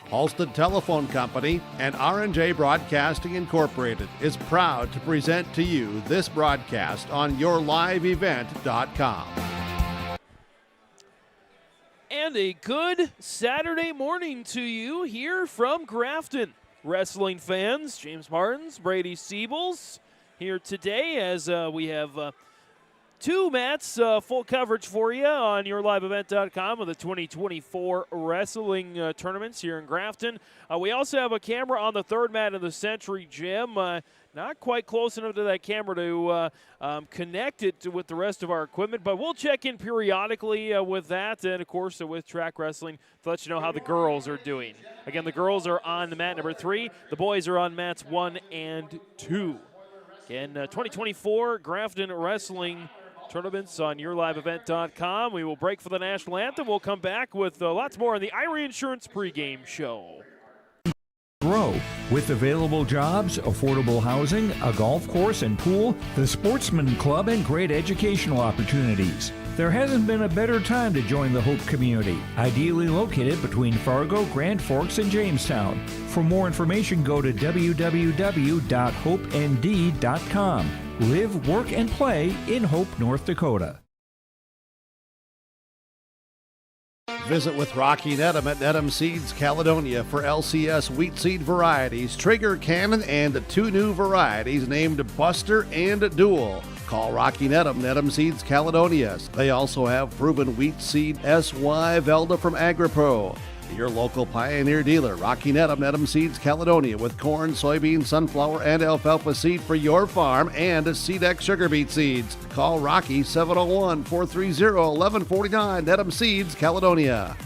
Halstead Telephone Company and R&J Broadcasting Incorporated is proud to present to you this broadcast on YourLiveEvent.com. And a good Saturday morning to you here from Grafton. Wrestling fans, James Martins, Brady Siebels here today as we have two mats, full coverage for you on YourLiveEvent.com of the 2024 wrestling tournaments here in Grafton. We also have a camera on the third mat in the Century Gym. Not quite close enough to that camera to connect it with the rest of our equipment, but we'll check in periodically with that, and of course with track wrestling to let you know how the girls are doing. Again, the girls are on mat number 3. The boys are on mats 1 and 2. Again, 2024 Grafton Wrestling tournaments on YourLiveEvent.com. We will break for the national anthem. We'll come back with lots more on the Irie Insurance pregame show. Grow. With available jobs, affordable housing, a golf course and pool, the Sportsman Club, and great educational opportunities. There hasn't been a better time to join the Hope community, ideally located between Fargo, Grand Forks, and Jamestown. For more information, go to www.hopend.com. Live, work, and play in Hope, North Dakota. Visit with Rocky Nedham at Nedham Seeds Caledonia for LCS wheat seed varieties, Trigger, Cannon, and 2 new varieties named Buster and Dual. Call Rocky Nedham, Nedham Seeds Caledonia. They also have proven wheat seed SY Velda from AgriPro. Your local Pioneer dealer, Rocky Nedham, Nedham Seeds Caledonia, with corn, soybean, sunflower, and alfalfa seed for your farm and SeedX sugar beet seeds. Call Rocky 701-430-1149, Nedham Seeds Caledonia.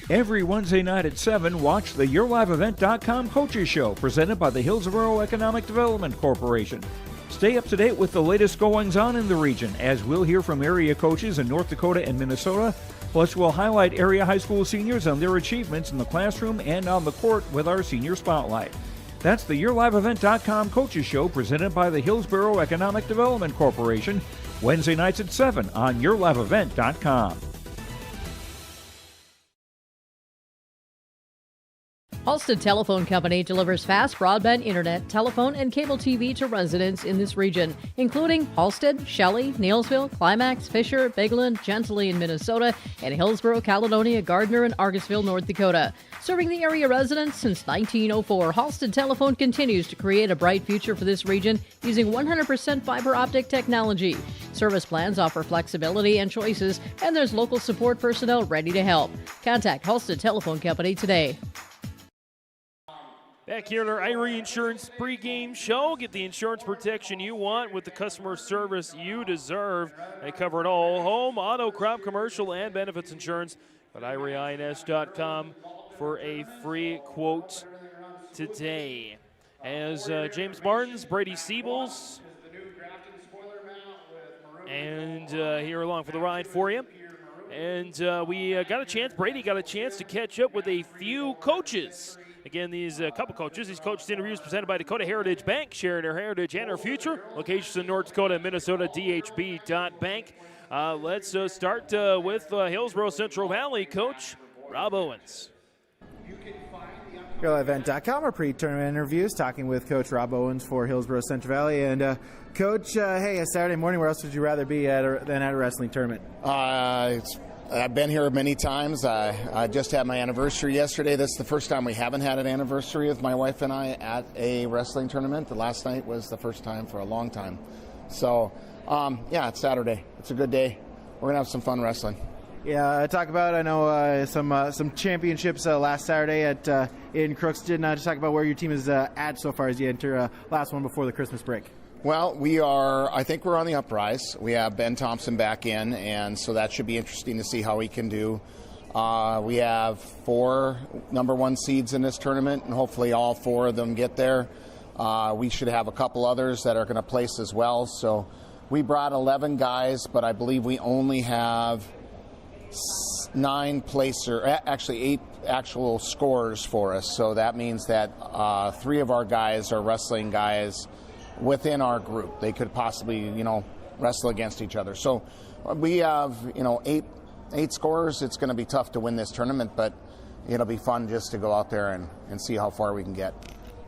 Every Wednesday night at 7, watch the YourLiveEvent.com Coaches Show, presented by the Hillsborough Economic Development Corporation. Stay up to date with the latest goings-on in the region, as we'll hear from area coaches in North Dakota and Minnesota. Plus, we'll highlight area high school seniors on their achievements in the classroom and on the court with our Senior Spotlight. That's the YourLiveEvent.com Coaches Show, presented by the Hillsborough Economic Development Corporation, Wednesday nights at 7 on YourLiveEvent.com. Halstead Telephone Company delivers fast broadband internet, telephone, and cable TV to residents in this region, including Halstead, Shelley, Neilsville, Climax, Fisher, Bigland, Gentilly in Minnesota, and Hillsborough, Caledonia, Gardner, and Argosville, North Dakota. Serving the area residents since 1904, Halstead Telephone continues to create a bright future for this region using 100% fiber optic technology. Service plans offer flexibility and choices, and there's local support personnel ready to help. Contact Halstead Telephone Company today. Back here in our Irie Insurance pregame show, get the insurance protection you want with the customer service you deserve. They cover it all: home, auto, crop, commercial, and benefits insurance. At IrieINS.com for a free quote today. As James Martins, Brady Siebels, and here along for the ride for you. And Brady got a chance to catch up with a few coaches. Again, these couple coaches, these coaches interviews presented by Dakota Heritage Bank, sharing their heritage and our future. Locations in North Dakota and Minnesota, dhb.bank. Let's start with Hillsborough Central Valley coach Rob Owens. YourLiveEvent.com, our pre-tournament interviews, talking with Coach Rob Owens for Hillsborough Central Valley. And Coach, hey, a Saturday morning, where else would you rather be than at a wrestling tournament? I've been here many times. I just had my anniversary yesterday. This is the first time we haven't had an anniversary with my wife and I at a wrestling tournament. The last night was the first time for a long time. So, it's Saturday. It's a good day. We're going to have some fun wrestling. Yeah, talk about, I know, some championships last Saturday in Crookston. Just talk about where your team is at so far as you enter last one before the Christmas break. Well, I think we're on the uprise. We have Ben Thompson back in, and so that should be interesting to see how he can do. We have 4 number 1 seeds in this tournament, and hopefully all 4 of them get there. We should have a couple others that are going to place as well. So we brought 11 guys, but I believe we only have 8 actual scorers for us. So that means that 3 of our guys are wrestling guys. within our group. They could possibly, wrestle against each other. So we have, eight scorers. It's going to be tough to win this tournament, but it'll be fun just to go out there and see how far we can get.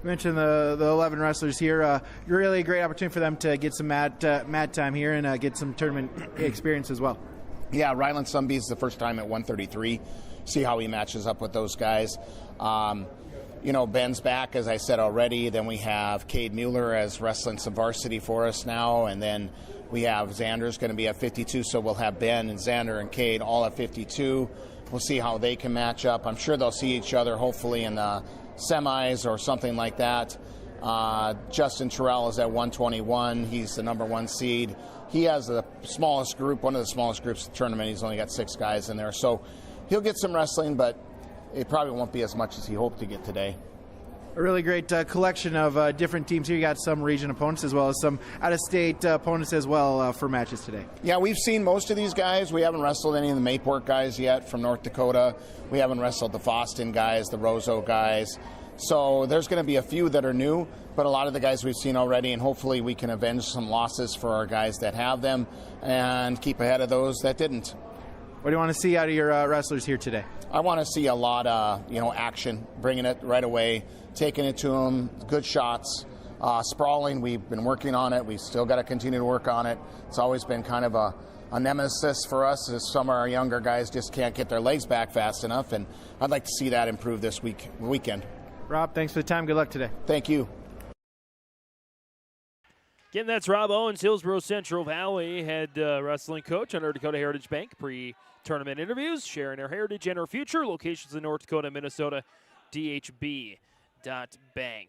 You mentioned the 11 wrestlers here. Really a great opportunity for them to get some mat time here and get some tournament experience as well. Yeah, Ryland Sunby is the first time at 133. See how he matches up with those guys. Ben's back, as I said already. Then we have Cade Mueller as wrestling some varsity for us now. And then we have Xander's going to be at 52. So we'll have Ben and Xander and Cade all at 52. We'll see how they can match up. I'm sure they'll see each other hopefully in the semis or something like that. Justin Terrell is at 121. He's the number 1 seed. He has the smallest group, one of the smallest groups of the tournament. He's only got 6 guys in there. So he'll get some wrestling, but it probably won't be as much as he hoped to get today. A really great collection of different teams here. You got some region opponents as well as some out-of-state opponents as well for matches today. Yeah, we've seen most of these guys. We haven't wrestled any of the Maplework guys yet from North Dakota. We haven't wrestled the Foston guys, the Roseau guys. So there's going to be a few that are new, but a lot of the guys we've seen already, and hopefully we can avenge some losses for our guys that have them and keep ahead of those that didn't. What do you want to see out of your wrestlers here today? I want to see a lot of action, bringing it right away, taking it to them, good shots. Sprawling, we've been working on it. We've still got to continue to work on it. It's always been kind of a nemesis for us, as some of our younger guys just can't get their legs back fast enough, and I'd like to see that improve this weekend. Rob, thanks for the time. Good luck today. Thank you. Again, that's Rob Owens, Hillsborough Central Valley head wrestling coach under Dakota Heritage Bank. Pre-tournament interviews, sharing our heritage and our future. Locations in North Dakota, Minnesota, DHB.bank.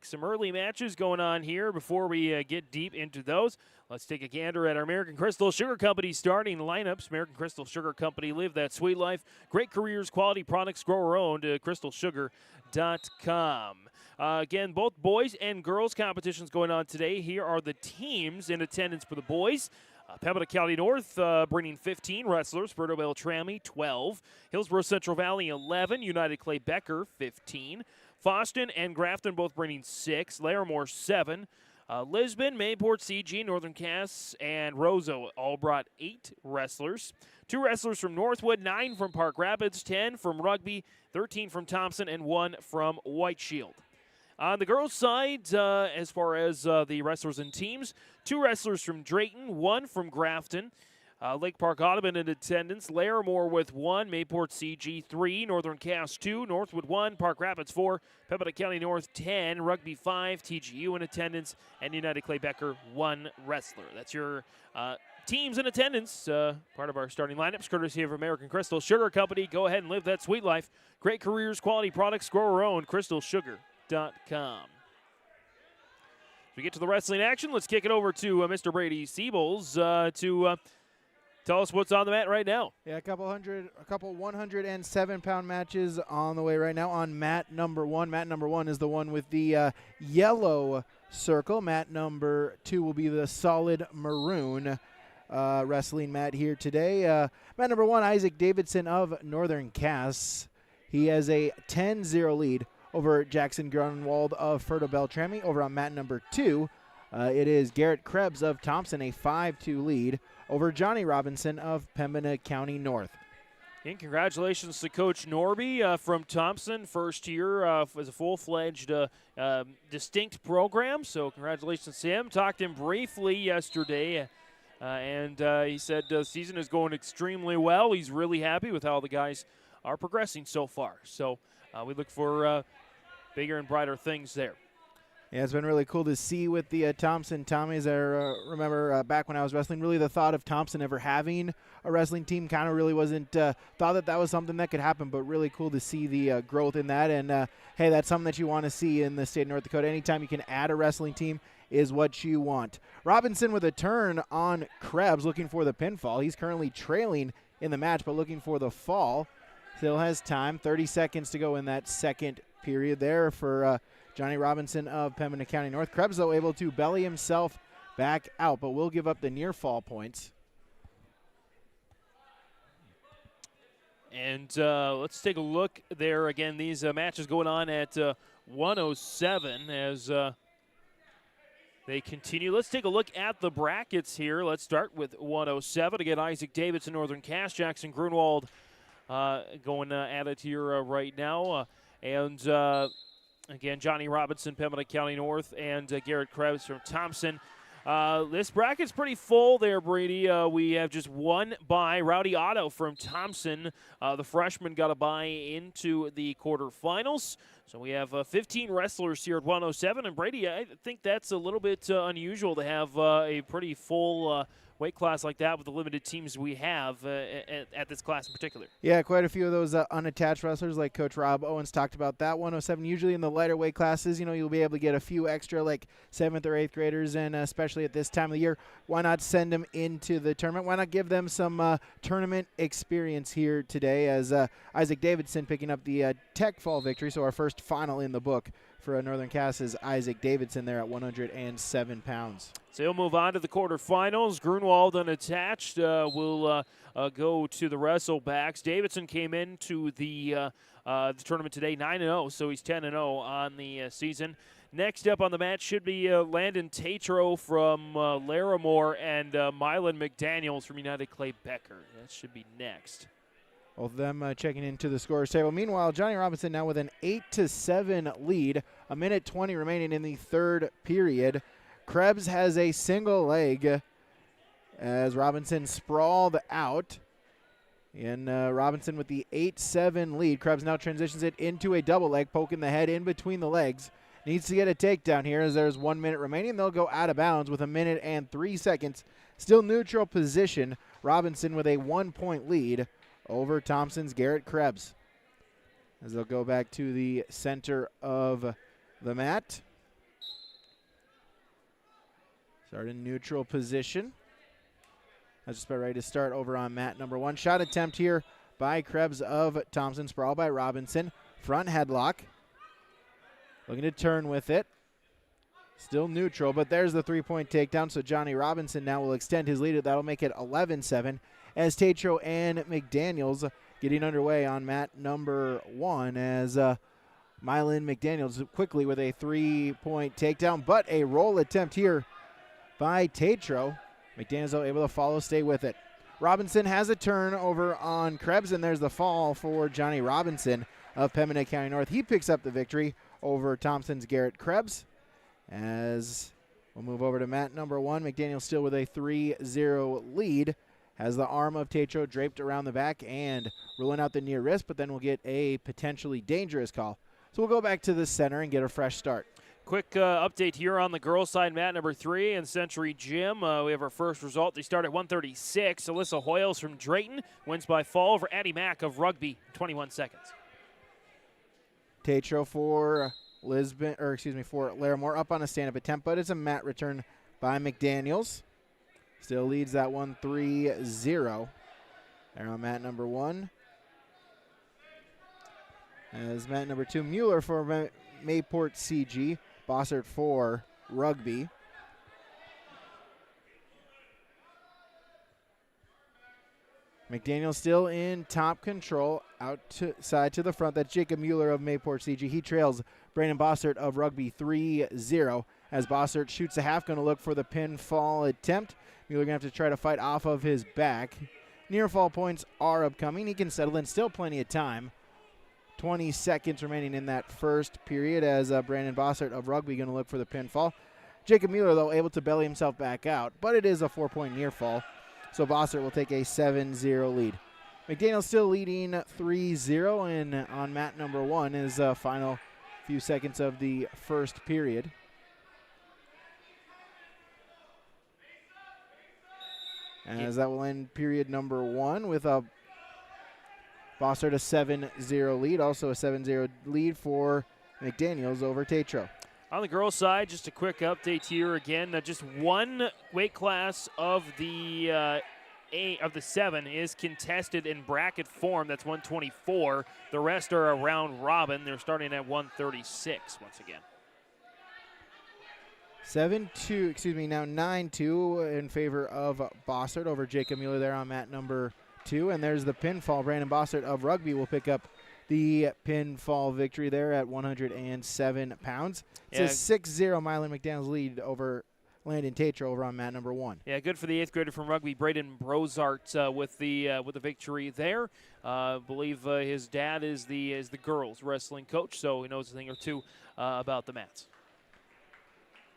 Some early matches going on here. Before we get deep into those, let's take a gander at our American Crystal Sugar Company starting lineups. American Crystal Sugar Company, live that sweet life. Great careers, quality products, grower-owned. CrystalSugar.com. Again, both boys and girls competitions going on today. Here are the teams in attendance for the boys. Pembina County North bringing 15 wrestlers. Berto Beltrami, 12. Hillsborough Central Valley, 11. United Clay Becker, 15. Foston and Grafton both bringing 6. Larimore, 7. Lisbon, Mayport, CG, Northern Cass, and Roseau all brought 8 wrestlers. 2 wrestlers from Northwood, 9 from Park Rapids, 10 from Rugby, 13 from Thompson, and 1 from White Shield. On the girls' side, as far as the wrestlers and teams, 2 wrestlers from Drayton, 1 from Grafton. Lake Park Audubon in attendance. Larimore with 1, Mayport CG 3, Northern Cass 2, Northwood 1, Park Rapids 4, Pembina County North 10, Rugby 5, TGU in attendance, and United Clay Becker 1 wrestler. That's your teams in attendance, part of our starting lineups, courtesy of American Crystal Sugar Company. Go ahead and live that sweet life. Great careers, quality products, grower-owned, CrystalSugar.com. As we get to the wrestling action, let's kick it over to Mr. Brady Siebels to tell us what's on the mat right now. Yeah, a couple 107-pound matches on the way right now on mat number 1. Mat number 1 is the one with the yellow circle. Mat number 2 will be the solid maroon wrestling mat here today. Mat number 1, Isaac Davidson of Northern Cass. He has a 10-0 lead over Jackson Grunwald of Ferto Beltrami. Over on mat number 2, it is Garrett Krebs of Thompson, a 5-2 lead over Johnny Robinson of Pembina County North. And congratulations to Coach Norby from Thompson, first year as a full-fledged distinct program. So congratulations to him. Talked to him briefly yesterday, and he said the season is going extremely well. He's really happy with how the guys are progressing so far. So we look for bigger and brighter things there. Yeah, it's been really cool to see with the Thompson Tommies. I remember back when I was wrestling, really the thought of Thompson ever having a wrestling team kind of really wasn't thought that was something that could happen, but really cool to see the growth in that. And, hey, that's something that you want to see in the state of North Dakota. Anytime you can add a wrestling team is what you want. Robinson with a turn on Krebs, looking for the pinfall. He's currently trailing in the match, but looking for the fall. Still has time, 30 seconds to go in that second period there for Johnny Robinson of Pembina County North. Krebs, though, able to belly himself back out, but will give up the near fall points. And let's take a look there again. These matches going on at 107 as they continue. Let's take a look at the brackets here. Let's start with 107. Again, Isaac Davidson, Northern Cass, Jackson Grunwald going at it here right now. Again, Johnny Robinson, Pembina County North, and Garrett Krebs from Thompson. This bracket's pretty full there, Brady. We have just one bye. Rowdy Otto from Thompson, the freshman, got a bye into the quarterfinals. So we have 15 wrestlers here at 107. And, Brady, I think that's a little bit unusual to have a pretty full weight class like that with the limited teams we have at this class in particular. Yeah, quite a few of those unattached wrestlers, like Coach Rob Owens talked about that. 107, usually in the lighter weight classes, you'll be able to get a few extra, like 7th or 8th graders, and especially at this time of the year, why not send them into the tournament? Why not give them some tournament experience here today, as Isaac Davidson picking up the tech fall victory, so our first final in the book for Northern Cass is Isaac Davidson there at 107 pounds. So he'll move on to the quarterfinals. Grunwald unattached will go to the wrestlebacks. Davidson came into the tournament today 9-0, so he's 10-0 on the season. Next up on the match should be Landon Tatro from Larimore and Mylan McDaniels from United Clay Becker. That should be next. Both of them checking into the scorer's table. Meanwhile, Johnny Robinson now with an 8-7 lead. A minute 20 remaining in the third period. Krebs has a single leg as Robinson sprawled out. And Robinson with the 8-7 lead. Krebs now transitions it into a double leg, poking the head in between the legs. Needs to get a takedown here as there's 1 minute remaining. They'll go out of bounds with a minute and 3 seconds. Still neutral position. Robinson with a 1-point lead over Thompson's Garrett Krebs. As they'll go back to the center of the mat. Start in neutral position. That's just about ready to start over on mat number 1. Shot attempt here by Krebs of Thompson. Sprawl by Robinson. Front headlock. Looking to turn with it. Still neutral, but there's the 3-point takedown. So Johnny Robinson now will extend his lead. That'll make it 11-7 as Tatro and McDaniels getting underway on mat number 1 as Mylan McDaniels quickly with a 3-point takedown, but a roll attempt here by Tatro. McDaniels able to follow, stay with it. Robinson has a turn over on Krebs, and there's the fall for Johnny Robinson of Pembina County North. He picks up the victory over Thompson's Garrett Krebs. As we'll move over to mat number 1, McDaniels still with a 3-0 lead. Has the arm of Tatro draped around the back and ruling out the near wrist, but then we'll get a potentially dangerous call. So we'll go back to the center and get a fresh start. Quick update here on the girls' side, mat number 3 in Century Gym. We have our first result. They start at 136. Alyssa Hoyles from Drayton wins by fall over Addie Mack of Rugby, 21 seconds. Tatro for for Larimore up on a stand-up attempt, but it's a mat return by McDaniels. Still leads that one 3-0. There on mat number 1. As mat number 2, Mueller for Mayport CG. Bossert for Rugby. McDaniel still in top control. Outside to the front. That's Jacob Mueller of Mayport CG. He trails Brandon Bossert of Rugby 3-0. As Bossert shoots a half, going to look for the pinfall attempt. Mueller going to have to try to fight off of his back. Near fall points are upcoming. He can settle in. Still plenty of time. 20 seconds remaining in that first period as Brandon Bossert of Rugby going to look for the pinfall. Jacob Mueller, though, able to belly himself back out, but it is a 4-point near fall. So Bossert will take a 7-0 lead. McDaniel still leading 3-0, and on mat number 1 is final few seconds of the first period. As that will end period number 1 with a Bossert a 7-0 lead, also a 7-0 lead for McDaniels over Tatro. On the girls' side, just a quick update here again. Just one weight class of the 7 is contested in bracket form. That's 124. The rest are around robin. They're starting at 136 once again. 9-2 in favor of Bossert over Jacob Mueller there on mat number 2. And there's the pinfall. Brandon Bossert of Rugby will pick up the pinfall victory there at 107 pounds. It's a 6-0 Mylan McDaniels lead over Landon Tatro over on mat number 1. Yeah, good for the 8th grader from Rugby, Braden Brozart, with the victory there. Believe his dad is the girls wrestling coach, so he knows a thing or two about the mats.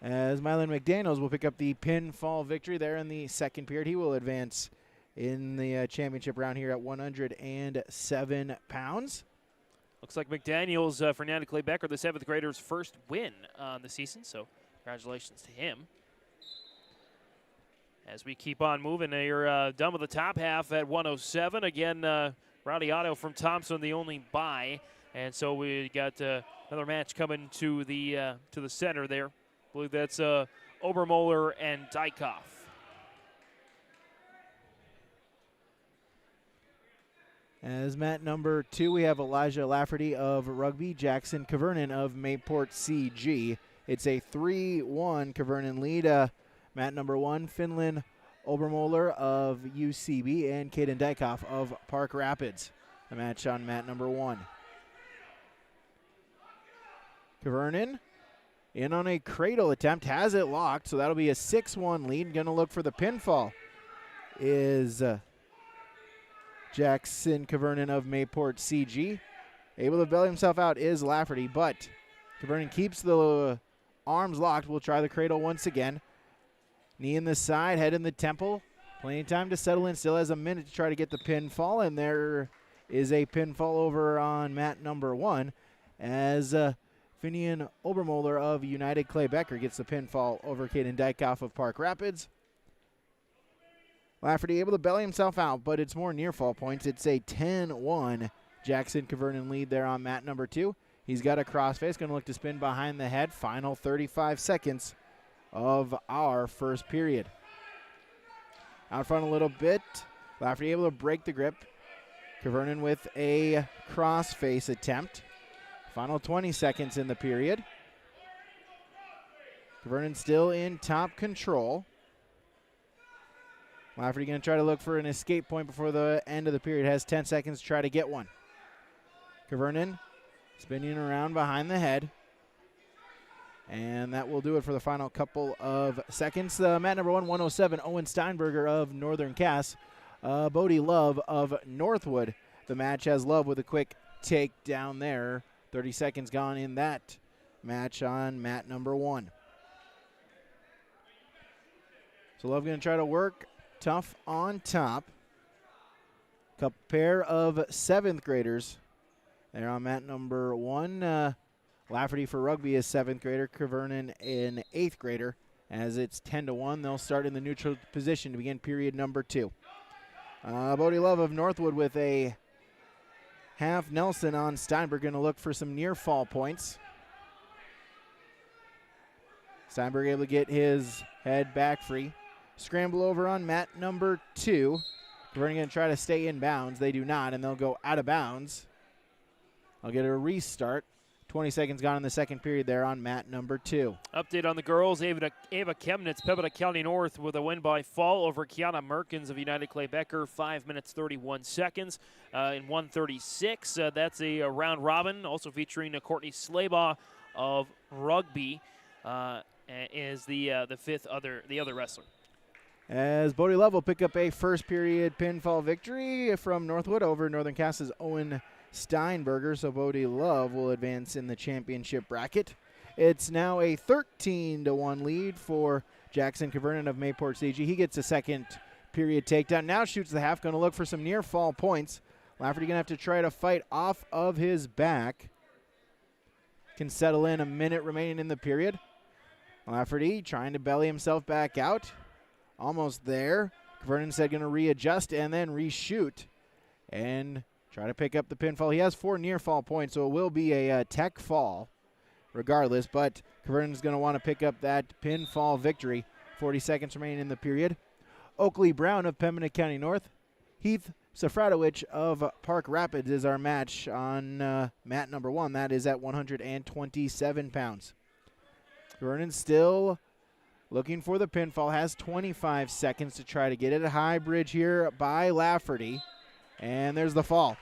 As Mylan McDaniels will pick up the pinfall victory there in the second period. He will advance in the championship round here at 107 pounds. Looks like McDaniels, Fernando Clay Becker, the 7th grader's first win on the season, so congratulations to him. As we keep on moving, you're done with the top half at 107. Again, Rowdy Otto from Thompson, the only bye. And so we got another match coming to the center there. I believe that's Obermoller and Dykhoff. As mat number 2, we have Elijah Lafferty of Rugby, Jackson Kavernan of Mayport CG. It's a 3-1 Kavernan lead. Mat number 1, Finland Obermoller of UCB and Caden Dykhoff of Park Rapids. The match on mat number 1. Kavernan in on a cradle attempt, has it locked, so that'll be a 6-1 lead. Going to look for the pinfall is Jackson Kavernan of Mayport CG. Able to bail himself out is Lafferty, but Kavernan keeps the arms locked. We'll try the cradle once again. Knee in the side, head in the temple. Plenty of time to settle in. Still has a minute to try to get the pinfall, and there is a pinfall over on mat number 1 as Finian Obermoller of United Clay Becker gets the pinfall over Caden Dykhoff of Park Rapids. Lafferty able to belly himself out, but it's more near fall points. It's a 10-1 Jackson Kavernan lead there on mat number 2. He's got a crossface, going to look to spin behind the head. Final 35 seconds of our first period. Out front a little bit. Lafferty able to break the grip. Kavernan with a crossface attempt. Final 20 seconds in the period. Kavernan still in top control. Lafferty going to try to look for an escape point before the end of the period. Has 10 seconds to try to get one. Kavernan spinning around behind the head. And that will do it for the final couple of seconds. Mat number 1, 107, Owen Steinberger of Northern Cass. Bodie Love of Northwood. The match has Love with a quick takedown there. 30 seconds gone in that match on mat number 1. So Love going to try to work tough on top. Pair of 7th graders. They're on mat number 1. Lafferty for Rugby is 7th grader. Kavernan an 8th grader. As it's 10-1, they'll start in the neutral position to begin period number 2. Bodie Love of Northwood with a half Nelson on Steinberg. Going to look for some near fall points. Steinberg able to get his head back free. Scramble over on mat number 2. Kavernan going to try to stay in bounds. They do not, and they'll go out of bounds. I'll get a restart. 20 seconds gone in the second period there on mat number 2. Update on the girls. Ava Chemnitz, Pembina County North with a win by fall over Kiana Merkins of United Clay Becker. 5 minutes, 31 seconds in 136. That's a round robin, also featuring Courtney Slaybaugh of Rugby is the other wrestler. As Bodie Love will pick up a first period pinfall victory from Northwood over Northern Cass's Owen Steinberger, so Bodie Love will advance in the championship bracket. It's now a 13-1 lead for Jackson Kavernan of Mayport CG. He gets a second period takedown. Now shoots the half, going to look for some near fall points. Lafferty going to have to try to fight off of his back. Can settle in, a minute remaining in the period. Lafferty trying to belly himself back out. Almost there. Kavernan said going to readjust and then reshoot. And try to pick up the pinfall. He has 4 near fall points, so it will be a tech fall regardless, but Kavernan's going to want to pick up that pinfall victory. 40 seconds remaining in the period. Oakley Brown of Pembina County North. Heath Safradowicz of Park Rapids is our match on mat number 1. That is at 127 pounds. Kavernan still looking for the pinfall. Has 25 seconds to try to get it. A high bridge here by Lafferty. And there's the fall.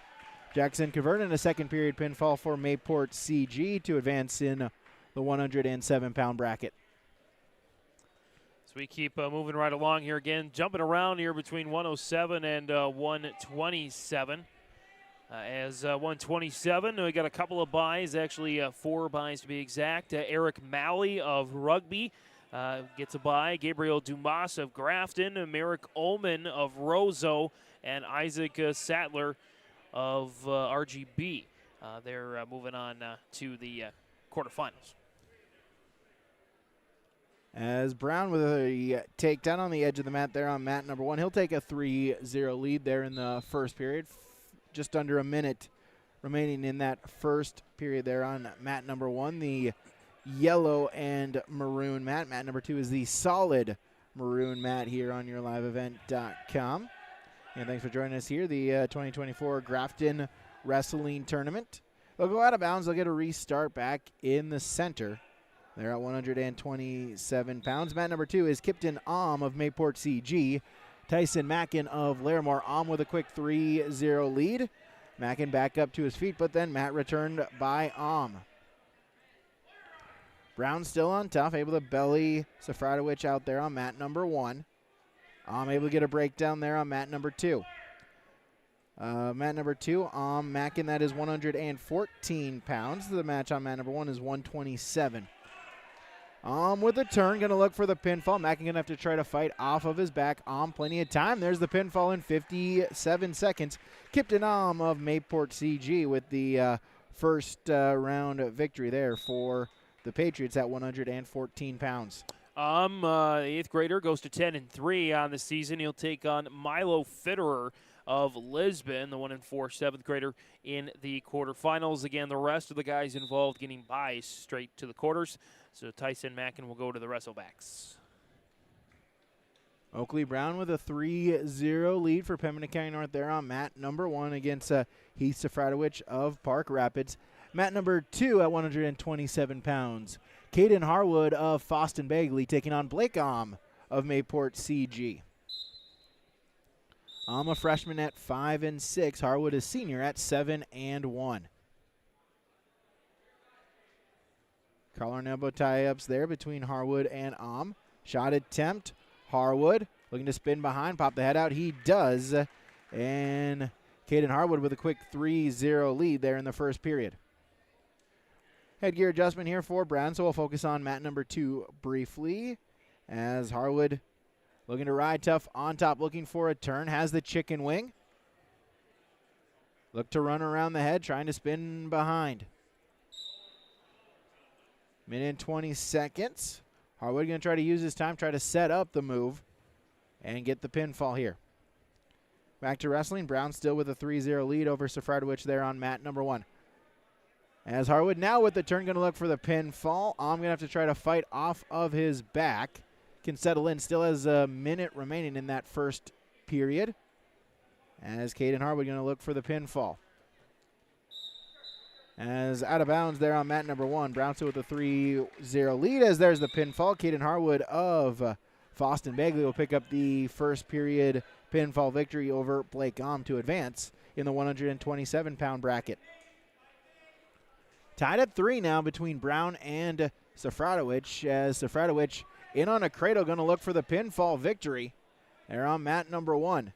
Jackson Kavernan, a second period pinfall for Mayport CG to advance in the 107-pound bracket. So we keep moving right along here again, jumping around here between 107 and 127. As 127, we got a couple of buys, actually 4 buys to be exact. Eric Malley of Rugby gets a buy. Gabriel Dumas of Grafton, Merrick Ullman of Roseau, and Isaac Sattler of RGB. They're moving on to the quarterfinals. As Brown with a takedown on the edge of the mat there on mat number 1. He'll take a 3-0 lead there in the first period. Just under a minute remaining in that first period there on mat number 1. The yellow and maroon mat. Mat number 2 is the solid maroon mat here on yourliveevent.com. And thanks for joining us here, the 2024 Grafton Wrestling Tournament. They'll go out of bounds. They'll get a restart back in the center. They're at 127 pounds. Mat number 2 is Kipton of Mayport CG. Tyson Mackin of Larimore. With a quick 3-0 lead. Mackin back up to his feet, but then Matt returned by Brown still on top, able to belly Safradowicz out there on mat number 1. Able to get a breakdown there on mat number 2. Mat number 2, Mackin, that is 114 pounds. The match on mat number 1 is 127. With a turn, going to look for the pinfall. Mackin going to have to try to fight off of his back. Plenty of time. There's the pinfall in 57 seconds. Kipton of Mayport CG with the first round victory there for the Patriots at 114 pounds. The 8th grader goes to 10-3 on the season. He'll take on Milo Fitterer of Lisbon, the 1-4 7th grader in the quarterfinals. Again, the rest of the guys involved getting buys straight to the quarters. So Tyson Mackin will go to the wrestlebacks. Oakley Brown with a 3-0 lead for Pembina County North there on mat number 1 against Heath Safradowicz of Park Rapids. Mat number 2 at 127 pounds. Caden Harwood of Foston Bagley taking on Blake of Mayport CG. A freshman at 5-6. Harwood is senior at 7-1. Collar and elbow tie-ups there between Harwood and Shot attempt. Harwood looking to spin behind, pop the head out. He does. And Caden Harwood with a quick 3-0 lead there in the first period. Headgear adjustment here for Brown, so we'll focus on mat number 2 briefly. As Harwood looking to ride tough on top, looking for a turn. Has the chicken wing. Look to run around the head, trying to spin behind. Minute and 20 seconds. Harwood going to try to use his time, try to set up the move, and get the pinfall here. Back to wrestling. Brown still with a 3-0 lead over Safradowicz there on mat number 1. As Harwood now with the turn, going to look for the pinfall. Going to have to try to fight off of his back. Can settle in. Still has a minute remaining in that first period. As Caden Harwood going to look for the pinfall. As out of bounds there on mat number 1. Brown still with a 3-0 lead as there's the pinfall. Caden Harwood of Foston Bagley will pick up the first period pinfall victory over Blake to advance in the 127-pound bracket. Tied at 3 now between Brown and Safradowicz, as Safradowicz in on a cradle, going to look for the pinfall victory. They're on mat number 1.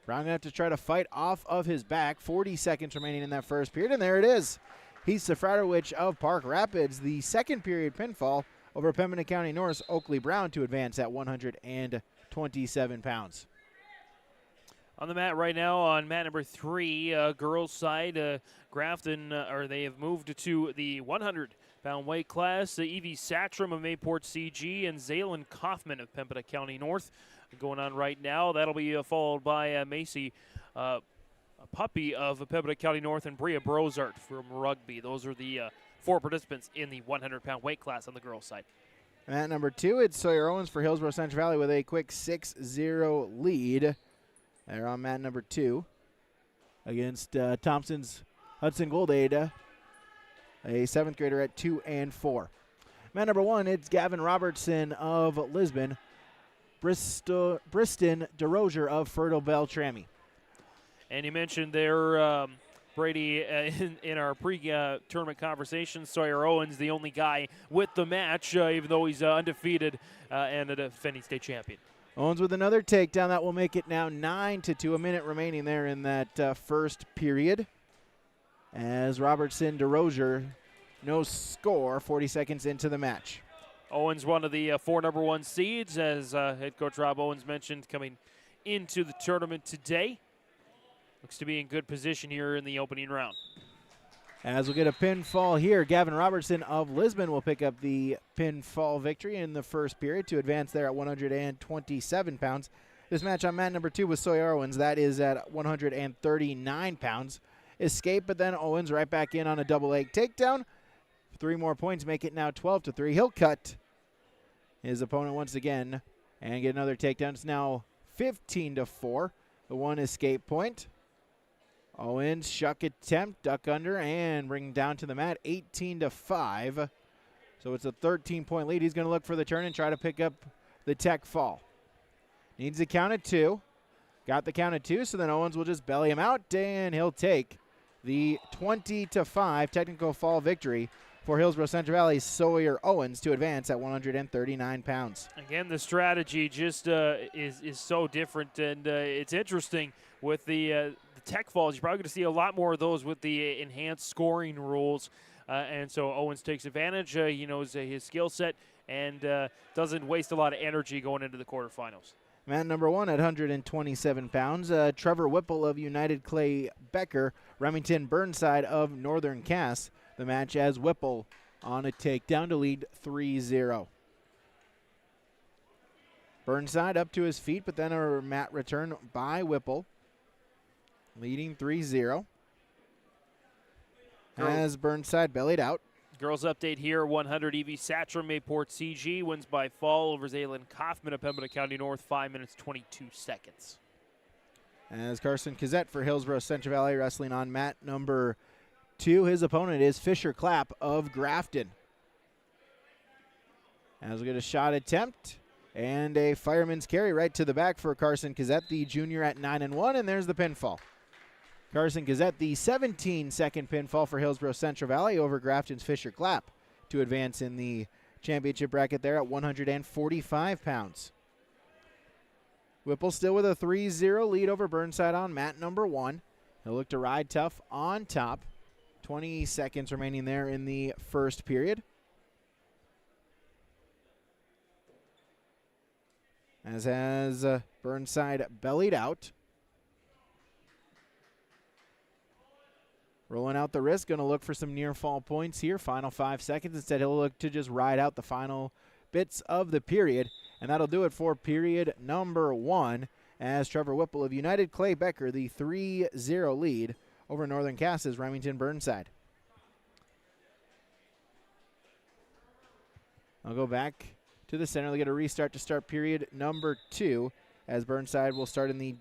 Brown going to have to try to fight off of his back. 40 seconds remaining in that first period, and there it is. Heath Safradowicz of Park Rapids, the second period pinfall over Pembina County North's Oakley Brown to advance at 127 pounds. On the mat right now on mat number 3, girls side, Grafton, they have moved to the 100-pound weight class. Evie Satram of Mayport CG and Zaylin Kaufman of Pembina County North going on right now. That'll be followed by Macy Puppy of Pembina County North and Bria Brozart from Rugby. Those are the 4 participants in the 100-pound weight class on the girls side. At number 2, it's Sawyer Owens for Hillsborough Central Valley with a quick 6-0 lead. They're on mat number 2 against Thompson's Hudson Goldade, a 7th grader at 2-4. Mat number 1, it's Gavin Robertson of Lisbon, Briston DeRozier of Fertile Beltrami. And you mentioned there Brady, in our pre-tournament conversation, Sawyer Owens, the only guy with the match, even though he's undefeated and a defending state champion. Owens with another takedown. That will make it now 9-2. A minute remaining there in that first period. As Robertson DeRozier, no score, 40 seconds into the match. Owens, one of the 4 number 1 seeds, as head coach Rob Owens mentioned, coming into the tournament today. Looks to be in good position here in the opening round. As we'll get a pinfall here, Gavin Robertson of Lisbon will pick up the pinfall victory in the first period to advance there at 127 pounds. This match on mat number 2 with Sawyer Owens, that is at 139 pounds. Escape, but then Owens right back in on a double leg takedown. 3 more points make it now 12-3. He'll cut his opponent once again and get another takedown. It's now 15-4. The 1 escape point. Owens, shuck attempt, duck under, and bring down to the mat, 18-5. So it's a 13-point lead. He's going to look for the turn and try to pick up the tech fall. Needs the count at 2. Got the count at 2, so then Owens will just belly him out, and he'll take the 20-5 technical fall victory for Hillsborough Central Valley's Sawyer Owens to advance at 139 pounds. Again, the strategy just is so different, and it's interesting with the tech falls. You're probably going to see a lot more of those with the enhanced scoring rules, and so Owens takes advantage. He knows his skill set and doesn't waste a lot of energy going into the quarterfinals. Man number 1 at 127 pounds, Trevor Whipple of United Clay Becker, Remington Burnside of Northern Cass. The match as Whipple on a takedown to lead 3-0. Burnside up to his feet, but then a mat return by Whipple, leading 3-0. As Burnside bellied out. Girls update here, 100 Evie Satcham, Mayport CG, wins by fall over Zaylin Kaufman of Pembina County North, 5 minutes, 22 seconds. As Carson Kazette for Hillsborough Central Valley wrestling on mat number 2. His opponent is Fisher Clapp of Grafton. As we get a shot attempt and a fireman's carry right to the back for Carson Kazette, the junior at 9-1, and there's the pinfall. Carson Gazette, the 17-second pinfall for Hillsborough Central Valley over Grafton's Fisher Clapp to advance in the championship bracket there at 145 pounds. Whipple still with a 3-0 lead over Burnside on mat number 1. He'll look to ride tough on top. 20 seconds remaining there in the first period. As has Burnside bellied out. Rolling out the wrist, going to look for some near fall points here. Final 5 seconds. Instead, he'll look to just ride out the final bits of the period. And that'll do it for period number 1 as Trevor Whipple of United Clay Becker, the 3-0 lead over Northern Cass's Remington Burnside. I'll go back to the center. They'll get a restart to start period number 2 as Burnside will start in the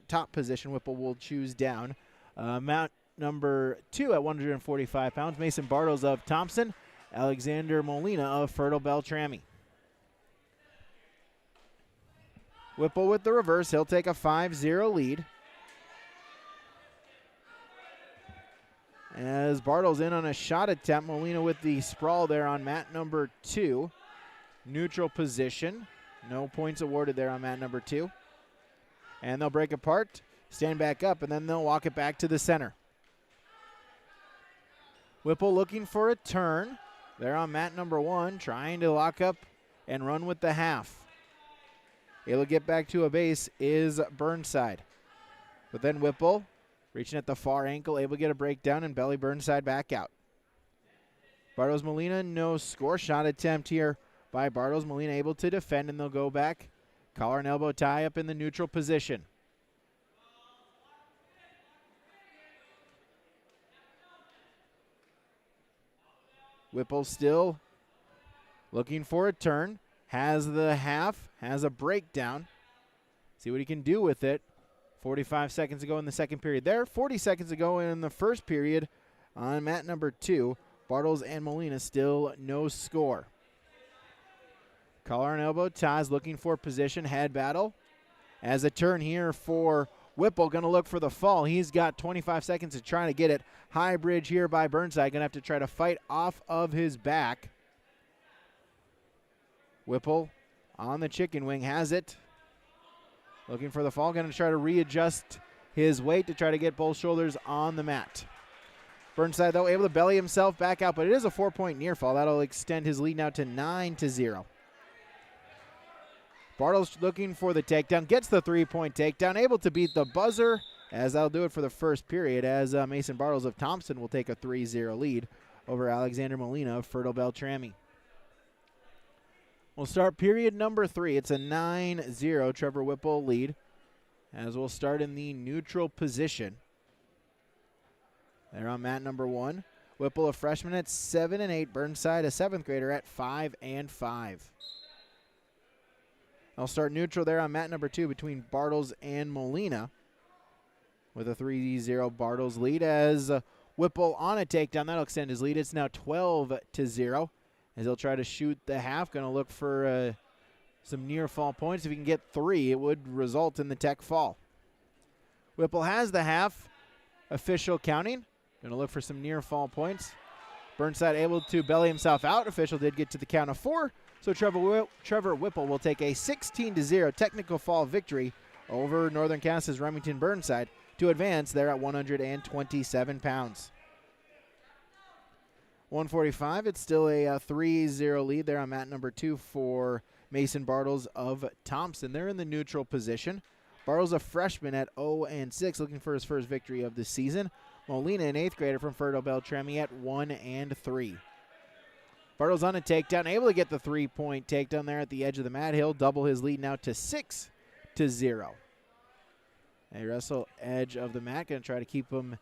top position. Whipple will choose down. Mount number 2 at 145 pounds, Mason Bartles of Thompson, Alexander Molina of Fertile Beltrami. Whipple with the reverse. He'll take a 5-0 lead. As Bartles in on a shot attempt, Molina with the sprawl there on mat number 2. Neutral position. No points awarded there on mat number 2. And they'll break apart, stand back up, and then they'll walk it back to the center. Whipple looking for a turn. There on mat number 1, trying to lock up and run with the half. Able to get back to a base is Burnside. But then Whipple, reaching at the far ankle, able to get a breakdown and belly Burnside back out. Bartles Molina, no score. Shot attempt here by Bartles. Molina able to defend, and they'll go back. Collar and elbow tie up in the neutral position. Whipple still looking for a turn. Has the half, has a breakdown. See what he can do with it. 45 seconds to go in the second period there. 40 seconds to go in the first period on mat number 2. Bartles and Molina still no score. Collar and elbow ties looking for position. Head battle. As a turn here for Whipple going to look for the fall. He's got 25 seconds to try to get it. High bridge here by Burnside. Going to have to try to fight off of his back. Whipple on the chicken wing has it. Looking for the fall. Going to try to readjust his weight to try to get both shoulders on the mat. Burnside, though, able to belly himself back out, but it is a 4-point near fall. That'll extend his lead now to 9-0. Bartles looking for the takedown, gets the 3-point takedown, able to beat the buzzer, as that'll do it for the first period, as Mason Bartles of Thompson will take a 3-0 lead over Alexander Molina of Fertile Beltrami. We'll start period number 3. It's a 9-0 Trevor Whipple lead, as we'll start in the neutral position. They're on mat number 1. Whipple, a freshman at 7-8. Burnside, a 7th grader at 5-5. I'll start neutral there on mat number 2 between Bartles and Molina, with a 3-0 Bartles lead, as Whipple on a takedown. That'll extend his lead. It's now 12-0, as he'll try to shoot the half. Going to look for some near fall points. If he can get 3, it would result in the tech fall. Whipple has the half. Official counting. Going to look for some near fall points. Burnside able to belly himself out. Official did get to the count of 4. So Trevor Whipple will take a 16-0 technical fall victory over Northern Cass's Remington Burnside to advance there at 127 pounds. 145, it's still a 3-0 lead there on mat number 2 for Mason Bartles of Thompson. They're in the neutral position. Bartles, a freshman at 0-6, looking for his first victory of the season. Molina, an 8th grader from Fertile Beltrami, at 1-3. Bartles on a takedown, able to get the 3-point takedown there at the edge of the mat. He'll double his lead now to 6-0. They wrestle edge of the mat, going to try to keep him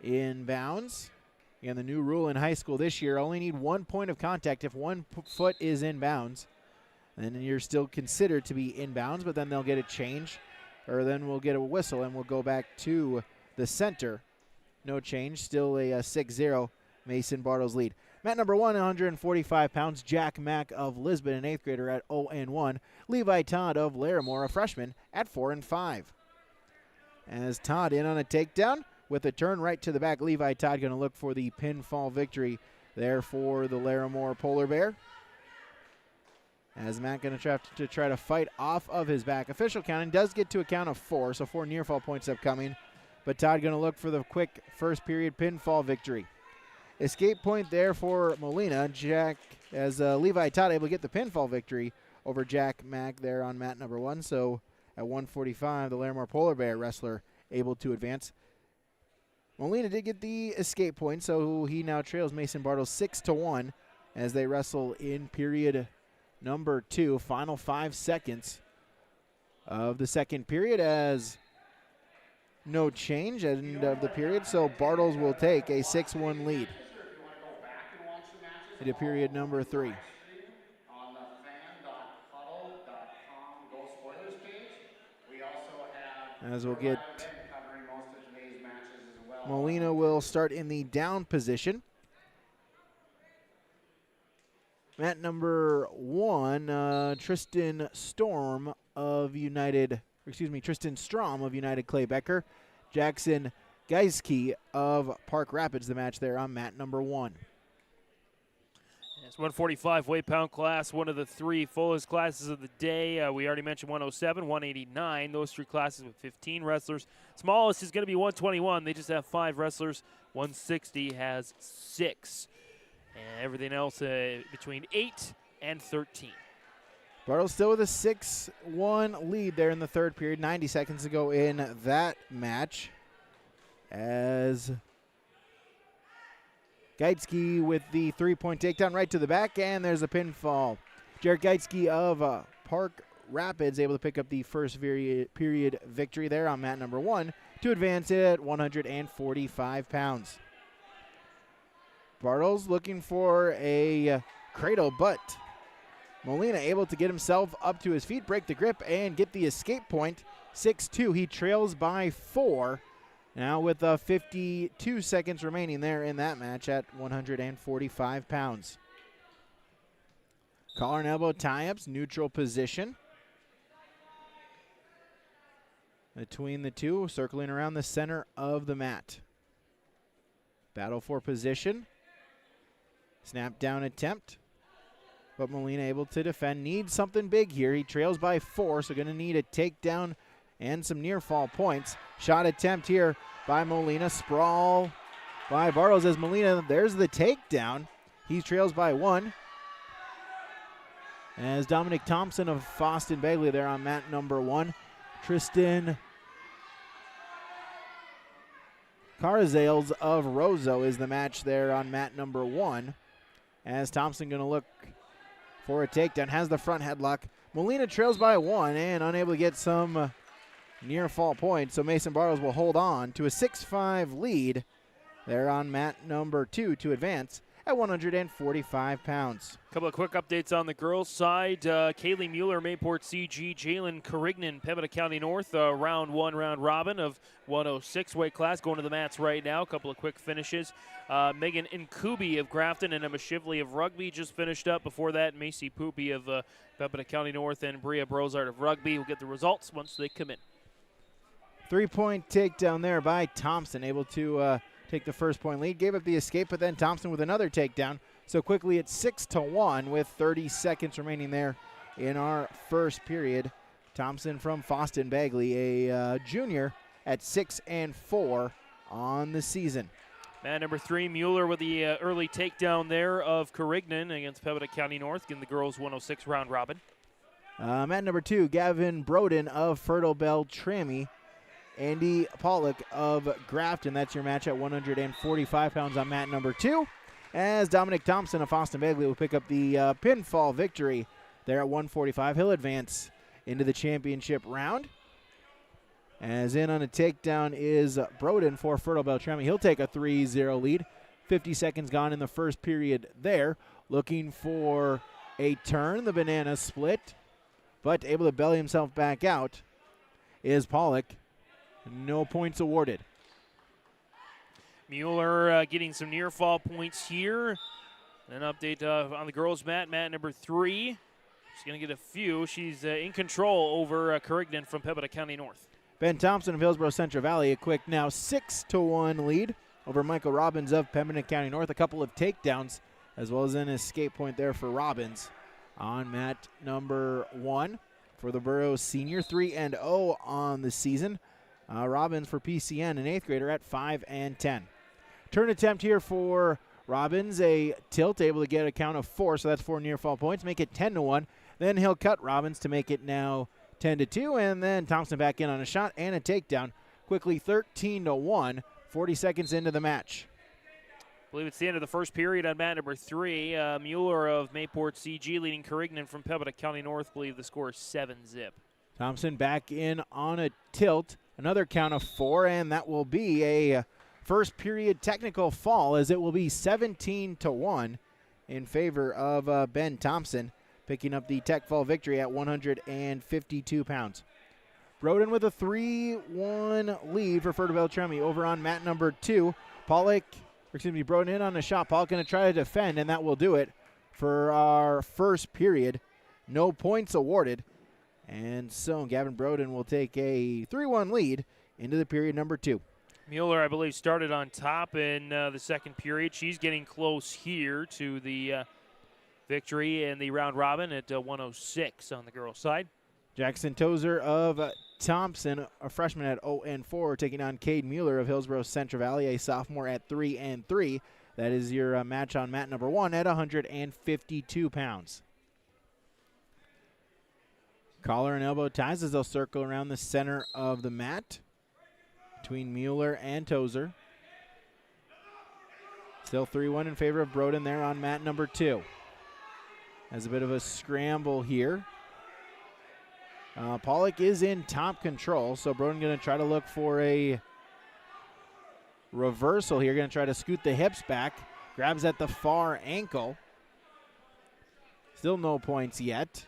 in bounds. Again, the new rule in high school this year, only need 1 point of contact if 1 foot is in bounds. And then you're still considered to be in bounds, but then they'll get a change, or then we'll get a whistle and we'll go back to the center. No change, still a 6-0 Mason Bartles lead. Mat number 1, 145 pounds, Jack Mack of Lisbon, an 8th grader at 0-1. Levi Todd of Larimore, a freshman, at 4-5. As Todd in on a takedown with a turn right to the back, Levi Todd going to look for the pinfall victory there for the Larimore Polar Bear. As Matt going to try to fight off of his back. Official counting does get to a count of 4, so 4 near fall points upcoming. But Todd going to look for the quick first period pinfall victory. Escape point there for Molina. Jack, as Levi Todd able to get the pinfall victory over Jack Mack there on mat number 1. So at 145, the Larimore Polar Bear wrestler able to advance. Molina did get the escape point, so he now trails Mason Bartles 6-1 as they wrestle in period number 2. Final 5 seconds of the second period, as no change at the end of the period, so Bartles will take a 6-1 lead into period number 3. On the fan.huddle.com Go Spoilers page, we also have as we'll get covering most of today's matches as well. Molina will start in the down position. Mat number 1, Tristan Strom of United Clay Becker. Jackson Geiske of Park Rapids, the match there on mat number 1. It's 145 weight pound class, one of the 3 fullest classes of the day. We already mentioned 107, 189. Those 3 classes with 15 wrestlers. Smallest is going to be 121. They just have 5 wrestlers. 160 has 6. And everything else between 8 and 13. Bartles still with a 6-1 lead there in the third period. 90 seconds to go in that match, as Geitzke with the 3-point takedown right to the back, and there's a pinfall. Jared Geitzke of Park Rapids able to pick up the first period victory there on mat number 1 to advance at 145 pounds. Bartles looking for a cradle, but Molina able to get himself up to his feet, break the grip, and get the escape point. 6-2. He trails by 4. Now with 52 seconds remaining there in that match at 145 pounds. Collar and elbow tie-ups, neutral position. between the two, circling around the center of the mat. Battle for position. Snap down attempt. But Molina able to defend. Needs something big here. He trails by 4, so going to need a takedown and some near fall points. Shot attempt here by Molina. Sprawl by Bartles as Molina. There's the takedown. He trails by 1. As Dominic Thompson of Foston Bagley there on mat number 1. Tristan Carzales of Roseau is the match there on mat number 1. As Thompson going to look for a takedown. Has the front headlock. Molina trails by 1 and unable to get some near fall points. So Mason Bartles will hold on to a 6-5 lead there on mat number 2 to advance at 145 pounds. A couple of quick updates on the girls' side. Kaylee Mueller, Mayport CG, Jalen Carignan, Pembina County North, round 1 round robin of 106 weight class, going to the mats right now. A couple of quick finishes. Megan Nkubi of Grafton and Emma Shively of Rugby just finished up. Before that, Macy Poopy of Pembina County North and Bria Brozart of Rugby will get the results once they come in. 3-point takedown there by Thompson, able to take the first point lead. Gave up the escape, but then Thompson with another takedown. So quickly it's 6-1 with 30 seconds remaining there in our first period. Thompson from Foston Bagley, a junior at 6-4 on the season. Man number 3, Mueller with the early takedown there of Carignan against Pembina County North in the girls 106 round robin. Mat number 2, Gavin Broden of Fertile Beltrami. Andy Pollock of Grafton. That's your match at 145 pounds on mat number 2. As Dominic Thompson of Foston Bagley will pick up the pinfall victory there at 145. He'll advance into the championship round. As in on a takedown is Broden for Fertile Beltrami. He'll take a 3-0 lead. 50 seconds gone in the first period there. Looking for a turn, the banana split, but able to belly himself back out is Pollock. No points awarded. Mueller getting some near fall points here. An update on the girls' mat number 3. She's going to get a few. She's in control over Carignan from Pembina County North. Ben Thompson of Hillsborough Central Valley, a quick now 6-1 lead over Michael Robbins of Pembina County North. A couple of takedowns as well as an escape point there for Robbins on mat number 1 for the Burroughs senior. 3-0 on the season. Robbins for PCN, an 8th grader at 5-10. Turn attempt here for Robbins, a tilt, able to get a count of 4, so that's 4 near fall points, make it 10-1. Then he'll cut Robbins to make it now 10-2, and then Thompson back in on a shot and a takedown. Quickly 13-1, 40 seconds into the match. I believe it's the end of the first period on mat number 3. Mueller of Mayport CG leading Carignan from Pembina County North. I believe the score is 7-zip. Thompson back in on a tilt. Another count of 4, and that will be a first period technical fall as it will be 17-1 in favor of Ben Thompson, picking up the tech fall victory at 152 pounds. Broden with a 3-1 lead for Fertile Beltrami over on mat number 2. Broden in on a shot. Pollock going to try to defend, and that will do it for our first period. No points awarded. And so Gavin Broden will take a 3-1 lead into the period number 2. Mueller, I believe, started on top in the second period. She's getting close here to the victory in the round robin at 106 on the girls' side. Jackson Tozer of Thompson, a freshman at 0-4, taking on Cade Mueller of Hillsborough Central Valley, a sophomore at 3-3. That is your match on mat number 1 at 152 pounds. Collar and elbow ties as they'll circle around the center of the mat between Mueller and Tozer. Still 3-1 in favor of Broden there on mat number 2. Has a bit of a scramble here. Pollock is in top control, so Broden going to try to look for a reversal here. Going to try to scoot the hips back. Grabs at the far ankle. Still no points yet.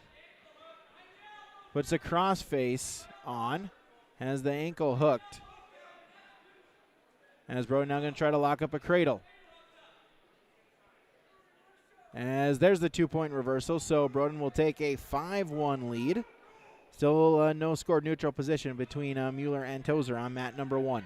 Puts a crossface on. Has the ankle hooked. As Broden now going to try to lock up a cradle. As there's the 2-point reversal, so Broden will take a 5-1 lead. Still no score, neutral position between Mueller and Tozer on mat number 1.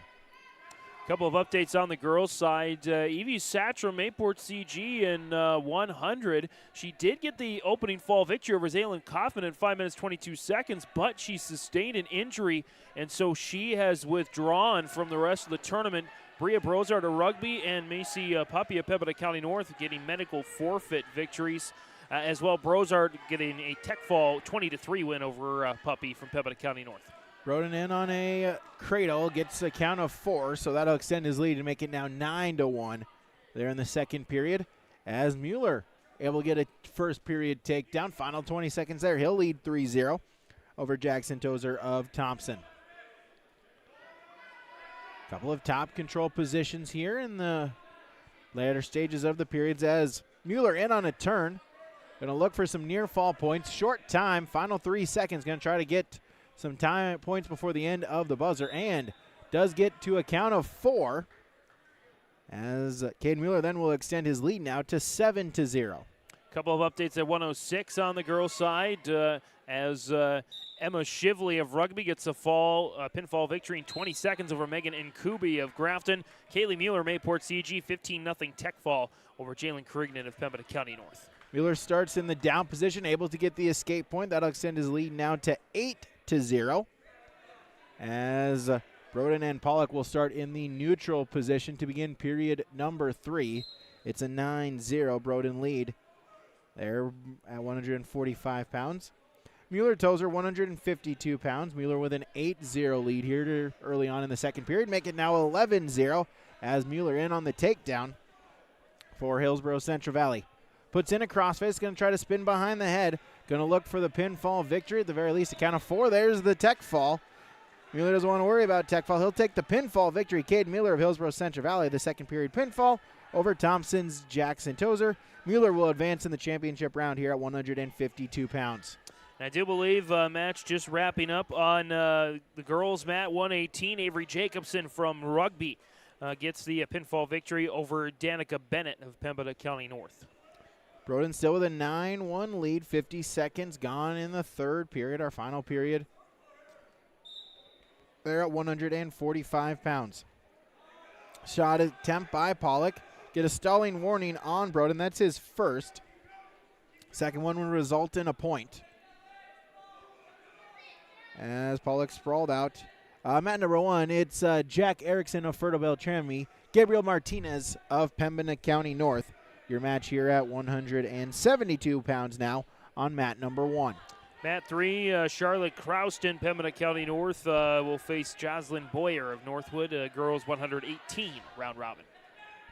Couple of updates on the girls' side. Evie Satchel, Mayport CG in 100. She did get the opening fall victory over Zaylin Kaufman in 5 minutes 22 seconds, but she sustained an injury, and so she has withdrawn from the rest of the tournament. Bria Brozard of Rugby and Macy Puppy of Pembina County North getting medical forfeit victories. As well, Brozard getting a tech fall 20-3 win over Puppy from Pembina County North. Broden in on a cradle, gets a count of 4, so that'll extend his lead and make it now 9-1 there in the second period. As Mueller able to get a first period takedown, final 20 seconds there. He'll lead 3-0 over Jackson Tozer of Thompson. Couple of top control positions here in the later stages of the periods as Mueller in on a turn. Going to look for some near fall points. Short time, final 3 seconds. Going to try to get some time points before the end of the buzzer and does get to a count of 4 as Caden Mueller then will extend his lead now to 7-0. Couple of updates at 106 on the girls' side as Emma Shively of Rugby gets a pinfall victory in 20 seconds over Megan Nkubi of Grafton. Kaylee Mueller, Mayport CG, 15-0 tech fall over Jalen Carignan of Pembina County North. Mueller starts in the down position, able to get the escape point. That'll extend his lead now to 8-0. As Broden and Pollock will start in the neutral position to begin period number 3. It's a 9-0 Broden lead there at 145 pounds. Mueller Tozer, 152 pounds. Mueller with an 8-0 lead here early on in the second period. Make it now 11-0 as Mueller in on the takedown for Hillsborough Central Valley. Puts in a crossface, going to try to spin behind the head. Going to look for the pinfall victory, at the very least a count of 4. There's the tech fall. Mueller doesn't want to worry about tech fall. He'll take the pinfall victory. Caden Mueller of Hillsborough Central Valley, the second period pinfall over Thompson's Jackson Tozer. Mueller will advance in the championship round here at 152 pounds. I do believe a match just wrapping up on the girls' mat 118. Avery Jacobson from Rugby gets the pinfall victory over Danica Bennett of Pembina County North. Broden still with a 9-1 lead, 50 seconds gone in the third period, our final period. They're at 145 pounds. Shot attempt by Pollock. Get a stalling warning on Broden. That's his first. Second one will result in a point. As Pollock sprawled out. Mat number 1, it's Jack Erickson of Fertile Beltrami, Gabriel Martinez of Pembina County North. Your match here at 172 pounds now on mat number 1. Mat 3, Charlotte Crouston, Pembina County North, will face Jocelyn Boyer of Northwood, girls 118 round robin.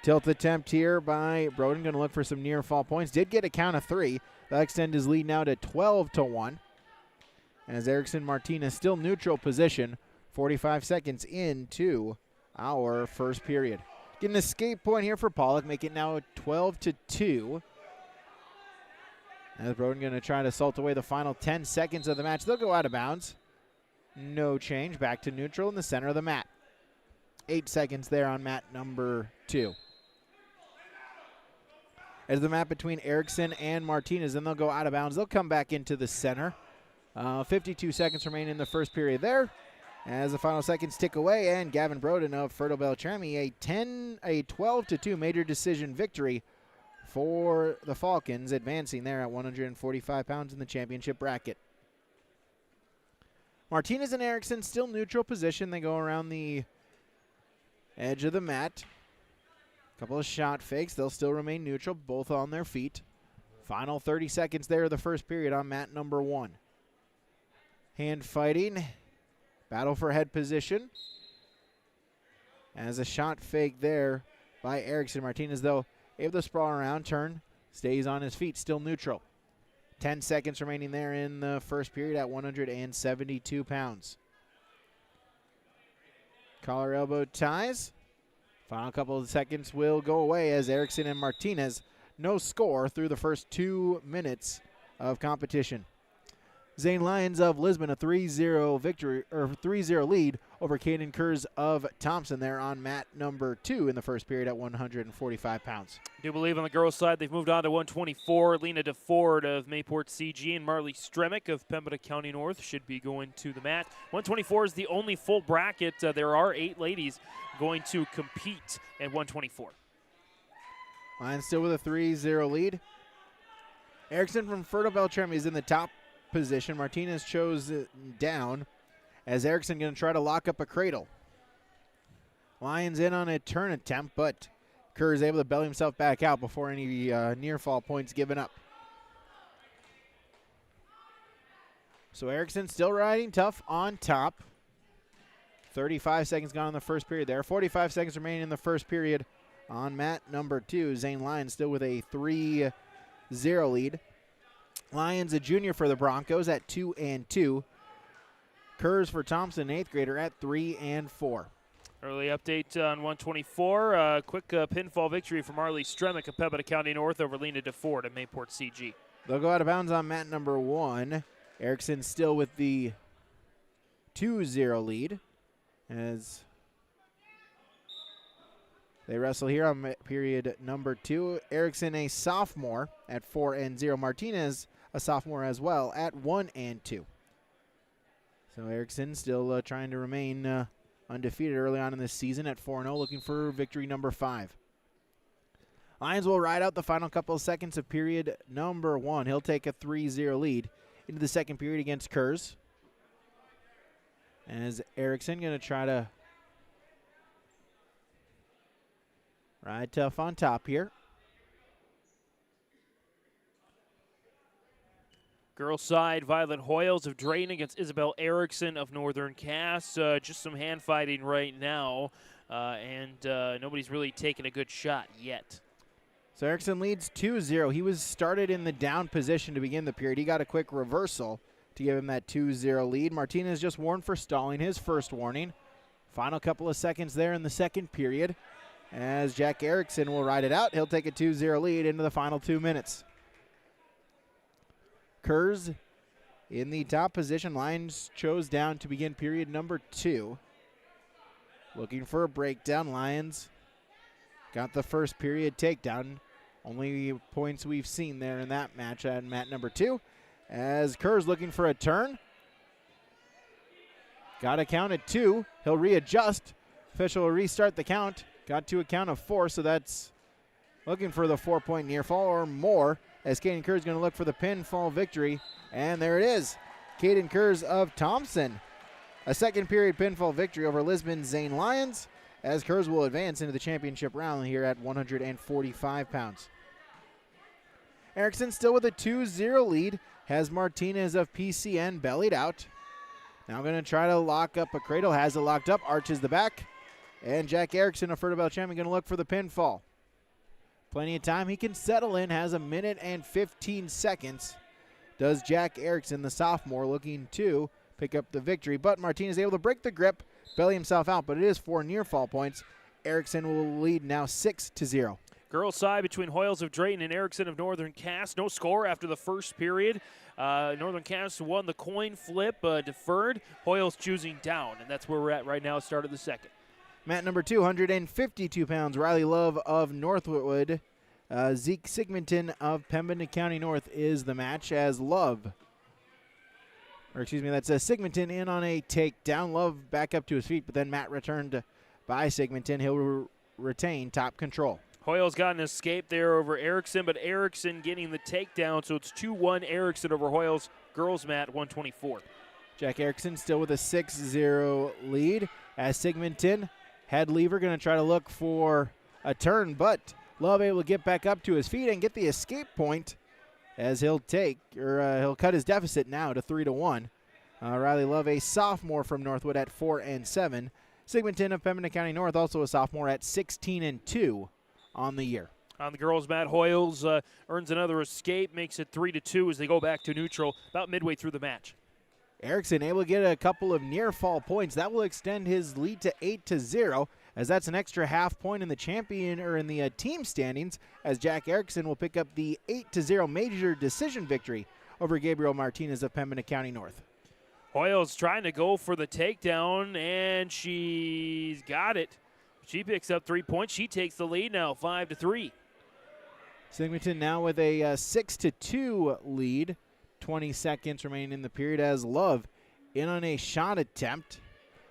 Tilt attempt here by Broden, going to look for some near fall points. Did get a count of 3. That'll extend his lead now to 12-1. As Erickson Martinez still neutral position, 45 seconds into our first period. Get an escape point here for Pollock, make it now 12-2. As Broden going to try to salt away the final 10 seconds of the match. They'll go out of bounds. No change, back to neutral in the center of the mat. 8 seconds there on mat number 2. As the mat between Erickson and Martinez, then they'll go out of bounds. They'll come back into the center. 52 seconds remain in the first period there. As the final seconds tick away, and Gavin Broden of Fertile Beltrami, a 12-2 major decision victory for the Falcons, advancing there at 145 pounds in the championship bracket. Martinez and Erickson still neutral position. They go around the edge of the mat. Couple of shot fakes. They'll still remain neutral, both on their feet. Final 30 seconds there of the first period on mat number 1. Hand fighting. Battle for head position. As a shot fake there by Erickson. Martinez, though, able to sprawl around, turn, stays on his feet, still neutral. 10 seconds remaining there in the first period at 172 pounds. Collar elbow ties. Final couple of seconds will go away as Erickson and Martinez, no score through the first 2 minutes of competition. Zane Lyons of Lisbon a 3-0 victory or 3-0 lead over Caden Kurz of Thompson there on mat number 2 in the first period at 145 pounds. I do believe on the girls' side they've moved on to 124. Lena DeFord of Mayport CG and Marley Stremick of Pembina County North should be going to the mat. 124 is the only full bracket. There are 8 ladies going to compete at 124. Lions still with a 3-0 lead. Erickson from Fertile Beltrami is in the top position. Martinez chose down as Erickson going to try to lock up a cradle. Lions in on a turn attempt, but Kerr is able to belly himself back out before any near fall points given up. So Erickson still riding tough on top. 35 seconds gone in the first period there. 45 seconds remaining in the first period on mat number 2. Zane Lyons still with a 3-0 lead. Lyons, a junior for the Broncos at 2-2. Kurz for Thompson, 8th grader at 3-4. Early update on 124. Quick pinfall victory for Marley Stremick of Pembina County North over Lena DeFord at Mayport CG. They'll go out of bounds on mat number 1. Erickson still with the 2-0 lead as they wrestle here on period number 2. Erickson, a sophomore at 4-0. Martinez, a sophomore as well at 1-2. So Erickson still trying to remain undefeated early on in this season at 4-0, looking for victory number 5. Lions will ride out the final couple of seconds of period number 1. He'll take a 3-0 lead into the second period against Kurz. As Erickson going to try to ride tough on top here. Girls side, Violet Hoyles of Drayton against Isabel Erickson of Northern Cass. Just some hand fighting right now, and nobody's really taken a good shot yet. So Erickson leads 2-0. He was started in the down position to begin the period. He got a quick reversal to give him that 2-0 lead. Martinez just warned for stalling, his first warning. Final couple of seconds there in the second period as Jack Erickson will ride it out. He'll take a 2-0 lead into the final 2 minutes. Kurz in the top position. Lions chose down to begin period number 2. Looking for a breakdown. Lions got the first period takedown. Only points we've seen there in that match at mat number 2. As Kurz looking for a turn. Got a count at 2. He'll readjust. Official will restart the count. Got to a count of 4, so that's looking for the 4-point near fall or more. As Caden Kurz is going to look for the pinfall victory. And there it is. Caden Kurz of Thompson. A second period pinfall victory over Lisbon's Zane Lyons. As Kurz will advance into the championship round here at 145 pounds. Erickson still with a 2-0 lead. Has Martinez of PCN bellied out. Now going to try to lock up a cradle. Has it locked up. Arches the back. And Jack Erickson of Fertile Beltrami going to look for the pinfall. Plenty of time. He can settle in. Has a minute and 15 seconds. Does Jack Erickson, the sophomore, looking to pick up the victory. But Martinez able to break the grip, belly himself out. But it is 4 near fall points. Erickson will lead now 6-0. Girls side between Hoyles of Drayton and Erickson of Northern Cass. No score after the first period. Northern Cass won the coin flip, deferred. Hoyles choosing down, and that's where we're at right now, start of the second. Mat number 252 pounds. Riley Love of Northwood. Zeke Sigmonton of Pembina County North is the match as Love. That's Sigmonton in on a takedown. Love back up to his feet, but then Matt returned by Sigmonton. He'll retain top control. Hoyles got an escape there over Erickson, but Erickson getting the takedown, so it's 2-1 Erickson over Hoyles. Girls mat 124. Jack Erickson still with a 6-0 lead as Sigmonton, head lever, going to try to look for a turn, but Love able to get back up to his feet and get the escape point as he'll cut his deficit now to 3-1. Riley Love, a sophomore from Northwood at 4-7. Sigmonton of Pembina County North, also a sophomore at 16-2 on the year. On the girls' mat, Hoyles earns another escape, makes it 3-2 as they go back to neutral about midway through the match. Erickson able to get a couple of near fall points. That will extend his lead to 8-0, as that's an extra half point in the team standings, as Jack Erickson will pick up the 8-0 major decision victory over Gabriel Martinez of Pembina County North. Hoyle's trying to go for the takedown, and she's got it. She picks up 3 points. She takes the lead now, 5-3. Sigmington now with a 6-2 lead. 20 seconds remaining in the period as Love in on a shot attempt.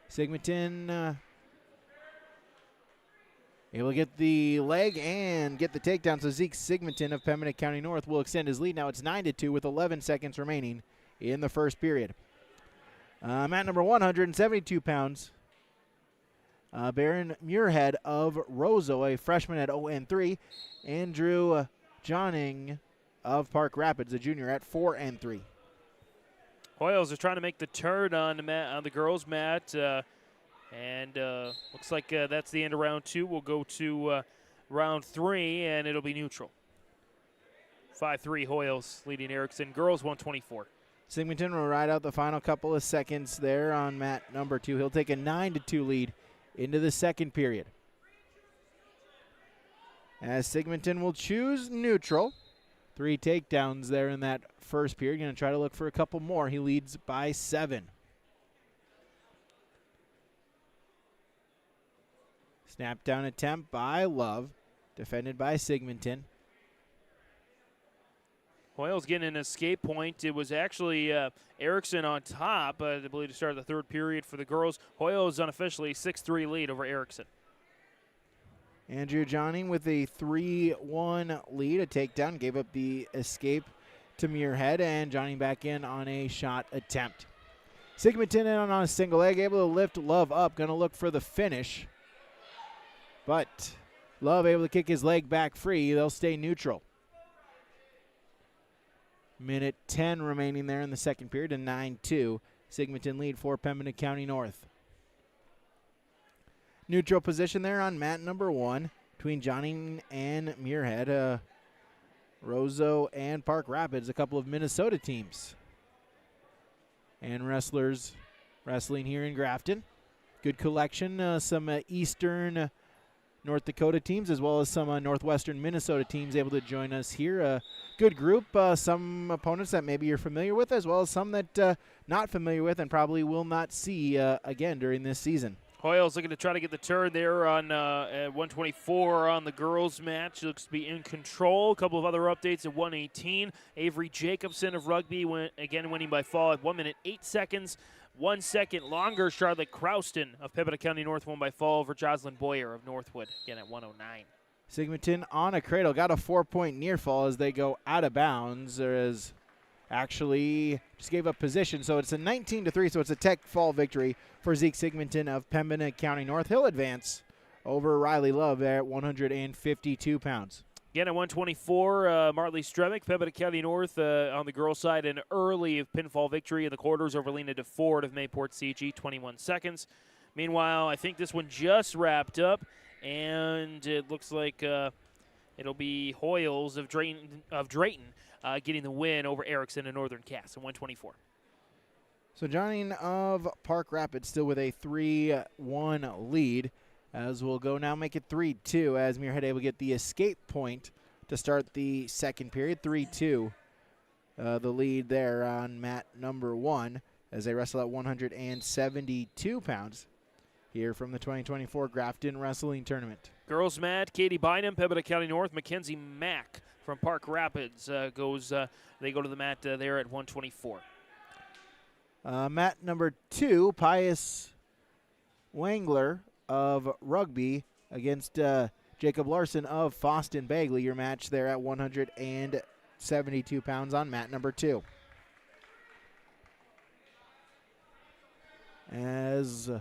Sigmington able to get the leg and get the takedown. So Zeke Sigmington of Pembina County North will extend his lead. Now it's 9-2 with 11 seconds remaining in the first period. Mat number 172 pounds. Baron Muirhead of Roseau, a freshman at 0-3. Andrew Johning of Park Rapids, a junior at 4-3. Hoyles are trying to make the turn on the girls' mat, and looks like that's the end of round 2. We'll go to round 3, and it'll be neutral. 5-3 Hoyles leading Erickson. Girls 124. Sigmington will ride out the final couple of seconds there on mat number 2. He'll take a 9-2 lead into the second period. As Sigmington will choose neutral. 3 takedowns there in that first period. Going to try to look for a couple more. He leads by 7. Snap down attempt by Love. Defended by Sigmington. Hoyle's getting an escape point. It was actually Erickson on top, I believe, to start the third period for the girls. Hoyle's unofficially 6-3 lead over Erickson. Andrew Johning with a 3-1 lead. A takedown. Gave up the escape to Muirhead, and Johning back in on a shot attempt. Sigmington in on a single leg. Able to lift Love up. Going to look for the finish. But Love able to kick his leg back free. They'll stay neutral. Minute 10 remaining there in the second period, and 9-2. Sigmington lead for Pembina County North. Neutral position there on mat number 1 between Johning and Muirhead. Roseau and Park Rapids, a couple of Minnesota teams. And wrestlers wrestling here in Grafton. Good collection, some Eastern North Dakota teams as well as some Northwestern Minnesota teams able to join us here. A good group, some opponents that maybe you're familiar with as well as some that not familiar with and probably will not see again during this season. Hoyle's looking to try to get the turn there on at 124 on the girls' match. Looks to be in control. A couple of other updates at 118. Avery Jacobson of Rugby winning by fall at 1 minute 8 seconds. 1 second longer, Charlotte Crouston of Pembina County North won by fall over Jocelyn Boyer of Northwood, again at 109. Sigmington on a cradle, got a 4-point near fall as they go out of bounds. There is actually just gave up position, so it's a 19-3, so it's a tech fall victory for Zeke Sigmington of Pembina County North. He'll advance over Riley Love at 152 pounds. Again at 124, Martley Stremick, Pembina County North on the girls' side, an early pinfall victory in the quarters over Lena DeFord of Mayport CG, 21 seconds. Meanwhile, I think this one just wrapped up, and it looks like it'll be Hoyles of Drayton getting the win over Erickson and Northern Cass at 124. So Johning of Park Rapids still with a 3-1 lead. As we'll go now make it 3-2 as Muirhead able to get the escape point to start the second period. 3-2 the lead there on mat number 1 as they wrestle at 172 pounds here from the 2024 Grafton Wrestling Tournament. Girls mat, Katie Bynum, Pembina County North, Mackenzie Mack from Park Rapids they go to the mat there at 124. Mat number 2, Pius Wangler of Rugby against Jacob Larson of Foston Bagley. Your match there at 172 pounds on mat number 2. As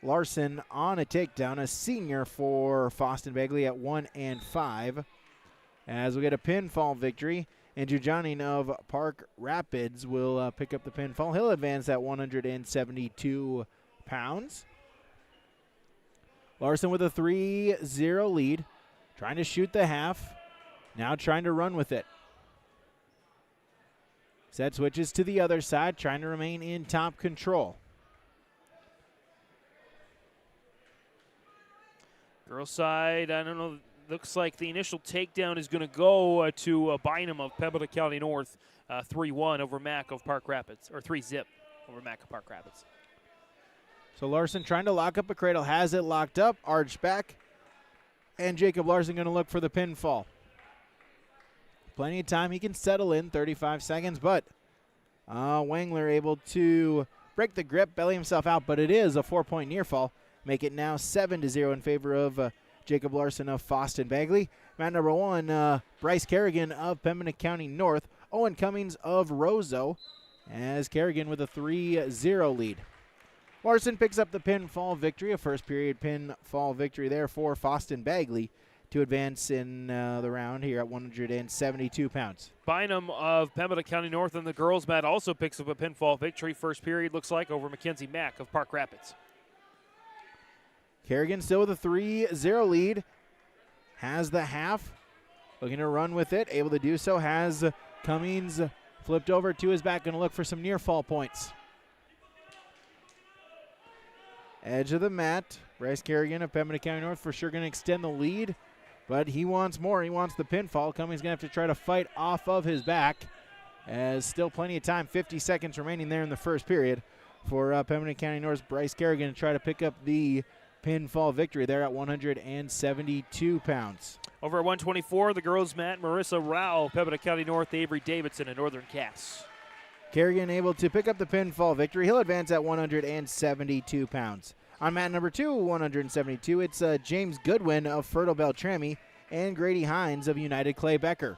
Larson on a takedown, a senior for Foston Bagley at 1-5. As we get a pinfall victory, Andrew Johning of Park Rapids will pick up the pinfall. He'll advance at 172 pounds. Larson with a 3-0 lead, trying to shoot the half, now trying to run with it. Set switches to the other side, trying to remain in top control. Girls side, I don't know, looks like the initial takedown is going to go to Bynum of Pembina County North, 3-1 over Mack of Park Rapids, or 3-zip over Mack of Park Rapids. So Larson trying to lock up a cradle, has it locked up, arched back, and Jacob Larson going to look for the pinfall. Plenty of time, he can settle in, 35 seconds, but Wangler able to break the grip, belly himself out, but it is a 4-point near fall. Make it now 7-0 in favor of Jacob Larson of Foston Bagley. Mat number 1, Bryce Kerrigan of Pembina County North. Owen Cummings of Roseau, as Kerrigan with a 3-0 lead. Larson picks up the pinfall victory, a first period pinfall victory there for Foston Bagley to advance in the round here at 172 pounds. Bynum of Pembina County North and the girls' mat also picks up a pinfall victory. First period looks like over Mackenzie Mack of Park Rapids. Kerrigan still with a 3-0 lead. Has the half. Looking to run with it. Able to do so. Has Cummings flipped over to his back. Going to look for some near fall points. Edge of the mat. Bryce Kerrigan of Pembina County North for sure going to extend the lead. But he wants more. He wants the pinfall. Cummings going to have to try to fight off of his back. As still plenty of time. 50 seconds remaining there in the first period for Pembina County North's Bryce Kerrigan to try to pick up the pinfall victory there at 172 pounds. Over at 124, the girls' mat, Marissa Rao, Pembina County North, Avery Davidson, and Northern Cass. Kerrigan able to pick up the pinfall victory. He'll advance at 172 pounds. On mat number 2, 172, it's James Goodwin of Fertile Beltrami and Grady Hines of United Clay Becker.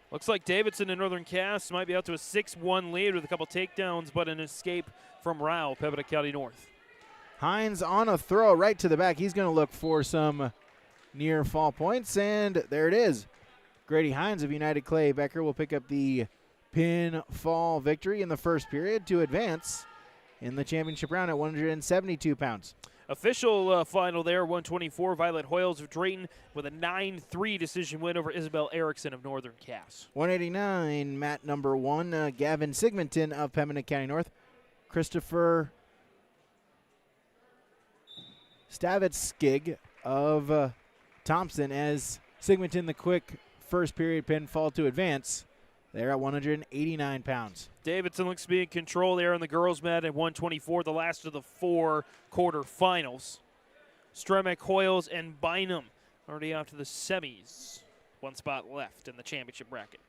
Looks like Davidson and Northern Cass might be out to a 6-1 lead with a couple takedowns, but an escape from Rao, Pembina County North. Hines on a throw right to the back. He's going to look for some near fall points, and there it is. Grady Hines of United Clay Becker will pick up the pinfall victory in the first period to advance in the championship round at 172 pounds. Official final there, 124, Violet Hoyles of Drayton with a 9-3 decision win over Isabel Erickson of Northern Cass. 189, mat number 1, Gavin Sigmonton of Pembina County North. Christopher Stavitskig of Thompson as Sigmonton the quick first period pinfall to advance. They're at 189 pounds. Davidson looks to be in control there on the girls' mat at 124, the last of the 4 quarterfinals. Stremek, Hoyles, and Bynum already out to the semis. One spot left in the championship bracket.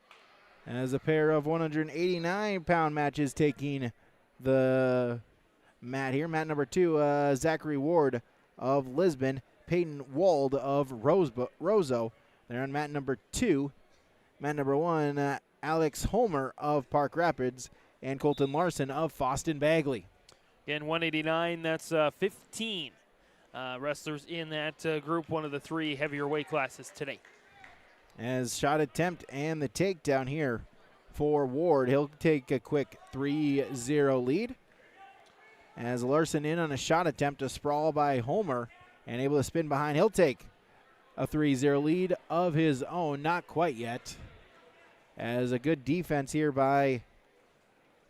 As a pair of 189-pound matches taking the mat here. Mat number 2, Zachary Ward of Lisbon, Peyton Wald of Roseau. They're on mat number 2. Mat number 1, Alex Homer of Park Rapids, and Colton Larson of Foston Bagley. Again, 189, that's 15 wrestlers in that group, one of the 3 heavier weight classes today. As shot attempt and the takedown here for Ward. He'll take a quick 3-0 lead. As Larson in on a shot attempt, a sprawl by Homer, and able to spin behind. He'll take a 3-0 lead of his own, not quite yet. As a good defense here by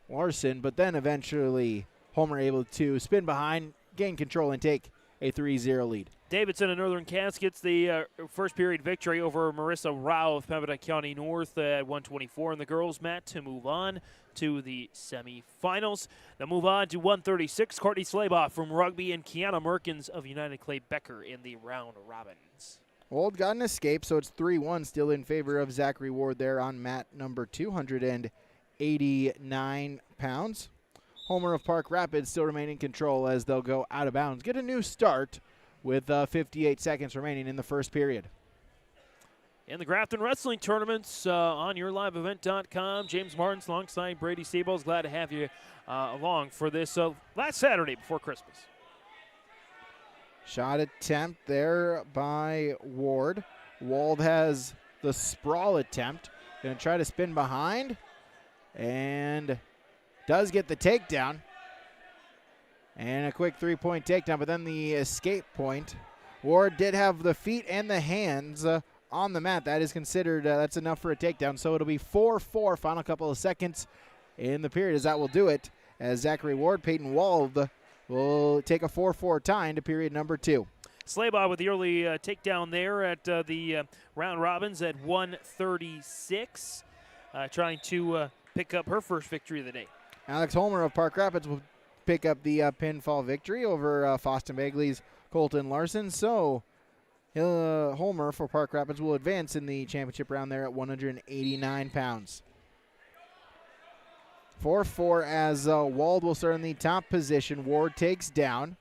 Larson, but then eventually Homer able to spin behind, gain control, and take a 3-0 lead. Davidson and Northern Cass gets the first period victory over Marissa Rao of Pembina County North at 124 in the girls' mat to move on to the semifinals. They'll move on to 136. Courtney Slabaugh from Rugby and Kiana Merkins of United Clay Becker in the round robins. Old got an escape, so it's 3-1 still in favor of Zachary Ward there on mat number 289 pounds. Homer of Park Rapids still remain in control as they'll go out of bounds. Get a new start with 58 seconds remaining in the first period. In the Grafton Wrestling Tournaments on yourliveevent.com, James Martins alongside Brady Seaballs. Glad to have you along for this last Saturday before Christmas. Shot attempt there by Ward. Wald has the sprawl attempt. Going to try to spin behind. And does get the takedown. And a quick 3-point takedown, but then the escape point. Ward did have the feet and the hands on the mat. That is considered, that's enough for a takedown. So it'll be 4-4, final couple of seconds in the period as that will do it. As Zachary Ward, Peyton Wald will take a 4-4 tie into period number 2. Slaybaugh with the early takedown there at the round robins at 136, trying to pick up her first victory of the day. Alex Holmer of Park Rapids will pick up the pinfall victory over Foston Bagley's Colton Larson. So Holmer for Park Rapids will advance in the championship round there at 189 pounds. 4-4 as Wald will start in the top position. Ward takes down.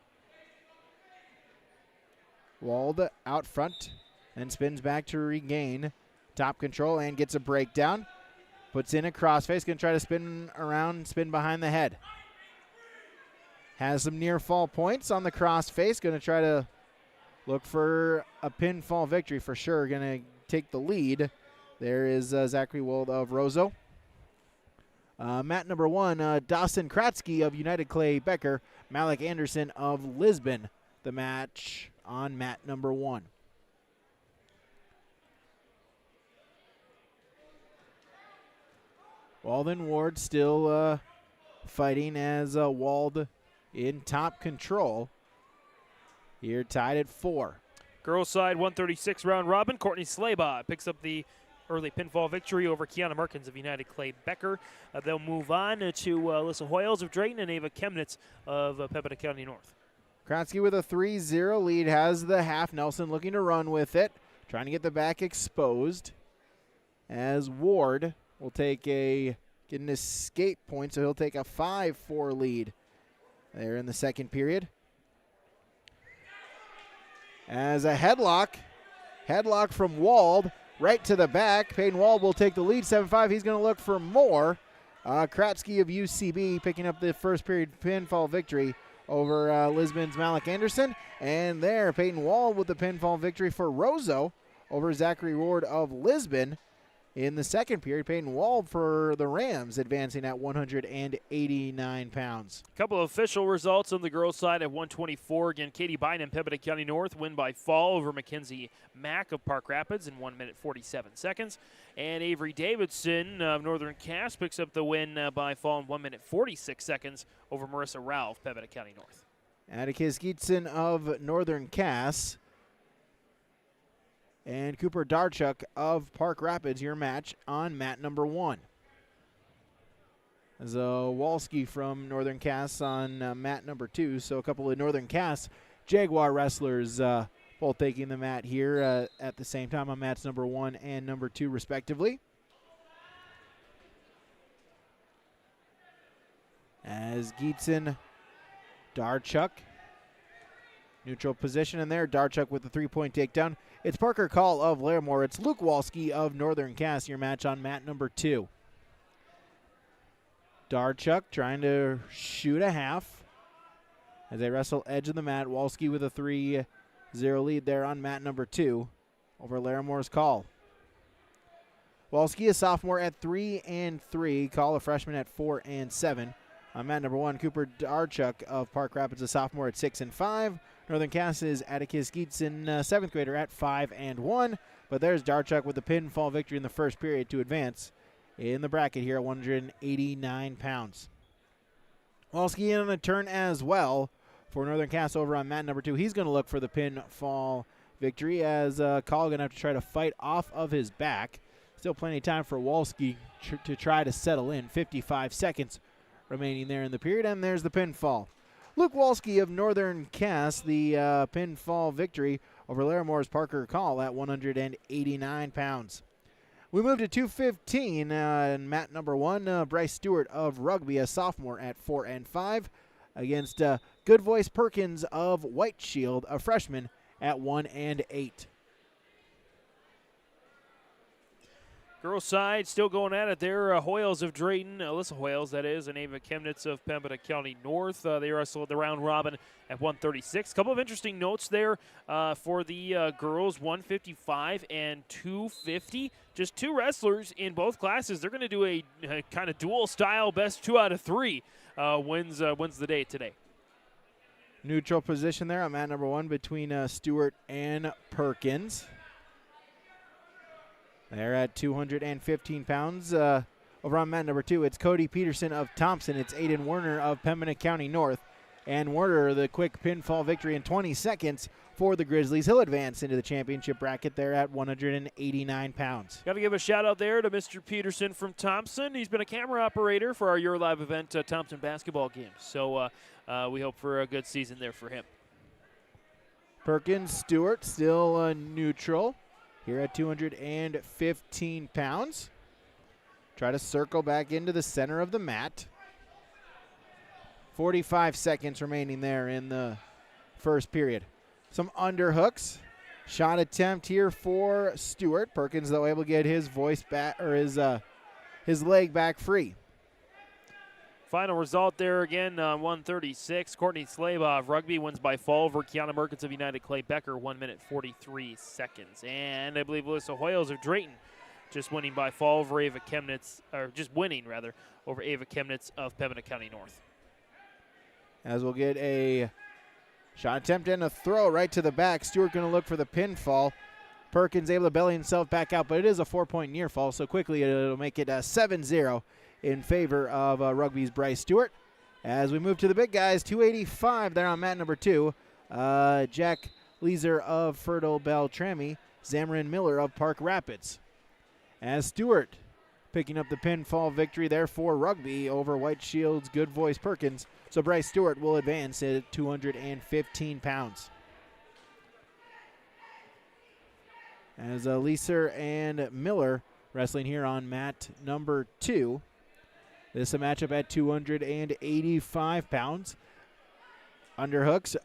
Wald out front and spins back to regain top control and gets a breakdown. Puts in a crossface, going to try to spin around, spin behind the head. Has some near fall points on the crossface, going to try to look for a pinfall victory for sure. Going to take the lead. There is Zachary Wold of Roseau. Mat number 1, Dawson Kratzky of United Clay Becker. Malik Anderson of Lisbon. The match on mat number 1. Wald and Ward still fighting as Wald in top control. Here tied at 4. Girls side 136 round robin. Courtney Slaybaugh picks up the early pinfall victory over Kiana Merkins of United Clay Becker. They'll move on to Alyssa Hoyles of Drayton and Ava Chemnitz of Pembina County North. Kratzky with a 3-0 lead, has the half. Nelson looking to run with it, trying to get the back exposed as Ward will get an escape point, so he'll take a 5-4 lead there in the second period. As a headlock from Wald, right to the back. Peyton Wald will take the lead, 7-5. He's going to look for more. Kratzky of UCB picking up the first period pinfall victory over Lisbon's Malik Anderson. And there, Peyton Wald with the pinfall victory for Roseau over Zachary Ward of Lisbon. In the second period, Peyton Wald for the Rams advancing at 189 pounds. A couple of official results on the girls' side at 124. Again, Katie Bynum, Pembina County North, win by fall over Mackenzie Mack of Park Rapids in 1 minute 47 seconds. And Avery Davidson of Northern Cass picks up the win by fall in 1 minute 46 seconds over Marissa Ralph, Pembina County North. Atticus Geetson of Northern Cass and Cooper Darchuk of Park Rapids, your match on mat number 1. As Walski from Northern Cass on mat number 2. So a couple of Northern Cass Jaguar wrestlers both taking the mat here at the same time on mats number 1 and number 2 respectively. As Geetson, Darchuk, neutral position in there. Darchuk with the 3-point takedown. It's Parker Call of Larimore. It's Luke Walski of Northern Cass, your match on mat number 2. Darchuk trying to shoot a half as they wrestle edge of the mat. Walski with a 3-0 lead there on mat number 2 over Larimore's Call. Walski, a sophomore at 3-3. Call, a freshman at 4-7. On mat number 1, Cooper Darchuk of Park Rapids, a sophomore at 6-5. Northern Cass is Atticus Geetson, 7th grader at 5-1. But there's Darchuk with the pinfall victory in the first period to advance in the bracket here at 189 pounds. Walski in on a turn as well for Northern Cass over on mat number 2. He's going to look for the pinfall victory as Call going to have to try to fight off of his back. Still plenty of time for Walski to try to settle in. 55 seconds remaining there in the period, and there's the pinfall. Luke Walski of Northern Cass, the pinfall victory over Larimore's Parker Call at 189 pounds. We move to 215 and mat number 1, Bryce Stewart of Rugby, a sophomore at 4-5, against Good Voice Perkins of White Shield, a freshman at 1-8. Girls side still going at it there. Hoyles of Drayton, Alyssa Hoyles, that is, and Ava Chemnitz of Pembina County North. They wrestled the round robin at 136. A couple of interesting notes there for the girls, 155 and 250. Just 2 wrestlers in both classes. They're going to do a kind of dual style best 2 out of 3 wins the day today. Neutral position there on mat number 1 between Stewart and Perkins. They're at 215 pounds. Over on mat number 2, it's Cody Peterson of Thompson. It's Aiden Werner of Pembina County North. and Werder the quick pinfall victory in 20 seconds for the Grizzlies. He'll advance into the championship bracket there at 189 pounds. Got to give a shout out there to Mr. Peterson from Thompson. He's been a camera operator for our Your Live event, Thompson basketball games. So we hope for a good season there for him. Perkins Stewart still neutral here at 215 pounds. Try to circle back into the center of the mat. 45 seconds remaining there in the first period. Some underhooks. Shot attempt here for Stewart. Perkins, though, able to get his voice back, or his leg back free. Final result there again, 136. Courtney Slavov, rugby, wins by fall over Kiana Merkins of United Clay Becker, 1 minute 43 seconds. And I believe Alyssa Hoyles of Drayton just winning by fall over Ava Chemnitz, or just winning, rather, over Ava Chemnitz of Pembina County North. As we'll get a shot attempt and a throw right to the back. Stewart going to look for the pinfall. Perkins able to belly himself back out, but it is a 4-point near fall, so quickly it'll make it 7-0 in favor of rugby's Bryce Stewart. As we move to the big guys, 285 there on mat number 2. Jack Leeser of Fertile Beltrami, Zamarin Miller of Park Rapids. As Stewart picking up the pinfall victory there for rugby over White Shield's Good Voice Perkins. So Bryce Stewart will advance at 215 pounds. As Leeser and Miller wrestling here on mat number 2. This is a matchup at 285 pounds. Underhooks.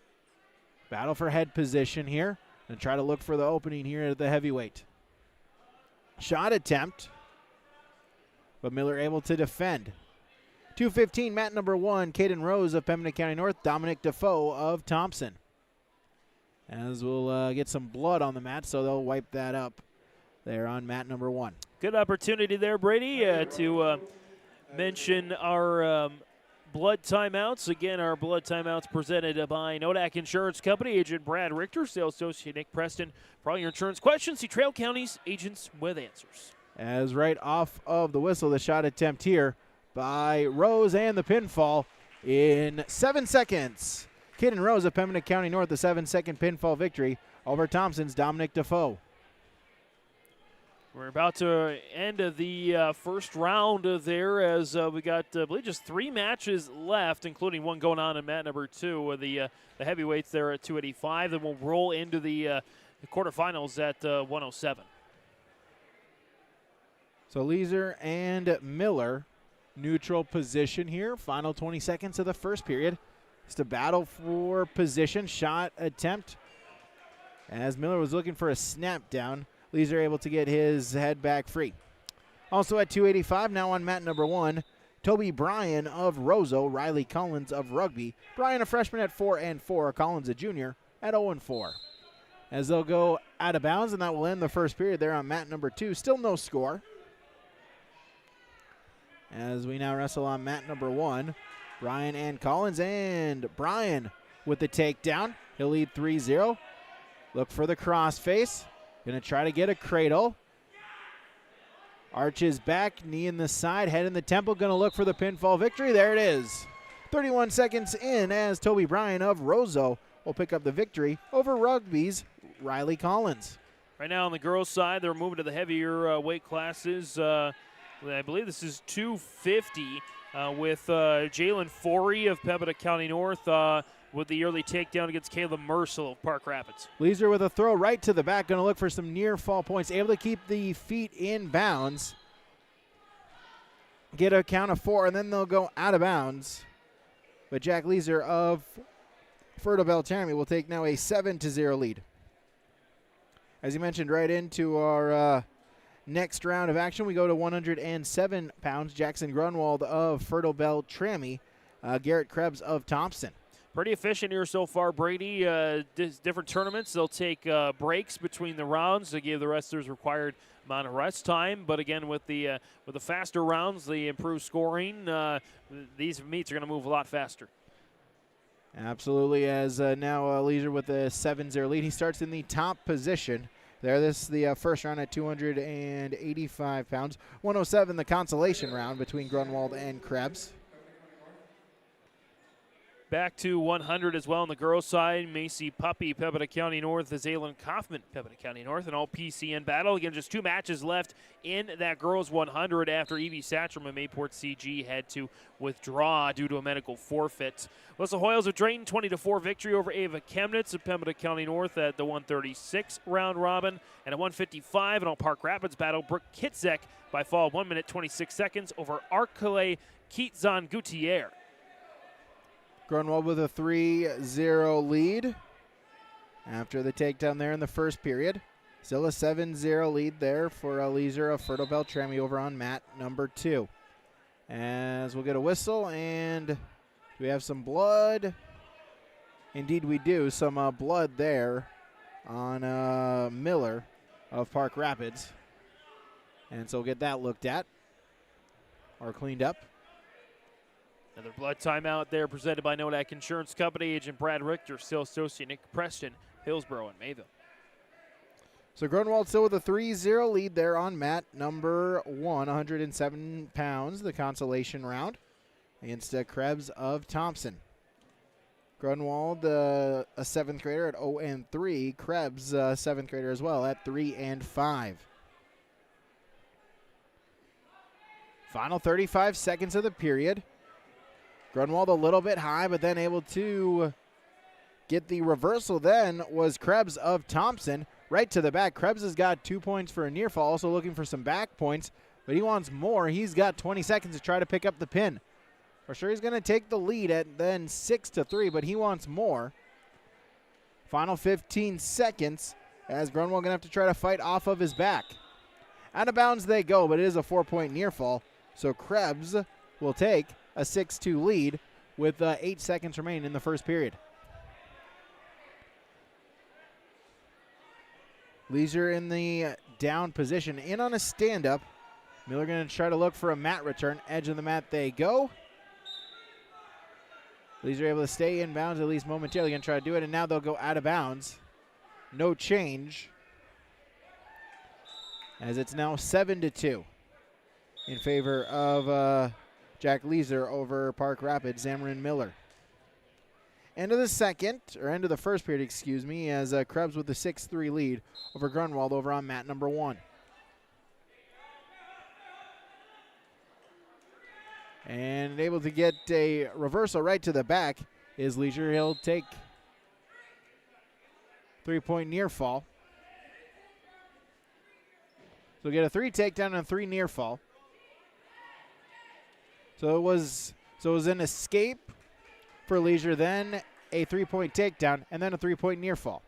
Battle for head position here. And try to look for the opening here at the heavyweight. Shot attempt. But Miller able to defend. 215, mat number 1, Caden Rose of Pembina County North, Dominic Defoe of Thompson. As we'll get some blood on the mat, so they'll wipe that up there on mat number 1. Good opportunity there, Brady, to mention our blood timeouts. Again, our blood timeouts presented by Nodak Insurance Company, Agent Brad Richter, Sales Associate Nick Preston. For all your insurance questions, see Trail County's agents with answers. As right off of the whistle, the shot attempt here by Rose and the pinfall in 7 seconds. Caden Rose of Pembina County North, the 7-second pinfall victory over Thompson's Dominic Defoe. We're about to end the first round there as we got, I believe, just 3 matches left, including one going on in mat number 2. The heavyweights there at 285. Then we'll roll into the quarterfinals at 107. So Leeser and Miller, neutral position here. Final 20 seconds of the first period. Just a battle for position. Shot attempt. As Miller was looking for a snap down, Leeser able to get his head back free. Also at 285, now on mat number 1, Toby Bryan of Roseau, Riley Collins of Rugby. Bryan a freshman at 4-4, Collins a junior at 0-4. As they'll go out of bounds, and that will end the first period there on mat number 2. Still no score. As we now wrestle on mat number 1, Bryan and Collins, and Bryan with the takedown. He'll lead 3-0. Look for the crossface. Going to try to get a cradle. Arches back, knee in the side, head in the temple. Going to look for the pinfall victory. There it is. 31 seconds in as Toby Bryan of Roseau will pick up the victory over Rugby's Riley Collins. Right now on the girls' side, they're moving to the heavier weight classes. I believe this is 250 with Jalen Forey of Pembina County North with the early takedown against Caleb Mercel of Park Rapids. Leeser with a throw right to the back, going to look for some near fall points. Able to keep the feet in bounds. Get a count of 4, and then they'll go out of bounds. But Jack Leeser of Fertile Beltrami will take now a 7-0 lead. As you mentioned, right into our next round of action, we go to 107 pounds. Jackson Grunwald of Fertile Beltrami, Garrett Krebs of Thompson. Pretty efficient here so far, Brady. Different tournaments, they'll take breaks between the rounds to give the wrestlers required amount of rest time. But again, with the faster rounds, the improved scoring, these meets are going to move a lot faster. Absolutely, as now Leeser with a 7-0 lead. He starts in the top position. There, this is the first round at 285 pounds. 107, the consolation round between Grunwald and Krebs. Back to 100 as well on the girls' side. Macy Puppy, Pembina County North, Zaylen Kaufman, Pembina County North, an all-PCN battle. Again, just 2 matches left in that girls' 100 after Evie Satcham and Mayport CG had to withdraw due to a medical forfeit. Whistle Hoyles of Drayton, 20-4 victory over Ava Chemnitz of Pembina County North at the 136 round robin. And at 155, an all-Park Rapids battle, Brooke Kitzek by fall 1 minute 26 seconds over Arkale Kietzan Gutierrez. Grunwald with a 3-0 lead after the takedown there in the first period. Still a 7-0 lead there for Leisure of Fertile Beltrami over on mat number 2. As we'll get a whistle, and do we have some blood? Indeed we do, some blood there on Miller of Park Rapids. And so we'll get that looked at or cleaned up. Another blood timeout there presented by Nodak Insurance Company. Agent Brad Richter, still associate Nick Preston, Hillsborough, and Mayville. So Grunwald still with a 3-0 lead there on mat number 1, 107 pounds, the consolation round, against Krebs of Thompson. Grunwald, a 7th grader at 0-3. Krebs, a 7th grader as well at 3-5. Final 35 seconds of the period. Grunwald a little bit high, but then able to get the reversal then was Krebs of Thompson. Right to the back. Krebs has got 2 points for a near fall, also looking for some back points, but he wants more. He's got 20 seconds to try to pick up the pin. For sure he's going to take the lead at then 6-3, but he wants more. Final 15 seconds as Grunwald going to have to try to fight off of his back. Out of bounds they go, but it is a 4-point near fall, so Krebs will take a 6-2 lead with 8 seconds remaining in the first period. Leisure in the down position, in on a stand-up. Miller going to try to look for a mat return. Edge of the mat they go. Leisure able to stay in bounds at least momentarily. Going to try to do it, and now they'll go out of bounds. No change, as it's now 7-2 in favor of Jack Leisure over Park Rapids, Zamarin Miller. End of the first period, excuse me, as Krebs with the 6-3 lead over Grunwald over on mat number 1. And able to get a reversal right to the back is Leisure. He'll take 3-point near fall. So get a 3 takedown and a 3 near fall. So it was an escape for Leisure, then a 3-point takedown, and then a 3-point near fall.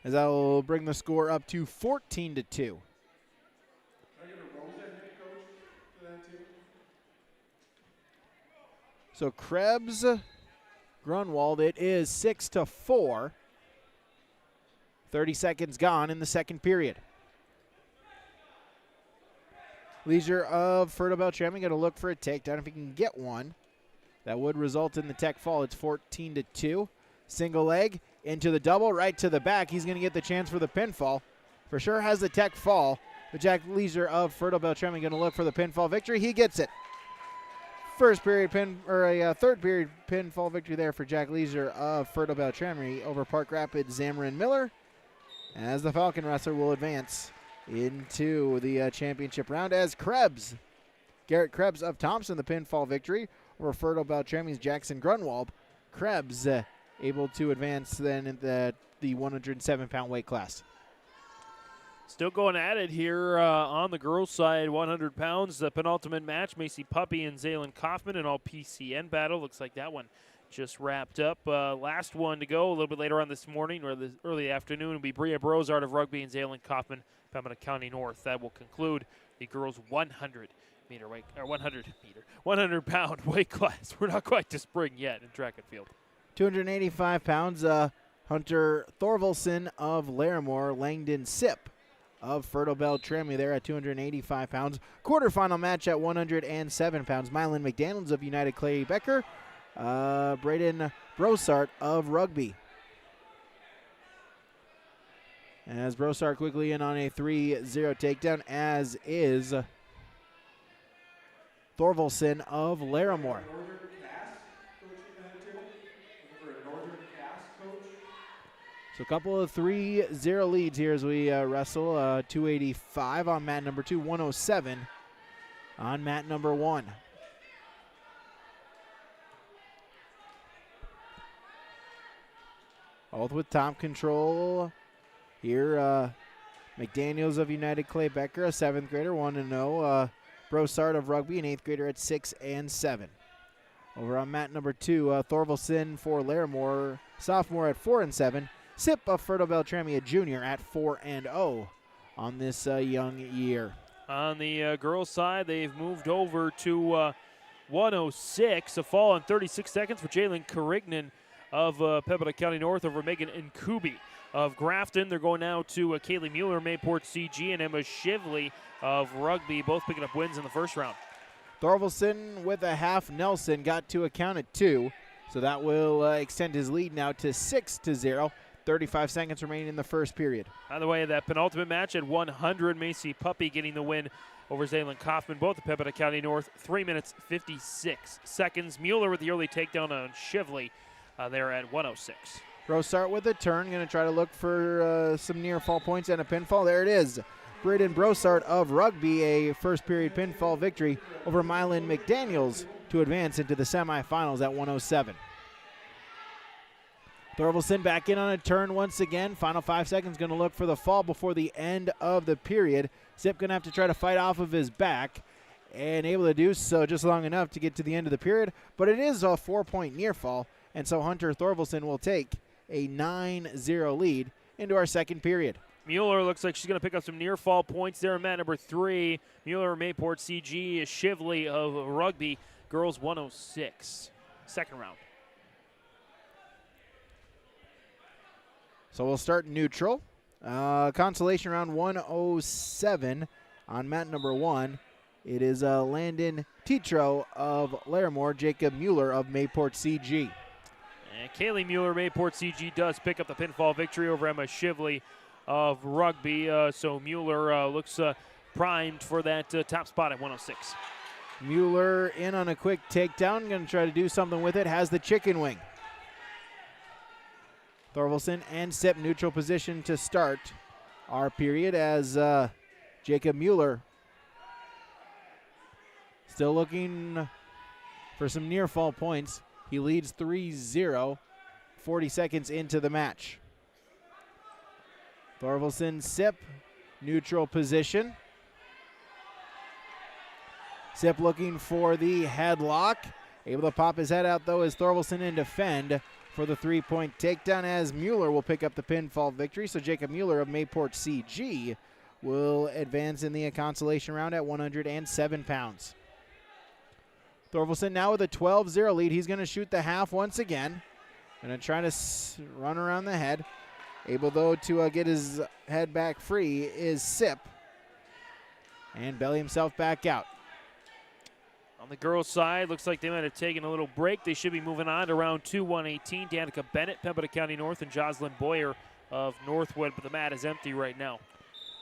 As that will bring the score up to 14-2. So Krebs, Grunwald, it is 6-4. 30 seconds gone in the second period. Leisure of Fertile Beltrami going to look for a takedown if he can get one. That would result in the tech fall. It's 14-2. Single leg into the double, right to the back. He's going to get the chance for the pinfall. For sure has the tech fall. But Jack Leisure of Fertile Beltrami going to look for the pinfall victory. He gets it. Third period pinfall victory there for Jack Leisure of Fertile Beltrami over Park Rapids, Zamarin Miller, as the Falcon wrestler will advance into the championship round as Garrett Krebs of Thompson, the pinfall victory over Fertile Beltrami's Jackson Grunwald. Krebs able to advance then in the 107-pound weight class. Still going at it here on the girls' side, 100 pounds. The penultimate match, Macy Puppy and Zaylen Kaufman, an all-PCN battle. Looks like that one just wrapped up. Last one to go a little bit later on this morning or this early afternoon will be Bria Brozart of Rugby and Zaylen Kaufman, Pembina County North. That will conclude the girls' 100-pound weight class. We're not quite to spring yet in track and field. 285 pounds, Hunter Thorvalson of Larimore, Langdon Sipp of Fertile Beltrami there at 285 pounds. Quarterfinal match at 107 pounds. Mylan McDaniels of United Clay Becker. Braden Brosart of Rugby. As Brosart quickly in on a 3-0 takedown, as is Thorvalson of Larimore. So a couple of 3-0 leads here as we wrestle. 285 on mat number 2, 107 on mat number 1. Both with top control here. McDaniels of United Clay Becker, a 7th grader, 1-0. Brossard of Rugby, an 8th grader at 6 and 7. Over on mat number 2, Thorvaldsen for Larimore, sophomore at 4 and 7. Sip of Ferto Beltrami, a junior at 4 and 0 on this young year. On the girls' side, they've moved over to 106. A fall in 36 seconds for Jalen Carignan of Pembina County North over Megan Nkubi of Grafton. They're going now to Kaylee Mueller, Mayport CG, and Emma Shivley of Rugby, both picking up wins in the first round. Thorvaldsen with a half. Nelson got to a count at 2, so that will extend his lead now to 6-0. 35 seconds remaining in the first period. By the way, that penultimate match at 100, Macy Puppy getting the win over Zaylin Kaufman, both at Pembina County North, 3 minutes 56 seconds. Mueller with the early takedown on Shivley there at 106. Brossart with a turn, going to try to look for some near fall points and a pinfall. There it is. Braden Brossart of Rugby, a first period pinfall victory over Mylan McDaniels to advance into the semifinals at 107. Thorvaldsen back in on a turn once again. Final 5 seconds, going to look for the fall before the end of the period. Zip going to have to try to fight off of his back, and able to do so just long enough to get to the end of the period. But it is a 4-point near fall, and so Hunter Thorvaldsen will take a 9-0 lead into our second period. Mueller looks like she's going to pick up some near fall points there in mat number 3. Mueller, Mayport CG, Shivley of Rugby, girls 106. Second round. So we'll start neutral. Consolation round 107 on mat number 1. It is Landon Tetro of Larimore, Jacob Mueller of Mayport CG. And Kaylee Mueller, Mayport CG, does pick up the pinfall victory over Emma Shivley of Rugby. So Mueller looks primed for that top spot at 106. Mueller in on a quick takedown. Going to try to do something with it. Has the chicken wing. Thorvaldsen and Sip neutral position to start our period as Jacob Mueller still looking for some near fall points. He leads 3-0, 40 seconds into the match. Thorvaldsen, Sip, neutral position. Sip looking for the headlock. Able to pop his head out though as Thorvaldsen and defend for the 3-point takedown as Mueller will pick up the pinfall victory. So Jacob Mueller of Mayport CG will advance in the consolation round at 107 pounds. Thorvaldsen now with a 12-0 lead. He's going to shoot the half once again. Going to try to run around the head. Able, though, to get his head back free is Sip. And belly himself back out. On the girls' side, looks like they might have taken a little break. They should be moving on to round 2, 118. Danica Bennett, Pembina County North, and Jocelyn Boyer of Northwood, but the mat is empty right now.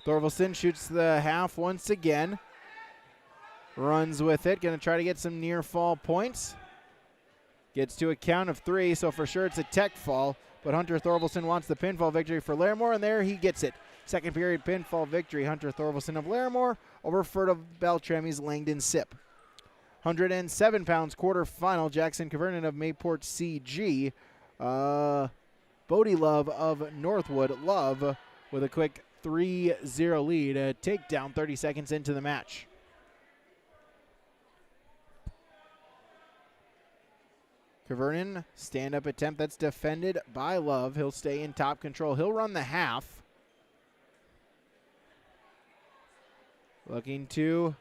Thorvaldsen shoots the half once again. Runs with it. Going to try to get some near fall points. Gets to a count of 3, so for sure it's a tech fall. But Hunter Thorvaldsen wants the pinfall victory for Larimore, and there he gets it. Second period pinfall victory, Hunter Thorvaldsen of Larimore over Ferto Beltrami's Langdon Sip. 107 pounds quarterfinal, Jackson Cavernan of Mayport CG. Bodie Love of Northwood. Love with a quick 3-0 lead. A takedown 30 seconds into the match. Cavernan, stand-up attempt that's defended by Love. He'll stay in top control. He'll run the half. Looking to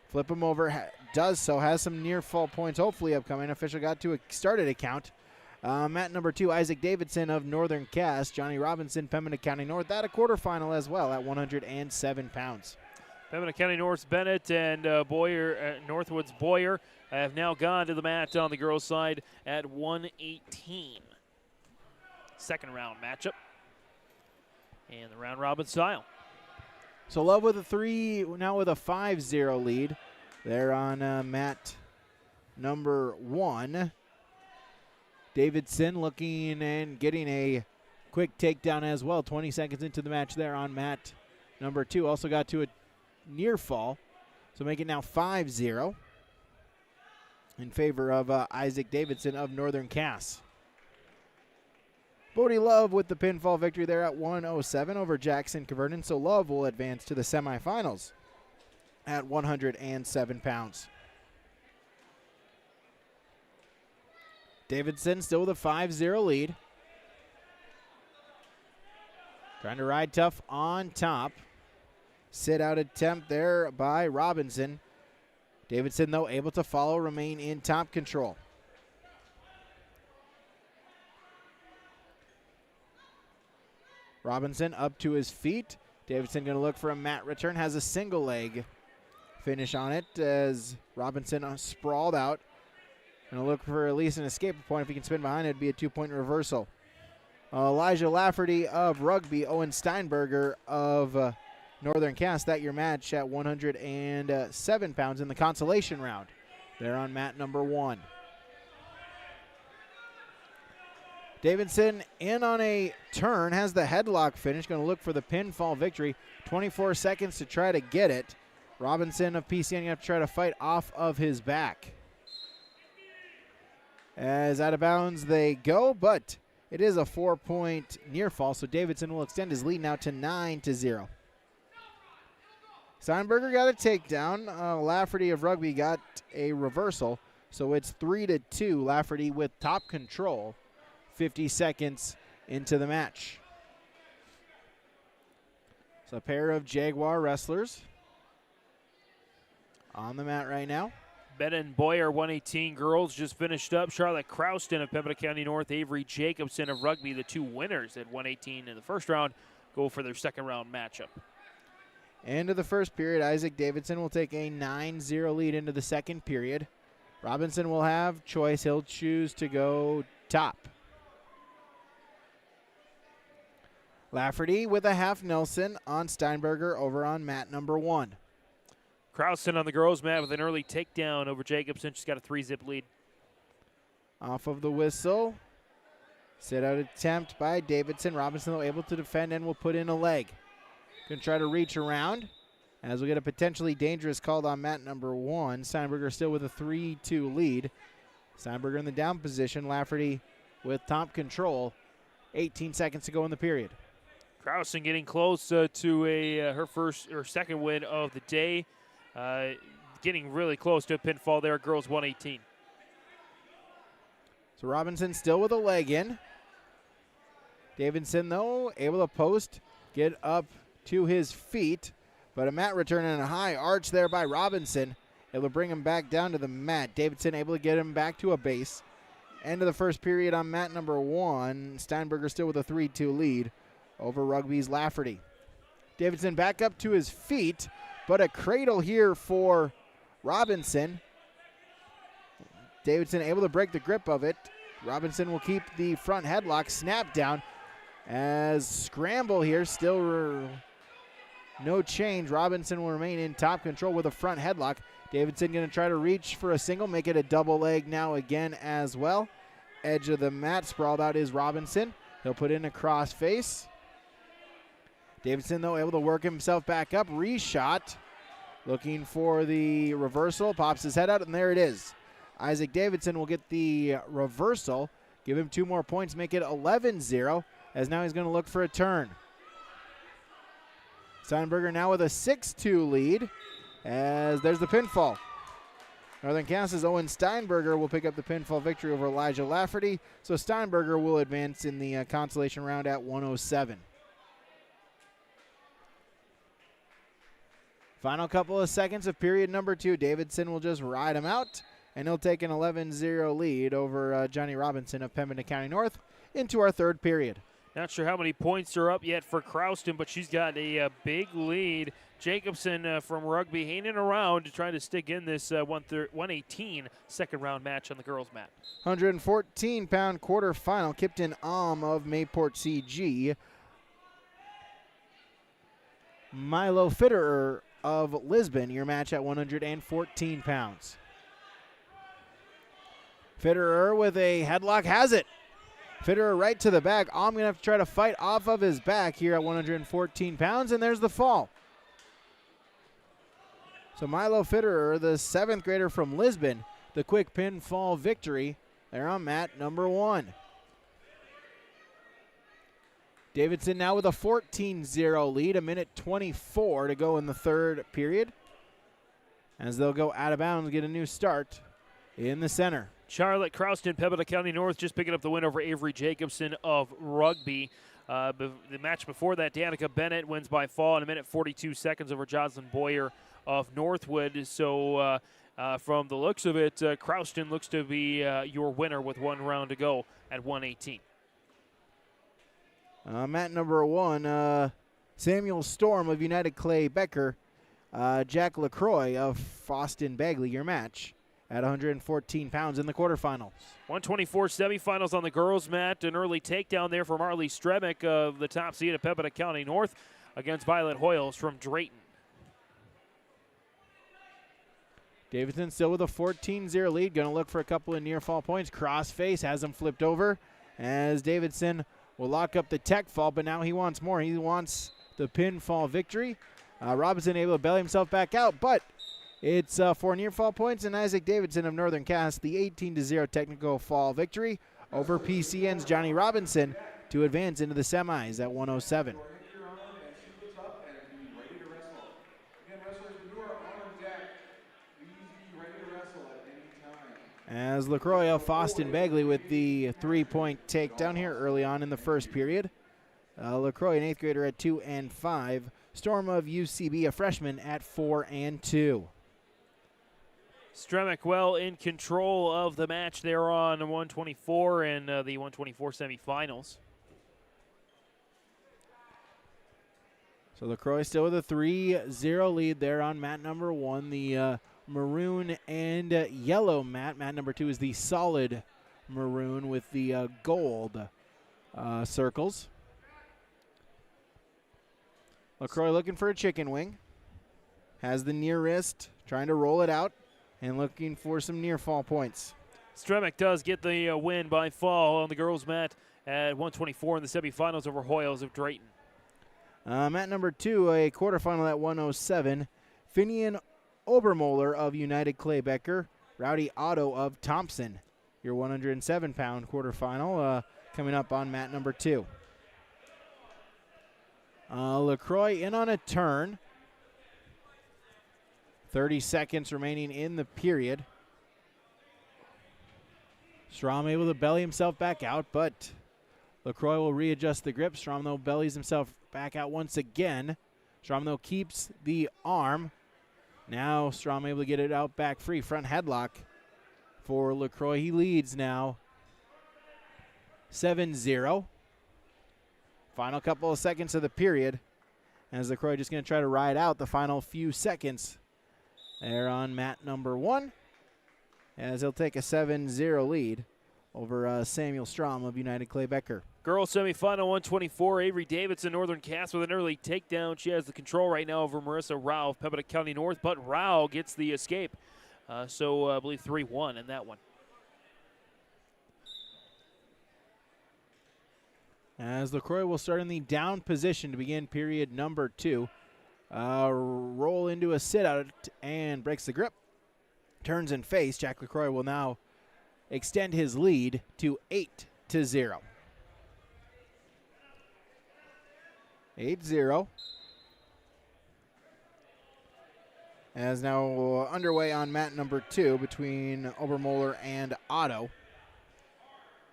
flip him over. Does so. Has some near fall points hopefully upcoming. Official got to a started a count. Mat number 2, Isaac Davidson of Northern Cass. Johnny Robinson, Pembina County North. That a quarterfinal as well at 107 pounds. Pembina County North's Bennett and Boyer, Northwood's Boyer have now gone to the mat on the girls' side at 118. Second round matchup. And the round robin style. So Love with a 3, now with a 5-0 lead. They're on mat number 1. Davidson looking and getting a Quick takedown as well. 20 seconds into the match there on mat number 2. Also got to a near fall. So make it now 5-0 in favor of Isaac Davidson of Northern Cass. Bodie Love with the pinfall victory there at 107 over Jackson Converton. So Love will advance to the semifinals at 107 pounds. Davidson still with a 5-0 lead. Trying to ride tough on top. Sit out attempt there by Robinson. Davidson, though, able to follow, remain in top control. Robinson up to his feet. Davidson going to look for a mat return. Has a single leg finish on it as Robinson sprawled out. Going to look for at least an escape point. If he can spin behind it, it'd be a 2-point reversal. Elijah Lafferty of Rugby, Owen Steinberger of Northern Cass. That your match at 107 pounds in the consolation round. They're on mat number 1. Davidson in on a turn, has the headlock finish, going to look for the pinfall victory. 24 seconds to try to get it. Robinson of PCN going to have to try to fight off of his back. As out of bounds they go, but it is a 4-point near fall, so Davidson will extend his lead now to 9-0. Steinberger got a takedown. Lafferty of Rugby got a reversal, so it's 3-2. Lafferty with top control. 50 seconds into the match. So a pair of Jaguar wrestlers on the mat right now. Bennett and Boyer 118 girls just finished up. Charlotte Crouston of Pembina County North, Avery Jacobson of Rugby, the two winners at 118 in the first round, go for their second round matchup. End of the first period, Isaac Davidson will take a 9-0 lead into the second period. Robinson will have choice. He'll choose to go top. Lafferty with a half Nelson on Steinberger over on mat number 1. Crouston on the girls' mat with an early takedown over Jacobson. She's got a 3-zip lead. Off of the whistle. Sit out attempt by Davidson. Robinson, though, able to defend and will put in a leg. Going to try to reach around as we get a potentially dangerous call on mat number 1. Steinberger still with a 3-2 lead. Steinberger in the down position. Lafferty with top control. 18 seconds to go in the period. Crouston getting close to her second win of the day. Getting really close to a pinfall there, girls 118. So Robinson still with a leg in. Davidson, though, able to post, get up to his feet, but a mat return and a high arch there by Robinson. Able to bring him back down to the mat. Davidson able to get him back to a base. End of the first period on mat number 1. Steinberger still with a 3-2 lead over Rugby's Lafferty. Davidson back up to his feet, but a cradle here for Robinson. Davidson able to break the grip of it. Robinson will keep the front headlock. Snap down as scramble here. Still no change. Robinson will remain in top control with a front headlock. Davidson going to try to reach for a single, make it a double leg now again as well. Edge of the mat, sprawled out is Robinson. He'll put in a cross face. Davidson, though, able to work himself back up. Reshot. Looking for the reversal. Pops his head out, and there it is. Isaac Davidson will get the reversal. Give him 2 more points, make it 11-0, as now he's going to look for a turn. Steinberger now with a 6-2 lead, as there's the pinfall. Northern Cass's Owen Steinberger will pick up the pinfall victory over Elijah Lafferty, so Steinberger will advance in the consolation round at 107. Final couple of seconds of period number 2. Davidson will just ride him out, and he'll take an 11-0 lead over Johnny Robinson of Pembina County North into our third period. Not sure how many points are up yet for Crouston, but she's got a big lead. Jacobson from Rugby hanging around to try to stick in this 118 second round match on the girls' mat. 114-pound quarterfinal. Kipton Alm of Mayport CG. Milo Fitterer of Lisbon, your match at 114 pounds. Fitterer with a headlock has it. Fitterer right to the back. I'm going to have to try to fight off of his back here at 114 pounds, and there's the fall. So Milo Fitterer, the 7th grader from Lisbon, the quick pinfall victory there on mat number 1. Davidson now with a 14-0 lead, a minute 24 to go in the third period, as they'll go out of bounds, get a new start in the center. Charlotte Crowston, Pembina County North, just picking up the win over Avery Jacobson of Rugby. The match before that, Danica Bennett wins by fall in a minute 42 seconds over Jocelyn Boyer of Northwood. So from the looks of it, Crowston looks to be your winner with 1 round to go at 118. Mat number 1, Samuel Storm of United Clay Becker, Jack LaCroix of Foston Bagley, your match at 114 pounds in the quarterfinals. 124 semifinals on the girls' mat. An early takedown there from Marley Stremick of the top seed of Pembina County North against Violet Hoyles from Drayton. Davidson still with a 14-0 lead. Going to look for a couple of near fall points. Crossface has him flipped over as Davidson will lock up the tech fall, but now he wants more. He wants the pinfall victory. Robinson able to bail himself back out, but it's 4 near fall points, and Isaac Davidson of Northern Cass, the 18-0 technical fall victory over PCN's Johnny Robinson to advance into the semis at 107. As LaCroix of Foston Bagley with the 3-point takedown here early on in the first period. LaCroix, an 8th grader, at 2 and 5. Storm of UCB, a freshman, at 4 and 2. Stremick well in control of the match there on 124 and the 124 semifinals. So LaCroix still with a 3-0 lead there on mat number 1. The maroon and yellow mat. Mat number 2 is the solid maroon with the gold circles. LaCroix looking for a chicken wing. Has the near wrist, trying to roll it out, and looking for some near fall points. Stremick does get the win by fall on the girls' mat at 124 in the semifinals over Hoyles of Drayton. Mat number 2, a quarterfinal at 107. Finian Obermoller of United Clay Becker, Rowdy Otto of Thompson. Your 107-pound quarterfinal coming up on mat number 2. LaCroix in on a turn. 30 seconds remaining in the period. Strom able to belly himself back out, but LaCroix will readjust the grip. Strom, though, bellies himself back out once again. Strom, though, keeps the arm. Now Strom able to get it out back free. Front headlock for LaCroix. He leads now 7-0. Final couple of seconds of the period. As LaCroix just going to try to ride out the final few seconds there on mat number 1. As he'll take a 7-0 lead over Samuel Strom of United Clay Becker. Girls semifinal 124, Avery Davidson, Northern Cass with an early takedown. She has the control right now over Marissa Rao of Pembina County North, but Rao gets the escape. So I believe 3-1 in that one. As LaCroix will start in the down position to begin period number 2. Roll into a sit-out and breaks the grip. Turns and face. Jack LaCroix will now extend his lead to 8-0. 8-0. As now underway on mat number 2 between Obermoller and Otto.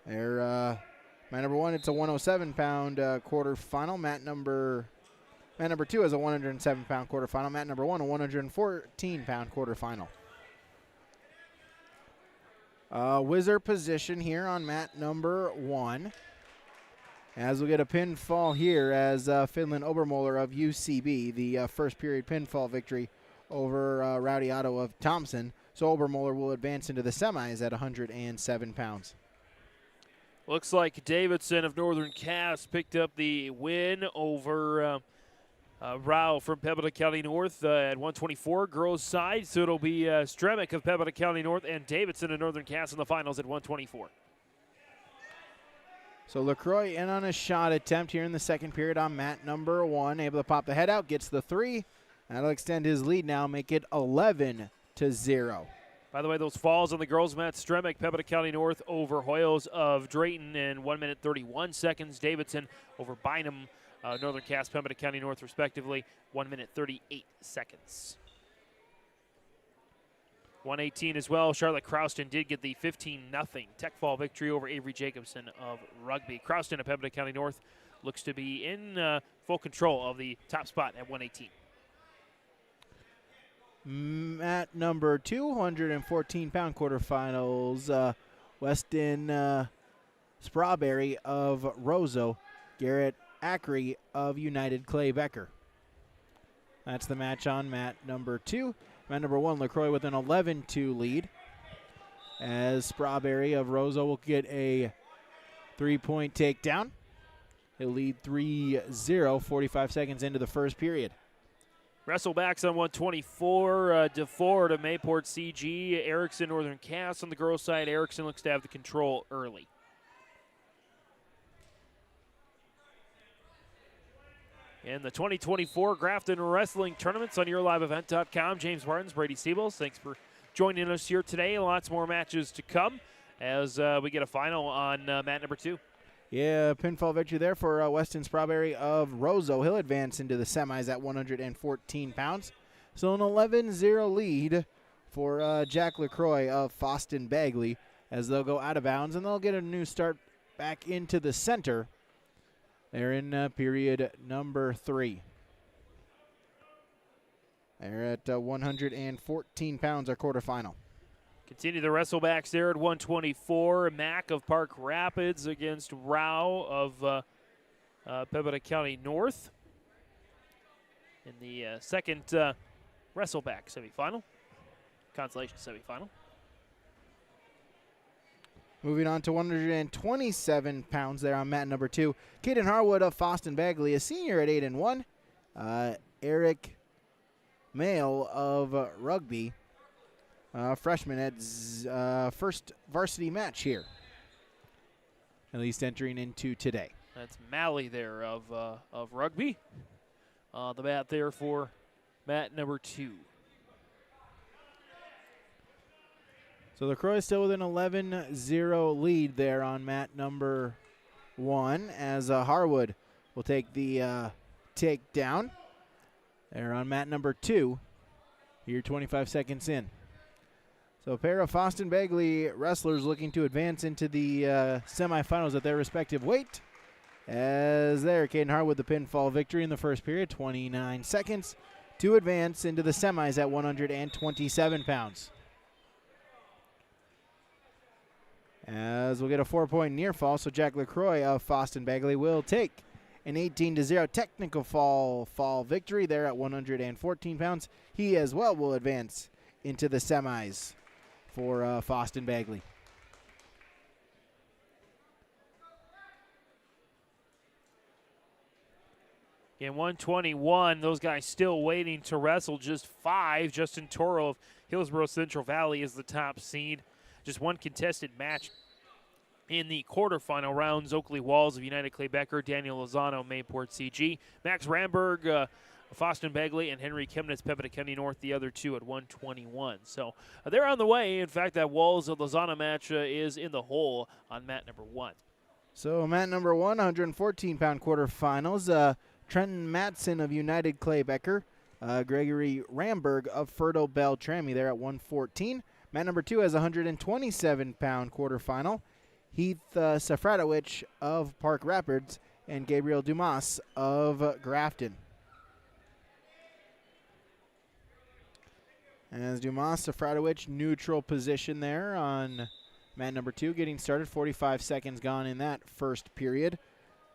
Mat number 1, it's a 107-pound quarterfinal. Mat number 2 is a 107-pound quarterfinal. Mat number 1, a 114-pound quarterfinal. Wizard position here on mat number 1. As we'll get a pinfall here as Finland Obermoller of UCB, the first period pinfall victory over Rowdy Otto of Thompson. So Obermoller will advance into the semis at 107 pounds. Looks like Davidson of Northern Cass picked up the win over Rao from Pembina County North at 124 girls side. So it'll be Stremick of Pembina County North and Davidson of Northern Cass in the finals at 124. So LaCroix in on a shot attempt here in the second period on mat number 1. Able to pop the head out, gets the 3. That'll extend his lead now, make it 11-0. By the way, those falls on the girls' mat, Stremick, Pembina County North over Hoyos of Drayton in 1 minute 31 seconds. Davidson over Bynum, Northern Cass, Pembina County North respectively, 1 minute 38 seconds. 118 as well. Charlotte Crowston did get the 15-0 tech fall victory over Avery Jacobson of Rugby. Crowston of Pembina County North looks to be in full control of the top spot at 118. Mat number 214-pound quarterfinals. Weston Strawberry of Roseau, Garrett Ackery of United Clay Becker. That's the match on mat number 2. Mat number 1, LaCroix with an 11-2 lead, as Strawberry of Roseau will get a 3-point takedown. He'll lead 3-0, 45 seconds into the first period. Wrestlebacks on 124, DeFord of Mayport CG, Erickson Northern Cass on the girls' side. Erickson looks to have the control early. In the 2024 Grafton Wrestling Tournaments on YourLiveEvent.com, James Martins, Brady Siebels, thanks for joining us here today. Lots more matches to come as we get a final on mat number 2. Yeah, pinfall victory there for Weston Strawberry of Roseau. He'll advance into the semis at 114 pounds. So an 11-0 lead for Jack LaCroix of Foston Bagley, as they'll go out of bounds and they'll get a new start back into the center. They're in period number 3. They're at 114 pounds, our quarterfinal. Continue the wrestlebacks there at 124. Mack of Park Rapids against Rao of Pembina County North in the second wrestleback semifinal, consolation semifinal. Moving on to 127 pounds there on mat number 2. Caden Harwood of Foston Bagley, a senior at 8-1. Eric Mail of Rugby, freshman at first varsity match here, at least entering into today. That's Malley there of Rugby. The mat there for mat number 2. So LaCroix is still with an 11-0 lead there on mat number 1, as Harwood will take the takedown there on mat number 2. Here 25 seconds in. So a pair of Foston Bagley wrestlers looking to advance into the semifinals at their respective weight. As there, Caden Harwood the pinfall victory in the first period, 29 seconds to advance into the semis at 127 pounds. As we'll get a 4-point near fall, so Jack LaCroix of Foston Bagley will take an 18-0 technical fall victory there at 114 pounds. He as well will advance into the semis for Foston Bagley. In 121, those guys still waiting to wrestle. Just 5. Justin Toro of Hillsborough Central Valley is the top seed. Just one contested match in the quarterfinal rounds. Oakley Walls of United Clay Becker, Daniel Lozano, Mayport CG, Max Ramberg, Foston Bagley, and Henry Chemnitz, Pembina County North, the other 2 at 121. So they're on the way. In fact, that Walls of Lozano match is in the hole on mat number 1. So mat number 1, 114-pound quarterfinals. Trenton Matson of United Clay Becker, Gregory Ramberg of Fertile Beltrami there at 114. Mat number 2 has a 127-pound quarterfinal. Heath Safradowicz of Park Rapids and Gabriel Dumas of Grafton. As Dumas, Safradowicz, neutral position there on mat number 2, getting started. 45 seconds gone in that first period.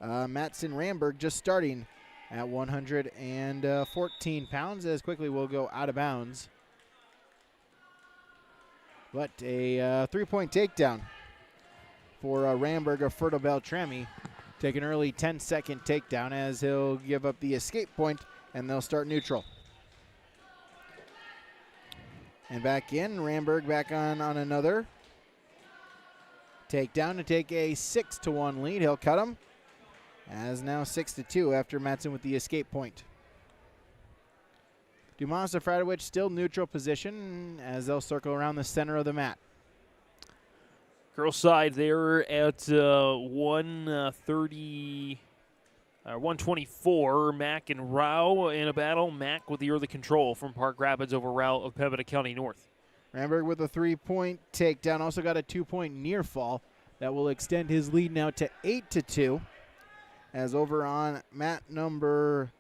Matson Ramberg just starting at 114 pounds, as quickly will go out of bounds. But a 3-point takedown for Ramberg of Fertile Beltrami. Take an early 10-second takedown as he'll give up the escape point, and they'll start neutral. And back in, Ramberg back on another takedown to take a 6-1 lead. He'll cut him. As now 6-2 after Matson with the escape point. Dumas and Fradowicz still neutral position as they'll circle around the center of the mat. Girls side there at 124. Mack and Rao in a battle. Mack with the early control from Park Rapids over Rao of Pembina County North. Ramberg with a 3-point takedown. Also got a 2-point near fall that will extend his lead now to 8-2. As over on mat number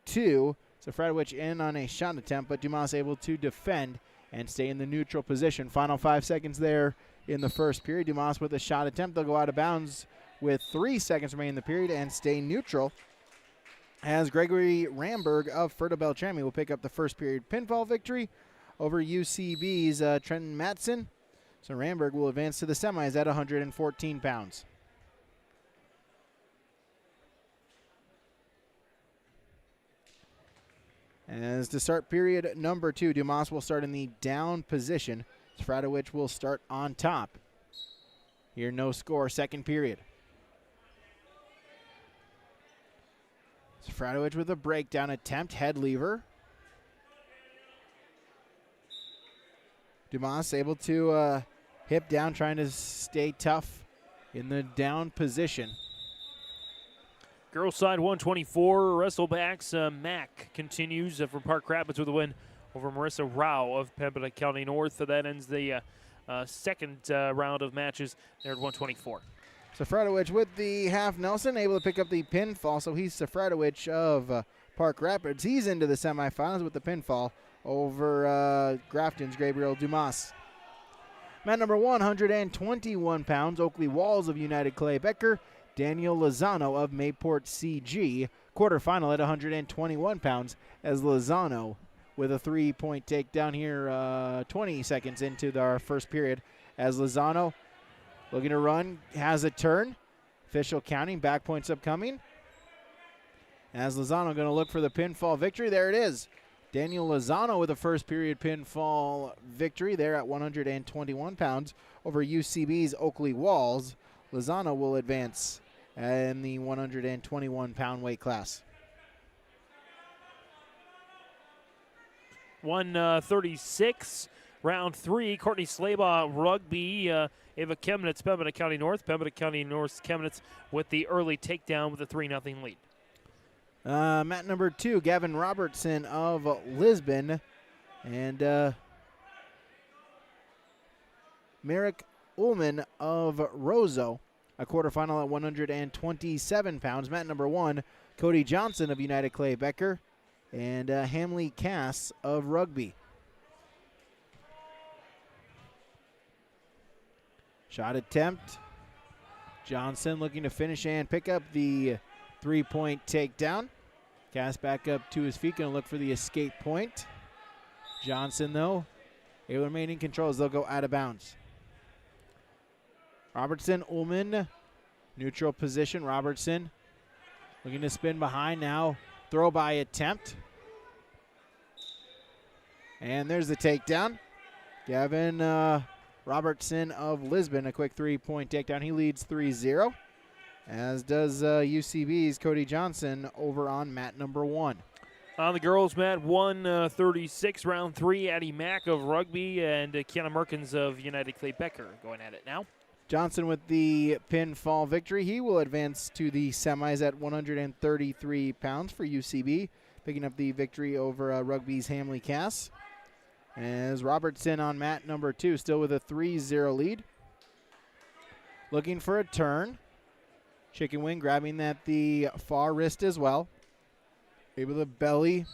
2, so Fradowicz in on a shot attempt, but Dumas able to defend and stay in the neutral position. Final 5 seconds there in the first period. Dumas with a shot attempt. They'll go out of bounds with 3 seconds remaining in the period and stay neutral. As Gregory Ramberg of Ferta Beltrami will pick up the first period pinfall victory over UCB's Trenton Matson. So Ramberg will advance to the semis at 114 pounds. As to start period number 2, Dumas will start in the down position. Fradowicz will start on top. Here, no score, second period. Fradowicz with a breakdown attempt, head lever. Dumas able to hip down, trying to stay tough in the down position. Girls side 124, wrestlebacks. Mack continues from Park Rapids with a win over Marissa Rao of Pembina County North. So that ends the second round of matches there at 124. Sefradowicz with the half Nelson, able to pick up the pinfall. So he's Sefradowicz of Park Rapids. He's into the semifinals with the pinfall over Grafton's Gabriel Dumas. Mat number 121 pounds, Oakley Walls of United Clay Becker. Daniel Lozano of Mayport CG. Quarterfinal at 121 pounds as Lozano with a 3-point takedown here 20 seconds into our first period. As Lozano looking to run, has a turn. Official counting, back points upcoming. As Lozano going to look for the pinfall victory. There it is. Daniel Lozano with a first period pinfall victory there at 121 pounds over UCB's Oakley Walls. Lozano will advance in the 121-pound weight class. 136, round 3. Courtney Slaybaugh, rugby. Ava Chemnitz, Pembina County North. Pembina County North Chemnitz with the early takedown with a 3-0 lead. Mat number 2, Gavin Robertson of Lisbon. And Merrick Ullman of Roseau. A quarterfinal at 127 pounds. Mat number 1, Cody Johnson of United Clay Becker. And Hamley Cass of Rugby. Shot attempt. Johnson looking to finish and pick up the 3-point takedown. Cass back up to his feet, going to look for the escape point. Johnson, though, able to remain in control as they'll go out of bounds. Robertson, Ullman, neutral position. Robertson looking to spin behind now. Throw by attempt. And there's the takedown. Gavin Robertson of Lisbon, a quick 3-point takedown. He leads 3-0, as does UCB's Cody Johnson over on mat number 1. On the girls' mat, 136, round 3. Addie Mack of Rugby and Kiana Merkins of United Clay Becker going at it now. Johnson with the pinfall victory. He will advance to the semis at 133 pounds for UCB, picking up the victory over Rugby's Hamley Cass. As Robertson on mat number 2, still with a 3-0 lead. Looking for a turn. Chicken wing grabbing at the far wrist as well. Able to belly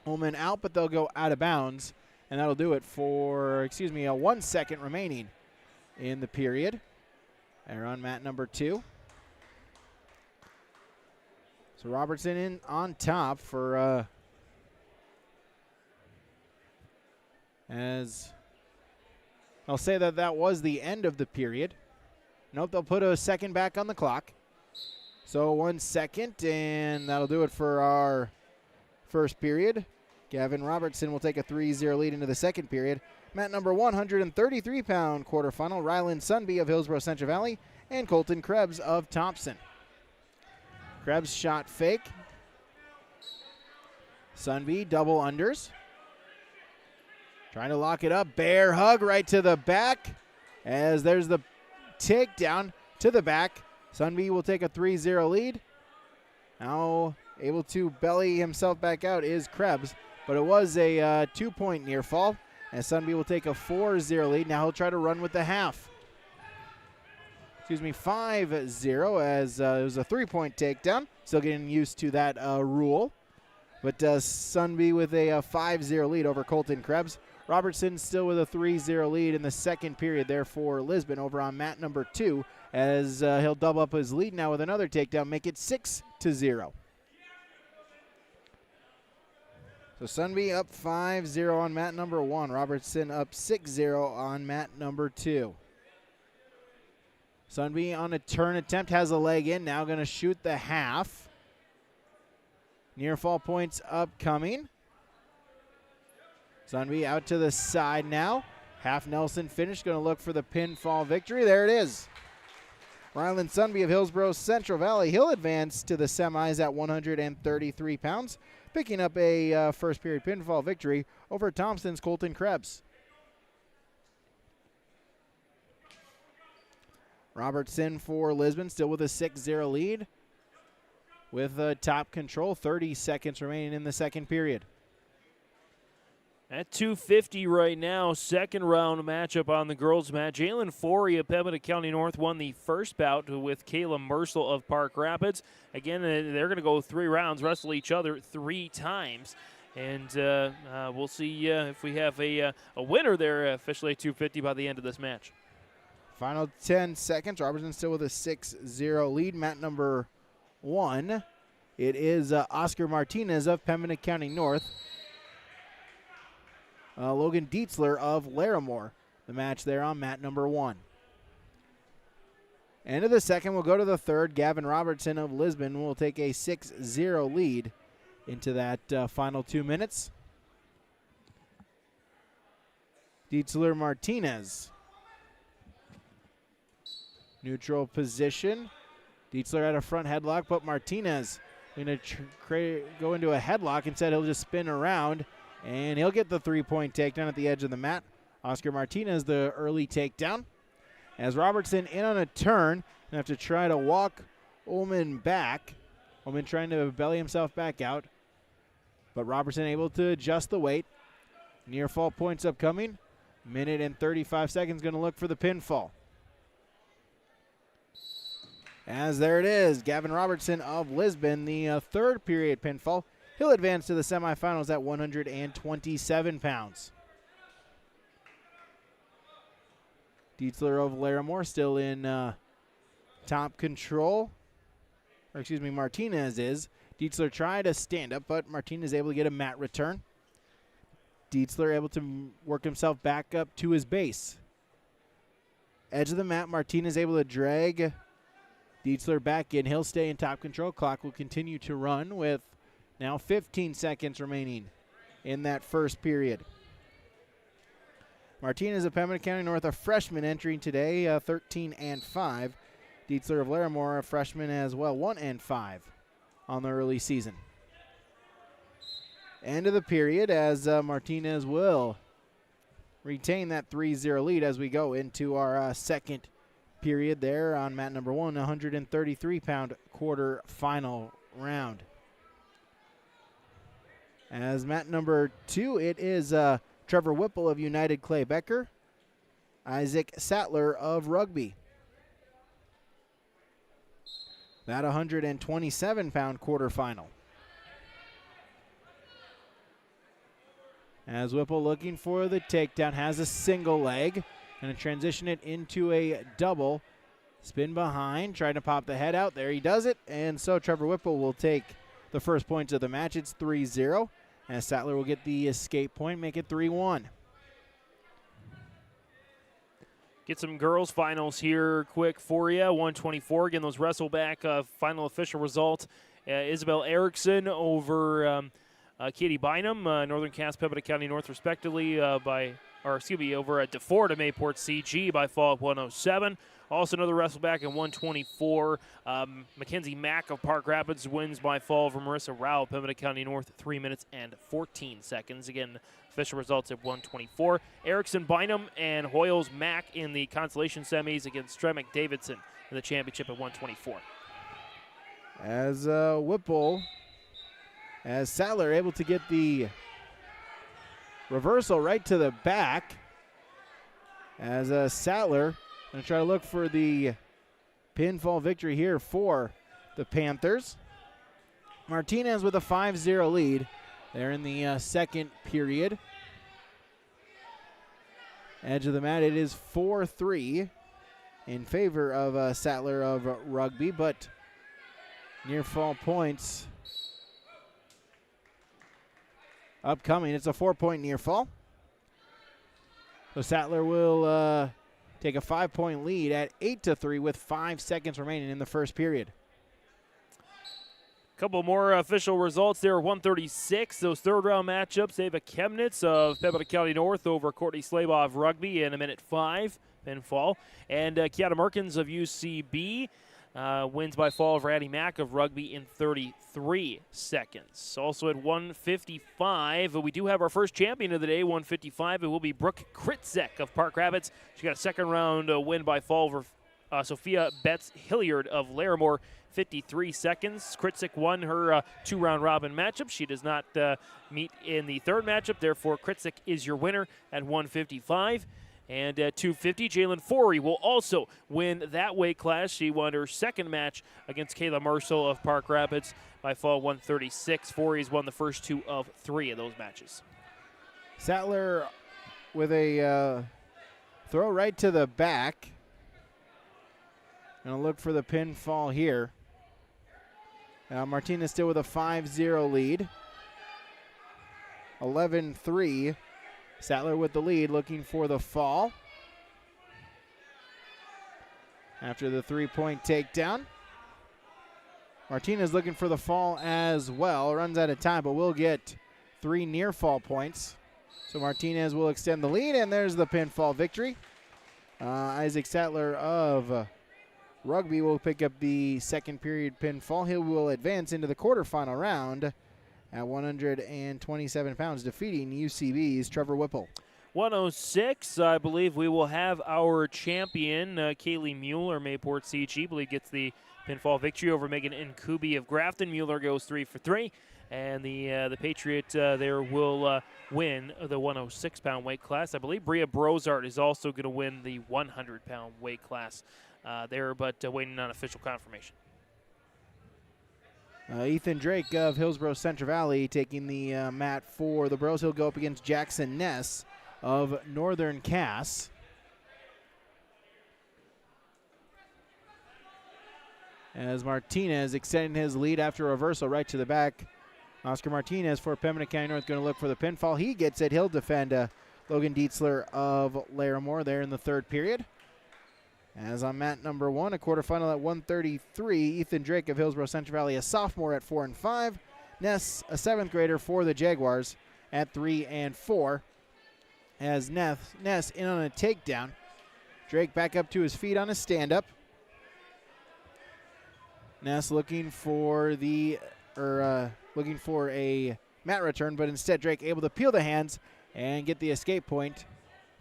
Ullman out, but they'll go out of bounds. And that'll do it for, 1 second remaining in the period. They're on mat number 2. So Robertson in on top for as I'll say that was the end of the period. Nope, they'll put a second back on the clock. So 1 second, and that'll do it for our first period. Gavin Robertson will take a 3-0 lead into the second period. Mat number 133-pound quarterfinal, Ryland Sunby of Hillsborough Central Valley and Colton Krebs of Thompson. Krebs shot fake. Sunby double unders. Trying to lock it up. Bear hug right to the back as there's the takedown to the back. Sunby will take a 3-0 lead. Now able to belly himself back out is Krebs, but it was a 2-point near fall, and Sunby will take a 4-0 lead. Now he'll try to run with the half. 5-0 as it was a 3-point takedown. Still getting used to that rule. But Sunby with a 5-0 lead over Colton Krebs. Robertson still with a 3-0 lead in the second period there for Lisbon over on mat number 2 as he'll double up his lead now with another takedown, make it 6-0. So Sunby up 5-0 on mat number 1. Robertson up 6-0 on mat number 2. Sunby on a turn attempt, has a leg in, now going to shoot the half. Near fall points upcoming. Sunby out to the side now. Half Nelson finish, going to look for the pinfall victory. There it is. Ryland Sunby of Hillsborough Central Valley. He'll advance to the semis at 133 pounds, picking up a first period pinfall victory over Thompson's Colton Krebs. Robertson for Lisbon, still with a 6-0 lead. With top control, 30 seconds remaining in the second period. At 2:50 right now, second round matchup on the girls' mat. Jalen Forey of Pembina County North won the first bout with Kayla Mersel of Park Rapids. Again, they're going to go 3 rounds, wrestle each other 3 times. And we'll see if we have a winner there officially at 2:50 by the end of this match. Final 10 seconds. Robertson still with a 6-0 lead. Mat number 1. It is Oscar Martinez of Pembina County North. Logan Dietzler of Larimore. The match there on mat number 1. End of the second. We'll go to the third. Gavin Robertson of Lisbon will take a 6-0 lead into that final 2 minutes. Dietzler Martinez. Neutral position. Dietzler at a front headlock, but Martinez going to go into a headlock. Instead, he'll just spin around, and he'll get the 3-point takedown at the edge of the mat. Oscar Martinez, the early takedown. As Robertson in on a turn, and have to try to walk Ullman back. Ullman trying to belly himself back out, but Robertson able to adjust the weight. Near fall points upcoming. Minute and 35 seconds, going to look for the pinfall. As there it is, Gavin Robertson of Lisbon, the third period pinfall. He'll advance to the semifinals at 127 pounds. Dietzler of Larimore still in top control. Or excuse me, Martinez is. Dietzler tried to stand up, but Martinez able to get a mat return. Dietzler able to work himself back up to his base. Edge of the mat, Martinez able to drag Dietzler back in. He'll stay in top control. Clock will continue to run with now 15 seconds remaining in that first period. Martinez of Pembina County North, a freshman entering today, 13-5. Dietzler of Larimore, a freshman as well, 1-5 on the early season. End of the period as Martinez will retain that 3-0 lead as we go into our second period there on mat number 1, 133-pound quarter-final round. As mat number 2, it is Trevor Whipple of United Clay Becker, Isaac Sattler of Rugby. That 127-pound quarterfinal. As Whipple looking for the takedown, has a single leg. Going to transition it into a double. Spin behind, trying to pop the head out. There he does it. And so Trevor Whipple will take the first points of the match. It's 3-0. And Sattler will get the escape point, make it 3-1. Get some girls finals here quick for you. 124. Again, those wrestle back final official result. Isabel Erickson over Katie Bynum, Northern Cass, Pembina County North, respectively, over at DeFord to Mayport CG by fall of 107. Also another wrestle back in 124. Mackenzie Mack of Park Rapids wins by fall over Marissa Rao, Pembina County North, 3 minutes and 14 seconds. Again, official results at 124. Erickson Bynum and Hoyles Mack in the consolation semis against Stremick Davidson in the championship at 124. As Whipple, as Sattler able to get the reversal right to the back. As Sattler going to try to look for the pinfall victory here for the Panthers. Martinez with a 5-0 lead. They're in the second period. Edge of the mat, it is 4-3 in favor of Sattler of Rugby, but near fall points upcoming. It's a 4-point near fall. So Sattler will take a 5-point lead at 8-3 with 5 seconds remaining in the first period. Couple more official results there. 136, those third-round matchups. Ava Chemnitz of Pembina County North over Courtney Slabaugh of Rugby in a minute 5 pinfall. And Kiana Merkins of UCB wins by fall over Addie Mack of Rugby in 33 seconds. Also at 155, we do have our first champion of the day, 155. It will be Brooke Kritzek of Park Rapids. She got a second-round win by fall over Sophia Betts-Hilliard of Larimore, 53 seconds. Kritzek won her two-round robin matchup. She does not meet in the third matchup. Therefore, Kritzek is your winner at 155. And at 250, Jalen Forey will also win that weight class. She won her second match against Kayla Marshall of Park Rapids by fall 136. Forey's won the first 2 of 3 of those matches. Sattler with a throw right to the back. Gonna look for the pinfall here. Martinez still with a 5-0 lead. 11-3. Sattler with the lead, looking for the fall. After the 3-point takedown. Martinez looking for the fall as well. Runs out of time, but will get 3 near fall points. So Martinez will extend the lead, and there's the pinfall victory. Isaac Sattler of Rugby will pick up the second period pinfall. He will advance into the quarterfinal round at 127 pounds, defeating UCB's Trevor Whipple. 106, I believe we will have our champion, Kaylee Mueller, Mayport CG. I believe gets the pinfall victory over Megan Nkubi of Grafton. Mueller goes 3 for 3. And the Patriot there will win the 106-pound weight class. I believe Bria Brozart is also going to win the 100-pound weight class there, but waiting on official confirmation. Ethan Drake of Hillsborough Central Valley taking the mat for the Bros. He'll go up against Jackson Ness of Northern Cass. As Martinez extending his lead after a reversal right to the back. Oscar Martinez for Pembina County North going to look for the pinfall. He gets it. He'll defend Logan Dietzler of Larimore there in the third period. As on mat number 1, a quarterfinal at 133, Ethan Drake of Hillsborough Central Valley, a sophomore at 4 and 5. Ness, a 7th grader for the Jaguars at 3 and 4. As Ness in on a takedown. Drake back up to his feet on a stand-up. Ness looking for a mat return, but instead Drake able to peel the hands and get the escape point.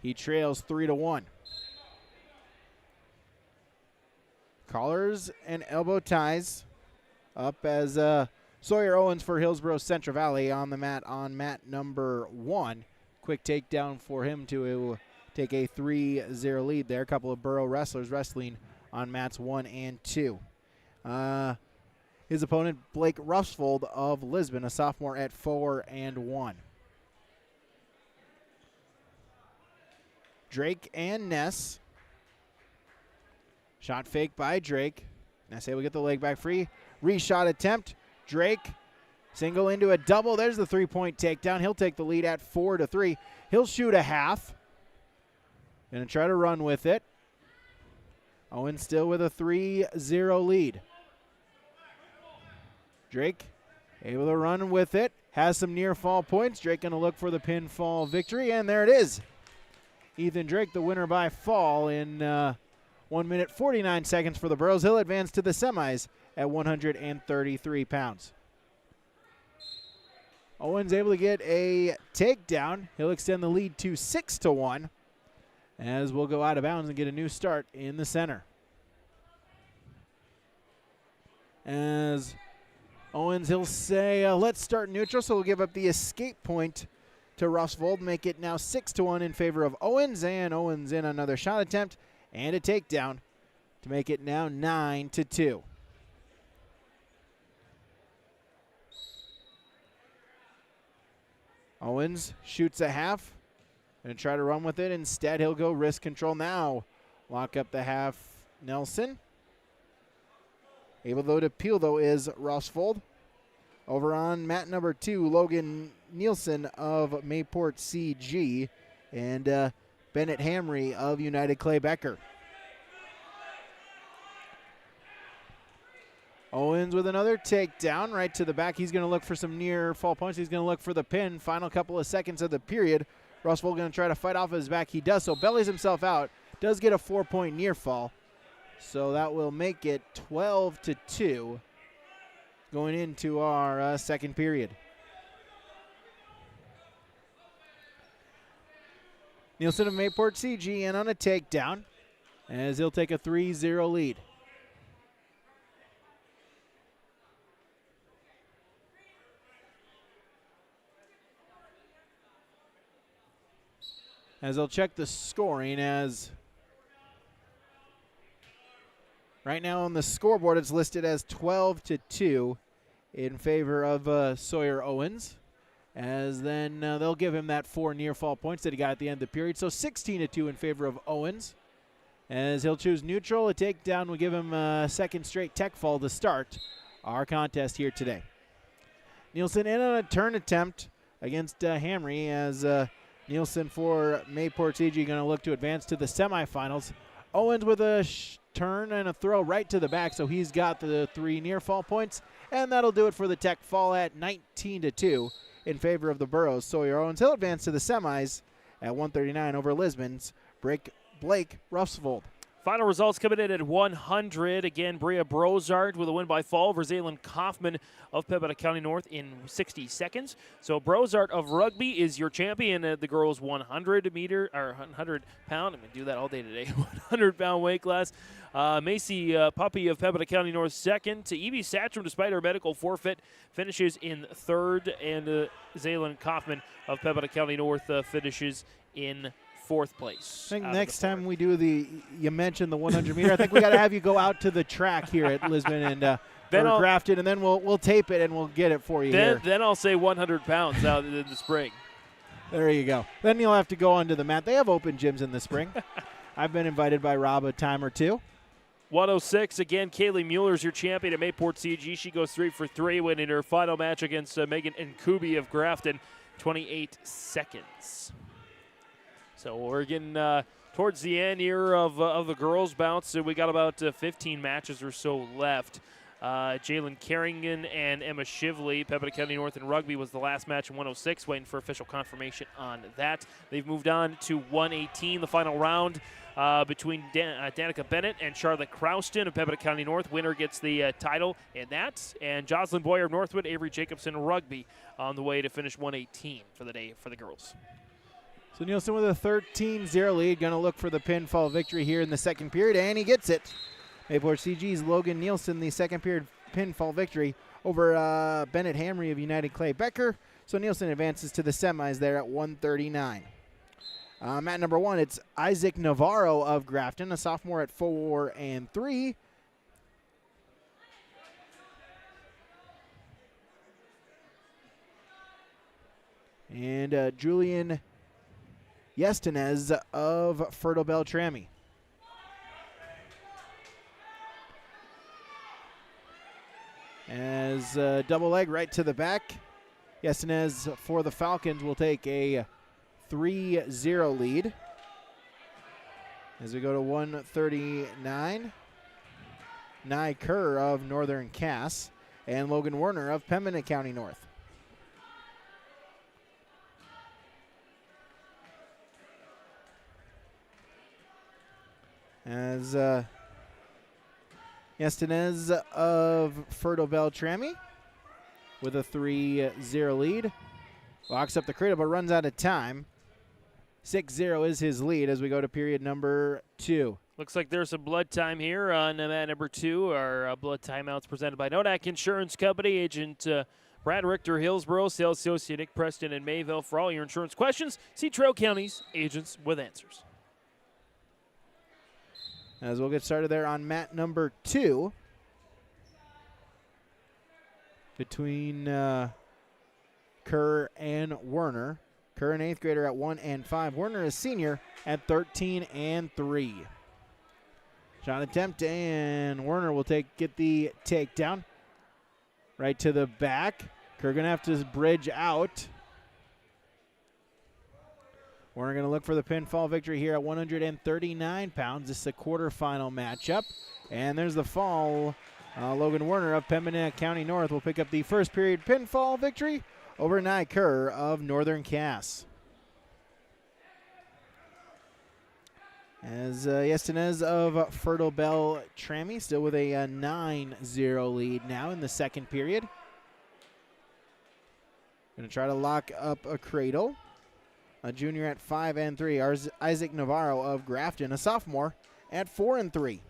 He trails 3-1. Collars and elbow ties up as Sawyer Owens for Hillsborough Central Valley on the mat on mat number 1. Quick takedown for him to take a 3-0 lead there. A couple of Borough wrestlers wrestling on mats 1 and 2. His opponent, Blake Rushfold of Lisbon, a sophomore at 4 and 1. Drake and Ness. Shot fake by Drake. Ness able to get the leg back free. Reshot attempt. Drake single into a double. There's the 3-point takedown. He'll take the lead at 4-3. He'll shoot a half. Gonna try to run with it. Owen still with a 3-0 lead. Drake able to run with it. has some near fall points. Drake going to look for the pinfall victory, and there it is. Ethan Drake, the winner by fall in 1 minute 49 seconds for the Burros. He'll advance to the semis at 133 pounds. Owens able to get a takedown. He'll extend the lead to 6-1 as we'll go out of bounds and get a new start in the center. As Owens, he'll say, let's start neutral, so we'll give up the escape point to Russvold, make it now 6-1 in favor of Owens, and Owens in another shot attempt and a takedown to make it now 9-2. Owens shoots a half and try to run with it. Instead, he'll go wrist control now. Lock up the half, Nelson. Able, though, to peel, though, is Russvold. Over on mat number 2, Logan Nielsen of Mayport CG and Bennett Hamry of United Clay Becker. Owens with another takedown right to the back. He's going to look for some near fall punch. He's going to look for the pin. Final couple of seconds of the period. Russvold going to try to fight off his back. He does so. Bellies himself out. Does get a 4-point near fall. So that will make it 12-2 going into our second period. Nielsen of Mayport CG in on a takedown as he'll take a 3-0 lead. As they'll check the scoring, as right now on the scoreboard it's listed as 12-2 in favor of Sawyer Owens. As then they'll give him that 4 near fall points that he got at the end of the period. So 16-2 in favor of Owens. As he'll choose neutral, a takedown will give him a second straight tech fall to start our contest here today. Nielsen in on a turn attempt against Hamry as Nielsen for Mayport CG going to look to advance to the semifinals. Owens with a turn and a throw right to the back, so he's got the 3 near fall points, and that'll do it for the tech fall at 19-2 in favor of the Burros. Sawyer Owens, he'll advance to the semis at 139 over Lisbon's Blake Russvold. Final results coming in at 100. Again, Bria Brozart with a win by fall over Zaylin Kaufman of Pembina County North in 60 seconds. So Brozart of rugby is your champion at the girls 100 meter or 100 pound. I'm going to do that all day today. 100 pound weight class. Macy Puppy of Pembina County North second. To Evie Satcham, despite her medical forfeit, finishes in third. And Zaylin Kaufman of Pembina County North finishes in fourth place. I think next time we do you mentioned the 100 meter, I think we got to have you go out to the track here at Lisbon and Grafton, and then we'll tape it and we'll get it for you here. Then I'll say 100 pounds out in the spring. There you go. Then you'll have to go onto the mat. They have open gyms in the spring. I've been invited by Rob a time or two. 106, again, Kaylee Mueller's your champion at Mayport CG. She goes 3 for 3, winning her final match against Megan Nkubi of Grafton, 28 seconds. So we're getting towards the end here of the girls' bouts. So we got about 15 matches or so left. Jalen Carrington and Emma Shively, Pembina County North in rugby, was the last match in 106, waiting for official confirmation on that. They've moved on to 118, the final round between Danica Bennett and Charlotte Crouston of Pembina County North. Winner gets the title in that. And Jocelyn Boyer of Northwood, Avery Jacobson rugby on the way to finish 118 for the day for the girls. So Nielsen with a 13-0 lead, going to look for the pinfall victory here in the second period, and he gets it. Mayport CG's Logan Nielsen, the second period pinfall victory over Bennett Hamry of United Clay Becker. So Nielsen advances to the semis there at 139. Mat number 1, it's Isaac Navarro of Grafton, a sophomore at 4 and 3. And Julian Yestenez of Fertile Beltrami. As double leg right to the back. Yestenez for the Falcons will take a 3-0 lead. As we go to 139. Nye Kerr of Northern Cass and Logan Werner of Pembina County North. as Yastenez of Fertile Beltrami with a 3-0 lead. Locks up the cradle but runs out of time. 6-0 is his lead as we go to period number 2. Looks like there's some blood time here on mat number 2. Our blood timeouts presented by Nodak Insurance Company. Agent Brad Richter, Hillsborough, Sales Associate Nick Preston in Mayville. For all your insurance questions, see Trail County's agents with answers. As we'll get started there on mat number 2 between Kerr and Werner. Kerr, an 8th grader at 1 and 5. Werner, a senior at 13 and 3. Shot attempt, and Werner will get the takedown. Right to the back. Kerr going to have to bridge out. Werner going to look for the pinfall victory here at 139 pounds. This is a quarterfinal matchup. And there's the fall. Logan Werner of Pembina County North will pick up the first period pinfall victory over Nye Kerr of Northern Cass. As Yastenez of Fertile Beltrami still with a 9-0 lead now in the second period. Going to try to lock up a cradle. A junior at 5 and 3. Isaac Navarro of Grafton, a sophomore at 4 and 3.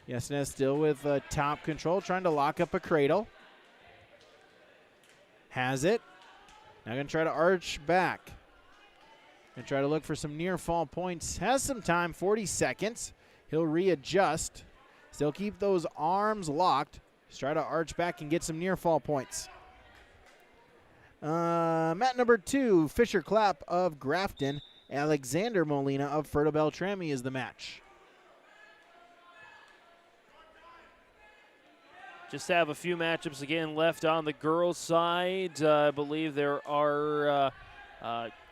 Yastenez still with top control, trying to lock up a cradle. Has it. Now going to try to arch back. And try to look for some near fall points. Has some time, 40 seconds. He'll readjust. Still keep those arms locked. Just try to arch back and get some near fall points. Mat number 2, Fisher Clapp of Grafton. Alexander Molina of Fertile Beltrami is the match. Just have a few matchups again left on the girls' side. I believe there are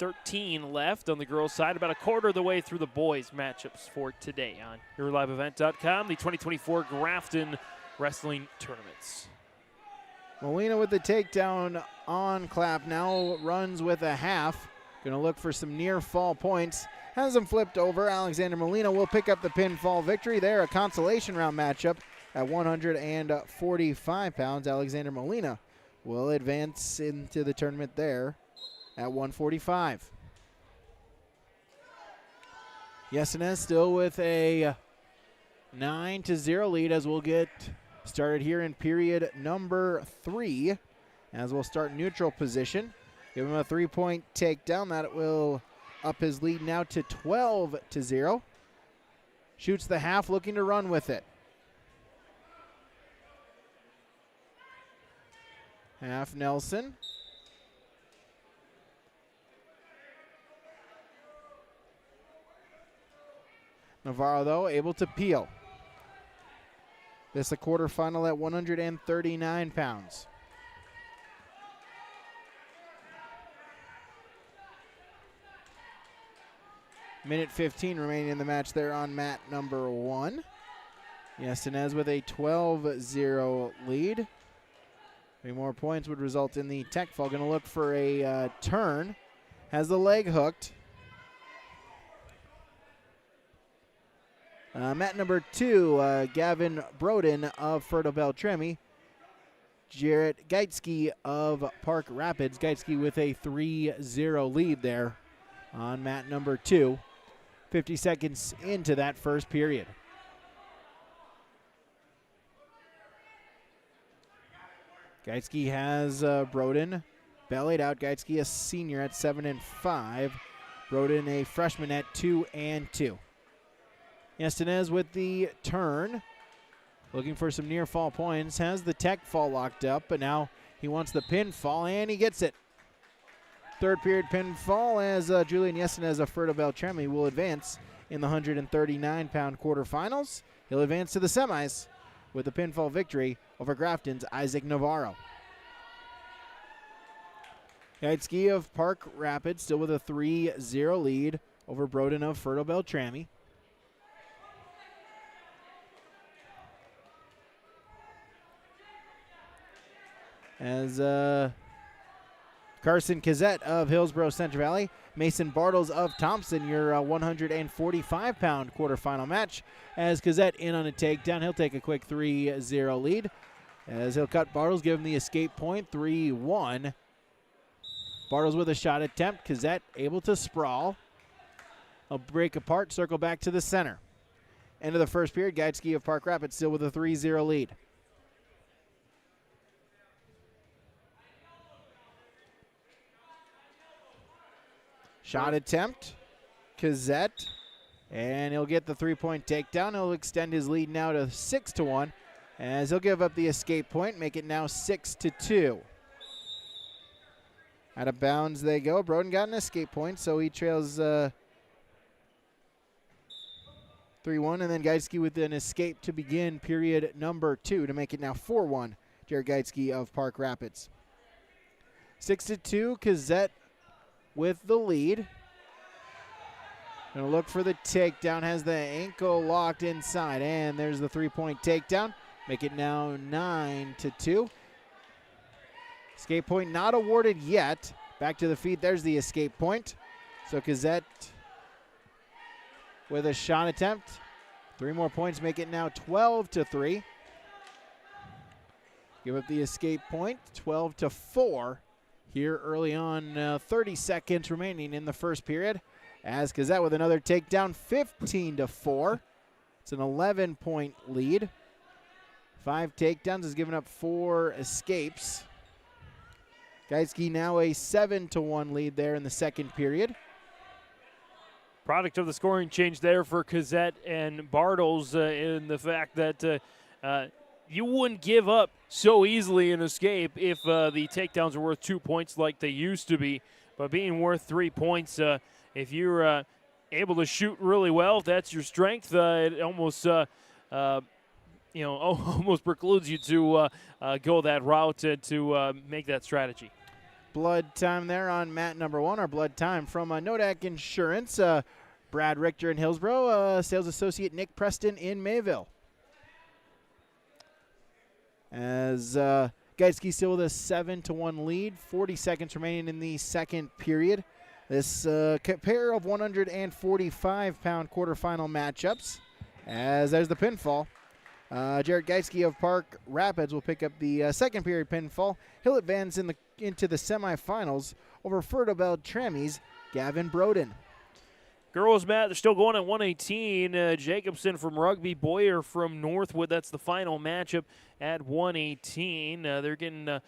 13 left on the girls' side, about a quarter of the way through the boys' matchups for today on YourLiveEvent.com, the 2024 Grafton Wrestling Tournaments. Molina with the takedown on Clapp, now runs with a half. Going to look for some near fall points. Has them flipped over. Alexander Molina will pick up the pinfall victory there, a consolation round matchup. At 145 pounds, Alexander Molina will advance into the tournament there at 145. Yastenez still with a 9-0 lead as we'll get started here in period number 3. As we'll start neutral position. Give him a 3-point takedown. That will up his lead now to 12-0. Shoots the half, looking to run with it. Half Nelson. Navarro, though, able to peel. This is a quarterfinal at 139 pounds. Minute 15 remaining in the match there on mat number 1. Yastenez with a 12-0 lead. 3 more points would result in the tech fall. Going to look for a turn. Has the leg hooked. Mat number 2, Gavin Broden of Fertile Beltrami. Jarrett Geitsky of Park Rapids. Geitsky with a 3-0 lead there on mat number 2. 50 seconds into that first period. Geitsky has Broden bellied out. Geitsky a senior at 7 and 5. Broden a freshman at 2 and 2. Yastenez with the turn. Looking for some near fall points. Has the tech fall locked up, but now he wants the pinfall, and he gets it. Third period pinfall as Julian Yastenez of Fertile Beltrami will advance in the 139-pound quarterfinals. He'll advance to the semis with a pinfall victory over Grafton's Isaac Navarro. Geitsky of Park Rapids still with a 3-0 lead over Broden of Fertile Beltrami. As Carson Kazette of Hillsborough Central Valley, Mason Bartles of Thompson, your 145-pound quarterfinal match. As Kazette in on a takedown, he'll take a quick 3-0 lead. As he'll cut Bartles, give him the escape point, 3-1. Bartles with a shot attempt. Kazette able to sprawl. He'll break apart, circle back to the center. End of the first period, Gaitsky of Park Rapids still with a 3-0 lead. Shot attempt, Kazette, and he'll get the 3-point takedown. He'll extend his lead now to 6-1, as he'll give up the escape point, make it now 6-2. Out of bounds they go. Broden got an escape point, so he trails 3-1, and then Gaitsky with an escape to begin period number 2 to make it now 4-1. Jared Gaitsky of Park Rapids. 6-2, Kazette with the lead. Gonna look for the takedown, has the ankle locked inside, and there's the 3-point takedown. Make it now 9-2. Escape point not awarded yet. Back to the feet, there's the escape point. So Kazette with a shot attempt. 3 more points make it now 12-3. Give up the escape point, 12-4. Here early on, 30 seconds remaining in the first period. As Kazette with another takedown, 15-4. It's an 11-point lead. 5 takedowns, has given up 4 escapes. Gaitsky now a 7-1 lead there in the second period. Product of the scoring change there for Kazette and Bartles in the fact that you wouldn't give up so easily an escape if the takedowns were worth 2 points like they used to be. But being worth 3 points, if you're able to shoot really well, if that's your strength, it almost almost precludes you to go that route to make that strategy. Blood time there on mat number 1, our blood time from Nodak Insurance. Brad Richter in Hillsborough, sales associate Nick Preston in Mayville. As Gaitsky still with a 7-1 lead, 40 seconds remaining in the second period. This pair of 145-pound quarterfinal matchups. As there's the pinfall. Jared Gaitsky of Park Rapids will pick up the second period pinfall. He'll advance into the semifinals over Ferto Beltrami's Gavin Broden. Girls, Matt, they're still going at 118. Jacobson from Rugby, Boyer from Northwood. That's the final matchup at 118. They're getting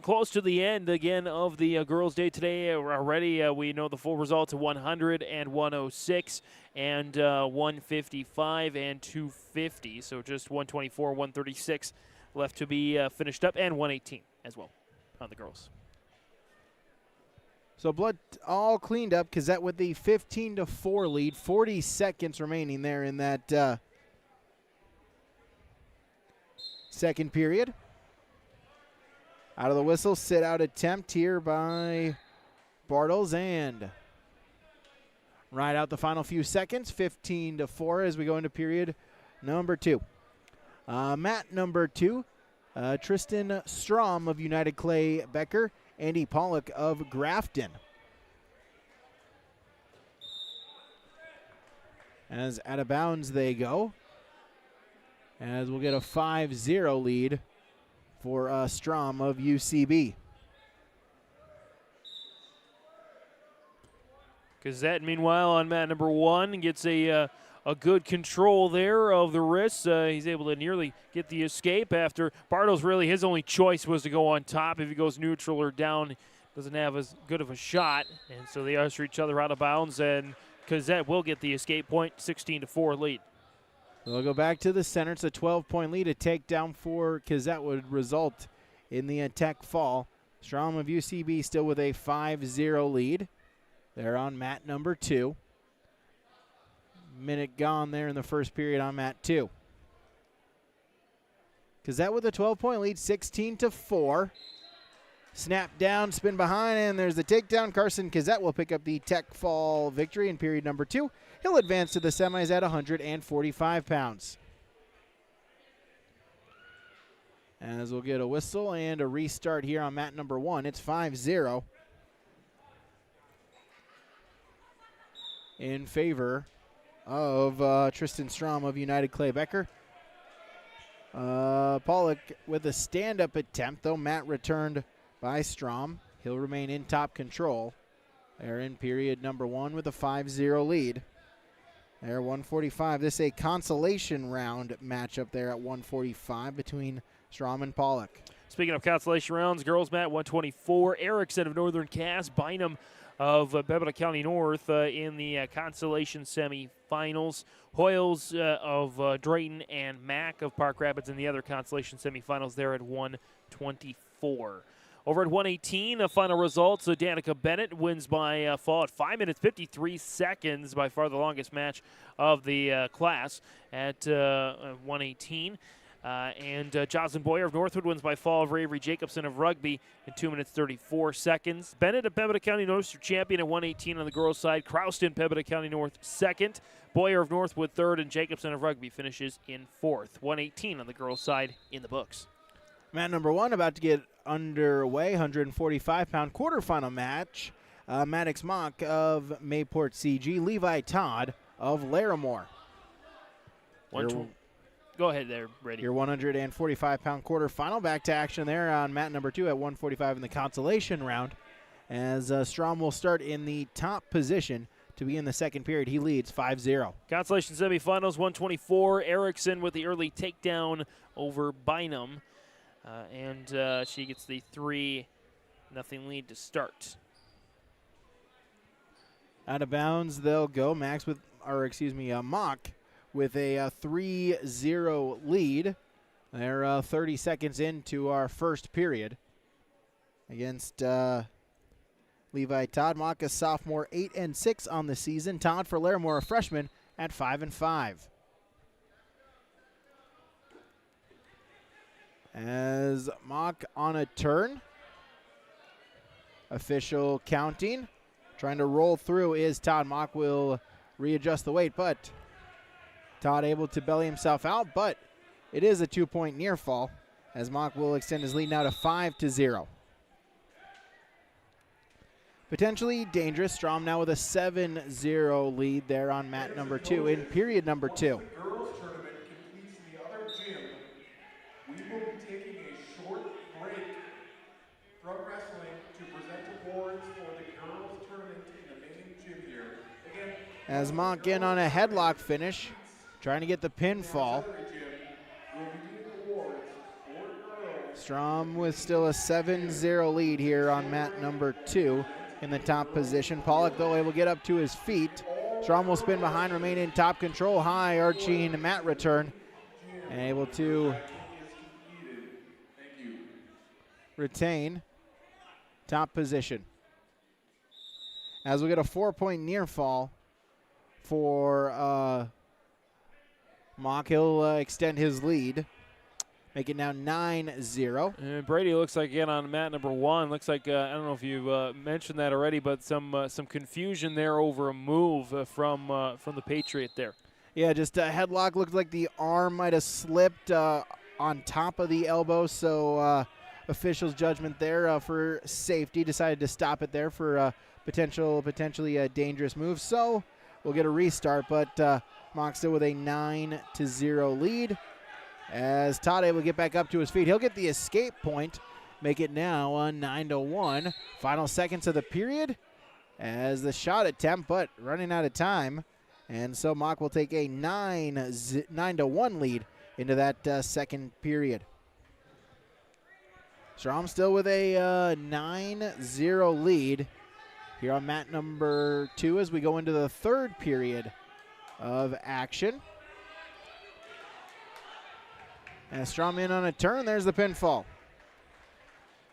close to the end again of the girls' day today. Already, we know the full results of 100 and 106 and 155 and 250. So just 124, 136 left to be finished up, and 118 as well on the girls. So blood all cleaned up. Kazette with the 15-4 lead. 40 seconds remaining there in that second period. Out of the whistle, sit out attempt here by Bartles, and right out the final few seconds. 15-4 as we go into period number 2. Mat number 2, Tristan Strom of United Clay Becker, Andy Pollock of Grafton. As out of bounds they go. As we'll get a 5-0 lead for Strom of UCB. Gazette, meanwhile, on mat number 1, gets a good control there of the wrists. He's able to nearly get the escape after Bartles really his only choice was to go on top. If he goes neutral or down, doesn't have as good of a shot. And so they usher each other out of bounds, and Gazette will get the escape point, 16-4 lead. They'll go back to the center. It's a 12-point lead. A takedown for Gazette would result in the tech fall. Strom of UCB still with a 5-0 lead. They're on mat number 2. Minute gone there in the first period on mat 2. Gazette with a 12-point lead, 16-4. Snap down, spin behind, and there's the takedown. Carson Gazette will pick up the tech fall victory in period number 2. He'll advance to the semis at 145 pounds. As we'll get a whistle and a restart here on mat number 1. It's 5-0. in favor of Tristan Strom of United Clay Becker. Pollock with a stand-up attempt, though Matt returned by Strom. He'll remain in top control. They're in period number 1 with a 5-0 lead. They're 145. This is a consolation round matchup there at 145 between Strom and Pollock. Speaking of consolation rounds, girls mat 124. Erickson of Northern Cass, Bynum of Bebeda County North in the consolation semifinals. Hoyles of Drayton and Mack of Park Rapids in the other consolation semifinals there at 124. Over at 118, final results, Danica Bennett wins by fall at 5 minutes, 53 seconds, by far the longest match of the class at 118. Jocelyn Boyer of Northwood wins by fall over Avery Jacobson of Rugby in 2 minutes, 34 seconds. Bennett of Pembina County North, your champion at 118 on the girls' side. Crouston, Pembina County North, second. Boyer of Northwood, third, and Jacobson of Rugby finishes in fourth. 118 on the girls' side in the books. Mat number 1 about to get underway, 145-pound quarterfinal match. Maddox Mock of Mayport CG, Levi Todd of Larimore. Go ahead there, Brady. Your 145-pound quarterfinal. Back to action there on mat number 2 at 145 in the consolation round. As Strom will start in the top position to be in the second period. He leads 5-0. Consolation semifinals, 124. Erickson with the early takedown over Bynum. She gets the 3-0 lead to start. Out of bounds they'll go. Mock with a 3-0 lead. They're 30 seconds into our first period against Levi Todd. Mock, a sophomore, 8-6 on the season. Todd for Larimore, a freshman, at 5-5. As Mock on a turn. Official counting. Trying to roll through is Todd. Mock will readjust the weight, but Todd able to belly himself out, but it is a 2-point near fall as Mock will extend his lead now to 5-0. Potentially dangerous. Strom now with a 7-0 lead there on mat number 2 in period number 2. The girls tournament completes in the other gym. We will be taking a short break from wrestling to present awards for the girls tournament in the main gym here. Again, as Mock in on a headlock finish, trying to get the pinfall. Strom with still a 7-0 lead here on mat number 2 in the top position. Pollock, though, able to get up to his feet. Strom will spin behind, remain in top control. High arching mat return. And able to retain top position. As we get a 4-point near fall for Mock, he'll extend his lead. Make it now 9-0. And Brady looks like, again, on mat number 1, looks like, I don't know if you've mentioned that already, but some confusion there over a move from the Patriot there. Yeah, just a headlock. Looked like the arm might have slipped on top of the elbow, so official's judgment there for safety. Decided to stop it there for potentially a dangerous move. So we'll get a restart, but Mock still with a 9-0 lead. As Todd able to get back up to his feet. He'll get the escape point. Make it now 9-1. Final seconds of the period as the shot attempt, but running out of time. And so Mock will take a 9-1 lead into that second period. Strom still with a 9-0 lead here on mat number 2 as we go into the third period of action. And Strom in on a turn. There's the pinfall.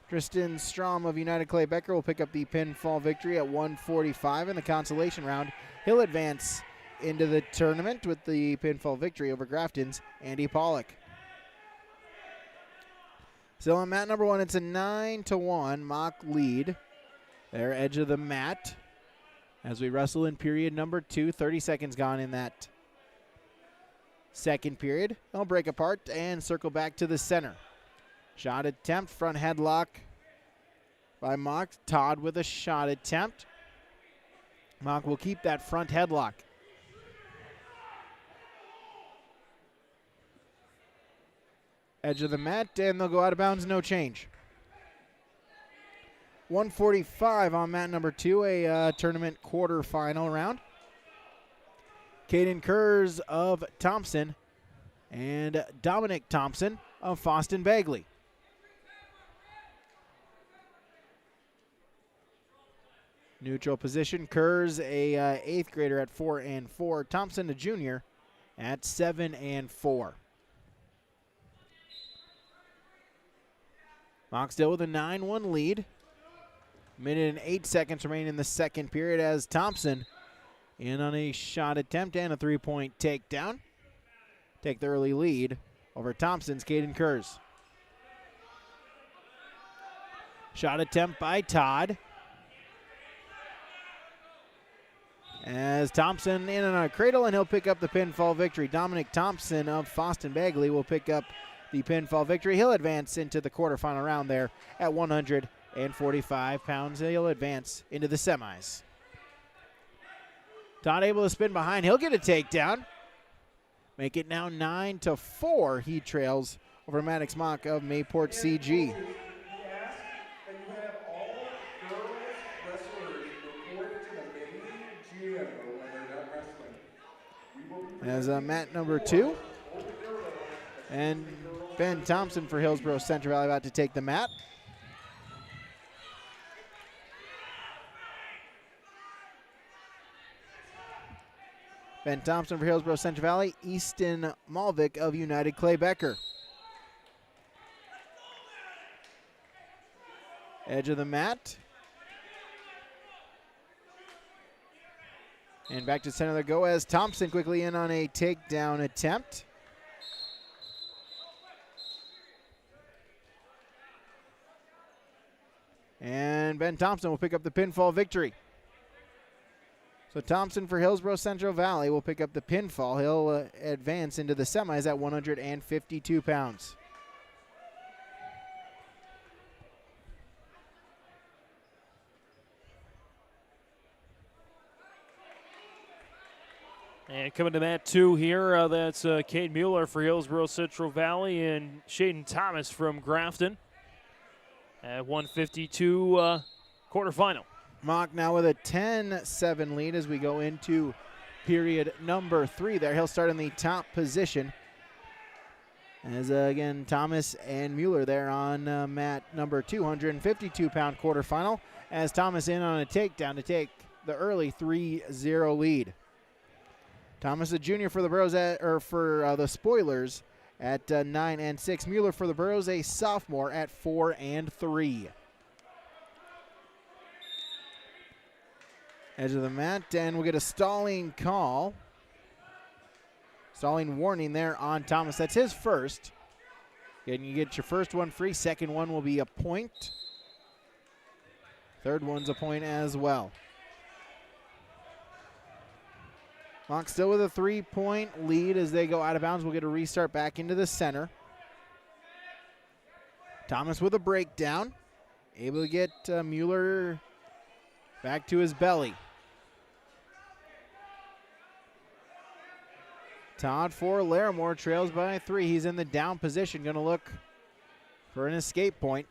Tristan Strom of United Clay Becker will pick up the pinfall victory at 145 in the consolation round. He'll advance into the tournament with the pinfall victory over Grafton's Andy Pollock. Still on mat number 1, it's a 9-1 Mock lead. There, edge of the mat as we wrestle in period number 2. 30 seconds gone in that second period. They'll break apart and circle back to the center. Shot attempt, front headlock by Mock. Todd with a shot attempt. Mock will keep that front headlock. Edge of the mat, and they'll go out of bounds, no change. 145 on mat number 2, a tournament quarterfinal round. Caden Kurz of Thompson and Dominic Thompson of Foston Bagley. Neutral position, Kurz a 8th grader at 4-4. Thompson a junior at 7-4. Mock still with a 9-1 lead. Minute and 8 seconds remaining in the second period as Thompson in on a shot attempt and a 3-point takedown. Take the early lead over Thompson's Caden Kurz. Shot attempt by Todd. As Thompson in on a cradle, and he'll pick up the pinfall victory. Dominic Thompson of Foston Bagley will pick up the pinfall victory. He'll advance into the quarterfinal round there at 145 pounds. He'll advance into the semis. Todd able to spin behind. He'll get a takedown. Make it now 9-4. He trails over Maddox Mock of Mayport CG. We ask that you have all girls wrestlers report to the main gym when they're done wrestling. We will be As mat number 2. And Ben Thompson for Hillsborough Central Valley about to take the mat. Ben Thompson for Hillsborough Central Valley. Easton Malvik of United Clay Becker. Edge of the mat. And back to center they go as Thompson quickly in on a takedown attempt. And Ben Thompson will pick up the pinfall victory. So Thompson for Hillsborough Central Valley will pick up the pinfall. He'll advance into the semis at 152 pounds. And coming to mat 2 here, that's Cade Mueller for Hillsborough Central Valley and Shaden Thomas from Grafton at 152 quarterfinal. Mock now with a 10-7 lead as we go into period number 3 there. He'll start in the top position. As again, Thomas and Mueller there on mat number 252-pound quarterfinal. As Thomas in on a takedown to take the early 3-0 lead. Thomas, a junior for the Burros for the Spoilers at 9-6. Mueller for the Burros, a sophomore at 4-3. Edge of the mat, and we'll get a stalling call. Stalling warning there on Thomas. That's his first. And you get your first one free. Second one will be a point. Third one's a point as well. Mock still with a 3-point lead as they go out of bounds. We'll get a restart back into the center. Thomas with a breakdown. Able to get Mueller back to his belly. Todd for Larimore trails by 3. He's in the down position. Going to look for an escape point.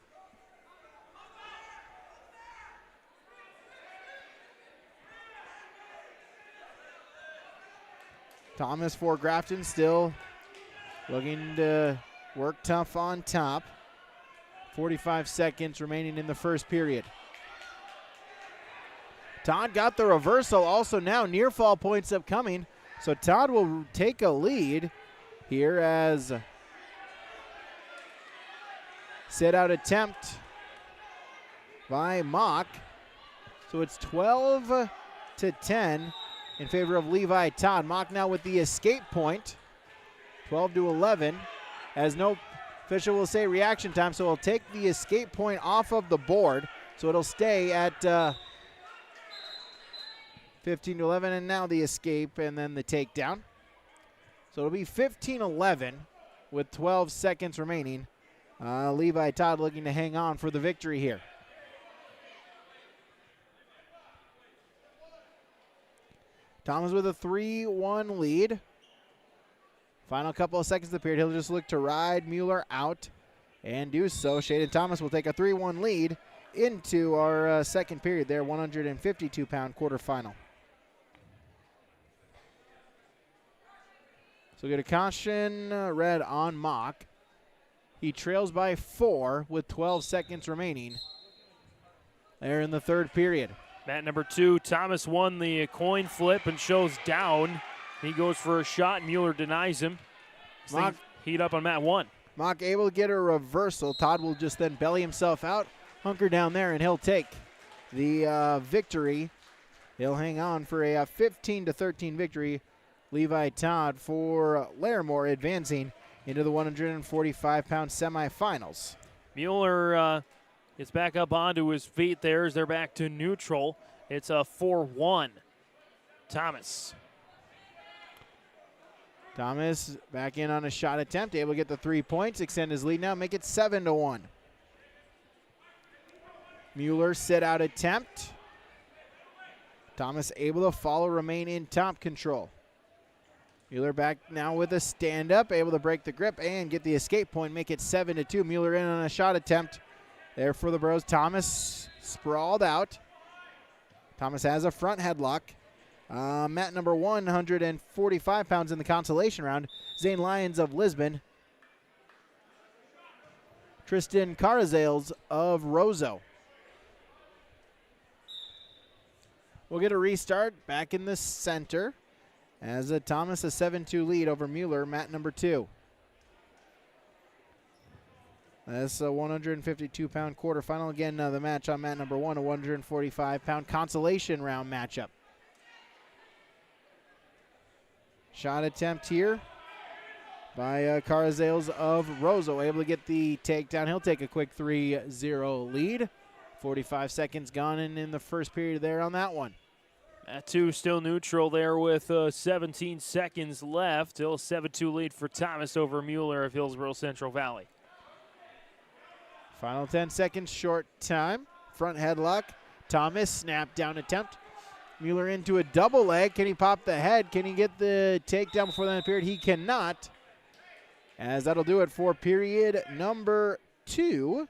Thomas for Grafton still looking to work tough on top. 45 seconds remaining in the first period. Todd got the reversal. Also now near fall points upcoming. So Todd will take a lead here as sit out attempt by Mock. So it's 12-10 in favor of Levi Todd. Mock now with the escape point. 12-11 as no official will say reaction time. So he'll take the escape point off of the board. So it'll stay at 15-11, and now the escape and then the takedown. So it'll be 15-11 with 12 seconds remaining. Levi Todd looking to hang on for the victory here. Thomas with a 3-1 lead. Final couple of seconds of the period. He'll just look to ride Mueller out and do so. Shaden Thomas will take a 3-1 lead into our second period there, 152-pound quarterfinal. So we get a caution red on Mock. He trails by 4 with 12 seconds remaining there in the third period. Mat number 2, Thomas won the coin flip and shows down. He goes for a shot. Mueller denies him. Mock Heat up on mat 1. Mock able to get a reversal. Todd will just then belly himself out, hunker down there, and he'll take the victory. He'll hang on for a 15-13 victory. Levi Todd for Larimore advancing into the 145-pound semifinals. Mueller gets back up onto his feet there as they're back to neutral. It's a 4-1. Thomas back in on a shot attempt, able to get the 3 points, extend his lead now, make it 7-1. Mueller sit out attempt. Thomas able to follow, remain in top control. Mueller back now with a stand-up, able to break the grip and get the escape point, make it 7-2. Mueller in on a shot attempt there for the Bros. Thomas sprawled out. Thomas has a front headlock. Mat number 145 pounds in the consolation round. Zane Lyons of Lisbon. Tristan Carazales of Roseau. We'll get a restart back in the center as Thomas a 7-2 lead over Mueller, mat number 2. That's a 152-pound quarterfinal. Again, the match on mat number 1, a 145-pound consolation round matchup. Shot attempt here by Carazales of Roseau, able to get the takedown. He'll take a quick 3-0 lead. 45 seconds gone in the first period there on that one. Mat 2 still neutral there with 17 seconds left. Still a 7-2 lead for Thomas over Mueller of Hillsborough Central Valley. Final 10 seconds, short time. Front headlock. Thomas, snap down attempt. Mueller into a double leg. Can he pop the head? Can he get the takedown before the end of the period? He cannot. As that'll do it for period number 2.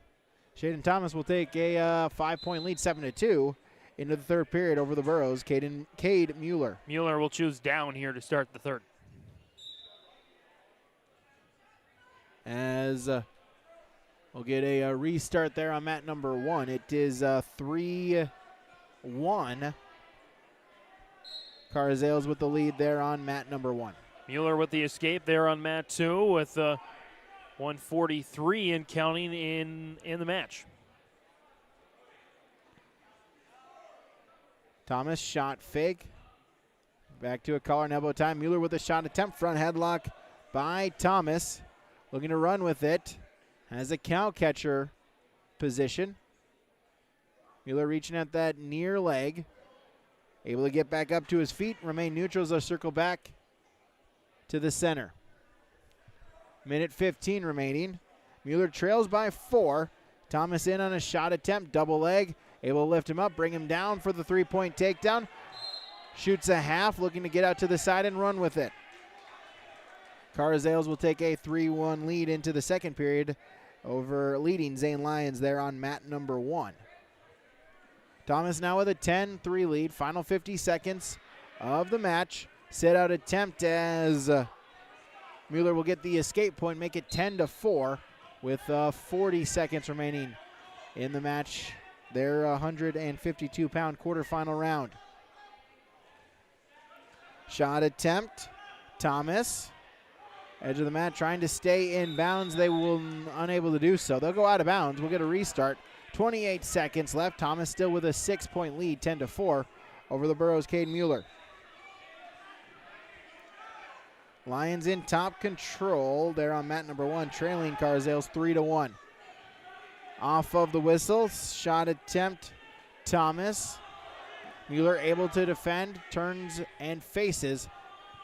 Shaden Thomas will take a 5-point lead, 7-2, into the third period over the Burros. Cade Mueller. Mueller will choose down here to start the third. As we'll get a restart there on mat number 1. It is 3-1. Carazales with the lead there on mat number 1. Mueller with the escape there on mat 2 with 143 and counting in the match. Thomas shot fake. Back to a collar and elbow time. Mueller with a shot attempt. Front headlock by Thomas. Looking to run with it. Has a cow catcher position. Mueller reaching at that near leg. Able to get back up to his feet. Remain neutral as they circle back to the center. Minute 15 remaining. Mueller trails by 4. Thomas in on a shot attempt. Double leg. Able to lift him up, bring him down for the 3-point takedown. Shoots a half, looking to get out to the side and run with it. Carazales will take a 3-1 lead into the second period over leading Zane Lyons there on mat number 1. Thomas now with a 10-3 lead. Final 50 seconds of the match. Sit out attempt as Mueller will get the escape point, make it 10-4 with 40 seconds remaining in the match. Their 152-pound quarterfinal round. Shot attempt. Thomas. Edge of the mat trying to stay in bounds. They will unable to do so. They'll go out of bounds. We'll get a restart. 28 seconds left. Thomas still with a 6-point lead, 10-4 over the Burros' Cade Mueller. Lions in top control. They're on mat number 1, trailing Carazales 3-1. Off of the whistle, shot attempt, Thomas. Mueller able to defend, turns and faces.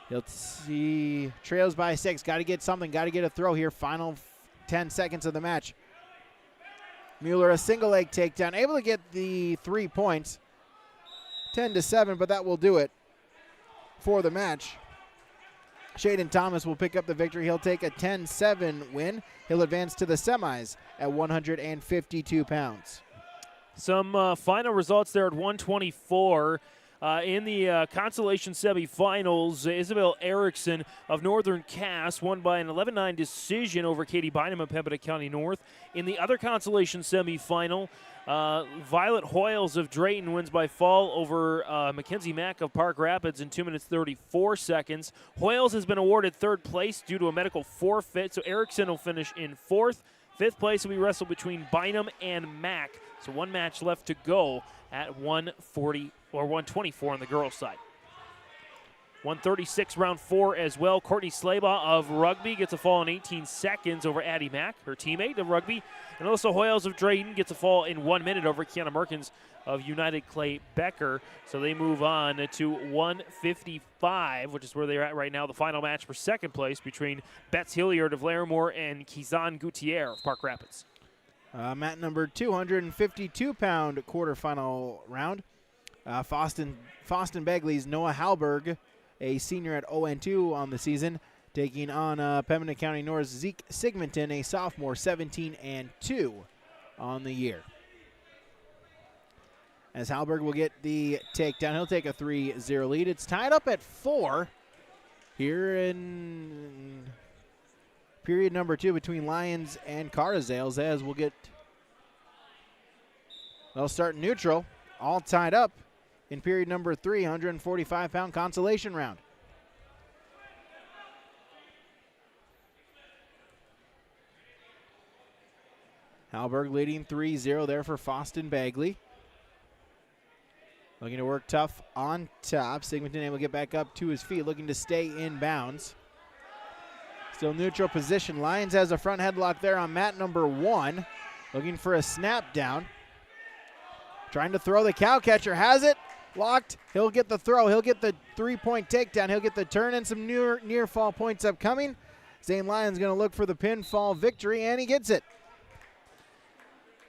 He'll see trails by 6. Got to get something, got to get a throw here. Final 10 seconds of the match. Mueller a single leg takedown, able to get the 3 points. 10-7, but that will do it for the match. Shaden Thomas will pick up the victory. He'll take a 10-7 win. He'll advance to the semis at 152 pounds. Some final results there at 124. In the consolation semifinals, Isabel Erickson of Northern Cass won by an 11-9 decision over Katie Bynum of Pembina County North. In the other consolation semifinal, Violet Hoyles of Drayton wins by fall over Mackenzie Mack of Park Rapids in 2 minutes 34 seconds. Hoyles has been awarded third place due to a medical forfeit, so Erickson will finish in fourth. Fifth place will be wrestled between Bynum and Mack. So one match left to go at 140 or 124 on the girls' side. 136 round 4 as well. Courtney Slaybaugh of Rugby gets a fall in 18 seconds over Addie Mack, her teammate of Rugby. And Alyssa Hoyles of Drayton gets a fall in 1 minute over Kiana Merkins of United Clay Becker. So they move on to 155, which is where they're at right now. The final match for second place between Betts Hilliard of Larimore and Kizan Gutierrez of Park Rapids. Mat number 252-pound quarterfinal round. Foston Begley's Noah Halberg, a senior at 0-2 on the season, taking on Pembina County North's Zeke Sigmonton, a sophomore, 17-2 on the year. As Halberg will get the takedown, he'll take a 3-0 lead. It's tied up at 4 here in period number 2 between Lions and Carzales, as they'll start neutral, all tied up in period number 3, 145-pound consolation round. Halberg leading 3-0 there for Foston Bagley. Looking to work tough on top. Sigmonton able to get back up to his feet, looking to stay in bounds. Still neutral position. Lyons has a front headlock there on mat number 1. Looking for a snap down. Trying to throw the cow catcher. Has it. Locked. He'll get the throw. He'll get the 3-point takedown. He'll get the turn and some near fall points upcoming. Zane Lyons going to look for the pinfall victory, and he gets it.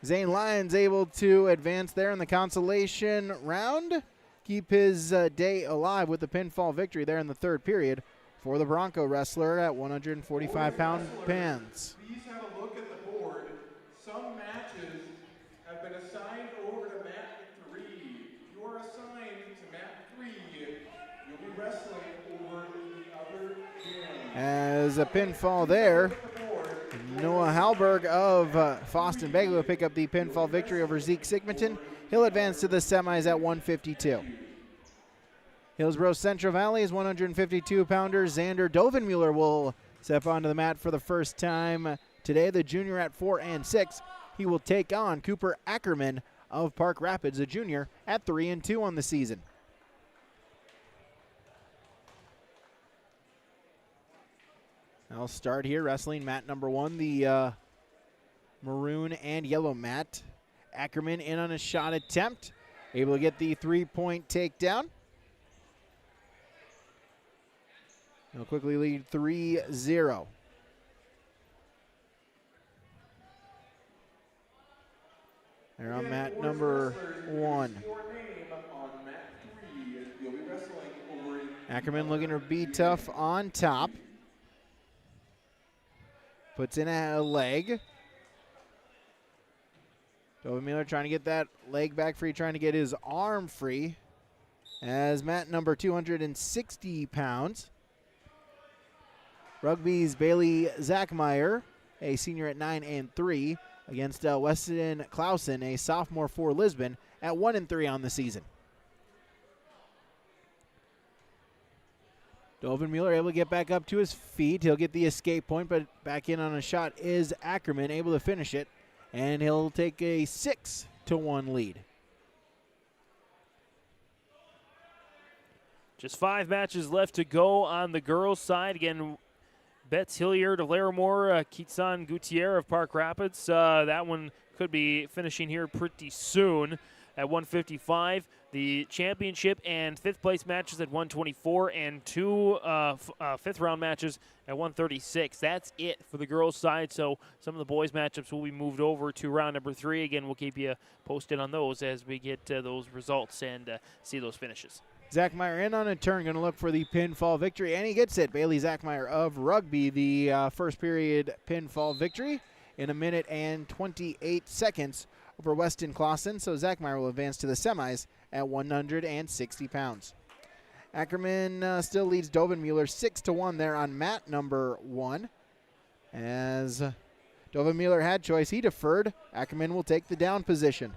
Zane Lyons able to advance there in the consolation round. Keep his day alive with the pinfall victory there in the third period for the Bronco wrestler at 145-pound pants. Please have a look at the board. Some matches have been assigned over to mat 3. If you are assigned to mat 3, you'll be wrestling over the other gym. As a pinfall there, Noah Halberg of Foston Bagley will pick up the pinfall victory over Zeke Sigmonton. He'll advance to the semis at 152. Hillsborough Central Valley's 152-pounder Xander Dovenmuller will step onto the mat for the first time today. The junior at 4-6. He will take on Cooper Ackerman of Park Rapids, a junior at 3-2 on the season. I'll start here wrestling mat number 1, the maroon and yellow mat. Ackerman in on a shot attempt, able to get the 3-point takedown. He'll quickly lead 3-0. They're on mat number 1. Ackerman looking to be tough on top. Puts in a leg. Dovenmuller trying to get that leg back free, trying to get his arm free. As mat number 260 pounds. Rugby's Bailey Zachmeyer, a senior at 9-3, against Weston Clausen, a sophomore for Lisbon, at 1-3 on the season. Dovenmuller able to get back up to his feet. He'll get the escape point, but back in on a shot is Ackerman, able to finish it, and he'll take a 6-1 lead. Just 5 matches left to go on the girls' side. Again, Betts Hilliard of Larimore, Kitsan Gutierrez of Park Rapids. That one could be finishing here pretty soon at 155. The championship and 5th place matches at 124 and 2 5th round matches at 136. That's it for the girls' side. So some of the boys' matchups will be moved over to round number 3. Again, we'll keep you posted on those as we get those results and see those finishes. Zachmeyer in on a turn, going to look for the pinfall victory, and he gets it. Bailey Zachmeyer of Rugby, the first period pinfall victory in 1 minute and 28 seconds over Weston Clausen. So Zachmeyer will advance to the semis at 160 pounds. Ackerman still leads Dovenmuller 6-1 there on mat number 1. As Dovenmuller had choice, he deferred. Ackerman will take the down position.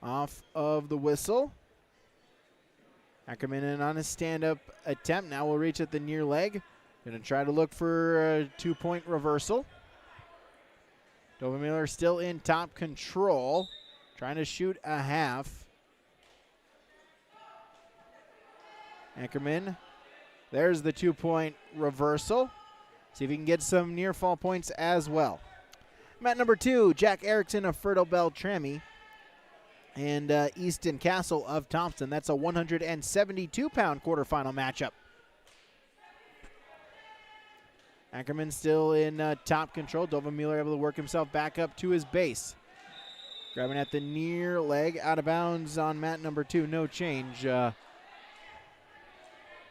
Off of the whistle. Ackerman in on a stand-up attempt. Now will reach at the near leg. Going to try to look for a 2-point reversal. Dovenmuller still in top control. Trying to shoot a half. Ackerman. There's the 2-point reversal. See if he can get some near fall points as well. Mat number 2, Jack Erickson of Fertile Beltrami and Easton Castle of Thompson. That's a 172-pound quarterfinal matchup. Ackerman still in top control. Dovenmuller able to work himself back up to his base. Grabbing at the near leg, out of bounds on mat number 2. No change.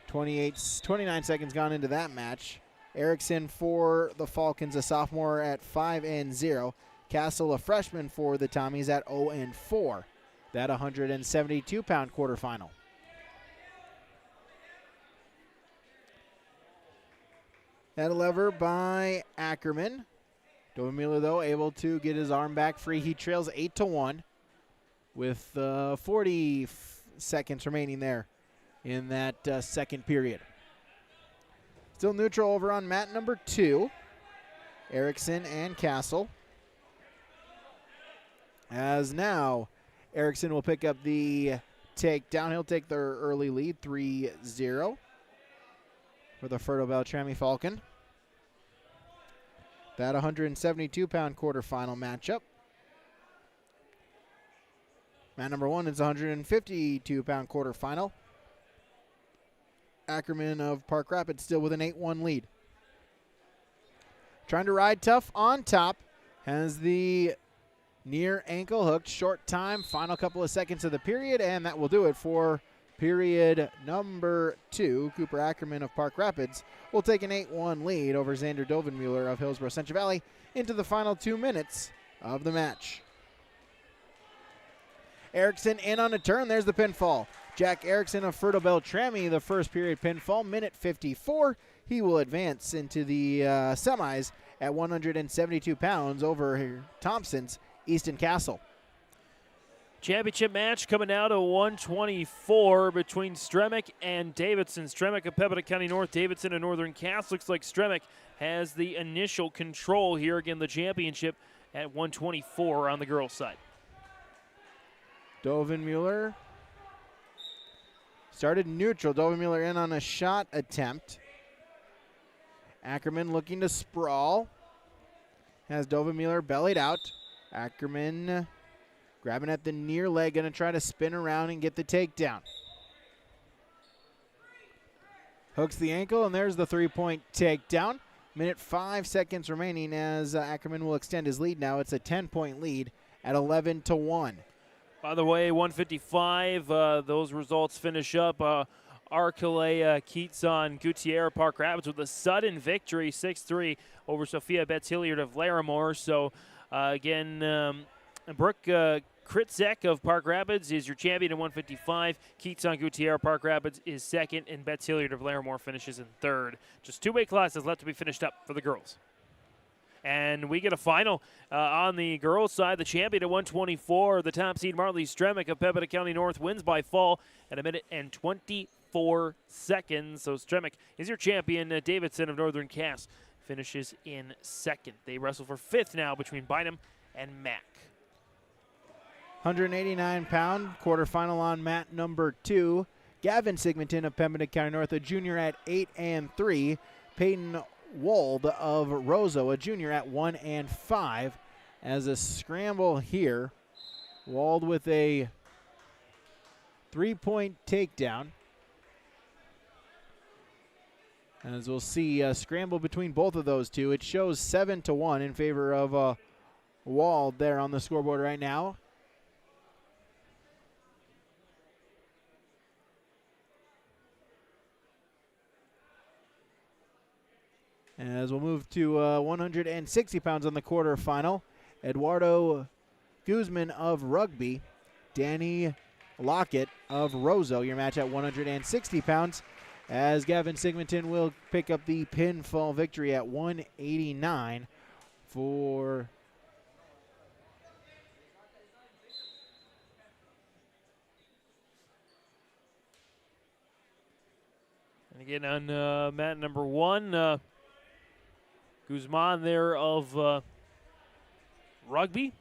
29 seconds gone into that match. Erickson for the Falcons, a sophomore at 5-0. Castle, a freshman for the Tommies at 0-4. That 172-pound quarterfinal. That a lever by Ackerman. Dovenmuller, though, able to get his arm back free. He trails 8-1 with 40 seconds remaining there in that second period. Still neutral over on mat number 2. Erickson and Castle. As now, Erickson will pick up the takedown. He'll take their early lead, 3-0 for the Fertile Beltrami Falcon. That 172-pound quarterfinal matchup. Mat number 1 is 152-pound quarterfinal. Ackerman of Park Rapids still with an 8-1 lead. Trying to ride tough on top. Has the near ankle hooked. Short time. Final couple of seconds of the period. And that will do it for period number 2. Cooper Ackerman of Park Rapids will take an 8-1 lead over Xander Dovenmuller of Hillsborough Central Valley into the final 2 minutes of the match. Erickson in on a turn. There's the pinfall. Jack Erickson of Fertile Beltrami, the first period pinfall, minute 54. He will advance into the semis at 172 pounds over Thompson's Easton Castle. Championship match coming out of 124 between Stremick and Davidson. Stremick of Pembina County North, Davidson of Northern Cass. Looks like Stremick has the initial control here. Again, the championship at 124 on the girls' side. Dovenmuller started neutral. Dovenmuller in on a shot attempt. Ackerman looking to sprawl. Has Dovenmuller bellied out. Ackerman grabbing at the near leg, going to try to spin around and get the takedown. Hooks the ankle, and there's the 3-point takedown. Minute 5 seconds remaining as Ackerman will extend his lead now. It's a 10-point lead at 11-1. By the way, 155, those results finish up. Arcalea Keatson Gutierrez Park Rapids with a sudden victory, 6-3 over Sophia Betts Hilliard of Larimore. So, again, Brooke Kritzek of Park Rapids is your champion at 155. Keatson Gutierrez Park Rapids is second, and Betts Hilliard of Larimore finishes in third. Just 2 weight classes left to be finished up for the girls. And we get a final on the girls' side. The champion at 124, the top seed Marley Stremick of Pembina County North, wins by fall at 1 minute and 24 seconds. So Stremick is your champion. Davidson of Northern Cass finishes in second. They wrestle for 5th now between Bynum and Mack. 189-pound quarterfinal on mat number 2. Gavin Sigmonton of Pembina County North, a junior at 8-3. Peyton Wold of Roseau, a junior at 1-5. As a scramble here, Wold with a 3-point takedown. As we'll see, a scramble between both of those two. It shows 7-1 in favor of Wold there on the scoreboard right now. As we'll move to 160 pounds on the quarterfinal, Eduardo Guzman of Rugby, Danny Lockett of Roseau, your match at 160 pounds, as Gavin Sigmonton will pick up the pinfall victory at 189 for And again on mat number 1, Guzman there of Rugby.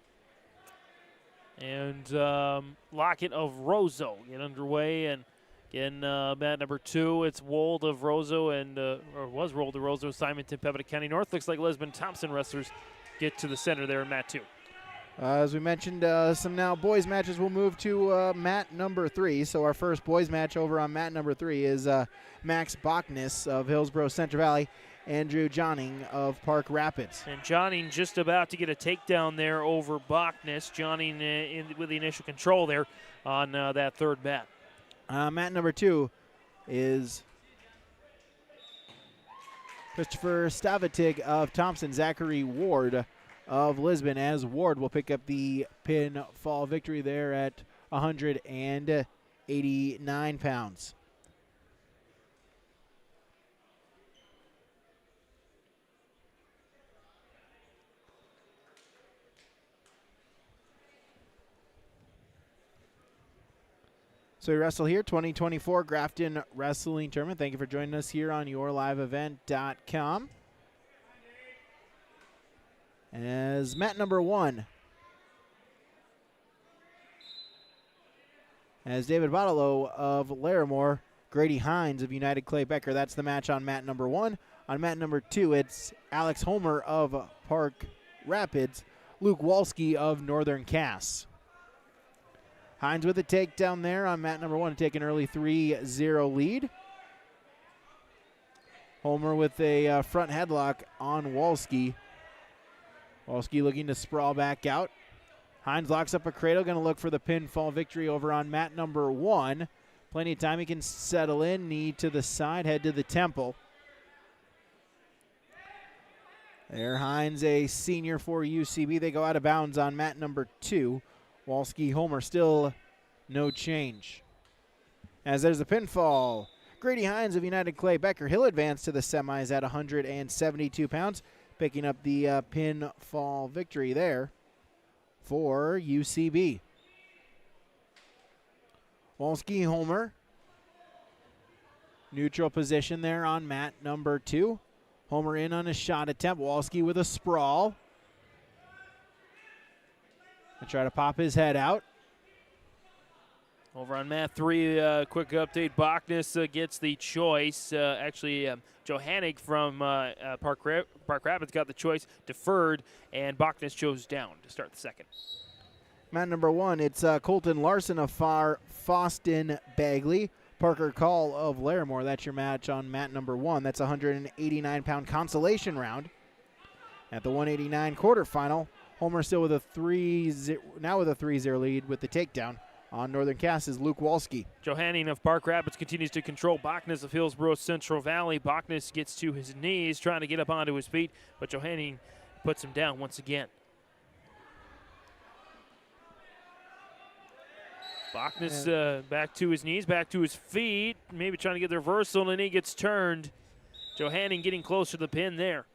And Lockett of Roseau get underway. And again, mat number 2, it's Wold of Roseau or was Wold of Roseau, Simonton, Pembina County North. Looks like Lisbon Thompson wrestlers get to the center there in mat 2. As we mentioned, some now boys matches will move to mat number 3. So our first boys match over on mat number 3 is Max Bachnis of Hillsborough Central Valley, Andrew Johning of Park Rapids. And Johning just about to get a takedown there over Bachnis. Johning with the initial control there on that third mat. Mat number 2 is Christopher Stavatig of Thompson, Zachary Ward of Lisbon, as Ward will pick up the pinfall victory there at 189 pounds. So we wrestle here, 2024 Grafton Wrestling Tournament. Thank you for joining us here on yourliveevent.com. As mat number 1, as David Botolo of Larimore, Grady Hines of United Clay Becker. That's the match on mat number 1. On mat number 2, it's Alex Homer of Park Rapids, Luke Walski of Northern Cass. Hines with a takedown there on mat number 1 to take an early 3-0 lead. Homer with a front headlock on Walski. Walski looking to sprawl back out. Hines locks up a cradle, going to look for the pinfall victory over on mat number 1. Plenty of time, he can settle in, knee to the side, head to the temple. There, Hines, a senior for UCB. They go out of bounds on mat number 2. Walski, Homer, still no change. As there's a pinfall, Grady Hines of United Clay Becker. He'll advance to the semis at 172 pounds, picking up the pinfall victory there for UCB. Walski, Homer, neutral position there on mat number 2. Homer in on a shot attempt. Walski with a sprawl. And try to pop his head out. Over on mat 3, quick update. Bachnis gets the choice. Johannig from Park Rapids got the choice, deferred, and Bachnis chose down to start the second. Mat number 1, it's Colton Larson of Foston Bagley. Parker Call of Larimore. That's your match on mat number 1. That's a 189-pound consolation round. At the 189 quarterfinal, Homer still with a 3-0 lead with the takedown. On Northern Cass is Luke Walski. Johanning of Park Rapids continues to control Bachnis of Hillsborough Central Valley. Bachnis gets to his knees, trying to get up onto his feet, but Johanning puts him down once again. Bachnis back to his knees, back to his feet, maybe trying to get the reversal, and then he gets turned. Johanning getting close to the pin there.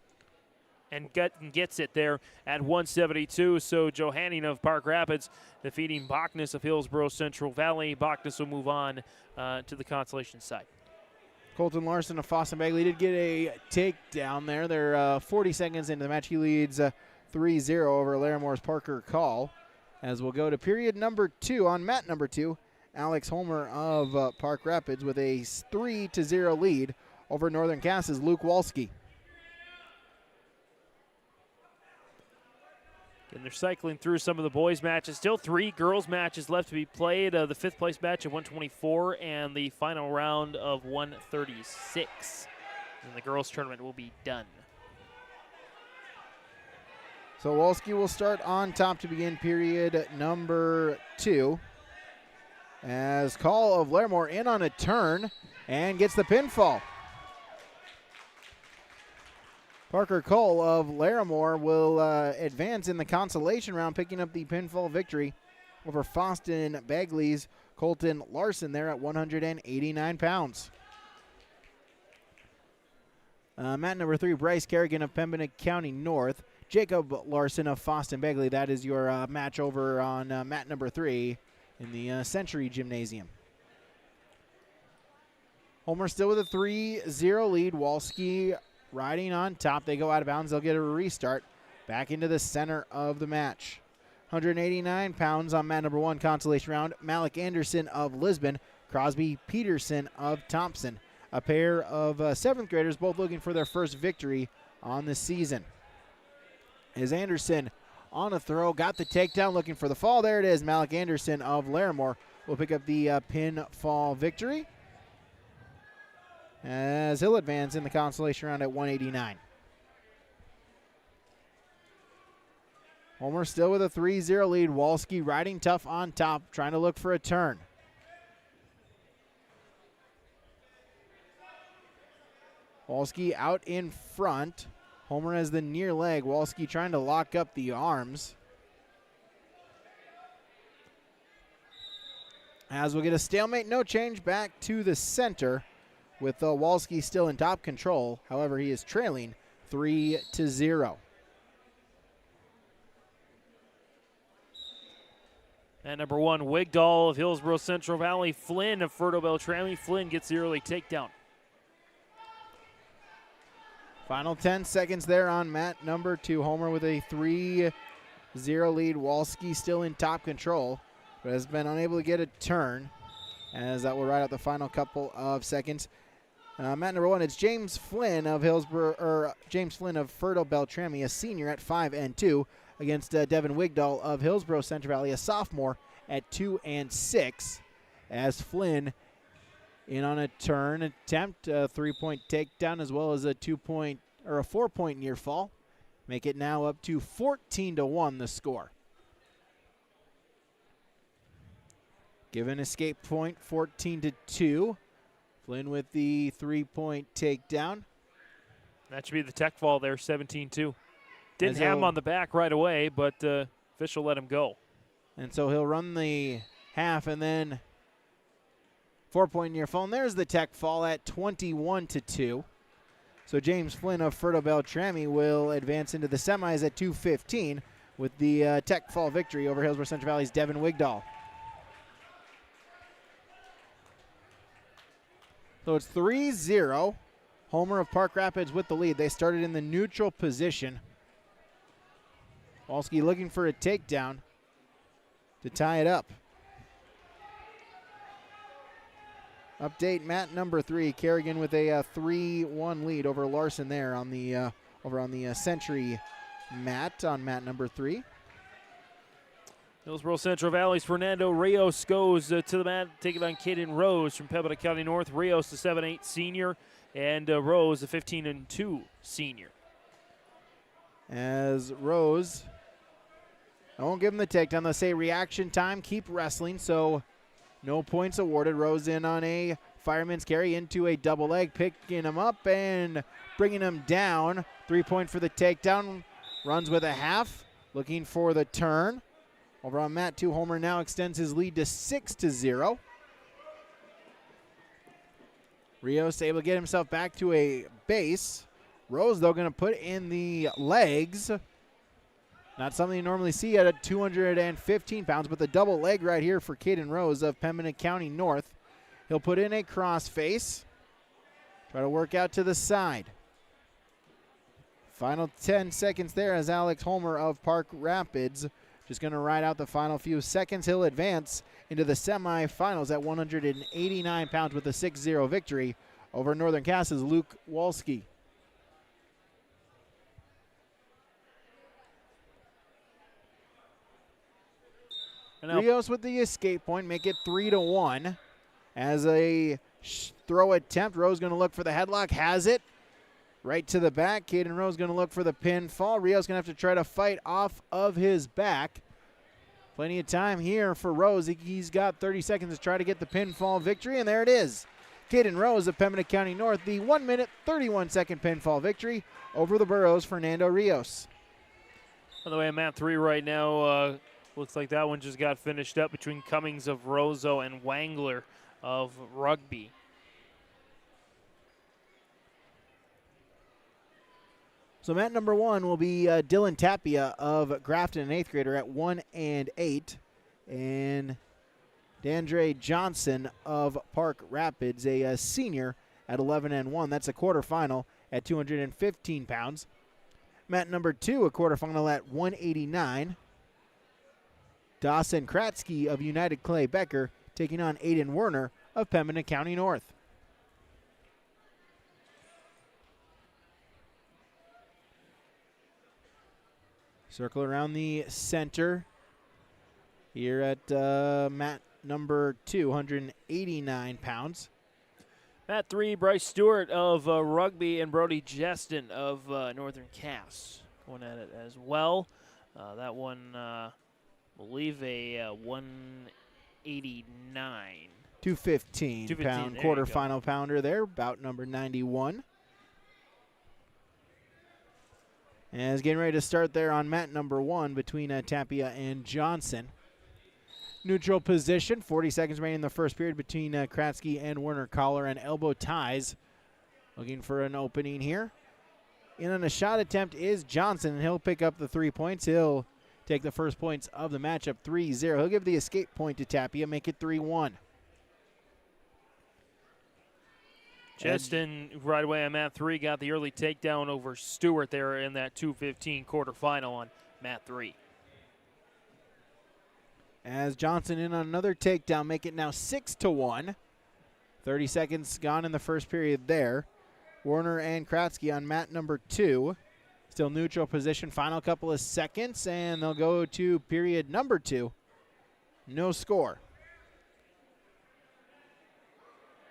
And gets it there at 172. So Johanning of Park Rapids defeating Bachnis of Hillsborough Central Valley. Bachnis will move on to the consolation side. Colton Larson of Foston Bagley did get a takedown there. They're 40 seconds into the match. He leads 3-0 over Larimore's Parker Call. As we'll go to period number 2 on mat number 2. Alex Homer of Park Rapids with a 3-0 lead over Northern Cass is Luke Walski. And they're cycling through some of the boys' matches. Still 3 girls' matches left to be played. The 5th place match at 124 and the final round of 136. And the girls' tournament will be done. So Walski will start on top to begin period number 2. As Call of Larimore in on a turn and gets the pinfall. Parker Cole of Larimore will advance in the consolation round, picking up the pinfall victory over Foston Bagley's Colton Larson there at 189 pounds. Mat number 3, Bryce Kerrigan of Pembina County North. Jacob Larson of Foston Bagley. That is your match over on mat number 3 in the Century Gymnasium. Homer still with a 3-0 lead. Walski riding on top. They go out of bounds. They'll get a restart. Back into the center of the match. 189 pounds on mat number 1 consolation round. Malik Anderson of Lisbon. Crosby Peterson of Thompson. A pair of 7th graders both looking for their first victory on the season. As Anderson on a throw, got the takedown, looking for the fall. There it is. Malik Anderson of Larimore will pick up the pinfall victory as he'll advance in the consolation round at 189. Homer still with a 3-0 lead. Walski riding tough on top, trying to look for a turn. Walski out in front. Homer has the near leg. Walski trying to lock up the arms. As we'll get a stalemate, no change back to the center with Walski still in top control. However, he is trailing 3-0. And number 1, Wigdahl of Hillsborough Central Valley. Flynn of Ferto Beltrami. Flynn gets the early takedown. Final 10 seconds there on mat number 2. Homer with a 3-0 lead. Walski still in top control, but has been unable to get a turn, as that will ride out the final couple of seconds. Mat number 1, it's James Flynn of James Flynn of Ferto Beltrami, a senior at 5-2, against Devin Wigdahl of Hillsborough Central Valley, a sophomore at 2-6, as Flynn in on a turn attempt, a 3-point takedown, as well as a 4-point near fall. Make it now up to 14-1 the score. Given escape point 14-2. Flynn with the 3-point takedown. That should be the tech fall there, 17-2. Didn't have him on the back right away, but official let him go. And so he'll run the half and then 4-point near fall. And there's the tech fall at 21-2. So James Flynn of Ferto Beltrami will advance into the semis at 2:15 with the tech fall victory over Hillsborough Central Valley's Devin Wigdahl. So it's 3-0. Homer of Park Rapids with the lead. They started in the neutral position. Walski looking for a takedown to tie it up. Update mat number 3. Kerrigan with a 3-1 lead over Larson there on the over on the Century mat on mat number 3. Hillsborough Central Valley's Fernando Rios goes to the mat, taking on Caden Rose from Pembina County North. Rios, the 7-8 senior, and Rose, the 15-2 senior. As Rose, I won't give him the takedown. They'll say reaction time, keep wrestling, so no points awarded. Rose in on a fireman's carry into a double leg, picking him up and bringing him down. 3-point for the takedown. Runs with a half, looking for the turn. Over on mat 2, Homer now extends his lead to 6-0. Rios able to get himself back to a base. Rose, though, going to put in the legs. Not something you normally see at 215 pounds, but the double leg right here for Caden Rose of Pembina County North. He'll put in a cross face. Try to work out to the side. Final 10 seconds there as Alex Homer of Park Rapids just going to ride out the final few seconds. He'll advance into the semifinals at 189 pounds with a 6-0 victory over Northern Cass's Luke Walski. Rios with the escape point, make it 3-1. As a throw attempt, Rose going to look for the headlock, has it. Right to the back. Caden Rose going to look for the pinfall. Rios going to have to try to fight off of his back. Plenty of time here for Rose. He's got 30 seconds to try to get the pinfall victory, and there it is. Caden Rose of Pembina County North the 1 minute 31 second pinfall victory over the Burros' Fernando Rios. By the way, I'm at 3 right now. Looks like that one just got finished up between Cummings of Roseau and Wangler of Rugby. So mat number 1 will be Dylan Tapia of Grafton, an 8th grader at 1 and 8. And Dandre Johnson of Park Rapids, a senior at 11 and 1. That's a quarterfinal at 215 pounds. Mat number 2, a quarterfinal at 189. Dawson Kratzky of United Clay Becker taking on Aiden Werner of Pembina County North. Circle around the center here at mat number 2, 189 pounds. Mat 3, Bryce Stewart of Rugby and Brody Jeston of Northern Cass going at it as well. That one, I believe, a 189. 215 pound quarterfinal pounder there, bout number 91. As getting ready to start there on mat number 1 between Tapia and Johnson. Neutral position, 40 seconds remaining in the first period between Kratzky and Werner. Collar and elbow ties. Looking for an opening here. In on a shot attempt is Johnson, and he'll pick up the 3 points. He'll take the first points of the matchup, 3-0. He'll give the escape point to Tapia, make it 3-1. Jeston right away on mat 3 got the early takedown over Stewart there in that 2:15 quarterfinal on mat 3. As Johnson in on another takedown, make it now 6-1. 30 seconds gone in the first period there. Werner and Kratzky on mat number 2. Still neutral position, final couple of seconds, and they'll go to period number 2. No score.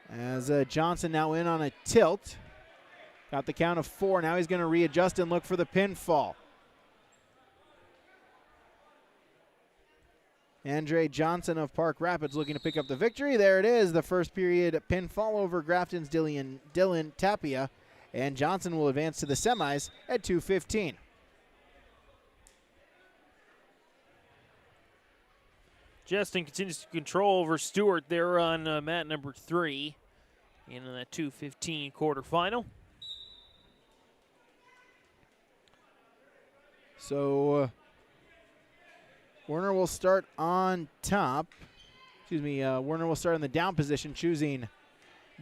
As Johnson now in on a tilt. Got the count of 4. Now he's going to readjust and look for the pinfall. Andre Johnson of Park Rapids looking to pick up the victory. There it is, the first period pinfall over Grafton's Dylan Tapia. And Johnson will advance to the semis at 2:15. Jeston continues to control over Stewart there on mat number 3 in that 2:15 quarterfinal. So Werner will start on top. Werner will start in the down position, choosing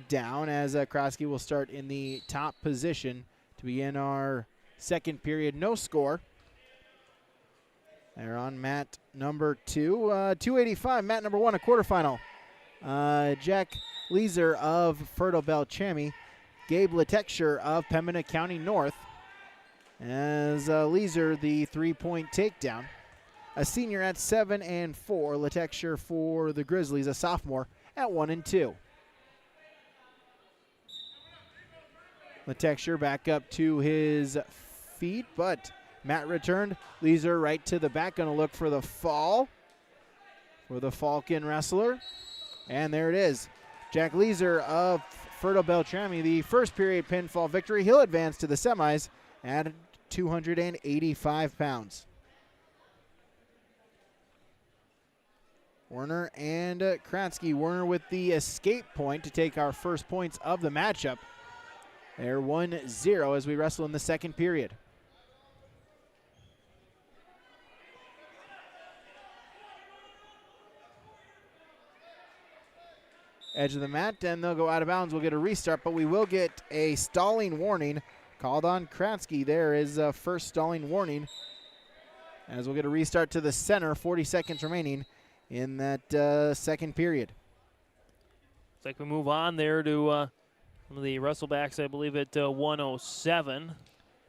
down, as Kratzky will start in the top position to begin our second period. No score. They're on mat number 2. 285, mat number 1, a quarterfinal. Jack Leeser of Fertile Beltrami, Gabe Letexture of Pembina County North. As Leeser, the 3-point takedown. A senior at 7 and 4. Letexture for the Grizzlies, a sophomore at 1 and 2. Letexture back up to his feet, but Matt returned. Leeser right to the back, going to look for the fall for the Falcon wrestler. And there it is. Jack Leeser of Fertile Beltrami, the first period pinfall victory. He'll advance to the semis at 285 pounds. Werner and Kratzky. Werner with the escape point to take our first points of the matchup. They're 1-0 as we wrestle in the second period. Edge of the mat, and they'll go out of bounds. We'll get a restart, but we will get a stalling warning called on Kratzky. There is a first stalling warning as we'll get a restart to the center. 40 seconds remaining in that second period. Looks like we move on there to one of the wrestlebacks, I believe, at 107.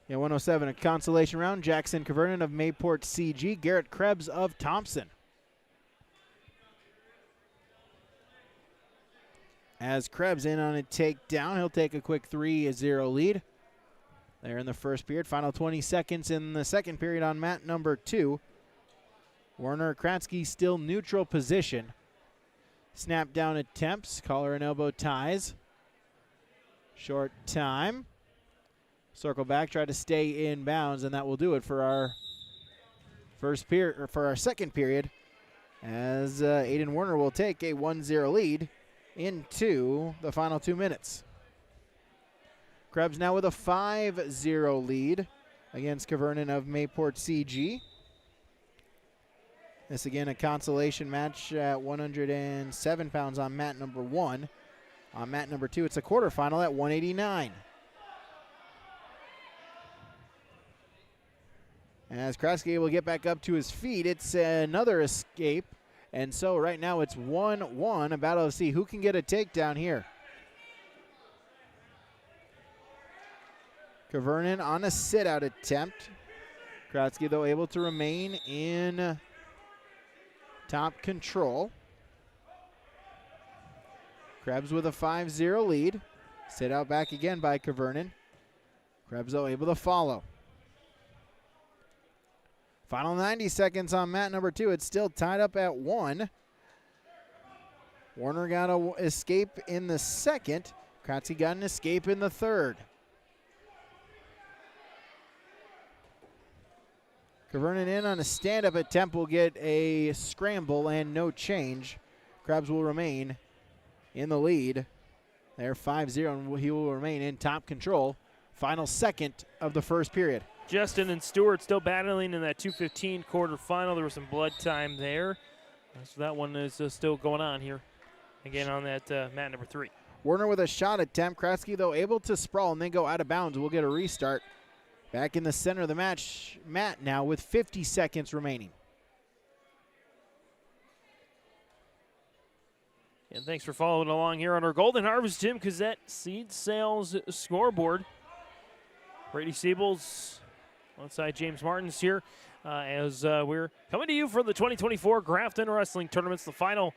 Yeah, 107, a consolation round. Jackson Cavernan of Mayport CG. Garrett Krebs of Thompson. As Krebs in on a takedown, he'll take a quick 3-0 lead. There in the first period. Final 20 seconds in the second period on mat number 2. Werner Kratzky still neutral position. Snap down attempts, collar and elbow ties. Short time. Circle back, try to stay in bounds, and that will do it for our second period, as Aiden Werner will take a 1-0 lead into the final 2 minutes. Krebs now with a 5-0 lead against Kvernen of Mayport CG. This again a consolation match at 107 pounds on mat number 1. On mat number 2, it's a quarterfinal at 189. As Kraske able to get back up to his feet, it's another escape. And so right now it's 1-1, a battle to see who can get a takedown here. Kvernen on a sit-out attempt. Kraske, though, able to remain in top control. Krebs with a 5-0 lead. Sit-out back again by Kvernen. Krebs, though, able to follow. Final 90 seconds on mat number 2. It's still tied up at 1. Werner got an escape in the second. Kraske got an escape in the third. Kvernen in on a stand-up attempt will get a scramble and no change. Krebs will remain in the lead. They're 5-0, and he will remain in top control. Final second of the first period. Justin and Stewart still battling in that 2:15 quarterfinal. There was some blood time there. So that one is still going on here. Again on that mat number 3. Werner with a shot attempt. Kraske, though, able to sprawl and then go out of bounds. We'll get a restart. Back in the center of the match, Matt now with 50 seconds remaining. And thanks for following along here on our Golden Harvest Jim Cassette Seed Sales scoreboard. Brady Siebels alongside James Martins here as we're coming to you for the 2024 Grafton Wrestling Tournaments, the final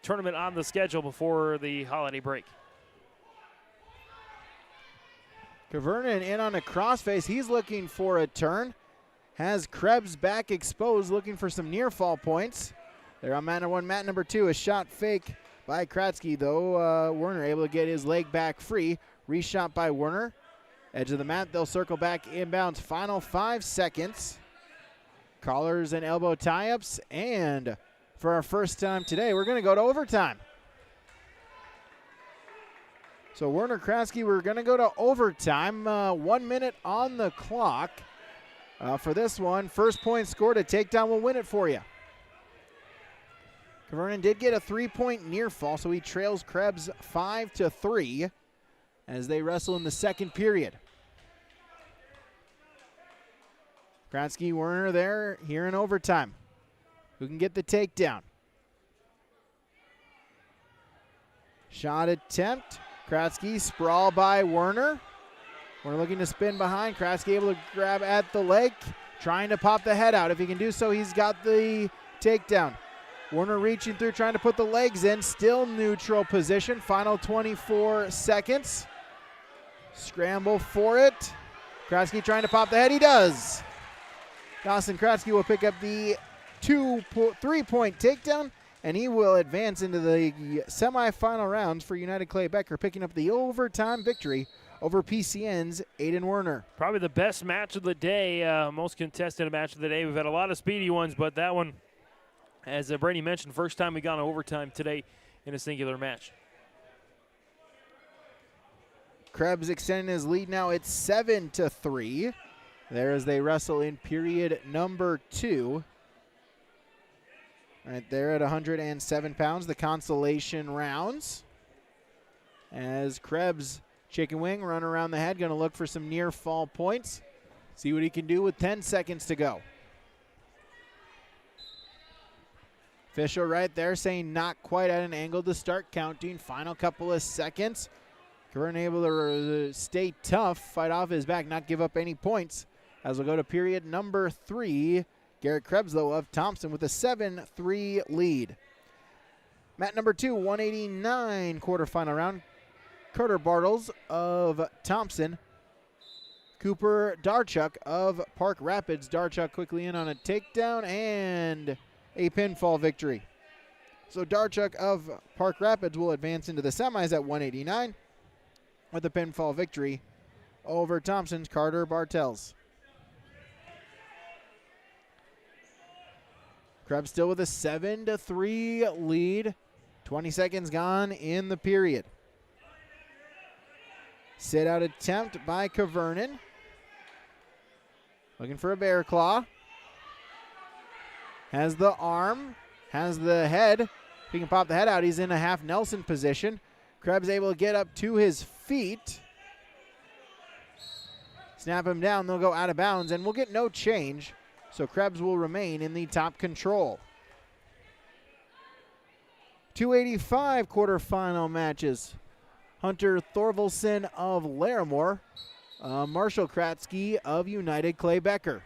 tournament on the schedule before the holiday break. Kvernen in on a crossface. He's looking for a turn. Has Krebs back exposed, looking for some near fall points. They're on mat number 1. Mat number 2, a shot fake by Kraske, though. Werner able to get his leg back free. Reshot by Werner. Edge of the mat, they'll circle back inbounds. Final 5 seconds. Collars and elbow tie-ups. And for our first time today, we're going to go to overtime. So Werner, Kraske, we're going to go to overtime. 1 minute on the clock for this one. First point scored, a takedown will win it for you. Kvernen did get a 3-point near fall, so he trails Krebs 5-3 as they wrestle in the second period. Kraske, Werner there here in overtime. Who can get the takedown? Shot attempt. Kraske, sprawl by Werner. Werner looking to spin behind. Kraske able to grab at the leg, trying to pop the head out. If he can do so, he's got the takedown. Werner reaching through, trying to put the legs in. Still neutral position. Final 24 seconds. Scramble for it. Kraske trying to pop the head. He does. Dawson Kraske will pick up the 3-point takedown, and he will advance into the semifinal rounds for United Clay Becker, picking up the overtime victory over PCN's Aiden Werner. Probably the best match of the day, most contested match of the day. We've had a lot of speedy ones, but that one, as Brady mentioned, first time we got an overtime today in a singular match. Krebs extending his lead now. It's 7-3. There as they wrestle in period number 2. Right there at 107 pounds, the Consolation Rounds. As Krebs, chicken wing, run around the head, going to look for some near fall points. See what he can do with 10 seconds to go. Official right there saying not quite at an angle to start counting. Final couple of seconds. Kvernen able to stay tough, fight off his back, not give up any points. As we'll go to period number 3. Garrett Krebs, though, of Thompson with a 7-3 lead. Mat number 2, 189 quarterfinal round. Carter Bartles of Thompson. Cooper Darchuk of Park Rapids. Darchuk quickly in on a takedown and a pinfall victory. So Darchuk of Park Rapids will advance into the semis at 189. with a pinfall victory over Thompson's Carter Bartels. Krebs still with a 7-3 lead. 20 seconds gone in the period. Sit out attempt by Kavernen. Looking for a bear claw. Has the arm, has the head. If he can pop the head out, he's in a half Nelson position. Krebs able to get up to his feet. Snap him down, they'll go out of bounds, and we'll get no change. So Krebs will remain in the top control. 285 quarterfinal matches. Hunter Thorvaldsen of Larimore. Marshall Kratzky of United Clay Becker.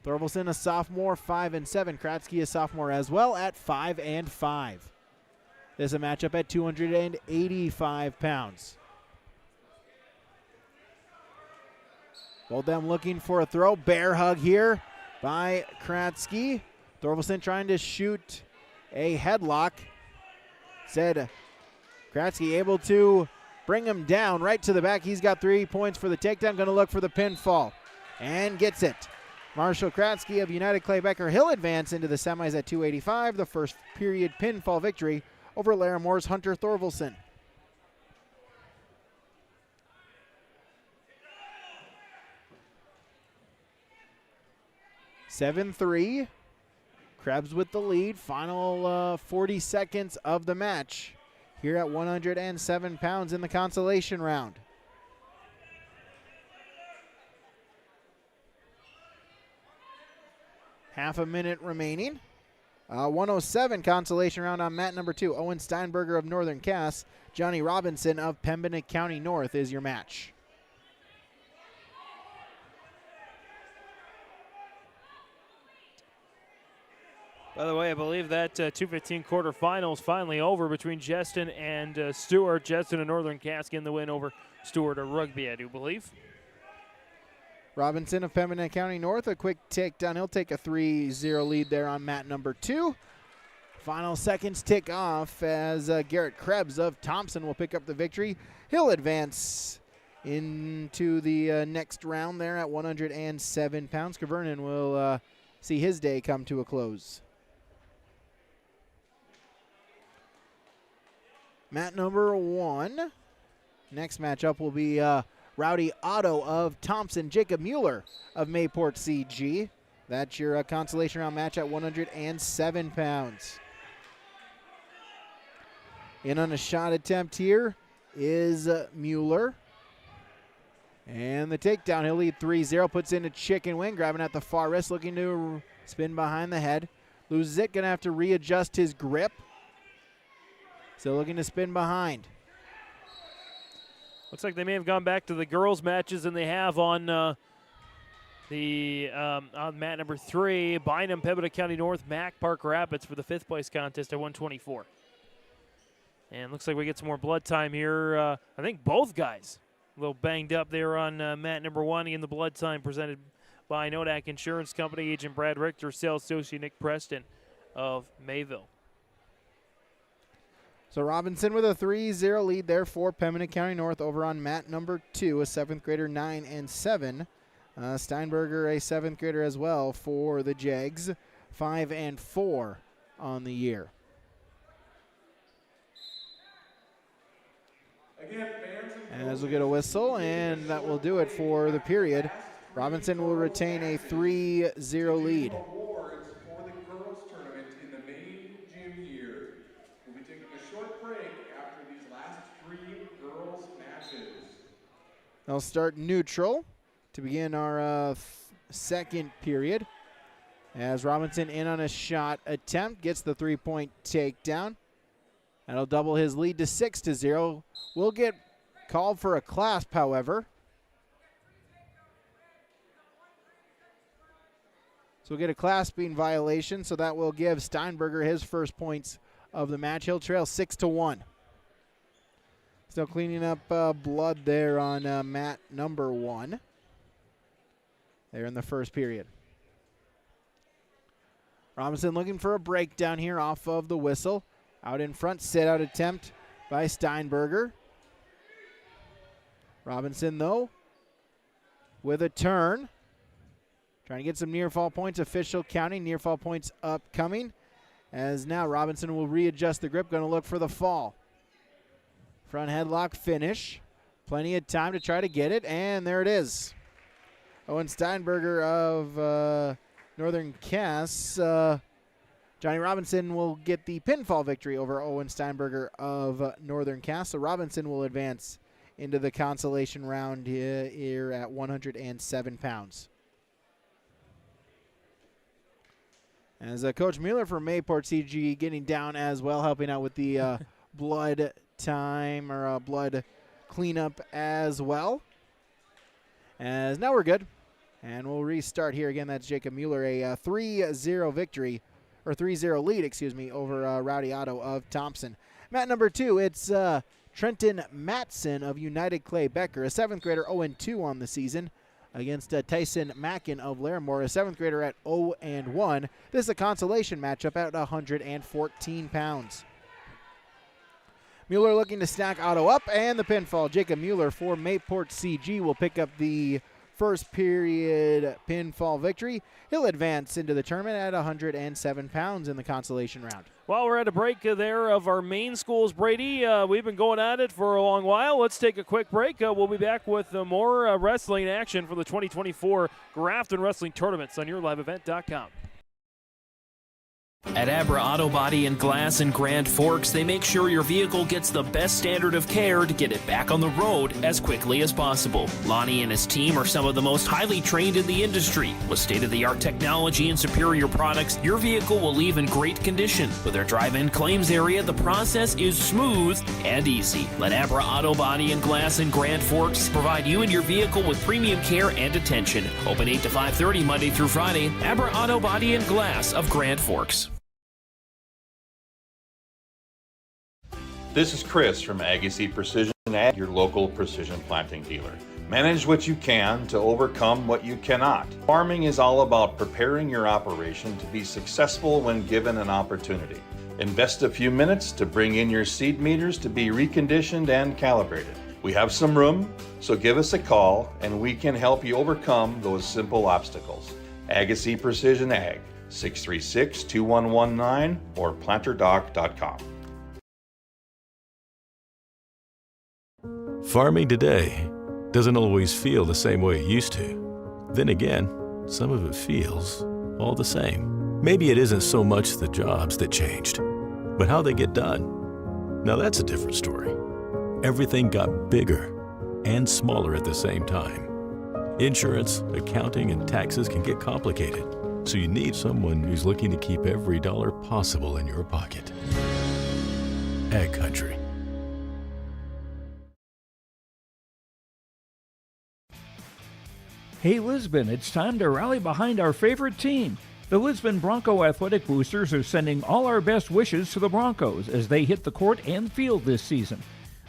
Thorvaldsen a sophomore, 5-7. Kratzky a sophomore as well at 5-5. This is a matchup at 285 pounds. Both them looking for a throw. Bear hug here by Kratzky. Thorvaldsen trying to shoot a headlock. Said Kratzky able to bring him down right to the back. He's got 3 points for the takedown. Going to look for the pinfall and gets it. Marshall Kratzky of United Clay Becker. He'll advance into the semis at 285. The first period pinfall victory over Larimore's Hunter Thorvaldsen. (7-3). Krebs with the lead. Final 40 seconds of the match here at 107 pounds in the consolation round. Half a minute remaining. 107 consolation round on mat number 2. Owen Steinberger of Northern Cass. Johnny Robinson of Pembina County North is your match. By the way, I believe that 215 quarterfinals finally over between Justin and Stewart. Justin of Northern Cass getting the win over Stewart of Rugby, I do believe. Robinson of Pembina County North, a quick takedown. He'll take a 3-0 lead there on mat number 2. Final seconds tick off as Garrett Krebs of Thompson will pick up the victory. He'll advance into the next round there at 107 pounds. Kavernen will see his day come to a close. Mat number 1. Next matchup will be Rowdy Otto of Thompson, Jacob Mueller of Mayport CG. That's your consolation round match at 107 pounds. In on a shot attempt here is Mueller. And the takedown, he'll lead 3-0, puts in a chicken wing, grabbing at the far wrist, looking to spin behind the head. Loses it, gonna have to readjust his grip. Still looking to spin behind. Looks like they may have gone back to the girls' matches than they have on on mat number 3. Bynum, Pembina County North, Mac, Park Rapids for the 5th place contest at 124. And looks like we get some more blood time here. I think both guys a little banged up there on mat number 1 in the blood time presented by Nodak Insurance Company. Agent Brad Richter, sales associate Nick Preston of Mayville. So Robinson with a 3-0 lead there for Pembina County North over on mat number 2, a 7th grader, 9-7. Steinberger, a 7th grader as well for the Jags, 5-4 on the year. As we'll get a whistle, and that will do it for the period. Robinson will retain a 3-0 lead. Awards for the girls tournament in the main gym here. We'll be taking a short break after these last 3 girls matches. They'll start neutral to begin our second period. As Robinson in on a shot attempt, gets the 3-point takedown. That'll double his lead to 6-0. Will get called for a clasp, however. So we'll get a clasping violation, so that will give Steinberger his first points of the match. He'll trail 6-1. Still cleaning up blood there on mat number 1. There in the first period. Robinson looking for a breakdown here off of the whistle. Out in front, sit-out attempt by Steinberger. Robinson, though, with a turn. Trying to get some near fall points. Official counting. Near fall points upcoming. As now Robinson will readjust the grip. Going to look for the fall. Front headlock finish. Plenty of time to try to get it. And there it is. Owen Steinberger of Northern Cass. Johnny Robinson will get the pinfall victory over Owen Steinberger of Northern Cass. So Robinson will advance into the consolation round here at 107 pounds. As Coach Mueller from Mayport CG getting down as well, helping out with the blood time or blood cleanup as well. As now we're good. And we'll restart here again. That's Jacob Mueller, a 3-0 victory, or 3-0 lead, excuse me, over Rowdy Otto of Thompson. Mat number 2, it's Trenton Matson of United Clay Becker, a 7th grader 0-2 on the season, against Tyson Mackin of Larimore, a 7th grader at 0-1. This is a consolation matchup at 114 pounds. Mueller looking to stack Otto up, and the pinfall. Jacob Mueller for Mayport CG will pick up the first period pinfall victory. He'll advance into the tournament at 107 pounds in the consolation round. While we're at a break there of our main schools, Brady, we've been going at it for a long while. Let's take a quick break. We'll be back with more wrestling action for the 2024 Grafton Wrestling Tournaments on YourLiveEvent.com. At Abra Auto Body and Glass in Grand Forks, they make sure your vehicle gets the best standard of care to get it back on the road as quickly as possible. Lonnie and his team are some of the most highly trained in the industry. With state-of-the-art technology and superior products, your vehicle will leave in great condition. With their drive-in claims area, the process is smooth and easy. Let Abra Auto Body and Glass in Grand Forks provide you and your vehicle with premium care and attention. Open 8 to 5:30 Monday through Friday. Abra Auto Body and Glass of Grand Forks. This is Chris from Agassiz Precision Ag, your local precision planting dealer. Manage what you can to overcome what you cannot. Farming is all about preparing your operation to be successful when given an opportunity. Invest a few minutes to bring in your seed meters to be reconditioned and calibrated. We have some room, so give us a call and we can help you overcome those simple obstacles. Agassiz Precision Ag, 636-2119 or planterdoc.com. Farming today doesn't always feel the same way it used to. Then again, some of it feels all the same. Maybe it isn't so much the jobs that changed, but how they get done. Now that's a different story. Everything got bigger and smaller at the same time. Insurance, accounting, and taxes can get complicated, so you need someone who's looking to keep every dollar possible in your pocket. Ag Country. Hey Lisbon, it's time to rally behind our favorite team. The Lisbon Bronco Athletic Boosters are sending all our best wishes to the Broncos as they hit the court and field this season.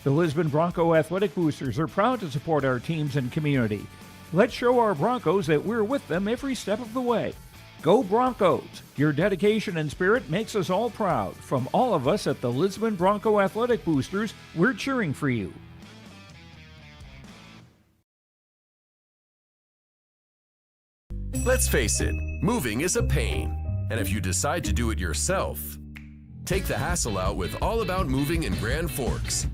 The Lisbon Bronco Athletic Boosters are proud to support our teams and community. Let's show our Broncos that we're with them every step of the way. Go Broncos! Your dedication and spirit makes us all proud. From all of us at the Lisbon Bronco Athletic Boosters, we're cheering for you. Let's face it, moving is a pain. And if you decide to do it yourself, take the hassle out with All About Moving in Grand Forks.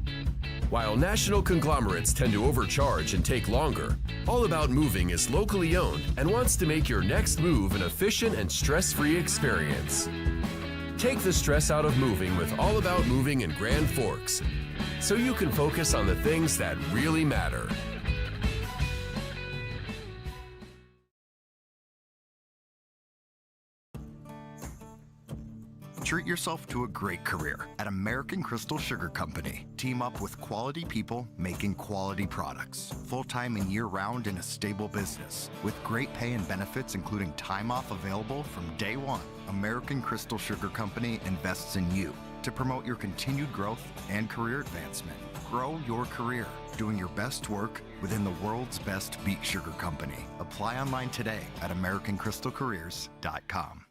While national conglomerates tend to overcharge and take longer, All About Moving is locally owned and wants to make your next move an efficient and stress-free experience. Take the stress out of moving with All About Moving in Grand Forks, so you can focus on the things that really matter. Treat yourself to a great career at American Crystal Sugar Company. Team up with quality people making quality products. Full-time and year-round in a stable business. With great pay and benefits including time off available from day one. American Crystal Sugar Company invests in you to promote your continued growth and career advancement. Grow your career doing your best work within the world's best beet sugar company. Apply online today at AmericanCrystalCareers.com.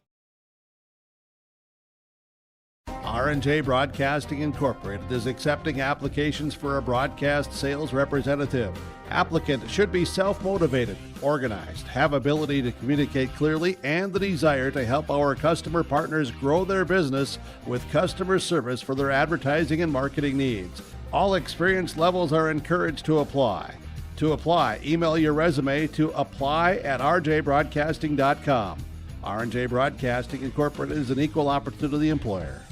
R&J Broadcasting Incorporated is accepting applications for a broadcast sales representative. Applicant should be self-motivated, organized, have ability to communicate clearly, and the desire to help our customer partners grow their business with customer service for their advertising and marketing needs. All experience levels are encouraged to apply. To apply, email your resume to apply@rjbroadcasting.com. R&J Broadcasting Incorporated is an equal opportunity employer.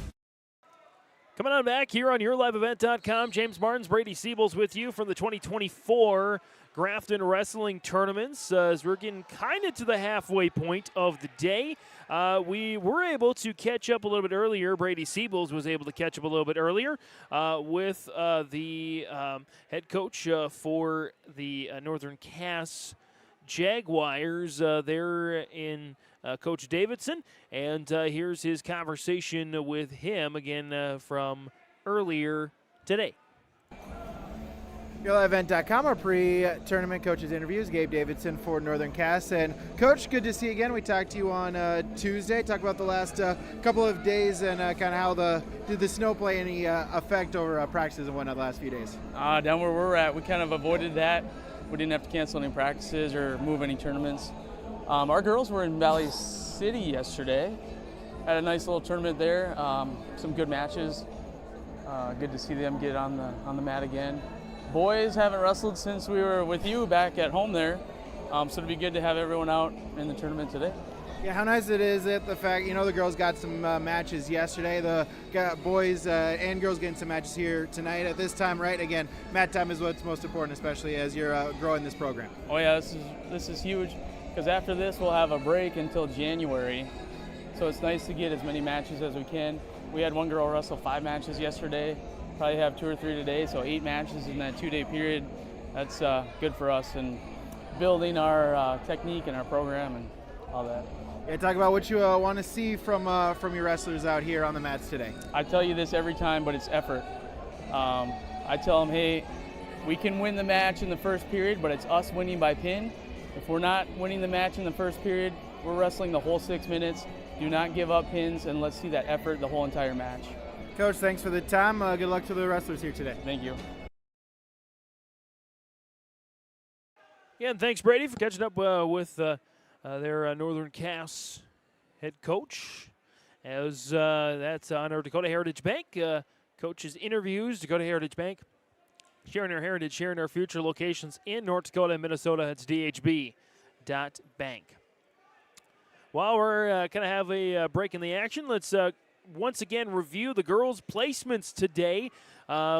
Coming on back here on YourLiveEvent.com, James Martins, Brady Siebels with you from the 2024 Grafton Wrestling Tournaments. As we're getting kind of to the halfway point of the day, we were able to catch up a little bit earlier. Brady Siebels was able to catch up a little bit earlier with the head coach for the Northern Cass Jaguars. They're in Coach Davidson, and here's his conversation with him again from earlier today. YourLiveEvent.com, our pre-tournament coaches interviews. Gabe Davidson for Northern Cass. And Coach, good to see you again. We talked to you on Tuesday, talk about the last couple of days and kind of how did the snow play any effect over practices and whatnot the last few days? Down where we're at, we kind of avoided that. We didn't have to cancel any practices or move any tournaments. Our girls were in Valley City yesterday. Had a nice little tournament there. Some good matches. Good to see them get on the mat again. Boys haven't wrestled since we were with you back at home there. So it'd be good to have everyone out in the tournament today. Yeah, how nice it is that the fact, the girls got some matches yesterday. The boys and girls getting some matches here tonight at this time, right? Again, mat time is what's most important, especially as you're growing this program. Oh yeah, this is huge, because after this we'll have a break until January. So it's nice to get as many matches as we can. We had one girl wrestle 5 matches yesterday. Probably have 2 or 3 today, so 8 matches in that 2-day period. That's good for us and building our technique and our program and all that. Yeah, talk about what you want to see from your wrestlers out here on the mats today. I tell you this every time, but it's effort. I tell them, hey, we can win the match in the first period, but it's us winning by pin. If we're not winning the match in the first period, we're wrestling the whole 6 minutes. Do not give up pins, and let's see that effort the whole entire match. Coach, thanks for the time. Good luck to the wrestlers here today. Thank you. Yeah, and thanks, Brady, for catching up with their Northern Cass head coach. As that's on our Dakota Heritage Bank. Coaches interviews, Dakota Heritage Bank. Sharing our heritage, sharing our future. Locations in North Dakota and Minnesota. It's dhb.bank. While we're going to have a break in the action, let's once again review the girls' placements today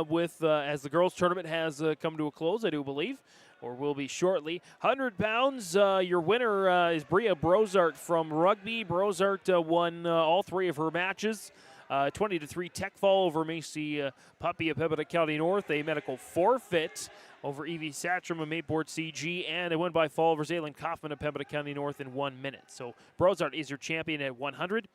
with as the girls' tournament has come to a close, I do believe, or will be shortly. 100 pounds, your winner is Bria Brozart from Rugby. Brozart won all 3 of her matches. 20-3 tech fall over Macy Puppy of Pembina County North. A medical forfeit over Evie Satcham of Mayport CG, and a win by fall over Zaylin Kaufman of Pembina County North in 1 minute. So Brozart is your champion at 100.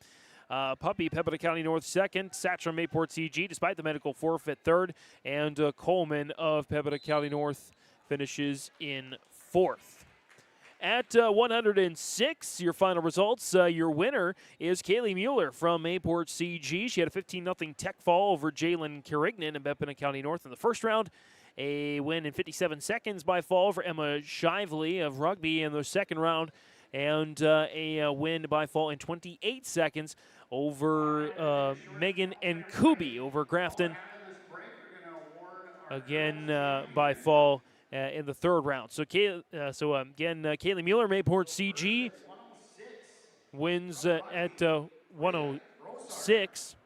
Puppy, Pembina County North second, Satcham, Mayport CG, despite the medical forfeit third, and Coleman of Pembina County North finishes in 4th. At 106, your final results, your winner is Kaylee Mueller from Mayport CG. She had a 15-0 tech fall over Jalen Carignan in Pembina County North in the first round. A win in 57 seconds by fall over Emma Shively of Rugby in the second round. And a win by fall in 28 seconds over Megan and Kubi over Grafton. Again, by fall in the third round. So, Kaylee Mueller, Mayport CG, wins at 106.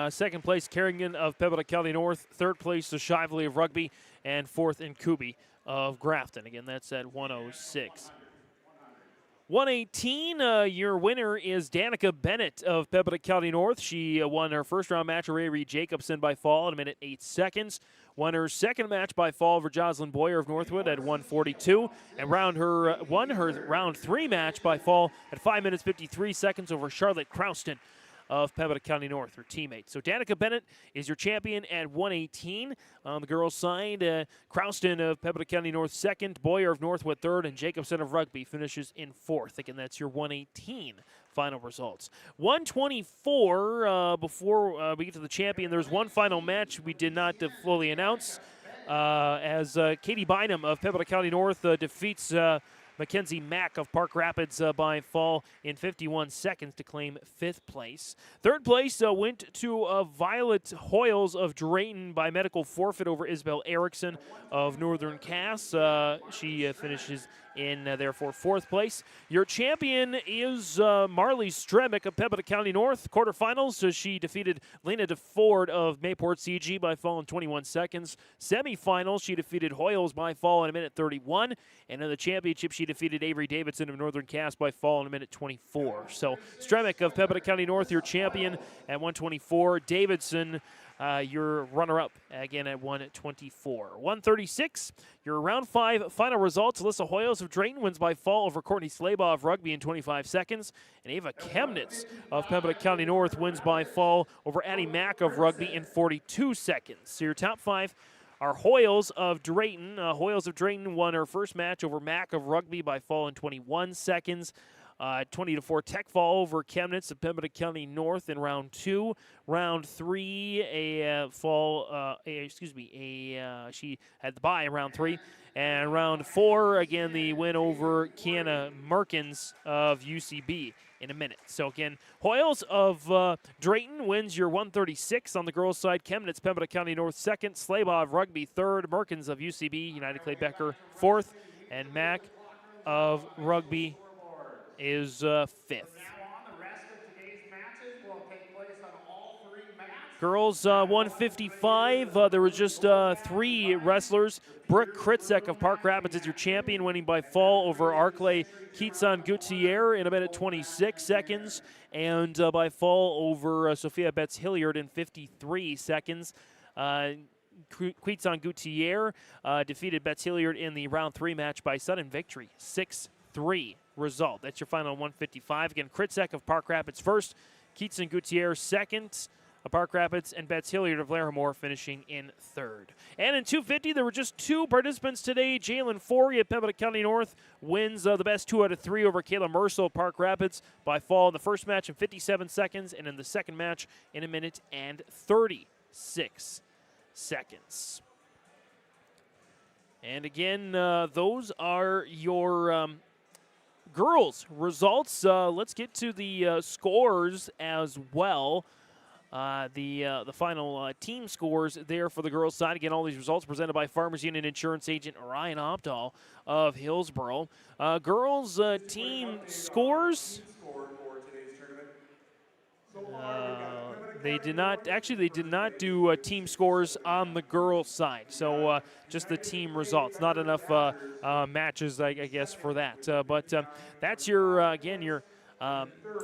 Second place, Carrigan of Pembina County North. Third place, the Shively of Rugby. And fourth, in Kubi of Grafton. Again, that's at 106. 118, your winner is Danica Bennett of Pembina County North. She won her first round match over Avery Jacobson by fall in 1 minute 8 seconds. Won her second match by fall over Jocelyn Boyer of Northwood at 1:42, and won her round 3 match by fall at 5 minutes 53 seconds over Charlotte Crouston of Pembina County North, her teammate. So Danica Bennett is your champion at 118. On the girls' side, Crouston of Pembina County North second, Boyer of Northwood third, and Jacobson of Rugby finishes in 4th. Again, that's your 118 final results. 124 before we get to the champion. There's one final match we did not fully announce as Katie Bynum of Pembina County North defeats Mackenzie Mack of Park Rapids by fall in 51 seconds to claim 5th place. 3rd place went to Violet Hoyles of Drayton by medical forfeit over Isabel Erickson of Northern Cass. She finishes in, therefore, 4th place. Your champion is Marley Stremick of Pembina County North. Quarterfinals, she defeated Lena DeFord of Mayport CG by fall in 21 seconds. Semifinals, she defeated Hoyles by fall in 1:31. And in the championship, she defeated Avery Davidson of Northern Cass by fall in 1:24. So Stremick of Pembina County North, your champion at 124. Davidson, your runner-up, again at 124. 136, your round 5 final results. Alyssa Hoyles of Drayton wins by fall over Courtney Slaybaugh of Rugby in 25 seconds. And Ava Chemnitz of Pembina County North wins by fall over Addie Mack of Rugby in 42 seconds. So your top 5 are Hoyles of Drayton. Hoyles of Drayton won her first match over Mack of Rugby by fall in 21 seconds. 20-4 tech fall over Chemnitz of Pembina County North in round 2. Round 3, she had the bye in round 3. And round 4, again, the win over Kiana Merkins of UCB in a minute. So again, Hoyles of Drayton wins your 136 on the girls' side. Chemnitz, Pembina County North 2nd. Slaybaugh of Rugby 3rd. Merkins of UCB, United Clay Becker 4th. And Mack of Rugby is 5th. Girls 155, there was just 3 wrestlers. Brooke Kritzek of Park Rapids is your champion, winning by fall over Arclay Kitsan Gutierrez in 1:26 seconds, and by fall over Sophia Betts Hilliard in 53 seconds. Kitsan Gutierrez defeated Betts Hilliard in the round 3 match by sudden victory, 6-3 result. That's your final 155. Again, Kritzek of Park Rapids first, Kitsan Gutierrez second, Park Rapids, and Betts Hilliard of Larimore finishing in 3rd. And in 250, there were just 2 participants today. Jalen Forey of Pembina County North wins the best 2 out of 3 over Kayla Mercer of Park Rapids by fall in the first match in 57 seconds, and in the second match in 1:36 seconds. And again, those are your girls' results. Let's get to the scores as well. The final team scores there for the girls' side. Again, all these results presented by Farmers Union Insurance agent Ryan Opdahl of Hillsboro. Girls' team scores. They did not do team scores on the girls' side. So just the team results. Not enough matches, I guess, for that. But that's your again your.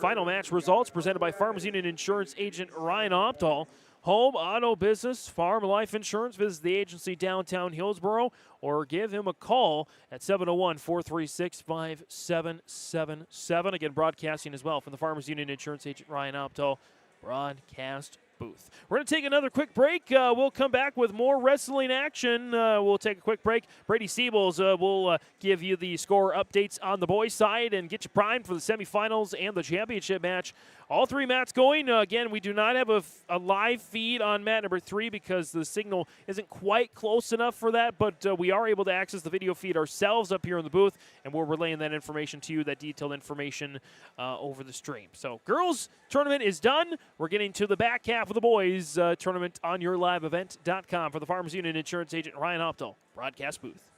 Final match results presented by Farmers Union Insurance agent Ryan Opdahl. Home, auto, business, farm, life insurance. Visit the agency downtown Hillsboro or give him a call at 701-436-5777. Again, broadcasting as well from the Farmers Union Insurance agent Ryan Opdahl broadcast booth. We're going to take another quick break. We'll come back with more wrestling action. We'll take a quick break. Brady Siebels will give you the score updates on the boys' side and get you primed for the semifinals and the championship match. All 3 mats going. Again, we do not have a live feed on mat number 3 because the signal isn't quite close enough for that, but we are able to access the video feed ourselves up here in the booth, and we're relaying that information to you, that detailed information over the stream. So girls tournament is done. We're getting to the back half of the boys tournament on yourliveevent.com. For the Farmers Union Insurance agent Ryan Opdahl, broadcast booth.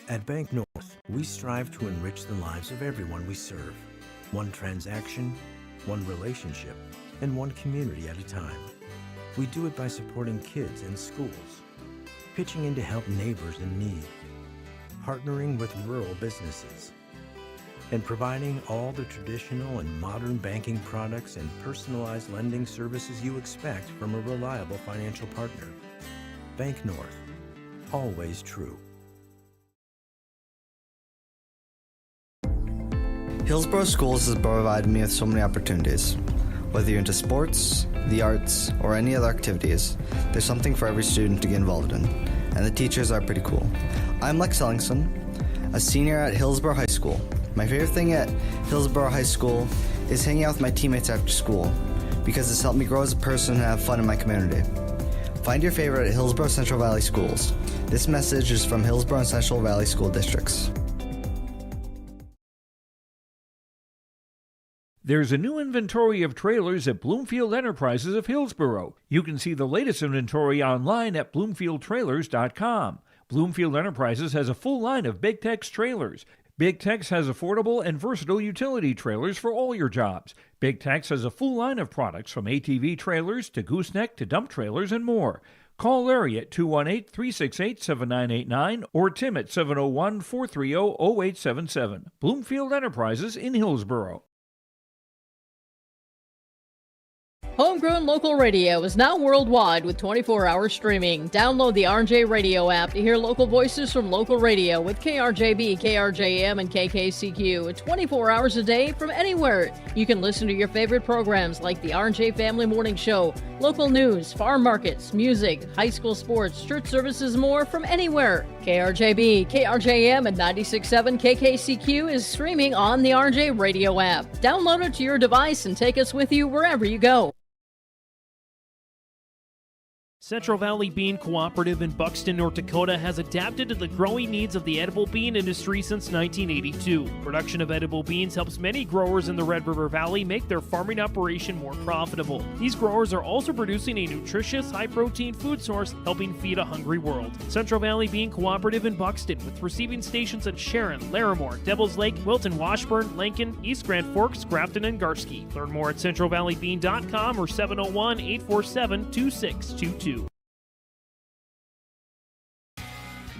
At Bank North, we strive to enrich the lives of everyone we serve. One transaction, one relationship, and one community at a time. We do it by supporting kids and schools, pitching in to help neighbors in need, partnering with rural businesses, and providing all the traditional and modern banking products and personalized lending services you expect from a reliable financial partner. Bank North, always true. Hillsboro Schools has provided me with so many opportunities. Whether you're into sports, the arts, or any other activities, there's something for every student to get involved in, and the teachers are pretty cool. I'm Lex Ellingson, a senior at Hillsboro High School. My favorite thing at Hillsborough High School is hanging out with my teammates after school, because it's helped me grow as a person and have fun in my community. Find your favorite at Hillsborough Central Valley Schools. This message is from Hillsborough and Central Valley School Districts. There's a new inventory of trailers at Bloomfield Enterprises of Hillsborough. You can see the latest inventory online at bloomfieldtrailers.com. Bloomfield Enterprises has a full line of Big Tex trailers. Big Tex has affordable and versatile utility trailers for all your jobs. Big Tex has a full line of products from ATV trailers to gooseneck to dump trailers and more. Call Larry at 218-368-7989 or Tim at 701-430-0877. Bloomfield Enterprises in Hillsborough. Homegrown local radio is now worldwide with 24-hour streaming. Download the RJ Radio app to hear local voices from local radio with KRJB, KRJM, and KKCQ 24 hours a day from anywhere. You can listen to your favorite programs like the RJ Family Morning Show, local news, farm markets, music, high school sports, church services, more from anywhere. KRJB, KRJM, and 96.7 KKCQ is streaming on the RJ Radio app. Download it to your device and take us with you wherever you go. Central Valley Bean Cooperative in Buxton, North Dakota has adapted to the growing needs of the edible bean industry since 1982. Production of edible beans helps many growers in the Red River Valley make their farming operation more profitable. These growers are also producing a nutritious, high-protein food source, helping feed a hungry world. Central Valley Bean Cooperative in Buxton, with receiving stations in Sharon, Larimore, Devils Lake, Wilton, Washburn, Lincoln, East Grand Forks, Grafton, and Garski. Learn more at centralvalleybean.com or 701-847-2622.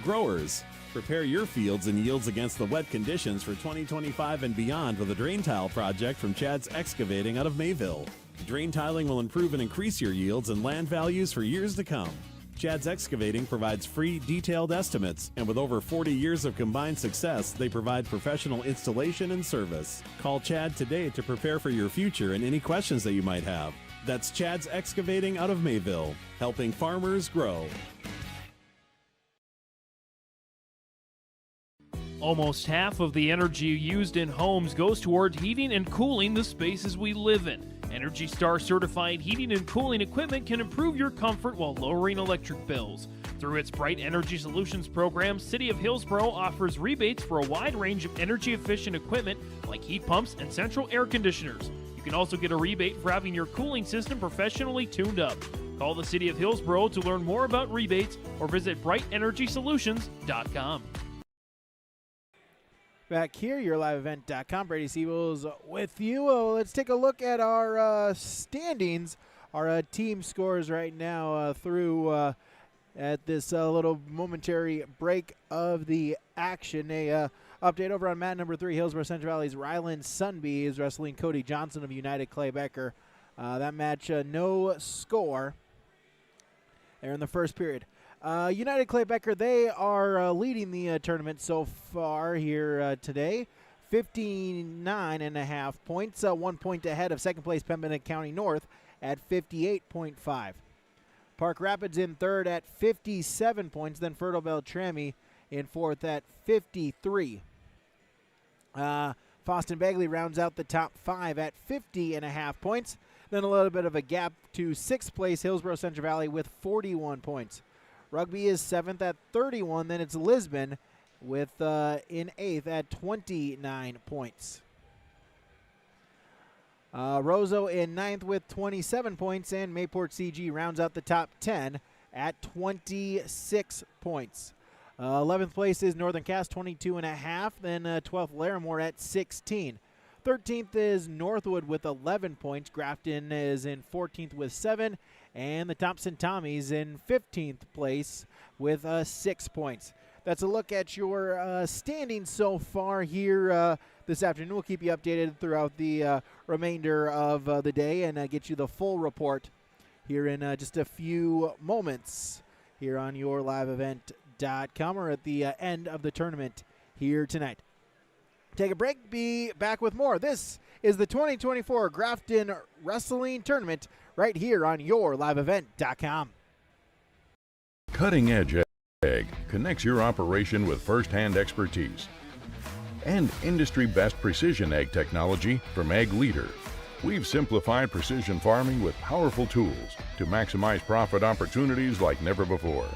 Growers, prepare your fields and yields against the wet conditions for 2025 and beyond with a drain tile project from Chad's Excavating out of Mayville. Drain tiling will improve and increase your yields and land values for years to come. Chad's Excavating provides free, detailed estimates, and with over 40 years of combined success, they provide professional installation and service. Call Chad today to prepare for your future and any questions that you might have. That's Chad's Excavating out of Mayville, helping farmers grow. Almost half of the energy used in homes goes toward heating and cooling the spaces we live in. Energy Star certified heating and cooling equipment can improve your comfort while lowering electric bills. Through its Bright Energy Solutions program, City of Hillsborough offers rebates for a wide range of energy-efficient equipment like heat pumps and central air conditioners. You can also get a rebate for having your cooling system professionally tuned up. Call the City of Hillsborough to learn more about rebates or visit brightenergysolutions.com. Back here, yourliveevent.com. Brady Siebels with you. Let's take a look at our standings, our team scores right now through at this little momentary break of the action. A update over on mat number 3, Hillsborough Central Valley's Ryland Sunby is wrestling Cody Johnson of United Clay Becker. That match, no score there in the first period. United Clay Becker, they are leading the tournament so far here today. 59.5 points, 1 point ahead of second place Pembina County North at 58.5. Park Rapids in third at 57 points, then Fertile Beltrami in fourth at 53. Foston Bagley rounds out the top 5 at 50.5 points. Then a little bit of a gap to sixth place Hillsborough Central Valley with 41 points. Rugby is 7th at 31. Then it's Lisbon with in 8th at 29 points. Roseau in 9th with 27 points, and Mayport CG rounds out the top 10 at 26 points. 11th place is Northern Cass, 22.5. Then 12th Larimore at 16. 13th is Northwood with 11 points. Grafton is in 14th with 7. And the Thompson Tommies in 15th place with 6 points. That's a look at your standings so far here this afternoon. We'll keep you updated throughout the remainder of the day and get you the full report here in just a few moments here on yourliveevent.com or at the end of the tournament here tonight. Take a break, be back with more. This is the 2024 Grafton Wrestling Tournament right here on yourliveevent.com. Cutting Edge Ag connects your operation with first-hand expertise. and industry-best precision ag technology from Ag Leader. We've simplified precision farming with powerful tools to maximize profit opportunities like never before.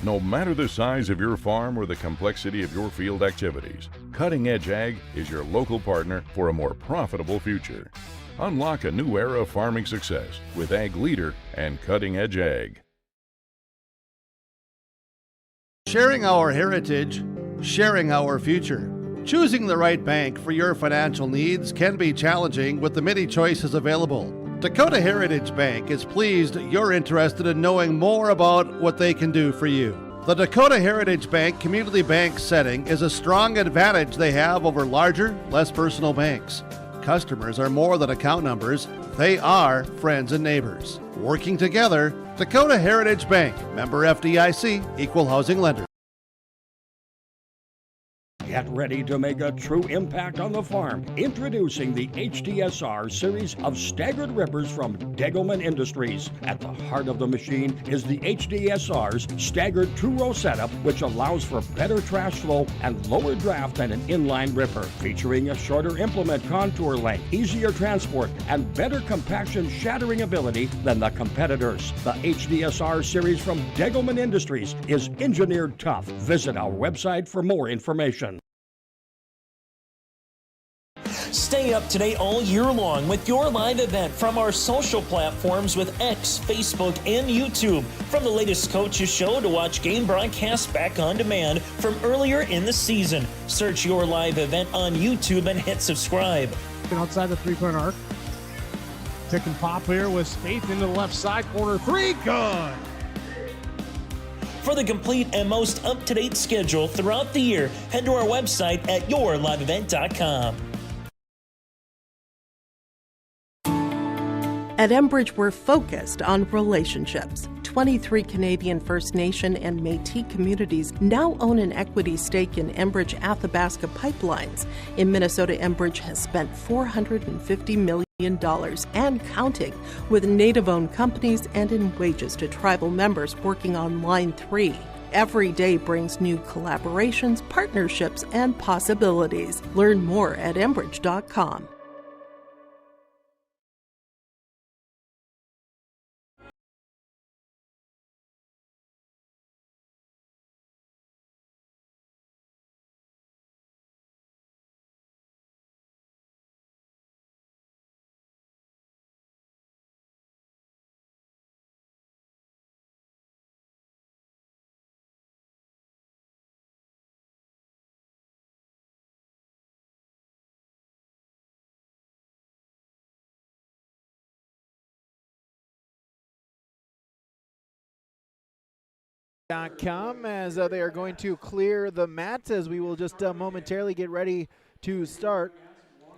No matter the size of your farm or the complexity of your field activities, Cutting Edge Ag is your local partner for a more profitable future. Unlock a new era of farming success with Ag Leader and Cutting Edge Ag. Sharing our heritage, sharing our future. Choosing the right bank for your financial needs can be challenging with the many choices available. Dakota Heritage Bank is pleased you're interested in knowing more about what they can do for you. The Dakota Heritage Bank community bank setting is a strong advantage they have over larger, less personal banks. Customers are more than account numbers, they are friends and neighbors. Working together, Dakota Heritage Bank, member FDIC, equal housing lender. Get ready to make a true impact on the farm. Introducing the HDSR series of staggered rippers from Degelman Industries. At the heart of the machine is the HDSR's staggered two-row setup, which allows for better trash flow and lower draft than an inline ripper. Featuring a shorter implement contour length, easier transport, and better compaction shattering ability than the competitors. The HDSR series from Degelman Industries is engineered tough. Visit our website for more information. Stay up to date all year long with your live event from our social platforms with X, Facebook, and YouTube. From the latest coaches show to watch game broadcasts back on demand from earlier in the season. Search your live event on YouTube and hit subscribe. Outside the three-point arc. Pick and pop here with Spaeth into the left side corner. Three, good. For the complete and most up-to-date schedule throughout the year, head to our website at yourliveevent.com. At Enbridge, we're focused on relationships. 23 Canadian First Nation and Métis communities now own an equity stake in Enbridge Athabasca Pipelines. In Minnesota, Enbridge has spent $450 million and counting with Native-owned companies and in wages to tribal members working on Line 3. Every day brings new collaborations, partnerships, and possibilities. Learn more at Enbridge.com. .com as they are going to clear the mats as we will just momentarily get ready to start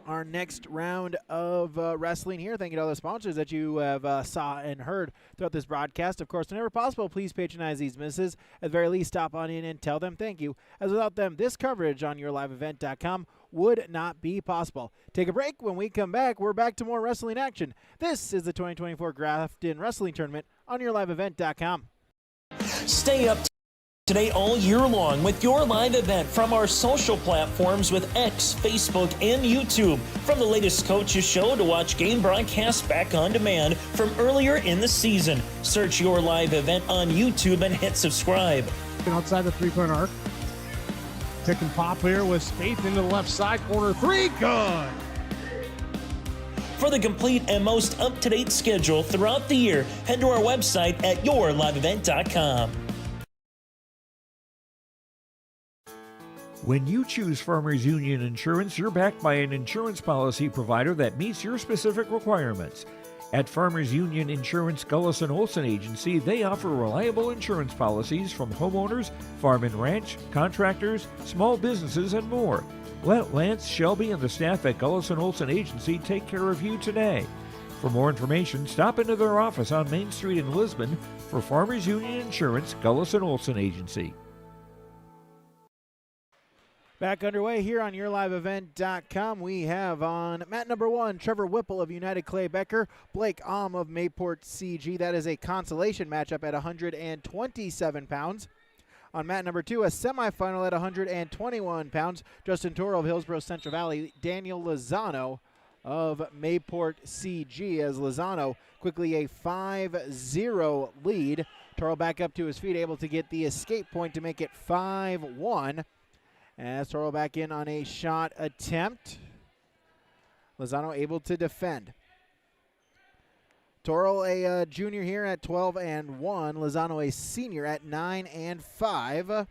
our next round of wrestling here. Thank you to all the sponsors that you have saw and heard throughout this broadcast. Of course, whenever possible, please patronize these businesses. At the very least, stop on in and tell them thank you, as without them, this coverage on yourliveevent.com would not be possible. Take a break. When we come back, we're back to more wrestling action. This is the 2024 Grafton Wrestling Tournament on yourliveevent.com. Stay up to date all year long with your live event from our social platforms with X, Facebook, and YouTube. From the latest coaches show to watch game broadcasts back on demand from earlier in the season. Search your live event on YouTube and hit subscribe. Outside the three-point arc. Pick and pop here with Spaeth into the left side corner. Three, good. For the complete and most up-to-date schedule throughout the year, head to our website at yourliveevent.com. When you choose Farmers Union Insurance, you're backed by an insurance policy provider that meets your specific requirements. At Farmers Union Insurance Gullison Olson Agency, they offer reliable insurance policies from homeowners, farm and ranch, contractors, small businesses, and more. Let Lance, Shelby, and the staff at Gullison Olson Agency take care of you today. For more information, stop into their office on Main Street in Lisbon for Farmers Union Insurance Gullison Olson Agency. Back underway here on yourliveevent.com. We have on mat number 1, Trevor Whipple of United Clay Becker, Blake Alm of Mayport CG. That is a consolation matchup at 127 pounds. On mat number 2, a semifinal at 121 pounds, Justin Toro of Hillsborough Central Valley, Daniel Lozano of Mayport CG, as Lozano quickly a 5-0 lead. Toro back up to his feet, able to get the escape point to make it 5-1. As Toro back in on a shot attempt. Lozano able to defend. Toro a junior here at 12-1. Lozano a senior at 9-5.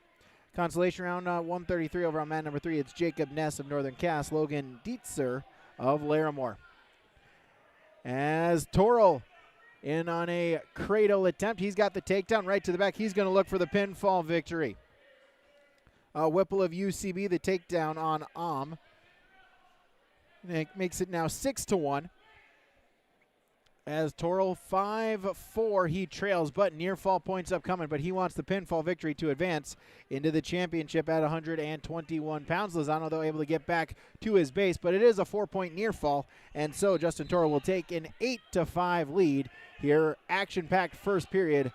Consolation round 133 over on mat number 3. It's Jacob Ness of Northern Cass, Logan Dietzer of Larimore. As Toro in on a cradle attempt. He's got the takedown right to the back. He's going to look for the pinfall victory. Whipple of UCB, the takedown on makes it now 6-1. As Toro 5-4, he trails, but near fall points upcoming, but he wants the pinfall victory to advance into the championship at 121 pounds. Lozano, though, able to get back to his base, but it is a 4-point near fall, and so Justin Toro will take an 8-5 lead here. Action-packed first period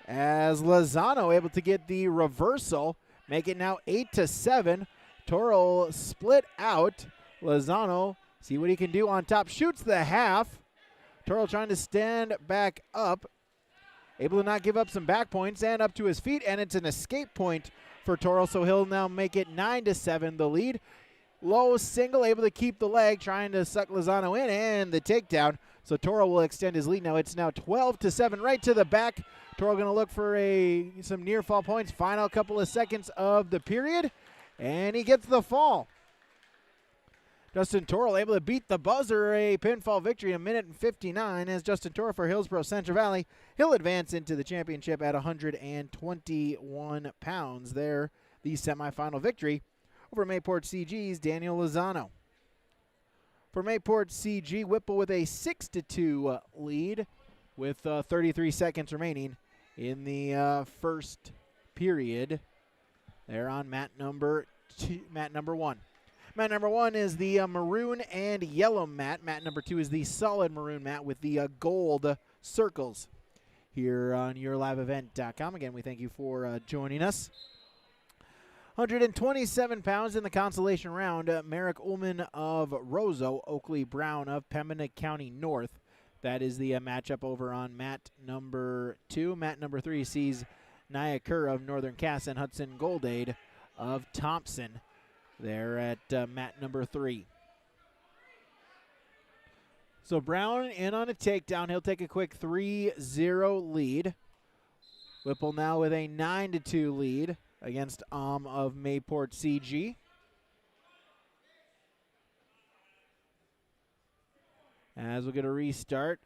as Lozano able to get the reversal, make it now 8-7. Toro split out. Lozano, see what he can do on top, shoots the half. Toro trying to stand back up, able to not give up some back points, and up to his feet, and it's an escape point for Toro, so he'll now make it 9-7, the lead. Low single, able to keep the leg, trying to suck Lozano in, and the takedown. So Toro will extend his lead now. It's now 12-7, right to the back. Toro going to look for some near fall points. Final couple of seconds of the period, and he gets the fall. Justin Toro able to beat the buzzer, a pinfall victory in 1:59 as Justin Toro for Hillsborough Central Valley. He'll advance into the championship at 121 pounds. There, the semifinal victory over Mayport CG's Daniel Lozano. For Mayport CG, Whipple with a 6-2 lead with 33 seconds remaining in the first period. They're on mat number 1. Mat number 1 is the maroon and yellow mat. Mat number 2 is the solid maroon mat with the gold circles here on YourLiveEvent.com. Again, we thank you for joining us. 127 pounds in the consolation round. Merrick Ullman of Roseau, Oakley Brown of Pembina County North. That is the matchup over on mat number 2. Mat number 3 sees Nia Kerr of Northern Cass and Hudson Goldade of Thompson. There at mat number 3. So Brown in on a takedown. He'll take a quick 3-0 lead. Whipple now with a 9-2 lead against of Mayport CG. As we'll get a restart.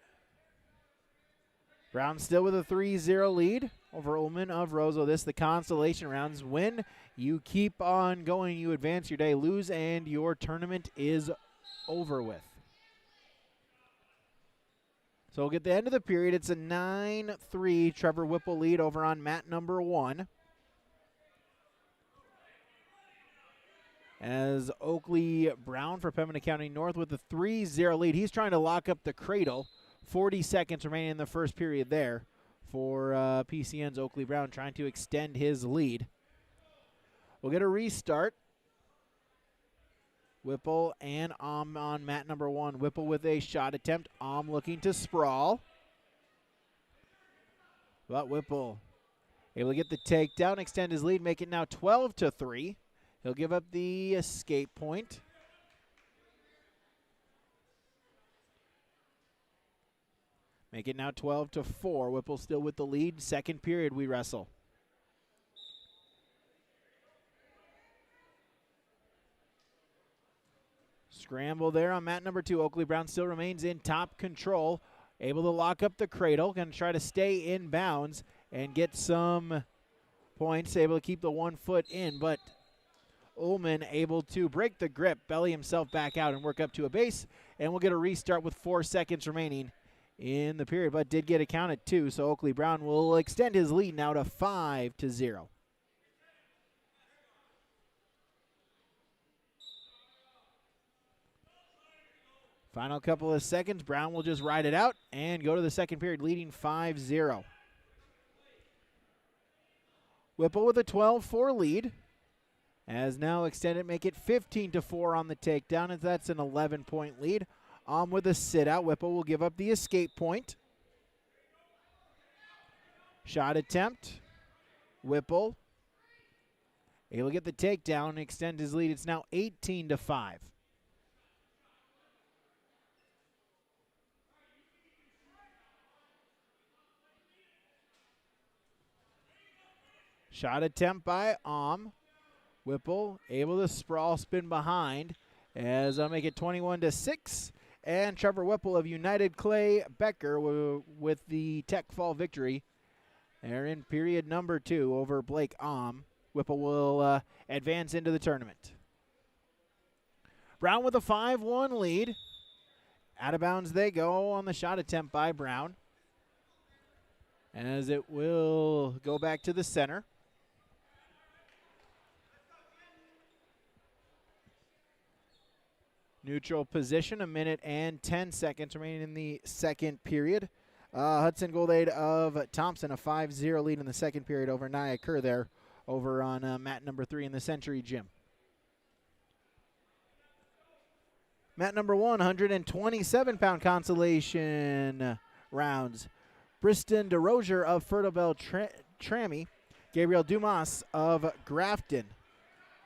Brown still with a 3-0 lead over Ullman of Roseau. This the consolation rounds. Win, you keep on going, you advance your day. Lose, and your tournament is over with. So we'll get the end of the period. It's a 9-3 Trevor Whipple lead over on mat number 1. As Oakley Brown for Pembina County North with a 3-0 lead. He's trying to lock up the cradle. 40 seconds remaining in the first period there for PCN's Oakley Brown, trying to extend his lead. We'll get a restart. Whipple and on mat number 1. Whipple with a shot attempt. Looking to sprawl. But Whipple able to get the takedown, extend his lead, make it now 12-3. He'll give up the escape point. Make it now 12-4. Whipple still with the lead. Second period we wrestle. Scramble there on mat number 2. Oakley Brown still remains in top control. Able to lock up the cradle. Going to try to stay in bounds and get some points. Able to keep the 1 foot in, but Ullman able to break the grip, belly himself back out, and work up to a base. And we'll get a restart with 4 seconds remaining in the period, but did get a count at 2, so Oakley Brown will extend his lead now to 5-0. Final couple of seconds, Brown will just ride it out and go to the second period, leading 5-0. Whipple with a 12-4 lead. As now extended, make it 15-4 on the takedown, as that's an 11-point lead. With a sit-out, Whipple will give up the escape point. Shot attempt. Whipple able to get the takedown and extend his lead. It's now 18-5. Shot attempt by Whipple able to sprawl spin behind as I'll make it 21-6. And Trevor Whipple of United Clay Becker with the tech fall victory. They're in period number 2 over Blake Whipple will advance into the tournament. Brown with a 5-1 lead. Out of bounds they go on the shot attempt by Brown, as it will go back to the center. Neutral position, 1 minute and 10 seconds remaining in the second period. Hudson Goldade of Thompson, a 5-0 lead in the second period over Nia Kerr there over on mat number 3 in the Century Gym. Mat number 1, 127-pound consolation rounds. Briston DeRozier of Fertile Trammy, Gabriel Dumas of Grafton.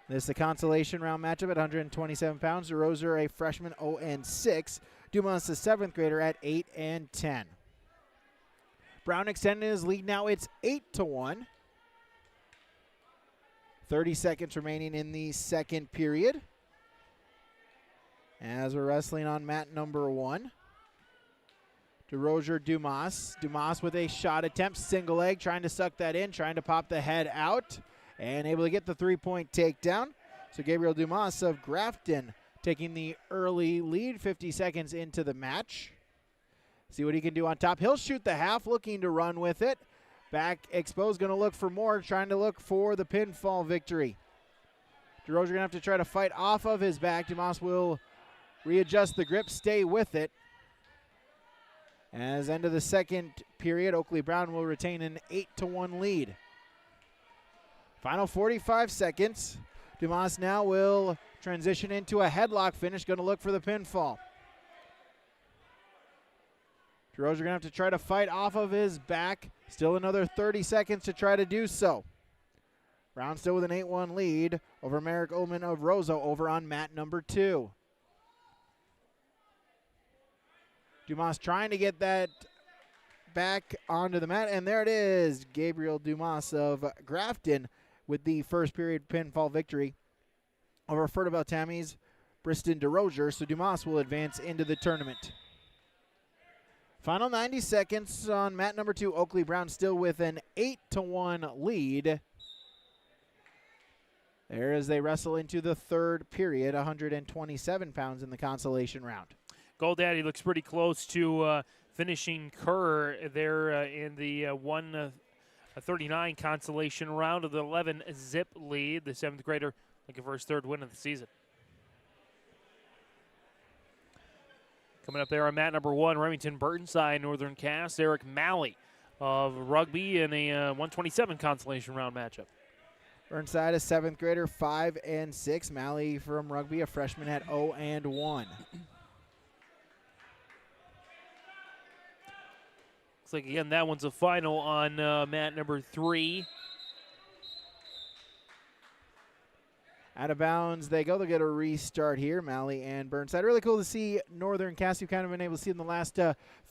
This is a consolation round matchup at 127 pounds. DeRozier, a freshman, 0-6. Dumas, a 7th grader, at 8-10. Brown extended his lead. Now it's 8-1. 30 seconds remaining in the second period. As we're wrestling on mat number 1. DeRozier, Dumas. Dumas with a shot attempt, single leg, trying to suck that in, trying to pop the head out, and able to get the 3-point takedown. So Gabriel Dumas of Grafton taking the early lead, 50 seconds into the match. See what he can do on top. He'll shoot the half, looking to run with it. Back exposed, going to look for more, trying to look for the pinfall victory. DeRozier going to have to try to fight off of his back. Dumas will readjust the grip, stay with it. As end of the second period, Oakley Brown will retain an 8-1 lead. Final 45 seconds. Dumas now will transition into a headlock finish, going to look for the pinfall. DeRozier going to have to try to fight off of his back. Still another 30 seconds to try to do so. Brown still with an 8-1 lead over Merrick Ullman of Roseau over on mat number 2. Dumas trying to get that back onto the mat, and there it is. Gabriel Dumas of Grafton with the first period pinfall victory over Fertile Tammy's Briston DeRozier. So Dumas will advance into the tournament. Final 90 seconds on mat number 2. Oakley Brown still with an 8-1 lead. There as they wrestle into the third period, 127 pounds in the consolation round. Goldaddy looks pretty close to finishing Kerr there in the 139 consolation round of the 11-zip lead. The 7th grader looking for his 3rd win of the season. Coming up there on mat number 1, Remington Burtonside, Northern Cass, Eric Malley of Rugby in a 127 consolation round matchup. Burnside, a 7th grader, 5-6. Malley from Rugby, a freshman, at 0-1. Like, again, that one's a final on mat number 3. Out of bounds they go. They'll get a restart here, Malley and Burnside. Really cool to see Northern Cass. You've kind of been able to see in the last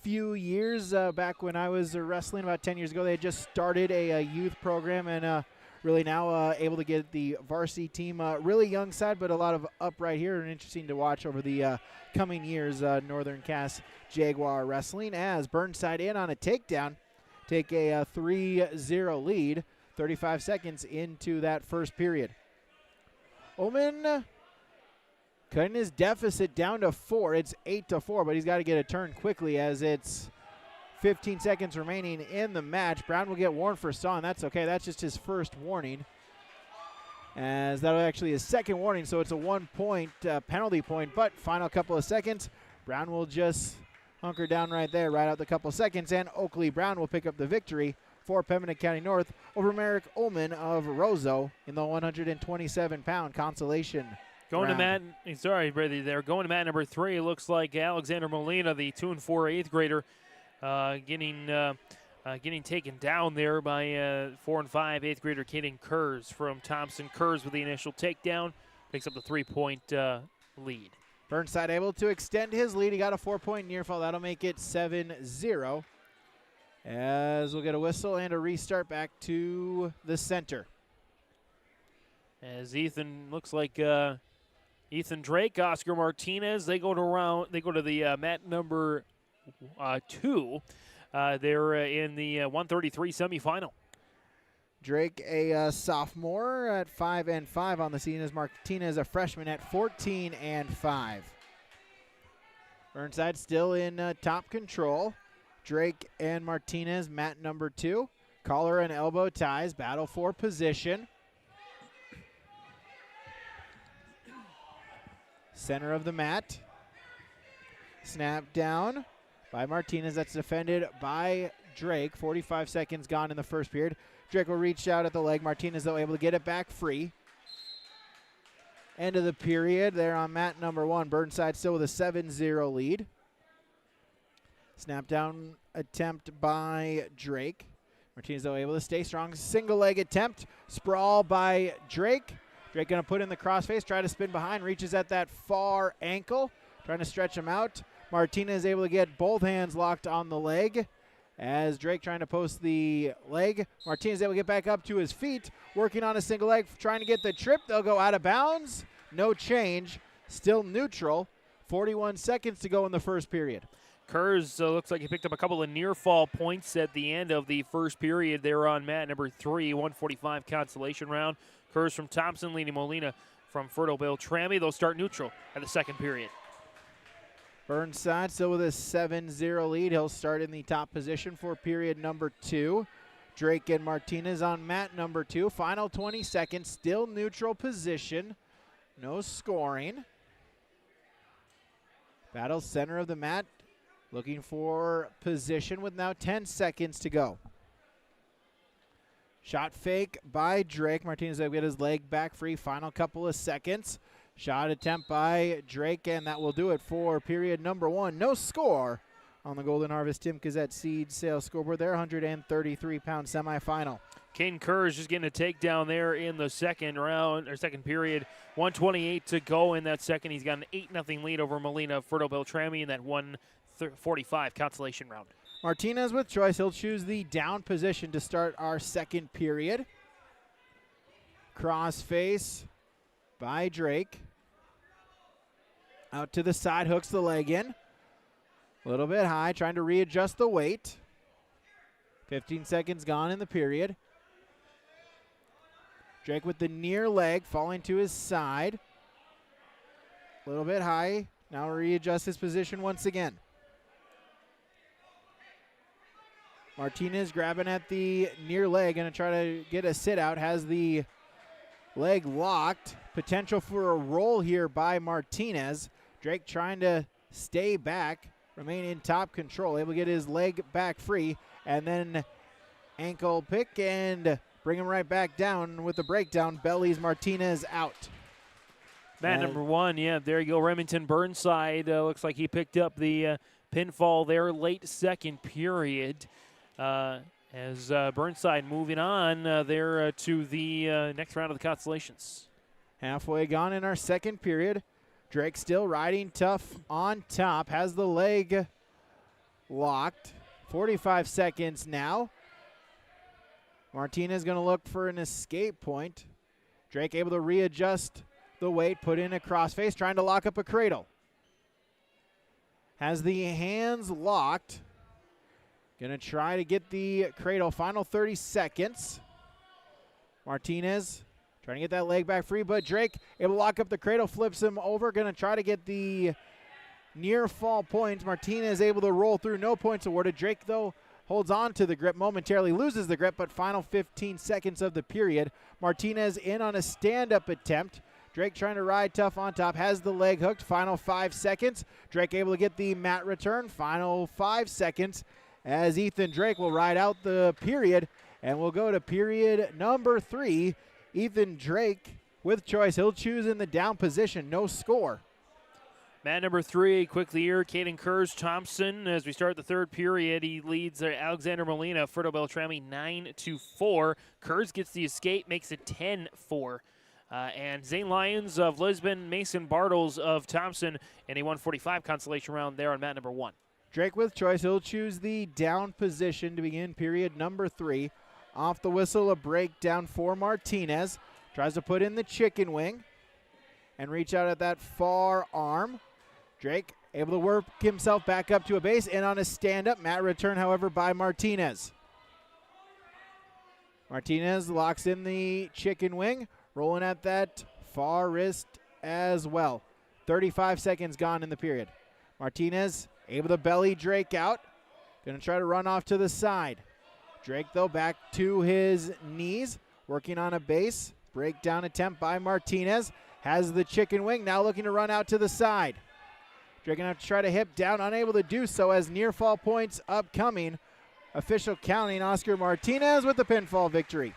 few years. Back when I was wrestling about 10 years ago, they had just started a youth program, and really now able to get the varsity team really young side, but a lot of upright here, and interesting to watch over the coming years. Northern Cass Jaguar Wrestling as Burnside in on a takedown, take a 3-0 lead, 35 seconds into that first period. Ullman cutting his deficit down to 4. It's 8-4, but he's got to get a turn quickly as it's 15 seconds remaining in the match. Brown will get warned for saw, and that's okay. That's just his first warning, as that'll actually his second warning, so it's a 1-point penalty point. But final couple of seconds, Brown will just hunker down right there, right out the couple seconds, and Oakley Brown will pick up the victory for Pembina County North over Merrick Ullman of Roseau in the 127-pound Consolation Going round. to mat, sorry, Brady, they're going to mat number 3. It looks like Alexander Molina, the 2 and 4 8th grader, getting taken down there by 4 and 5 8th grader Kaden Kurz from Thompson. Kurz with the initial takedown, picks up the 3-point lead. Burnside able to extend his lead. He got a 4-point near fall. That'll make it 7-0. As we'll get a whistle and a restart back to the center. As Ethan looks like Ethan Drake, Oscar Martinez, they go to the mat number 2. They're in the 133 semifinal. Drake, a sophomore at 5 and 5 on the season, as Martinez, a freshman at 14 and 5. Burnside still in top control. Drake and Martinez, mat number 2. Collar and elbow ties, battle for position. Center of the mat. Snap down by Martinez. That's defended by Drake. 45 seconds gone in the first period. Drake will reach out at the leg. Martinez, though, able to get it back free. End of the period. They're on mat number 1. Burnside still with a 7-0 lead. Snap down attempt by Drake. Martinez, though, able to stay strong. Single leg attempt. Sprawl by Drake. Drake going to put in the crossface, try to spin behind, reaches at that far ankle, trying to stretch him out. Martinez able to get both hands locked on the leg as Drake trying to post the leg. Martinez able to get back up to his feet, working on a single leg, trying to get the trip. They'll go out of bounds. No change. Still neutral. 41 seconds to go in the first period. Kurz looks like he picked up a couple of near fall points at the end of the first period. They're on mat number 3, 145 consolation round. Kurz from Thompson leading Molina from Fertile Beltrami. They'll start neutral at the second period. Burnside still with a 7-0 lead. He'll start in the top position for period number 2. Drake and Martinez on mat number 2. Final 20 seconds, still neutral position. No scoring. Battle center of the mat. Looking for position with now 10 seconds to go. Shot fake by Drake. Martinez will get his leg back free. Final couple of seconds. Shot attempt by Drake, and that will do it for period number 1. No score on the Golden Harvest Tim Gazette Seed Sales scoreboard. Their 133-pound semifinal. Kane Kurz just getting a takedown there in the second round, or second period. 1:28 to go in that second. He's got an 8-0 lead over Molina Fertile Beltrami in that 1:45 consolation round. Martinez with choice. He'll choose the down position to start our second period. Crossface by Drake. Out to the side, hooks the leg in. A little bit high, trying to readjust the weight. 15 seconds gone in the period. Drake with the near leg, falling to his side. A little bit high. Now readjust his position once again. Martinez grabbing at the near leg, going to try to get a sit out. Has the leg locked. Potential for a roll here by Martinez. Drake trying to stay back, remain in top control, able to get his leg back free, and then ankle pick and bring him right back down with the breakdown. Bellies Martinez out. Mat number 1, yeah, there you go. Remington Burnside looks like he picked up the pinfall there late second period. As Burnside moving on there to the next round of the consolations. Halfway gone in our second period. Drake still riding tough on top. Has the leg locked. 45 seconds now. Martinez going to look for an escape point. Drake able to readjust the weight, put in a crossface, trying to lock up a cradle. Has the hands locked. Going to try to get the cradle. Final 30 seconds. Martinez trying to get that leg back free, but Drake able to lock up the cradle, flips him over. Going to try to get the near fall points. Martinez able to roll through, no points awarded. Drake, though, holds on to the grip momentarily, loses the grip, but final 15 seconds of the period. Martinez in on a stand-up attempt. Drake trying to ride tough on top, has the leg hooked. Final 5 seconds. Drake able to get the mat return. Final 5 seconds. as Ethan Drake will ride out the period, and we'll go to period number 3. Ethan Drake with choice. He'll choose in the down position. No score. Mat number 3, quickly here, Caden Kurz-Thompson. As we start the third period, he leads Alexander Molina, Ferto Beltrami 9-4. Kurz gets the escape, makes it 10-4. And Zane Lyons of Lisbon, Mason Bartles of Thompson, and a 145 consolation round there on mat number 1. Drake with choice. He'll choose the down position to begin period number 3. Off the whistle, a breakdown for Martinez. Tries to put in the chicken wing and reach out at that far arm. Drake able to work himself back up to a base and on a stand-up. Mat return, however, by Martinez. Martinez locks in the chicken wing, rolling at that far wrist as well. 35 seconds gone in the period. Martinez able to belly Drake out. Going to try to run off to the side. Drake, though, back to his knees, working on a base. Breakdown attempt by Martinez. Has the chicken wing, now looking to run out to the side. Drake going to have to try to hip down, unable to do so as near fall points upcoming. Official counting Oscar Martinez with the pinfall victory.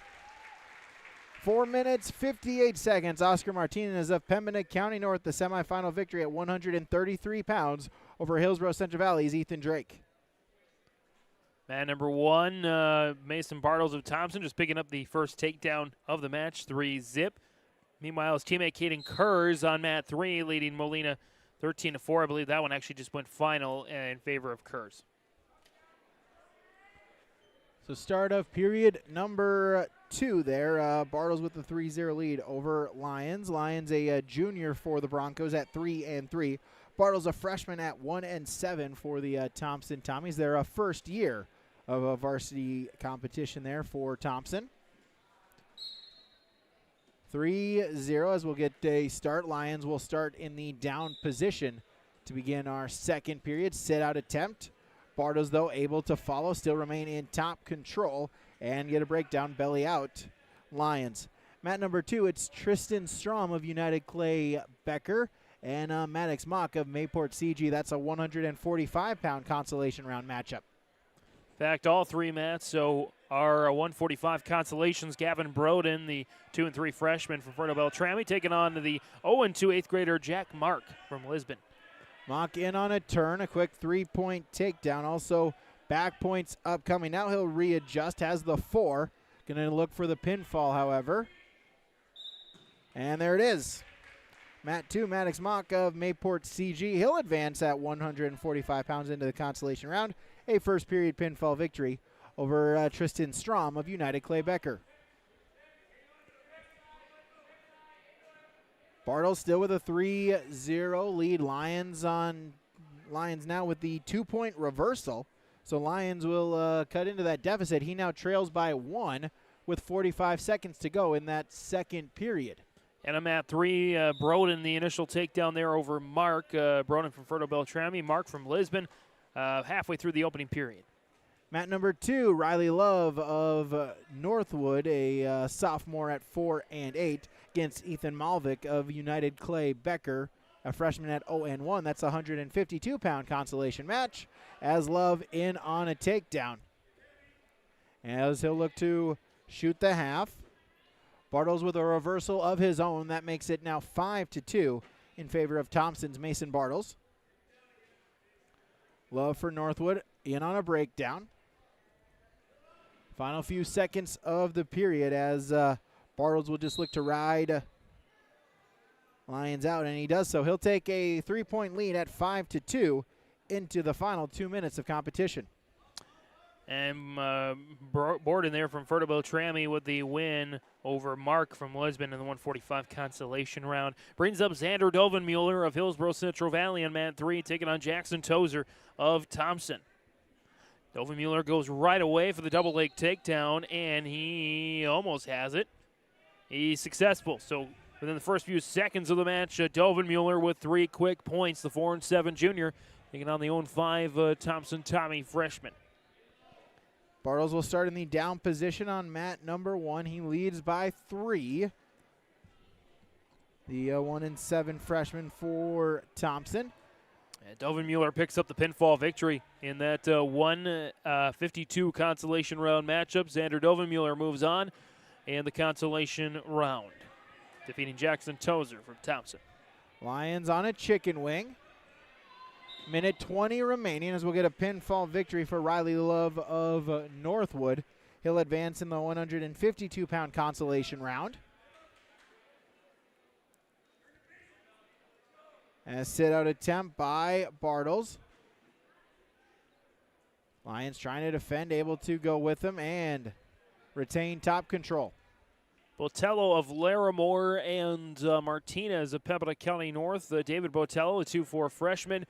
4 minutes, 58 seconds. Oscar Martinez of Pembina County North, the semifinal victory at 133 pounds over Hillsborough Central Valley's Ethan Drake. Man number 1, Mason Bartles of Thompson, just picking up the first takedown of the match, 3-zip. Meanwhile, his teammate Caden Kurz on mat 3, leading Molina 13-4. I believe that one actually just went final in favor of Kurz. So start of period number 2 there. Bartles with the 3-0 lead over Lyons. Lyons a junior for the Broncos at 3-3. Bartles a freshman at 1-7 for the Thompson Tommies. Their first year of a varsity competition there for Thompson. 3-0 as we'll get a start. Lions will start in the down position to begin our second period. Sit out attempt. Bartles, though, able to follow, still remain in top control and get a breakdown, belly out. Lions. Mat number 2, it's Tristan Strom of United Clay Becker and Maddox Mock of Mayport CG. That's a 145-pound consolation round matchup. In fact, all 3 mats, so our 145 consolations, Gavin Broden, the 2-3 freshman from Ferto Beltrami, taking on the 0-2 8th grader Jack Mark from Lisbon. Mock in on a turn, a quick 3-point takedown. Also, back points upcoming. Now he'll readjust, has the 4. Going to look for the pinfall, however. And there it is. Mat 2, Maddox Mock of Mayport CG. He'll advance at 145 pounds into the consolation round. A first period pinfall victory over Tristan Strom of United Clay Becker. Bartles still with a 3-0 lead. Lions now with the 2-point reversal. So Lions will cut into that deficit. He now trails by 1 with 45 seconds to go in that second period. And I'm at 3, Broden, the initial takedown there over Mark. Broden from Ferto Beltrami, Mark from Lisbon, halfway through the opening period. Mat number 2, Riley Love of Northwood, a sophomore at 4-8, against Ethan Malvik of United Clay Becker, a freshman at 0-1. That's a 152-pound consolation match as Love in on a takedown. As he'll look to shoot the half. Bartles with a reversal of his own. That makes it now 5-2 in favor of Thompson's Mason Bartles. Love for Northwood in on a breakdown. Final few seconds of the period as Bartles will just look to ride Lions out, and he does so. He'll take a 3-point lead at 5-2 into the final 2 minutes of competition. And Borden there from Ferto Beltrami with the win over Mark from Lisbon in the 145 consolation round. Brings up Xander Dovenmuller of Hillsborough Central Valley on mat 3, taking on Jackson Tozer of Thompson. Dovenmuller goes right away for the double leg takedown, and he almost has it. He's successful. So within the first few seconds of the match, Dovenmuller with 3 quick points, the 4-7 junior, taking on the 0-5 Thompson Tommy freshman. Bartles will start in the down position on mat number 1. He leads by 3. The 1-7 freshman for Thompson. Dovenmuller picks up the pinfall victory in that 152 consolation round matchup. Xander Dovenmuller moves on in the consolation round, defeating Jackson Tozer from Thompson. Lions on a chicken wing. Minute 20 remaining as we'll get a pinfall victory for Riley Love of Northwood. He'll advance in the 152-pound consolation round. And a sit-out attempt by Bartles. Lions trying to defend, able to go with him and retain top control. Botello of Larimore and Martinez of Pembina County North. David Botello, a 2-4 freshman.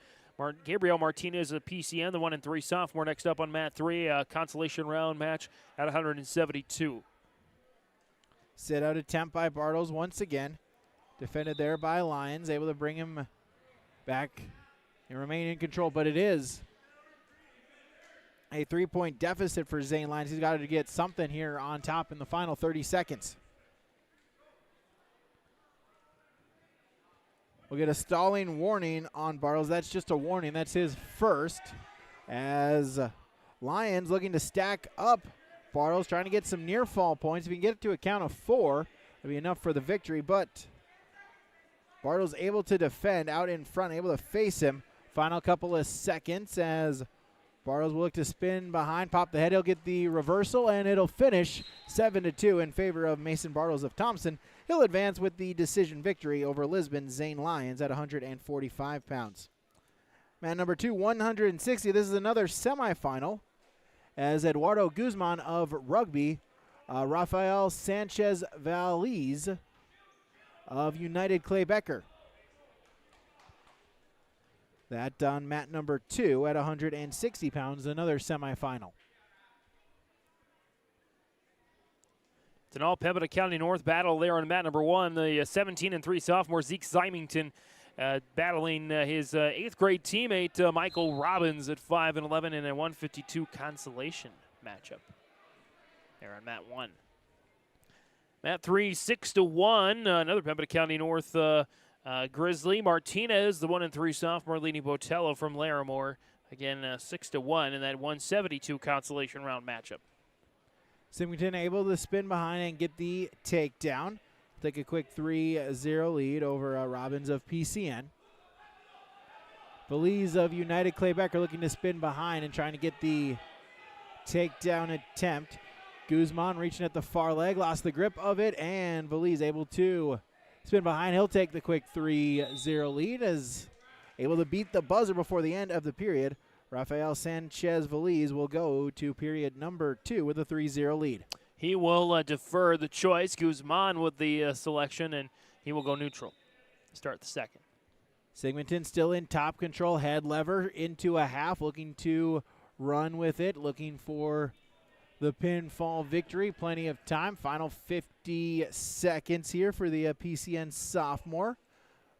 Gabriel Martinez, a PCN, the 1-3 sophomore. Next up on mat 3, consolation round match at 172. Sit-out attempt by Bartles once again. Defended there by Lions, able to bring him back and remain in control, but it is a 3-point deficit for Zane Lions. He's got to get something here on top in the final 30 seconds. We'll get a stalling warning on Bartles. That's just a warning. That's his first. As Lions looking to stack up Bartles, trying to get some near fall points. If he can get it to a count of 4, that'll be enough for the victory, but Bartles able to defend out in front, able to face him. Final couple of seconds as Bartles will look to spin behind, pop the head. He'll get the reversal, and it'll finish 7-2 in favor of Mason Bartles of Thompson. He'll advance with the decision victory over Lisbon Zane Lions at 145 pounds. Man number 2, 160. This is another semifinal as Eduardo Guzman of Rugby, Rafael Sanchez Valiz of United Clay Becker. That on mat number 2 at 160 pounds, another semifinal. It's an all Pembina County North battle there on mat number 1. The 17-3 sophomore Zeke Symington battling his 8th grade teammate Michael Robbins at 5'11" in a 152 consolation matchup there on mat 1. Mat 3, 6-1. Another Pembina County North Grizzly. Martinez, the 1-3 sophomore, leading Botello from Larimore. Again, 6-1 in that 172 consolation round matchup. Symington able to spin behind and get the takedown. Take a quick 3-0 lead over Robbins of PCN. Belize of United Clay Becker looking to spin behind and trying to get the takedown attempt. Guzman reaching at the far leg, lost the grip of it, and Belize able to spin behind. He'll take the quick 3-0 lead as able to beat the buzzer before the end of the period. Rafael Sanchez Valiz will go to period number 2 with a 3-0 lead. He will defer the choice. Guzman with the selection, and he will go neutral to start the second. Sigmundton still in top control, head lever into a half, looking to run with it, looking for the pinfall victory. Plenty of time. Final 50 seconds here for the PCN sophomore.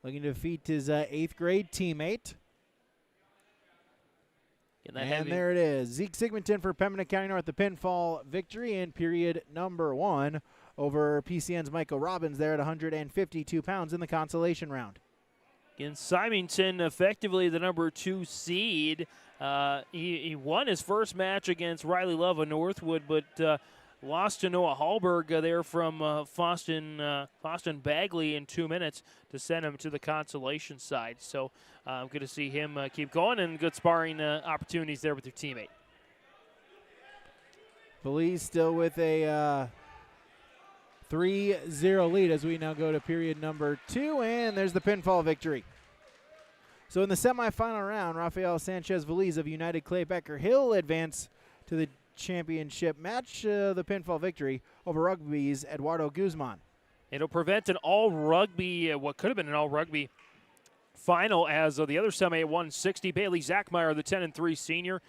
Looking to defeat his 8th grade teammate. And there it is. Zeke Sigmundton for Pembina County North, the pinfall victory in period number 1 over PCN's Michael Robbins there at 152 pounds in the consolation round. Again, Symington effectively the number 2 seed. He won his first match against Riley Love of Northwood, but lost to Noah Hallberg there from Foston Bagley in 2 minutes to send him to the consolation side. So good to see him keep going and good sparring opportunities there with your teammate. Belize still with a 3-0 lead as we now go to period number 2, and there's the pinfall victory. So in the semifinal round, Rafael Sanchez Valiz of United Clay Becker, he'll advance to the championship match, the pinfall victory over Rugby's Eduardo Guzman. It'll prevent an all-rugby, what could have been an all-rugby final as the other semi at 160. Bailey Zachmeyer, the 10-3 senior,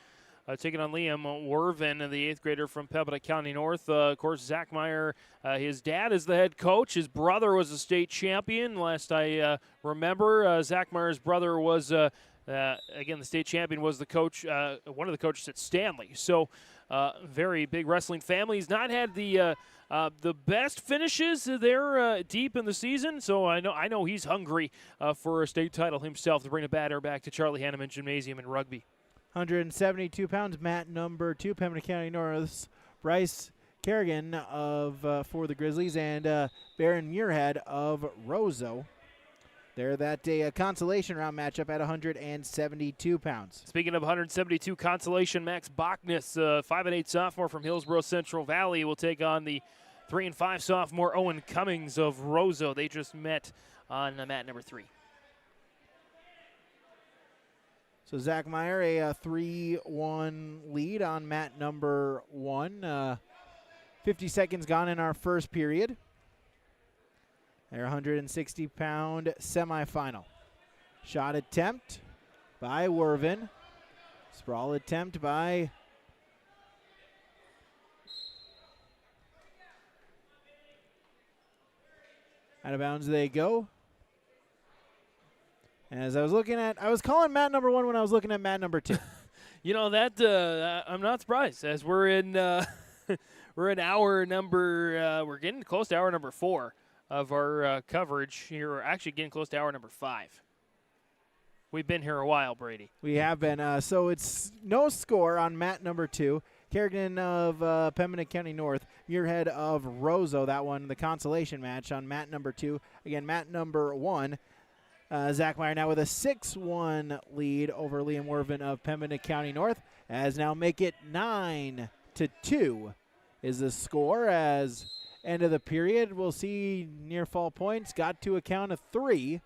taking on Liam Werven, the 8th grader from Pembina County North. Of course, Zachmeyer, his dad is the head coach. His brother was a state champion. Last I remember, Zachmeyer's brother was Again, the state champion was the coach, one of the coaches at Stanley. So very big wrestling family. He's not had the best finishes there deep in the season. So I know he's hungry for a state title himself to bring the batter back to Charlie Hanneman Gymnasium in Rugby. 172 pounds, mat number 2, Pembina County North's Bryce Kerrigan for the Grizzlies, and Baron Muirhead of Roseau. They're that day a consolation round matchup at 172 pounds. Speaking of 172 consolation, Max Bachnis, 5'8" sophomore from Hillsborough Central Valley, will take on the 3'5" sophomore Owen Cummings of Roseau. They just met on mat number 3. So Zach Meyer, a 3-1 lead on mat number 1. 50 seconds gone in our first period. Their 160-pound semifinal. Shot attempt by Wervin. Sprawl attempt by out of bounds they go. As I was calling mat number 1 when I was looking at mat number 2. You know, that I'm not surprised, as we're in we're getting close to hour number 4 of our coverage here. We're actually getting close to hour number 5. We've been here a while, Brady. We have been. So it's no score on mat number 2. Kerrigan of Pembina County North, Muirhead of Roseau, that one, the consolation match on mat number 2. Again, mat number 1. Zach Meyer now with a 6-1 lead over Liam Wervin of Pembina County North, as now make it 9-2 is the score. As end of the period, we'll see near fall points got to a count of 3.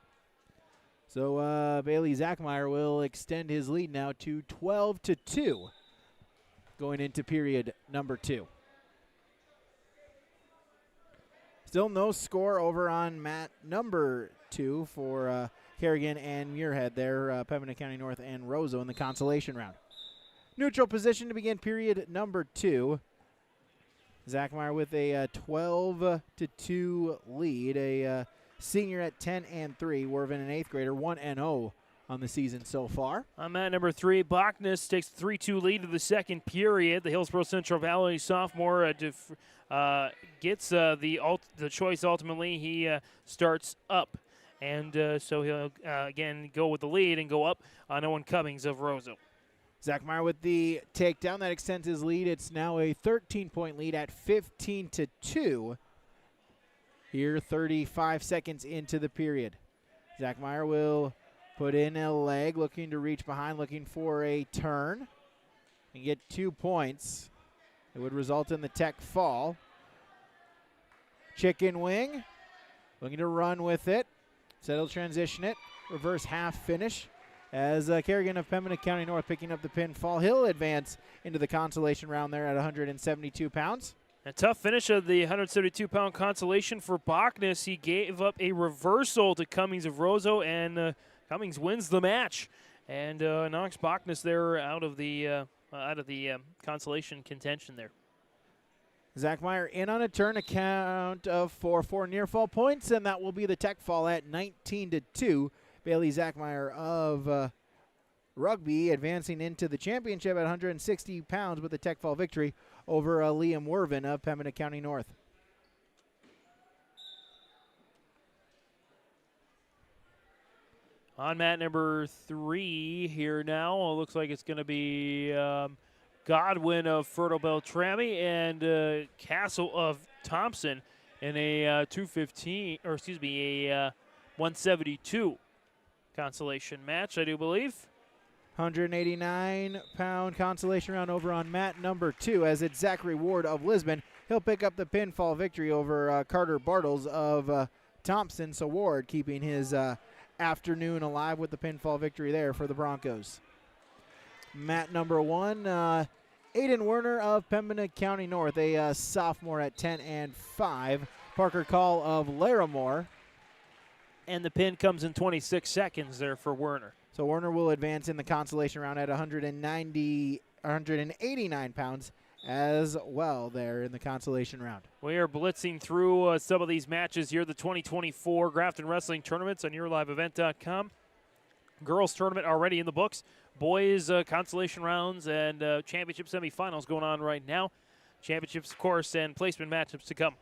So Bailey Zachmeyer will extend his lead now to 12-2 going into period number 2. Still no score over on mat number 2 for Kerrigan and Muirhead there, Pembina County North and Roseau in the consolation round. Neutral position to begin period number 2. Zachmeyer with a 12-2 lead, a senior at 10-3. Wervin, an 8th grader, 1-0 on the season so far. On mat number 3, Bachnis takes the 3-2 lead of the second period. The Hillsborough Central Valley sophomore gets the choice ultimately. He starts up, and so he'll again go with the lead and go up on Owen Cummings of Roseau. Zach Meyer with the takedown that extends his lead. It's now a 13-point lead at 15-2. Here, 35 seconds into the period. Zach Meyer will put in a leg, looking to reach behind, looking for a turn, and get 2 points. It would result in the tech fall. Chicken wing, looking to run with it. Said he'll transition it. Reverse half finish. As Kerrigan of Pembina County North picking up the pinfall. He'll advance into the consolation round there at 172 pounds. A tough finish of the 172-pound consolation for Bachnis. He gave up a reversal to Cummings of Roseau, and Cummings wins the match and knocks Bachnis there out of the consolation contention there. Zach Meyer in on a turn, a count of 4 near fall points, and that will be the tech fall at 19-2. Bailey Zachmeyer of Rugby advancing into the championship at 160 pounds with a tech fall victory over Liam Wervin of Pembina County North. On mat number 3 here now, it looks like it's going to be Godwin of Fertile Beltrami and Castle of Thompson in a 172 consolation match, I do believe. 189-pound consolation round over on mat number 2, as it's Zachary Ward of Lisbon. He'll pick up the pinfall victory over Carter Bartles of Thompson. So Ward keeping his afternoon alive with the pinfall victory there for the Broncos. Mat number 1, Aiden Werner of Pembina County North, a sophomore at 10-5. Parker Call of Larimore. And the pin comes in 26 seconds there for Werner. So Werner will advance in the consolation round at 189 pounds as well there in the consolation round. We are blitzing through some of these matches here, the 2024 Grafton Wrestling Tournaments on YourLiveEvent.com. girls tournament already in the books. Boys consolation rounds and championship semifinals going on right now. Championships, of course, and placement matchups to come.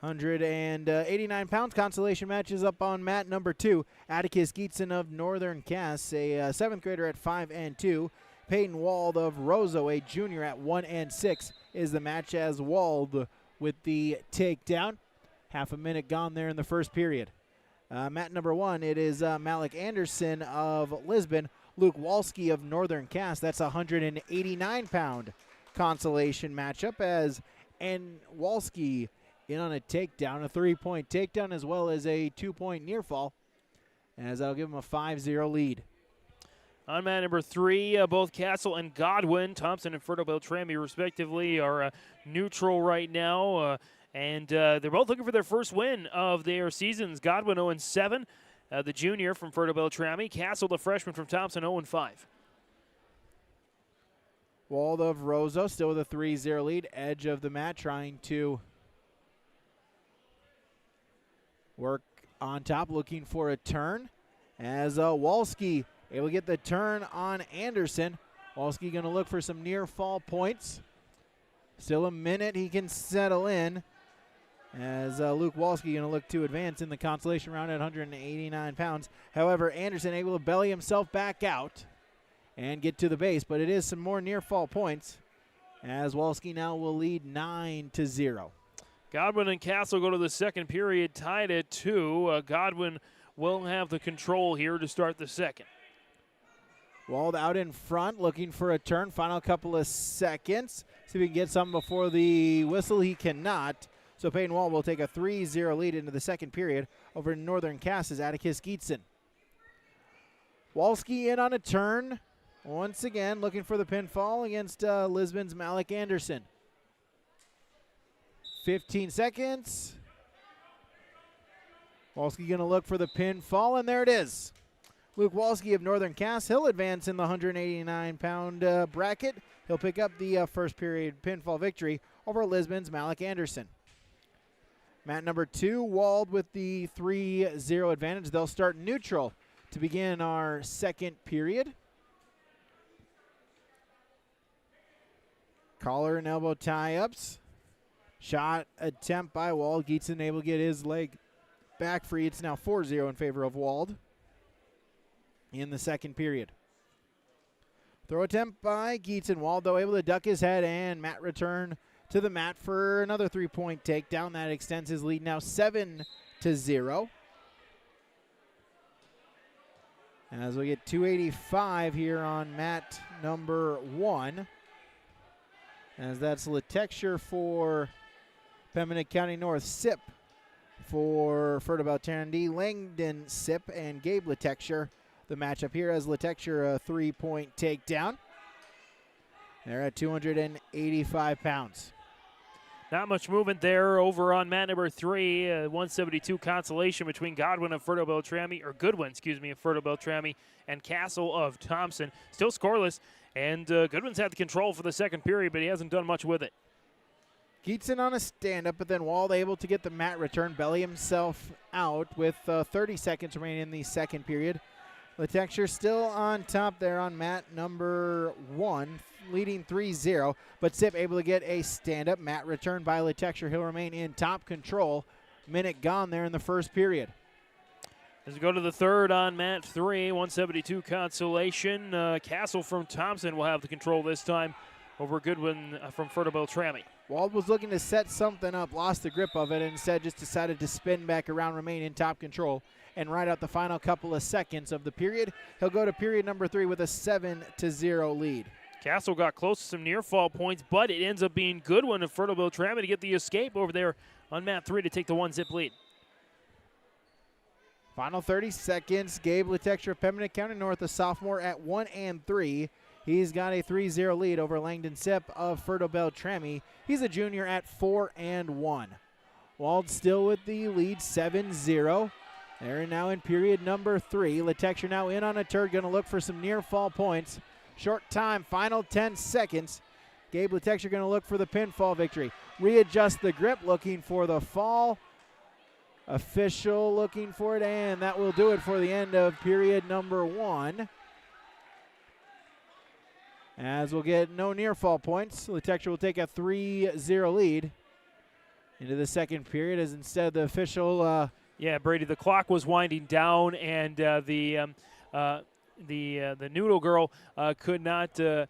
189 pounds consolation matches up on mat number 2. Atticus Geetson of Northern Cass, a 7th grader at 5-2. Peyton Wald of Roseau, a junior at 1-6, is the match as Wald with the takedown. Half a minute gone there in the first period. Mat number 1, it is Malik Anderson of Lisbon, Luke Walski of Northern Cass. That's a 189-pound consolation matchup as Walski in on a takedown, a 3-point takedown, as well as a 2-point near fall, as that'll give him a 5-0 lead. On mat number 3, both Castle and Godwin, Thompson and Ferto Beltrami respectively, are neutral right now. And they're both looking for their first win of their seasons. Godwin 0-7, the junior from Ferto Beltrami. Castle, the freshman from Thompson, 0-5. Wald of Roseau still with a 3-0 lead. Edge of the mat trying to work on top, looking for a turn. As Walski able to get the turn on Anderson. Walski going to look for some near fall points. Still a minute he can settle in. As Luke Walski going to look to advance in the consolation round at 189 pounds. However, Anderson able to belly himself back out and get to the base, but it is some more near fall points as Walski now will lead 9-0. Godwin and Castle go to the second period tied at 2. Godwin will have the control here to start the second. Wald out in front looking for a turn. Final couple of seconds. See if he can get something before the whistle. He cannot. So Peyton Wald will take a 3-0 lead into the second period over Northern Cass's Atticus Geetson. Walski in on a turn. Once again looking for the pinfall against Lisbon's Malik Anderson. 15 seconds. Walski going to look for the pinfall, and there it is. Luke Walski of Northern Cass, he'll advance in the 189-pound bracket. He'll pick up the first period pinfall victory over Lisbon's Malik Anderson. Mat number 2, Wald with the 3-0 advantage. They'll start neutral to begin our second period. Collar and elbow tie-ups. Shot attempt by Wald. Geetson able to get his leg back free. It's now 4-0 in favor of Wald in the second period. Throw attempt by Geetson. Wald, though, able to duck his head, and Matt return to the mat for another 3-point takedown. That extends his lead now 7-0. As we get 285 here on mat number 1. As that's Letexture for Pembina County North, Sip for Ferto Beltrami, Langdon Sip, and Gabe Letexture. The matchup here as Letexture a 3-point takedown. They're at 285 pounds. Not much movement there over on mat number 3. 172 consolation between Goodwin of Ferto Beltrami and Castle of Thompson. Still scoreless, and Goodwin's had the control for the second period, but he hasn't done much with it. Geetson on a stand-up, but then Wald able to get the mat return, belly himself out with 30 seconds remaining in the second period. Letexture still on top there on mat number 1, leading 3-0, but Sip able to get a stand-up. Mat return by Letexture. He'll remain in top control. Minute gone there in the first period. As we go to the third on mat 3, 172 consolation. Castle from Thompson will have the control this time over Goodwin from Ferto Beltrami. Wald was looking to set something up, lost the grip of it, and instead just decided to spin back around, remain in top control, and ride out the final couple of seconds of the period. He'll go to period number 3 with a 7-0 lead. Castle got close to some near fall points, but it ends up being Goodwin of Ferto Beltrami to get the escape over there on mat 3 to take the 1-zip lead. Final 30 seconds. Gabe Letexture of Pembina County North, a sophomore at 1-3. He's got a 3-0 lead over Langdon Sip of Ferto Beltrami. He's a junior at 4-1. Wald still with the lead, 7-0. They're now in period number 3. Letexture now in on a turn, going to look for some near fall points. Short time, final 10 seconds. Gabe Letexture going to look for the pinfall victory. Readjust the grip, looking for the fall. Official looking for it, and that will do it for the end of period number 1. As we'll get no near fall points, Letexture will take a 3-0 lead into the second period, as instead the official. Yeah, Brady, the clock was winding down, and the noodle girl could not. I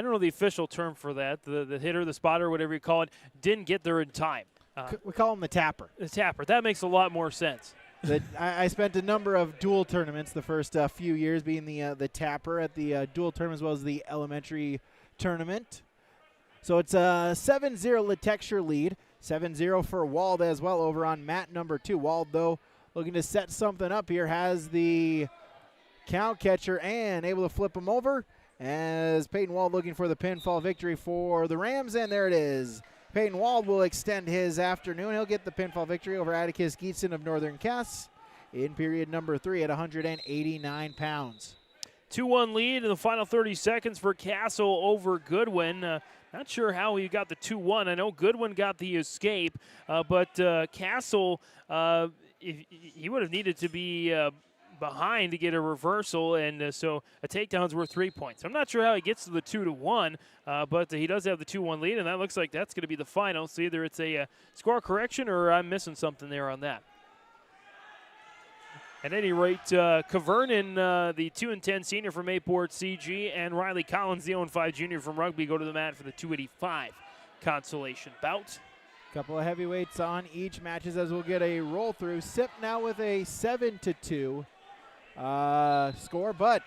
don't know the official term for that. The hitter, the spotter, whatever you call it, didn't get there in time. We call him the tapper. The tapper. That makes a lot more sense. I spent a number of dual tournaments the first few years being the tapper at the dual tournament as well as the elementary tournament. So it's a 7-0 Letexture lead. 7-0 for Wald as well over on mat number 2. Wald, though, looking to set something up here, has the cow catcher and able to flip him over as Peyton Wald looking for the pinfall victory for the Rams, and there it is. Peyton Wald will extend his afternoon. He'll get the pinfall victory over Atticus Geetson of Northern Cass in period number 3 at 189 pounds. 2-1 lead in the final 30 seconds for Castle over Goodwin. Not sure how he got the 2-1. I know Goodwin got the escape, but Castle, he would have needed to be behind to get a reversal, and so a takedown's worth 3 points. I'm not sure how he gets to the 2-1, but he does have the 2-1 lead, and that looks like that's going to be the final. So either it's a score correction or I'm missing something there on that. At any rate, Cavernan, the 2-10 senior from Mayport CG, and Riley Collins, the 0-5 junior from Rugby, go to the mat for the 285 consolation bout. Couple of heavyweights on each matches as we'll get a roll through. SIP now with a 7-2 score, but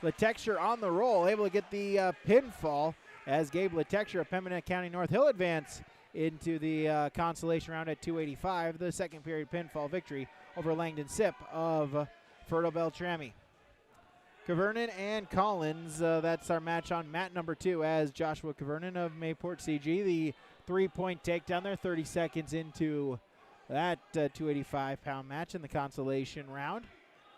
Letexture on the roll, able to get the pinfall as Gabe Letexture of Pembina County North. He'll advance into the consolation round at 285, the second period pinfall victory over Langdon SIP of Fertile Beltrami. Cavernan and Collins, that's our match on mat number 2 as Joshua Cavernan of Mayport CG, the 3-point takedown there, 30 seconds into that 285-pound match in the consolation round.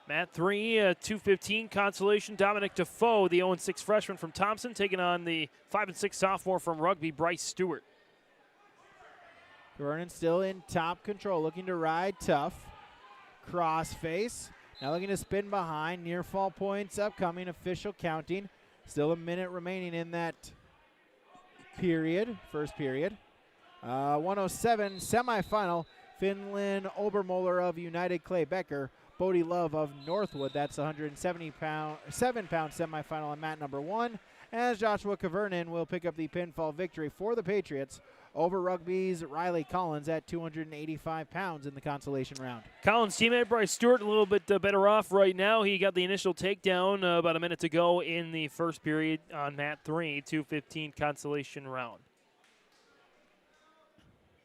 Mat 3, 215 consolation. Dominic Defoe, the 0-6 freshman from Thompson, taking on the 5-6 sophomore from Rugby, Bryce Stewart. Vernon still in top control, looking to ride tough. Cross face. Now looking to spin behind. Near fall points upcoming. Official counting. Still a minute remaining in that period, first period. 107 semifinal. Finland Obermoller of United Clay Becker. Bodie Love of Northwood. That's 7-pound semifinal on mat number 1. As Joshua Cavernan will pick up the pinfall victory for the Patriots over Rugby's Riley Collins at 285 pounds in the consolation round. Collins' teammate Bryce Stewart a little bit better off right now. He got the initial takedown about a minute to go in the first period on mat 3, 215 consolation round.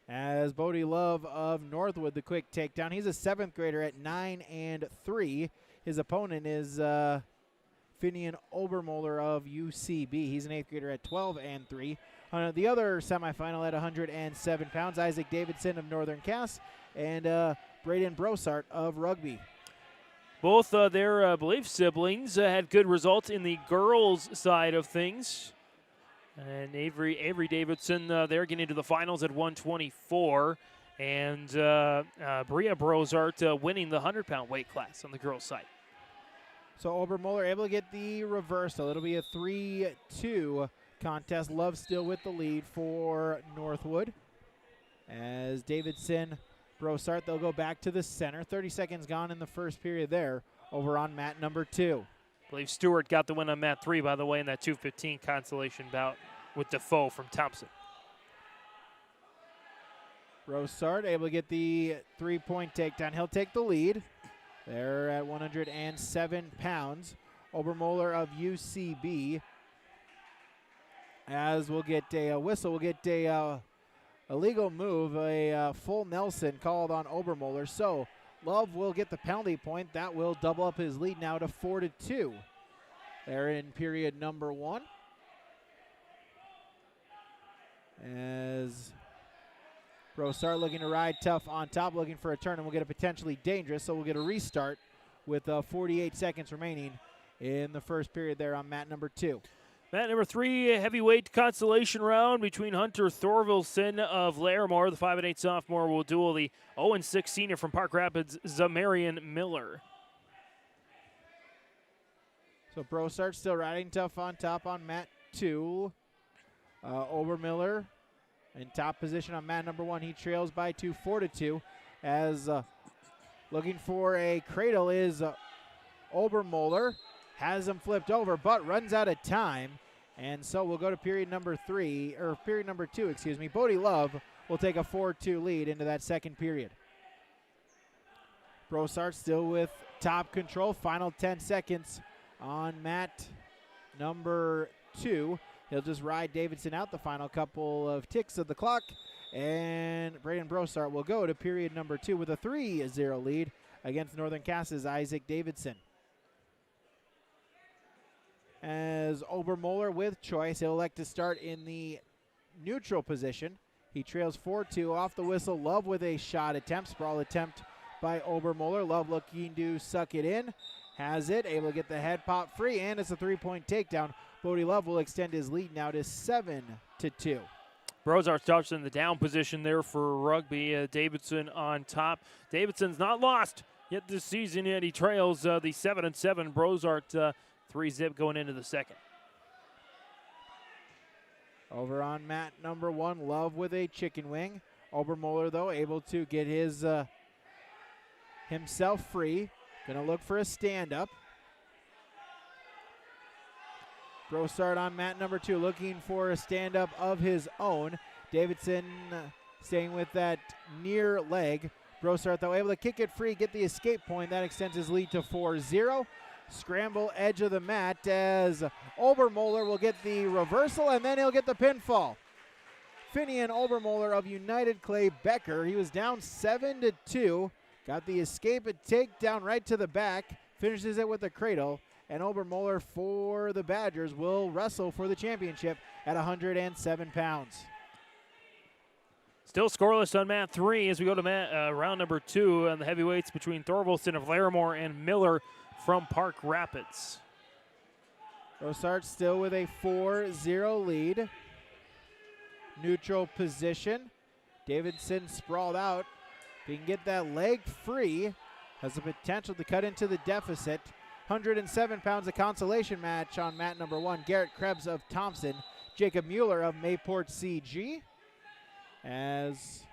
As Bodie Love of Northwood, the quick takedown. He's a 7th grader at 9-3. His opponent is Finian Obermoller of UCB. He's an 8th grader at 12-3. The other semifinal at 107 pounds, Isaac Davidson of Northern Cass and Braden Brossart of Rugby. Both their, I believe, siblings had good results in the girls' side of things. And Avery Davidson, they're getting into the finals at 124. And Bria Brossart winning the 100-pound weight class on the girls' side. So Obermoller able to get the reversal. It'll be a 3-2 contest. Love still with the lead for Northwood. As Davidson, Brossart, they'll go back to the center. 30 seconds gone in the first period there over on mat number 2. I believe Stewart got the win on mat 3, by the way, in that 215 consolation bout with Defoe from Thompson. Brossart able to get the 3-point takedown. He'll take the lead. They're at 107 pounds. Obermoller of UCB. As we'll get a whistle, we'll get a legal move, a full Nelson called on Obermoller. So Love will get the penalty point. That will double up his lead now to 4-2. They're in period number 1. As Brossart looking to ride tough on top, looking for a turn, and we'll get a potentially dangerous. So we'll get a restart with 48 seconds remaining in the first period there on mat number 2. Mat number 3, heavyweight consolation round between Hunter Thorvaldson of Larimore. The 5'8" sophomore will duel the 0-6 senior from Park Rapids, Zamarian Miller. So Brosart still riding tough on top on mat 2. Obermiller in top position on mat number 1. He trails by 2, 4-2. As looking for a cradle is Obermoller. Has him flipped over, but runs out of time. And so we'll go to period number 2, excuse me. Bodie Love will take a 4-2 lead into that second period. Brosart still with top control. Final 10 seconds on mat number 2. He'll just ride Davidson out the final couple of ticks of the clock. And Braden Brosart will go to period number 2 with a 3-0 lead against Northern Cass's Isaac Davidson. As Obermoller with choice, he'll elect to start in the neutral position. He trails 4-2 off the whistle. Love with a shot attempt. Sprawl attempt by Obermoller. Love looking to suck it in. Has it. Able to get the head pop free, and it's a 3-point takedown. Bodie Love will extend his lead now to 7-2. Brosart starts in the down position there for Rugby. Davidson on top. Davidson's not lost yet this season, yet he trails the 7-7. Brosart 3-zip going into the second. Over on mat number 1, Love with a chicken wing. Obermoller, though, able to get his himself free. Gonna look for a stand-up. Brosart on mat number 2, looking for a stand-up of his own. Davidson staying with that near leg. Brosart, though, able to kick it free, get the escape point. That extends his lead to 4-0. Scramble edge of the mat as Obermoller will get the reversal, and then he'll get the pinfall. Finian Obermoller of United Clay Becker. He was down 7-2. Got the escape and takedown right to the back. Finishes it with a cradle. And Obermoller for the Badgers will wrestle for the championship at 107 pounds. Still scoreless on mat 3 as we go to round number 2 on the heavyweights between Thorvaldson of Larimore and Miller from Park Rapids. Brosart still with a 4-0 lead. Neutral position. Davidson sprawled out. If he can get that leg free, has the potential to cut into the deficit. 107 pounds of consolation match on mat number 1. Garrett Krebs of Thompson. Jacob Mueller of Mayport CG. As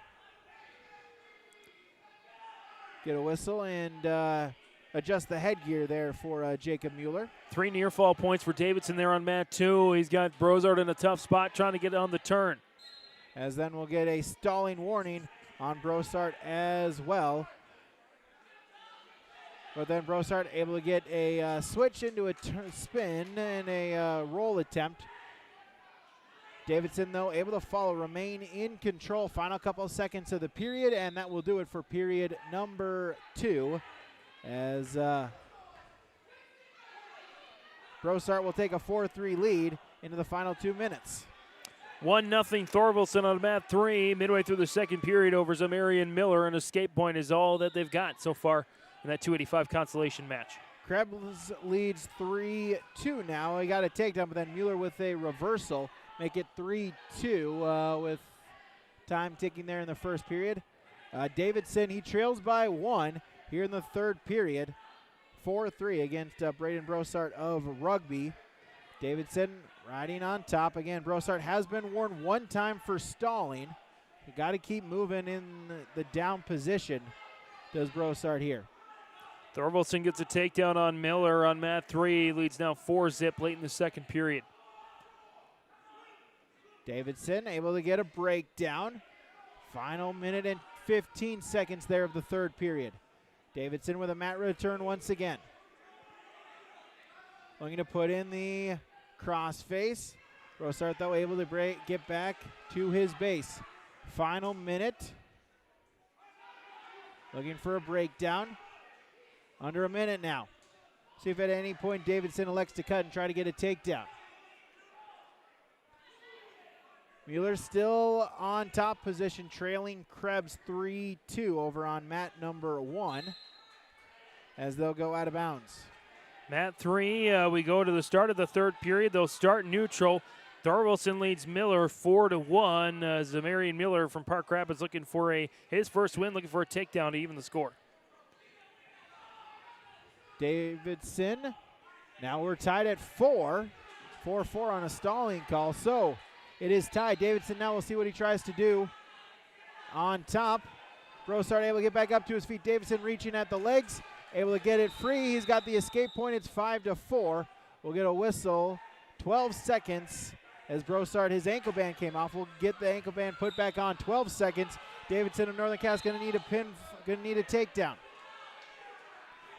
get a whistle and adjust the headgear there for Jacob Mueller. 3 near fall points for Davidson there on mat 2. He's got Brosart in a tough spot trying to get on the turn. As then we'll get a stalling warning on Brosart as well. But then Brosart able to get a switch into a spin and a roll attempt. Davidson, though, able to follow, remain in control. Final couple of seconds of the period, and that will do it for period number 2. As Brosart will take a 4-3 lead into the final 2 minutes. 1-0 Thorvaldson on mat 3. Midway through the second period over Zamarian Miller. An escape point is all that they've got so far in that 285 consolation match. Krebs leads 3-2 now. He got a takedown, but then Mueller with a reversal. Make it 3-2 with time ticking there in the first period. Davidson, he trails by 1 here in the third period. 4-3 against Braden Brosart of Rugby. Davidson riding on top. Again, Brosart has been warned 1 time for stalling. You got to keep moving in the down position, does Brosart here. Thorvaldson gets a takedown on Miller on mat 3. Leads now 4-zip late in the second period. Davidson able to get a breakdown. Final minute and 15 seconds there of the third period. Davidson with a mat return once again. Looking to put in the crossface. Brosart, though, able to get back to his base. Final minute. Looking for a breakdown. Under a minute now. See if at any point Davidson elects to cut and try to get a takedown. Mueller still on top position, trailing Krebs 3-2 over on mat number 1 as they'll go out of bounds. Mat 3, we go to the start of the third period. They'll start neutral. Thorvaldsen leads Miller 4-1. Zamarian Miller from Park Rapids looking for his first win, looking for a takedown to even the score. Davidson, now we're tied at 4. 4-4 on a stalling call, so it is tied. Davidson now will see what he tries to do. On top, Brossard able to get back up to his feet. Davidson reaching at the legs, able to get it free. He's got the escape point. It's 5-4. We'll get a whistle. 12 seconds as Brossard, his ankle band came off. We'll get the ankle band put back on. 12 seconds. Davidson of Northern Cass going to need a pin, going to need a takedown.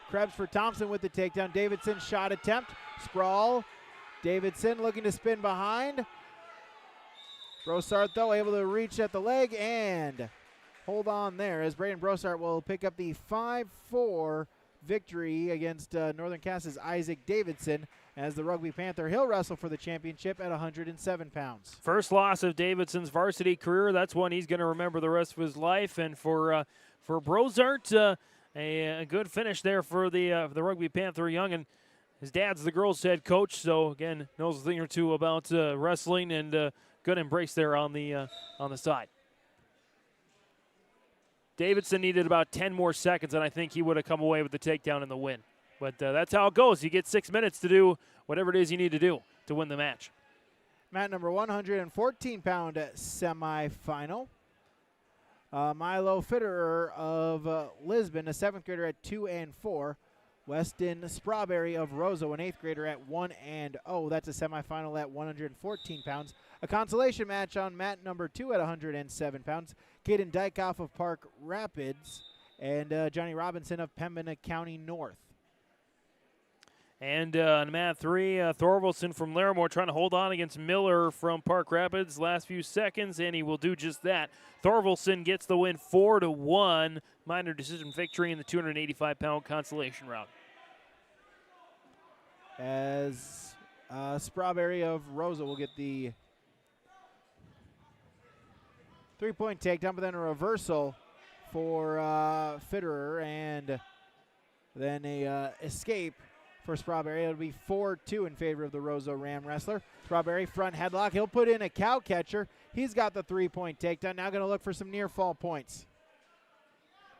Krebs for Thompson with the takedown. Davidson shot attempt. Sprawl. Davidson looking to spin behind. Brossard, though, able to reach at the leg and hold on there as Braden Brossard will pick up the 5-4 victory against Northern Cass's Isaac Davidson as the Rugby Panther. He'll wrestle for the championship at 107 pounds. First loss of Davidson's varsity career. That's one he's going to remember the rest of his life. And for Brossard, a good finish there for the Rugby Panther young. And his dad's the girls' head coach, so again knows a thing or two about wrestling, and good embrace there on the side. Davidson needed about 10 more seconds, and I think he would have come away with the takedown and the win. But that's how it goes. You get 6 minutes to do whatever it is you need to do to win the match. Mat number 114-pound semifinal. Milo Fitterer of Lisbon, a 7th grader at 2-4. Weston Strawberry of Roseau, an 8th grader at 1-0. That's a semifinal at 114 pounds. A consolation match on mat number 2 at 107 pounds. Caden Dykoff of Park Rapids and Johnny Robinson of Pembina County North. And on mat 3, Thorvaldsen from Larimore trying to hold on against Miller from Park Rapids. Last few seconds, and he will do just that. Thorvaldsen gets the win 4-1. Minor decision victory in the 285-pound consolation round. As Strawberry of Rosa will get the 3-point takedown, but then a reversal for Fitterer, and then a escape for Strawberry. It'll be 4-2 in favor of the Roseau Ram wrestler. Strawberry front headlock. He'll put in a cow catcher. He's got the 3-point takedown. Now going to look for some near fall points.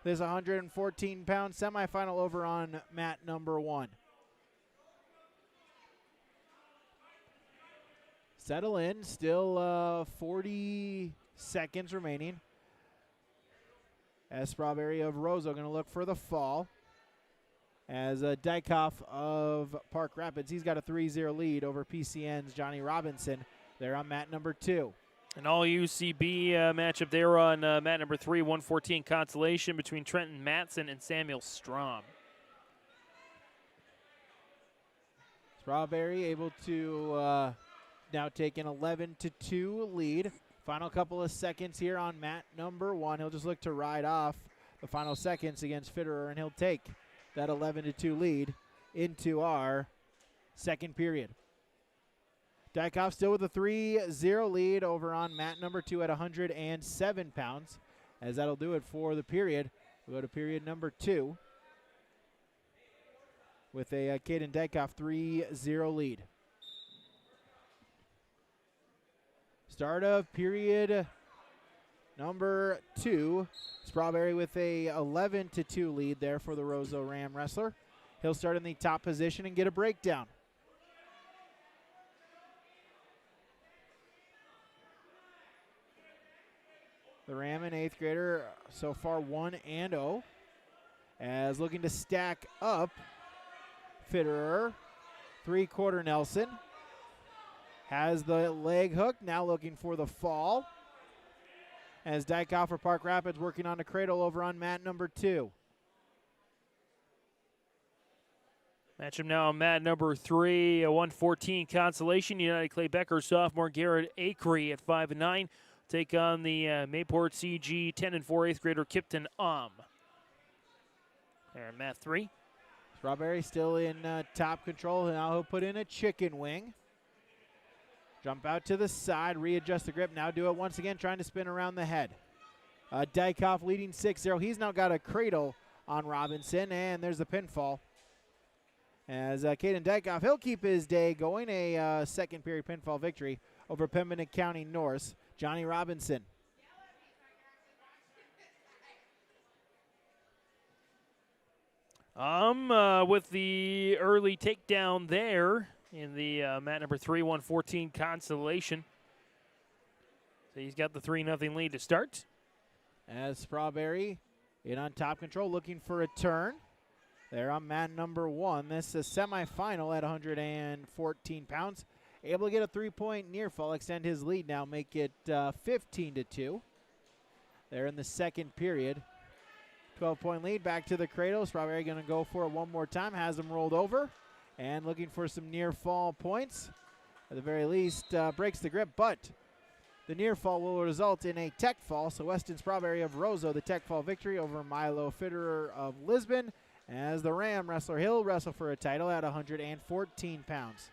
There's a 114-pound semifinal over on mat number 1. Settle in. Still 40 seconds remaining. As Strawberry of Roseau going to look for the fall. As Dykoff of Park Rapids, he's got a 3-0 lead over PCN's Johnny Robinson. They're on mat number 2. An all-UCB matchup there on mat number 3, 114 consolation between Trenton Matson and Samuel Strom. Strawberry able to now take an 11-2 lead. Final couple of seconds here on mat number 1. He'll just look to ride off the final seconds against Fitterer, and he'll take that 11-2 lead into our second period. Dykoff still with a 3-0 lead over on mat number 2 at 107 pounds. As that'll do it for the period. We'll go to period number 2 with a Caden Dykoff 3-0 lead. Start of period number 2. Strawberry with a 11-2 lead there for the Roseau Ram wrestler. He'll start in the top position and get a breakdown. The Ram and 8th grader so far 1-0. As looking to stack up, Fitterer, 3-quarter Nelson. Has the leg hook, now looking for the fall. As Dykoff for Park Rapids working on the cradle over on mat number 2. Matchup now on mat number 3, a 114 consolation. United Clay Becker sophomore Garrett Acree at 5-9. Take on the Mayport CG 10-4 8th grader Kipton There on mat 3. Strawberry still in top control. Now he'll put in a chicken wing. Jump out to the side, readjust the grip. Now do it once again, trying to spin around the head. Dykoff leading 6-0. He's now got a cradle on Robinson, and there's the pinfall. As Caden Dykoff, he'll keep his day going. A second period pinfall victory over Pembina County North. Johnny Robinson. With the early takedown there in the mat number 3, 114 Consolation. So he's got the 3-0 lead to start. As Strawberry in on top control, looking for a turn. There on mat number 1. This is a semifinal at 114 pounds. Able to get a 3-point near fall, extend his lead now, make it 15-2. They're in the second period. 12-point lead, back to the cradle. Strawberry going to go for it one more time, has him rolled over, and looking for some near fall points. At the very least, breaks the grip, but the near fall will result in a tech fall. So Weston Strawberry of Roseau, the tech fall victory over Milo Fitterer of Lisbon, as the Ram wrestler Hill wrestle for a title at 114 pounds.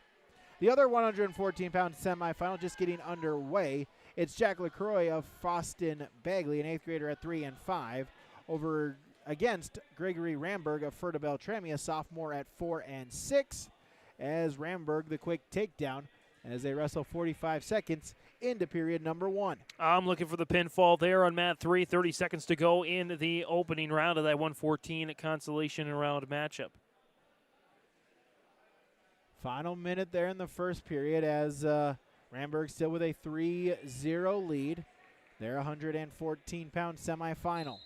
The other 114-pound semifinal just getting underway. It's Jack LaCroix of Foston Bagley, an 8th grader at 3 and 5, over against Gregory Ramberg of Ferta Beltrami, a sophomore at 4 and 6, as Ramberg the quick takedown as they wrestle 45 seconds into period number 1. I'm looking for the pinfall there on mat 3. 30 seconds to go in the opening round of that 114 Consolation round matchup. Final minute there in the first period as Ramberg still with a 3-0 lead. Their 114-pound semifinal.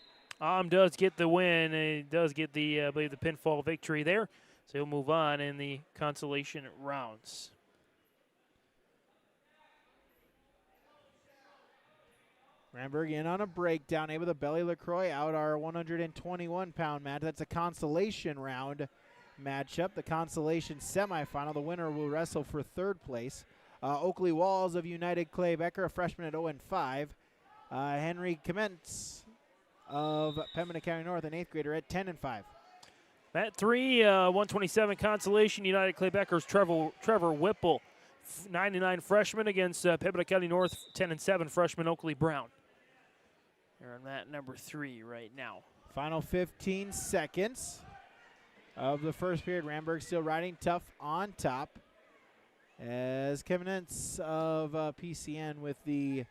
Does get the win. He does get the, I believe, the pinfall victory there. So he'll move on in the consolation rounds. Ramberg in on a breakdown, able to belly LaCroix out our 121-pound match. That's a consolation round matchup. The consolation semifinal. The winner will wrestle for third place. Oakley Walls of United Clay Becker, a freshman at 0 and 5. Henry Commence of Pembina County North, an 8th grader at 10 and 5. Mat 3, 127 Consolation, United Clay Becker's Trevor Whipple, 99 freshman against Pembina County North, 10 and 7 freshman Oakley Brown. They're on mat number 3 right now. Final 15 seconds of the first period. Ramberg still riding tough on top as Kevin Entz of PCN with the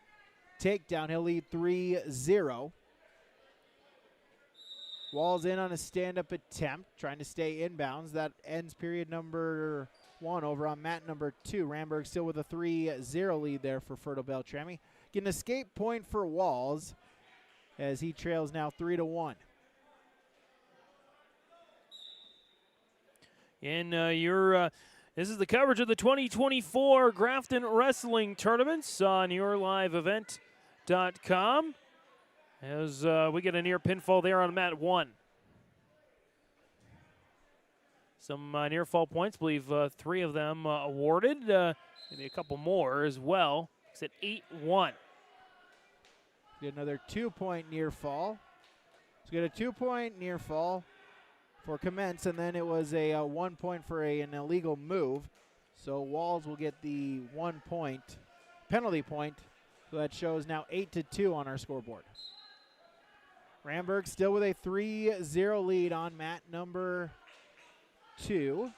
takedown. He'll lead 3-0. Walls in on a stand-up attempt, trying to stay inbounds. That ends period number 1 over on mat number 2. Ramberg still with a 3-0 lead there for Ferta Beltrami. Get an escape point for Walls as he trails now 3-1. In this is the coverage of the 2024 Grafton Wrestling Tournaments on yourliveevent.com. As we get a near pinfall there on mat 1. Some near fall points, I believe 3 of them awarded. Maybe a couple more as well. It's at 8-1. Get another 2-point near fall. So get a 2-point near fall for Commence, and then it was a 1 point for an illegal move. So Walls will get the 1 point penalty point. So that shows now 8-2 on our scoreboard. Ramberg still with a 3-0 lead on mat number 2.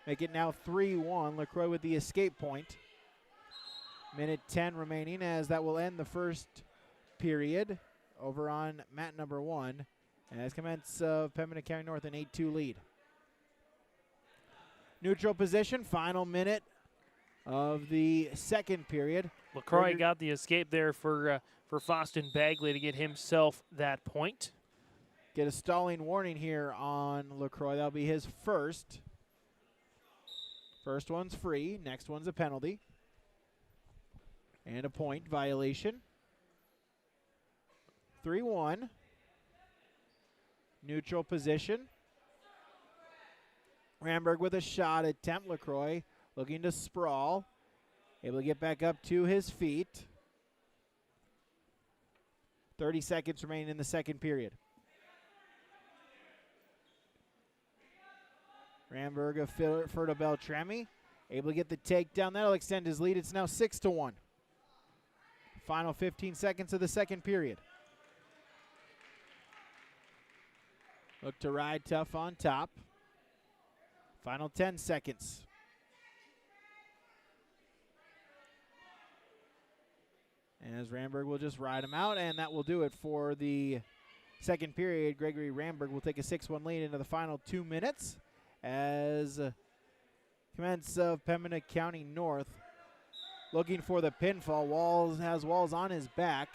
Make it now 3-1. LaCroix with the escape point. Minute 10 remaining as that will end the first period over on mat number 1. As Commence of Pembina County North an 8-2 lead. Neutral position, final minute of the second period. LaCroix got the escape there for Foston Bagley to get himself that point. Get a stalling warning here on LaCroix. That'll be his first. First one's free. Next one's a penalty. And a point violation. 3-1. Neutral position. Ramberg with a shot attempt. LaCroix looking to sprawl. Able to get back up to his feet. 30 seconds remaining in the second period. Ramberg of Ferta Beltrami able to get the takedown. That'll extend his lead. It's now 6-1. Final 15 seconds of the second period. Look to ride tough on top. Final 10 seconds. As Ramberg will just ride him out, and that will do it for the second period. Gregory Ramberg will take a 6-1 lead into the final 2 minutes as commence of Pembina County North looking for the pinfall. Walls on his back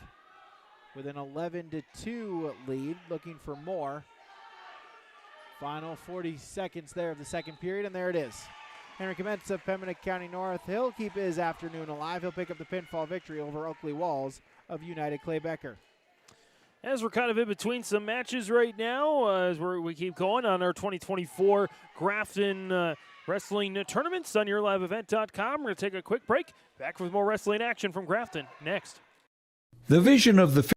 with an 11-2 lead, looking for more. Final 40 seconds there of the second period, and there it is. Henry Commence of Pembina County North. He'll keep his afternoon alive. He'll pick up the pinfall victory over Oakley Walls of United Clay Becker. As we're kind of in between some matches right now, as we keep going on our 2024 Grafton Wrestling Tournaments on YourLiveEvent.com. We're going to take a quick break. Back with more wrestling action from Grafton next. The vision of the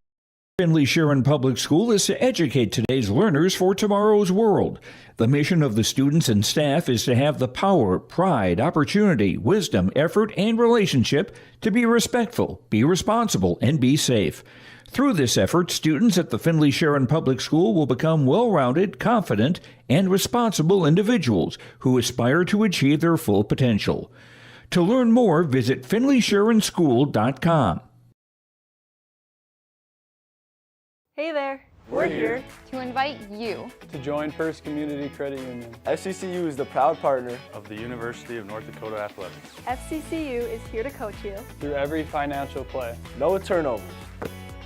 Finley Sharon Public School is to educate today's learners for tomorrow's world. The mission of the students and staff is to have the power, pride, opportunity, wisdom, effort, and relationship to be respectful, be responsible, and be safe. Through this effort, students at the Finley Sharon Public School will become well-rounded, confident, and responsible individuals who aspire to achieve their full potential. To learn more, visit finleysharonschool.com. Hey there, we're here to invite you to join First Community Credit Union. FCCU is the proud partner of the University of North Dakota Athletics. FCCU is here to coach you through every financial play. No turnovers.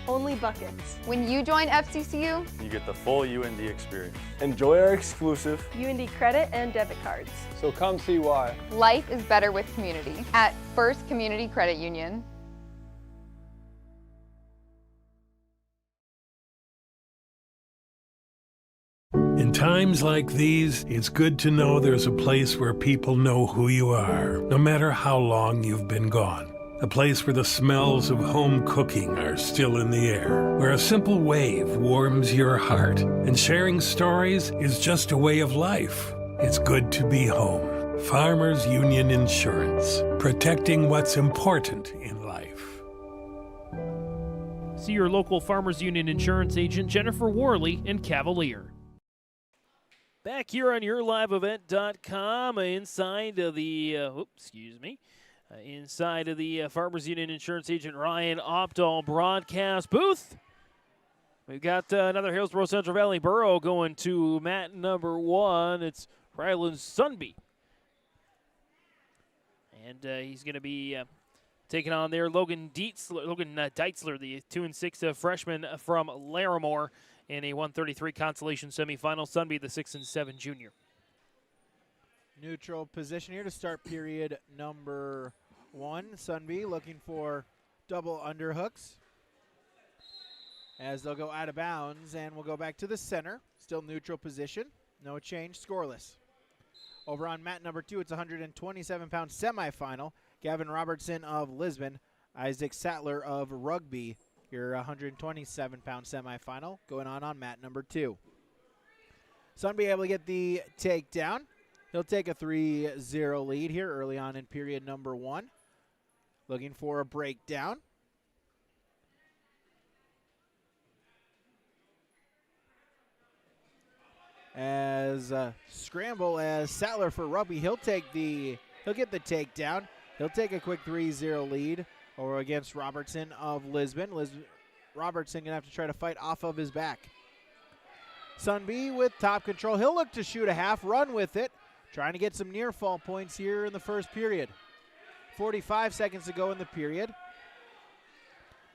Only buckets. When you join FCCU, you get the full UND experience. Enjoy our exclusive UND credit and debit cards. So come see why. Life is better with community at First Community Credit Union. In times like these, it's good to know there's a place where people know who you are, no matter how long you've been gone. A place where the smells of home cooking are still in the air, where a simple wave warms your heart, and sharing stories is just a way of life. It's good to be home. Farmers Union Insurance, protecting what's important in life. See your local Farmers Union insurance agent, Jennifer Worley in Cavalier. Back here on YourLiveEvent.com, inside of the, inside of the Farmers Union Insurance Agent Ryan Opdahl broadcast booth. We've got another Hillsborough Central Valley Borough going to mat number 1. It's Ryland Sunby. And he's going to be taking on there Logan Deitzler, the 2-6 freshman from Larimore, in a 133 consolation semifinal. Sunby, the 6-7 junior. Neutral position here to start period number 1. Sunby looking for double underhooks as they'll go out of bounds, and we'll go back to the center. Still neutral position. No change, scoreless. Over on mat number 2, it's a 127-pound semifinal. Gavin Robertson of Lisbon, Isaac Sattler of Rugby. Your 127-pound semifinal going on mat number 2. Sunby able to get the takedown. He'll take a 3-0 lead here early on in period number 1. Looking for a breakdown. As scramble as Sattler for Rugby. He'll get the takedown. He'll take a quick 3-0 lead over against Robertson of Lisbon. Robertson going to have to try to fight off of his back. Sunby with top control. He'll look to shoot a half, run with it. Trying to get some near fall points here in the first period. 45 seconds to go in the period.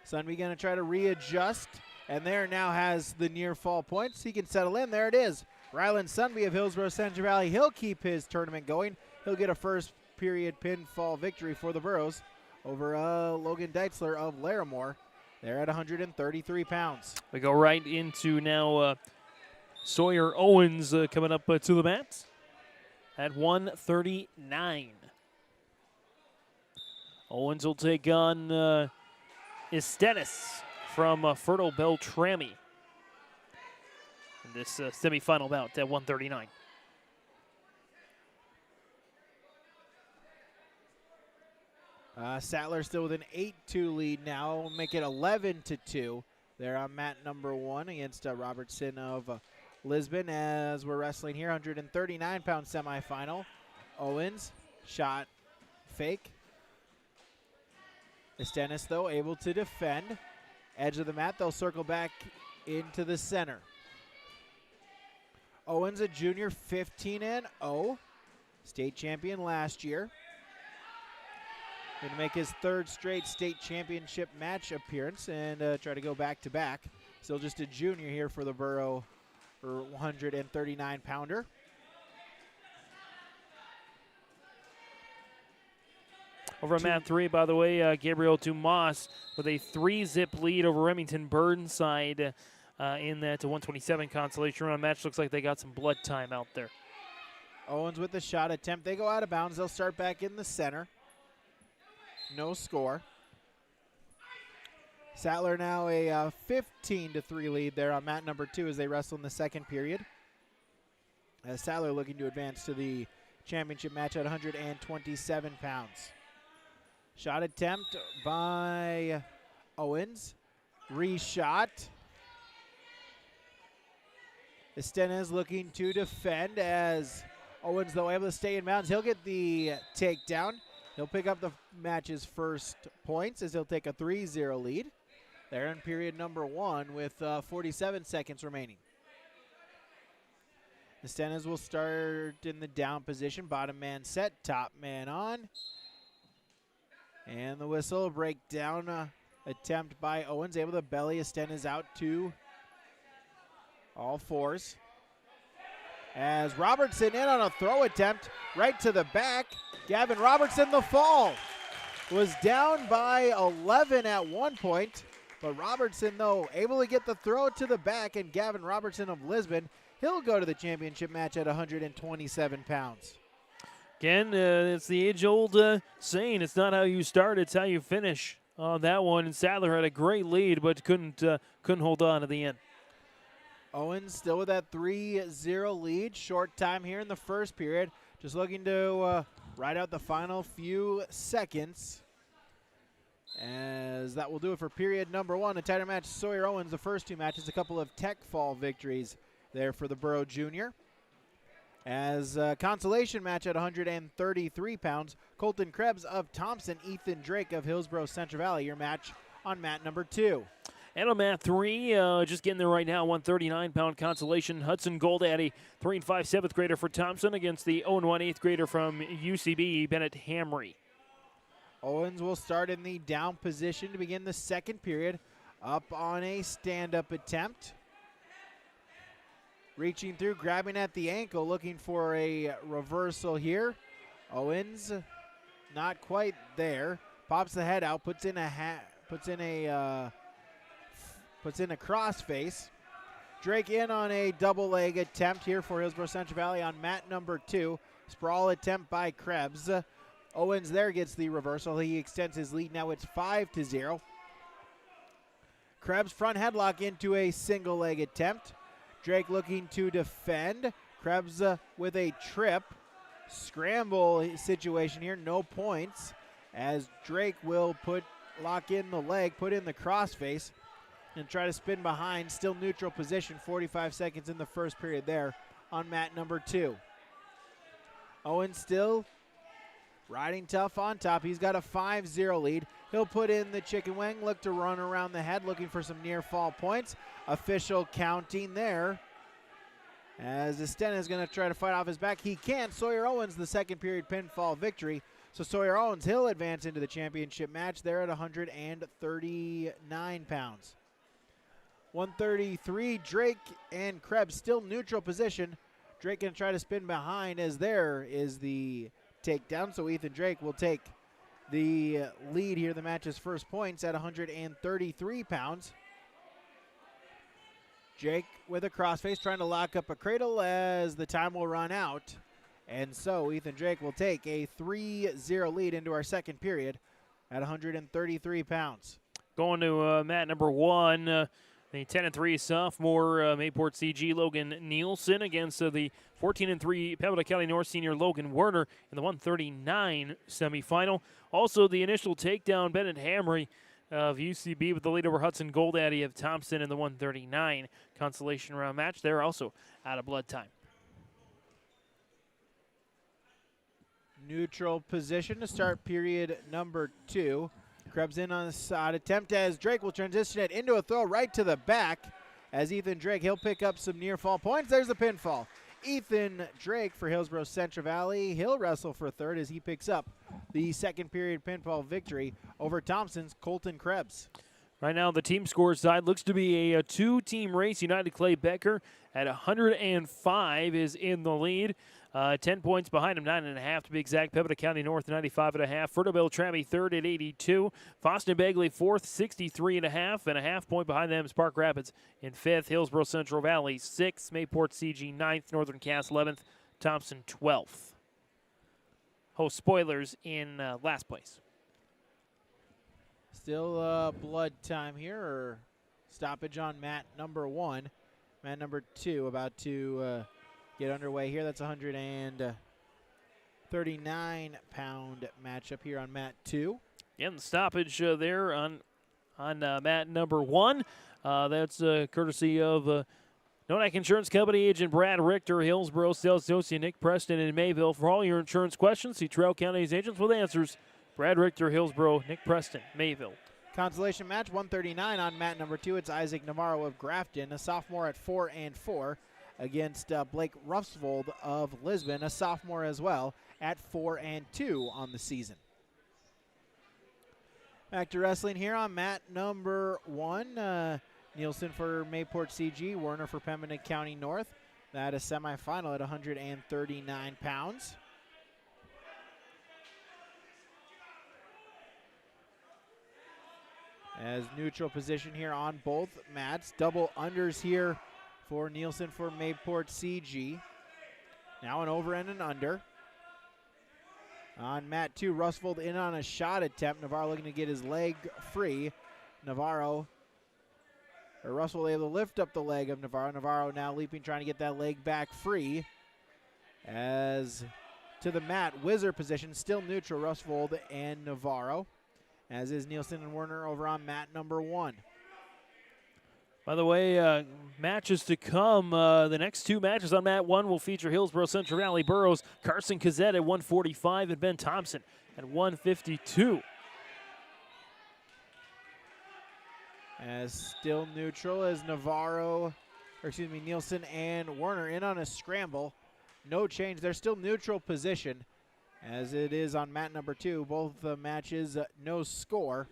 Sunby going to try to readjust. And there now has the near fall points. He can settle in. There it is. Ryland Sunby of Hillsborough Central Valley. He'll keep his tournament going. He'll get a first period pinfall victory for the Burros over Logan Deitzler of Larimore. They're at 133 pounds. We go right into now Sawyer Owens coming up to the mat at 139. Owens will take on Estenis from Fertile Beltrami in this semifinal bout at 139. Sattler still with an 8-2 lead now. We'll make it 11-2. They're on mat number 1 against Robertson of Lisbon, as we're wrestling here, 139-pound semifinal. Owens, shot, fake. Estenis, though, able to defend. Edge of the mat, they'll circle back into the center. Owens, a junior, 15-0, state champion last year. Going to make his third straight state championship match appearance and try to go back-to-back. Still just a junior here for the Borough 139-pounder. Over on mat 3, by the way, Gabriel Dumas with a 3-zip lead over Remington Burnside in that 127 consolation round match. Looks like they got some blood time out there. Owens with the shot attempt. They go out of bounds. They'll start back in the center. No score. Sattler now a 15-3 lead there on mat number 2 as they wrestle in the second period. As Sattler looking to advance to the championship match at 127 pounds. Shot attempt by Owens. Reshot. Estenes looking to defend as Owens, though, able to stay in bounds. He'll get the takedown. He'll pick up the match's first points as he'll take a 3-0 lead. They're in period number 1 with 47 seconds remaining. Estenes will start in the down position. Bottom man set, top man on. And the whistle, breakdown attempt by Owens. Able to belly Estenes out to all fours. As Robertson in on a throw attempt right to the back. Gavin Robertson, the fall. Was down by 11 at one point. But Robertson, though, able to get the throw to the back. And Gavin Robertson of Lisbon, he'll go to the championship match at 127 pounds. Again, it's the age-old saying, it's not how you start, it's how you finish on that one. And Sadler had a great lead, but couldn't hold on to the end. Owens still with that 3-0 lead. Short time here in the first period. Just looking to ride out the final few seconds. As that will do it for period number 1. A tighter match, Sawyer Owens, the first 2 matches. A couple of tech fall victories there for the Borough Junior. As a consolation match at 133 pounds, Colton Krebs of Thompson, Ethan Drake of Hillsborough Central Valley, your match on mat number 2. And on mat 3, just getting there right now, 139-pound consolation. Hudson Goldaddy, 3 and 5 7th grader for Thompson against the 0 and 1 8th grader from UCB, Bennett Hamry. Owens will start in the down position to begin the second period. Up on a stand-up attempt. Reaching through, grabbing at the ankle, looking for a reversal here. Owens not quite there. Pops the head out, puts in a crossface. Drake in on a double leg attempt here for Hillsborough Central Valley on mat number 2. Sprawl attempt by Krebs. Owens there gets the reversal. He extends his lead. Now it's 5-0. Krebs front headlock into a single leg attempt. Drake looking to defend. Krebs with a trip. Scramble situation here. No points as Drake will lock in the leg, put in the crossface, and try to spin behind. Still neutral position. 45 seconds in the first period there on mat number 2. Owens still riding tough on top. He's got a 5-0 lead. He'll put in the chicken wing, look to run around the head, looking for some near fall points. Official counting there. As Estena is going to try to fight off his back. He can't. Sawyer Owens, the second period pinfall victory. So Sawyer Owens, he'll advance into the championship match there at 139 pounds. 133, Drake and Krebs still neutral position. Drake going to try to spin behind as there is the takedown. So Ethan Drake will take the lead here, the match's first points at 133 pounds. Drake with a crossface trying to lock up a cradle as the time will run out. And so Ethan Drake will take a 3-0 lead into our second period at 133 pounds. Going to mat number 1, the 10-3 sophomore Mayport CG Logan Nielsen against the 14-3 Pembroke County North senior Logan Werner in the 139 semifinal. Also the initial takedown, Bennett Hamry of UCB with the lead over Hudson Goldaddy of Thompson in the 139 consolation round match. They're also out of blood time. Neutral position to start period number 2. Krebs in on the side attempt as Drake will transition it into a throw right to the back. As Ethan Drake, he'll pick up some near fall points. There's the pinfall. Ethan Drake for Hillsborough Central Valley. He'll wrestle for third as he picks up the second period pinfall victory over Thompson's Colton Krebs. Right now, the team score side looks to be a two-team race. United Clay Becker at 105 is in the lead. 10 points behind him, 9.5 to be exact. Pembina County North, 95.5. Fertile Trammy third at 82. Foston Bagley fourth, 63.5. And a half point behind them is Park Rapids in fifth. Hillsborough Central Valley sixth. Mayport CG ninth. Northern Cass 11th. Thompson 12th. Host Spoilers in last place. Still blood time here, or stoppage on mat number 1. Mat number 2 about to get underway here. That's a 139-pound matchup here on mat 2. And the stoppage there on mat number 1. That's courtesy of Nonak Insurance Company agent Brad Richter, Hillsborough sales associate Nick Preston in Mayville. For all your insurance questions, see Trail County's agents with answers. Brad Richter, Hillsborough, Nick Preston, Mayville. Consolation match 139 on mat number 2. It's Isaac Navarro of Grafton, a sophomore at 4-4, against Blake Ruffsvold of Lisbon, a sophomore as well, at 4-2 on the season. Back to wrestling here on mat number 1. Nielsen for Mayport CG, Werner for Pembina County North. That is semifinal at 139 pounds. As neutral position here on both mats. Double unders here for Nielsen for Mayport CG. Now an over and an under. On mat 2, Russvold in on a shot attempt. Navarro looking to get his leg free. Russvold able to lift up the leg of Navarro. Navarro now leaping, trying to get that leg back free. As to the mat, Whizzer position, still neutral, Russvold and Navarro. As is Nielsen and Werner over on mat number 1. By the way, matches to come. The next two matches on mat 1 will feature Hillsborough Central Valley Burrows, Carson Kazette at 145, and Ben Thompson at 152. As still neutral as Nielsen and Werner in on a scramble. No change. They're still neutral position as it is on mat number 2. Both matches, no score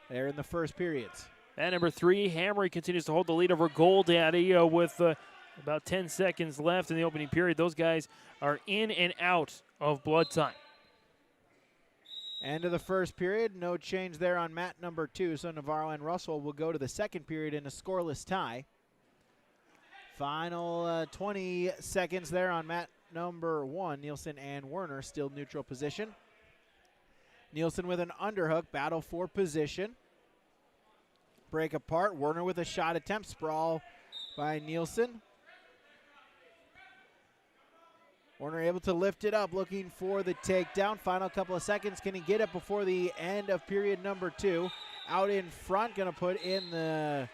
there in the first periods. At number 3, Hamry continues to hold the lead over Goldaddy with about 10 seconds left in the opening period. Those guys are in and out of blood time. End of the first period, no change there on mat number 2. So Navarro and Russell will go to the second period in a scoreless tie. Final 20 seconds there on mat number 1. Nielsen and Werner still neutral position. Nielsen with an underhook, battle for position. Break apart, Werner with a shot attempt, sprawl by Nielsen. Werner able to lift it up, looking for the takedown. Final couple of seconds, can he get it before the end of period number 2? Out in front, gonna put in the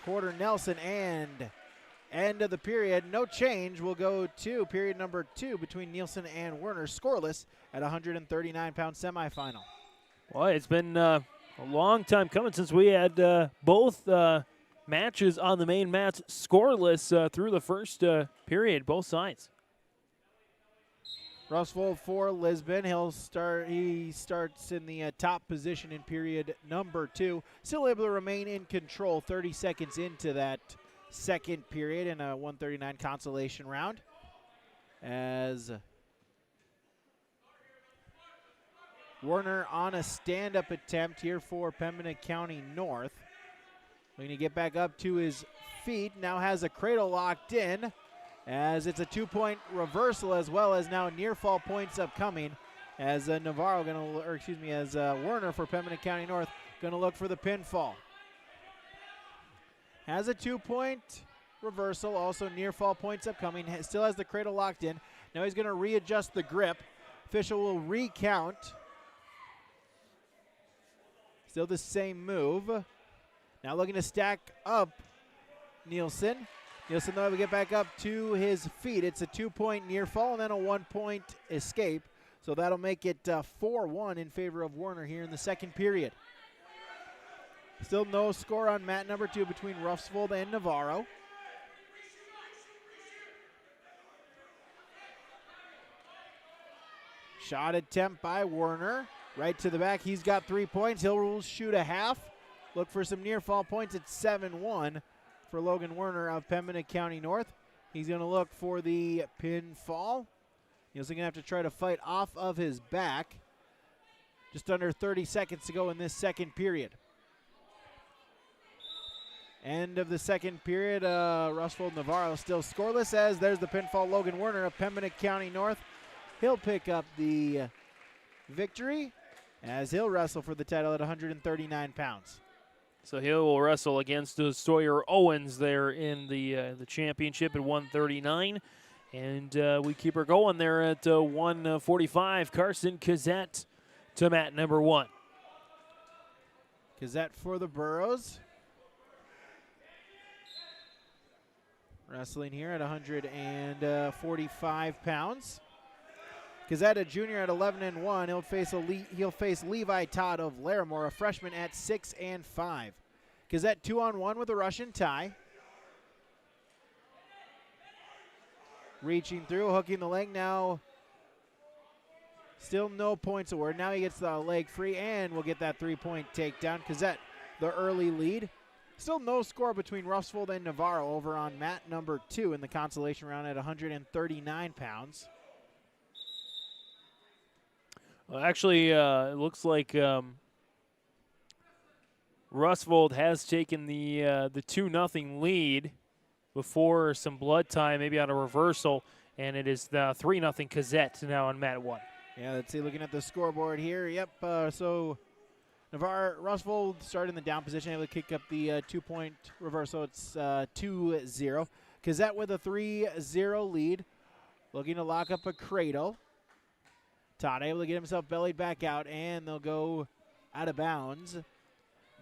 quarter Nelson, and end of the period. No change, we'll go to period number 2 between Nielsen and Werner, scoreless at 139-pound semifinal. Well, it's been a long time coming since we had both matches on the main mats scoreless through the first period, both sides. Russvold for Lisbon. He starts in the top position in period number 2. Still able to remain in control 30 seconds into that second period in a 139 consolation round. As Werner on a stand-up attempt here for Pembina County North. Looking to get back up to his feet. Now has a cradle locked in, as it's a 2-point reversal, as well as now near fall points upcoming. As Werner for Pembina County North gonna look for the pinfall. Has a 2-point reversal, also near fall points upcoming. Still has the cradle locked in. Now he's gonna readjust the grip. Official will recount. Still the same move. Now looking to stack up Nielsen. Nielsen, though, will get back up to his feet. It's a 2-point near fall and then a 1-point escape. So that'll make it 4-1 in favor of Werner here in the second period. Still no score on mat number 2 between Ruffsvold and Navarro. Shot attempt by Werner. Right to the back. He's got 3 points. He'll shoot a half. Look for some near fall points at 7-1 for Logan Werner of Pembina County North. He's going to look for the pinfall. He's going to have to try to fight off of his back. Just under 30 seconds to go in this second period. End of the second period. Ruffsvold Navarro still scoreless as there's the pinfall. Logan Werner of Pembina County North. He'll pick up the victory as he'll wrestle for the title at 139 pounds. So he will wrestle against Sawyer Owens there in the championship at 139. And we keep her going there at 145. Carson Kazette to mat number 1. Kazette for the Burros. Wrestling here at 145 pounds. Kazette, a junior at 11-1. He'll face Levi Todd of Larimore, a freshman at 6-5. Kazette 2-on-1 with a Russian tie. Reaching through, hooking the leg now. Still no points awarded. Now he gets the leg free and will get that 3-point takedown. Kazette, the early lead. Still no score between Ruffsvold and Navarro over on mat number 2 in the consolation round at 139 pounds. Well, actually, it looks like Ruffsvold has taken the 2-0 lead before some blood time, maybe on a reversal, and it is the 3-0 Kazette now on mat 1. Yeah, let's see, looking at the scoreboard here. Yep, so Ruffsvold started in the down position, able to kick up the 2-point reversal. It's 2-0. Kazette with a 3-0 lead, looking to lock up a cradle. Todd able to get himself bellied back out, and they'll go out of bounds.